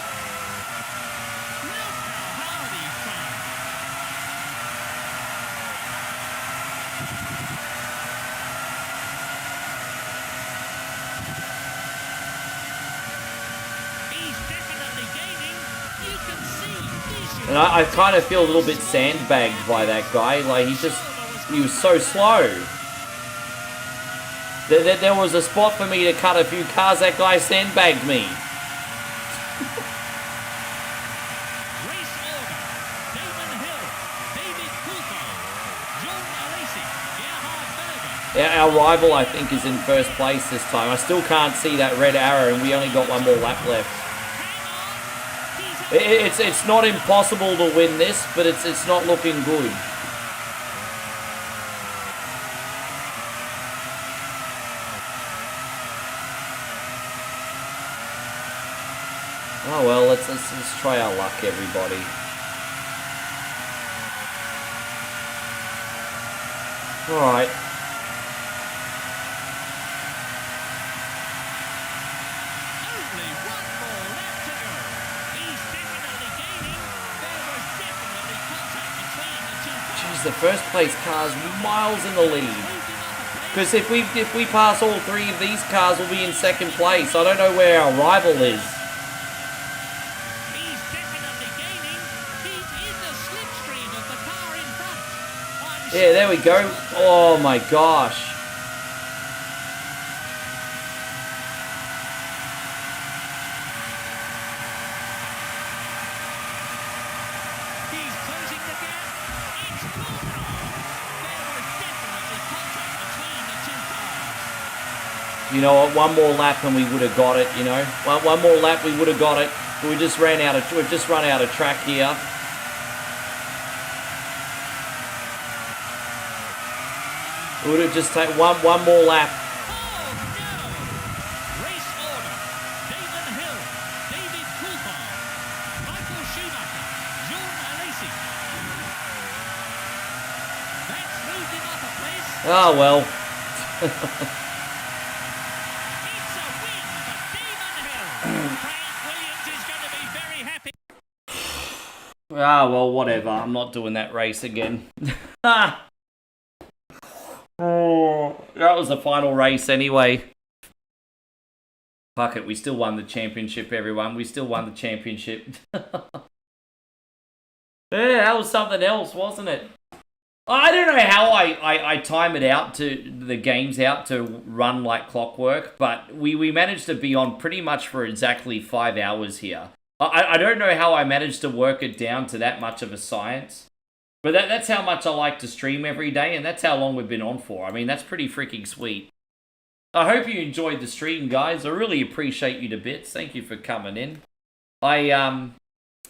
And I kind of feel a little bit sandbagged by that guy. Like, he was so slow. There was a spot for me to cut a few cars. That guy sandbagged me. Our rival, I think, is in first place this time. I still can't see that red arrow, and we only got one more lap left. It's not impossible to win this, but it's not looking good. Oh well, let's try our luck, everybody. All right. Only one more lap to go. He's definitely gaining. There was definitely contact between the two cars. Jeez, the first place car's miles in the lead. Because if we pass all three of these cars, we'll be in second place. I don't know where our rival is. He's definitely gaining. He's in the slipstream of the car in front. Yeah, there we go. Oh my gosh. He's closing the gap. It's full. There was definitely contact between the two cars. You know what? One more lap and we would have got it. You know, one more lap we would have got it. But we've just run out of track here. We would have just taken one more lap. Oh no! Race order. Damon Hill, David Coulthard, Michael Schumacher, John Alesi. That's moved him up a place. Oh well. It's a win for Damon Hill. Frank Williams is going to be very happy. Ah, well, whatever. I'm not doing that race again. Oh, that was the final race anyway. Fuck it, we still won the championship, everyone. We still won the championship. Yeah, that was something else, wasn't it? I don't know how I time it out to the games out to run like clockwork, but we managed to be on pretty much for exactly 5 hours here. I don't know how I managed to work it down to that much of a science. But that's how much I like to stream every day, and that's how long we've been on for. I mean, that's pretty freaking sweet. I hope you enjoyed the stream, guys. I really appreciate you to bits. Thank you for coming in. I'm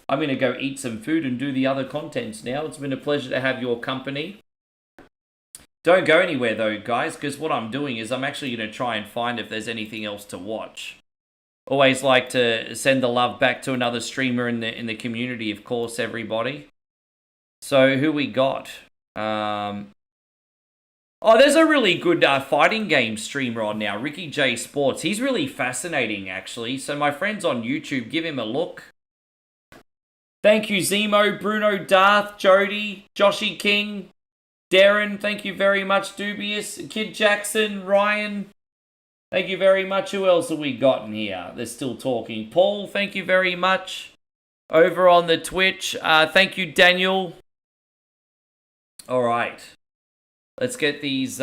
going to go eat some food and do the other contents now. It's been a pleasure to have your company. Don't go anywhere, though, guys, because what I'm doing is I'm actually going to try and find if there's anything else to watch. Always like to send the love back to another streamer in the community, of course, everybody. So, who we got? Oh, there's a really good fighting game streamer on now, Ricky J Sports. He's really fascinating, actually. So, my friends on YouTube, give him a look. Thank you, Zemo, Bruno, Darth, Jody, Joshy King, Darren. Thank you very much, Dubious, Kid Jackson, Ryan. Thank you very much. Who else have we got in here? They're still talking. Paul, thank you very much. Over on the Twitch. Thank you, Daniel. All right, let's get these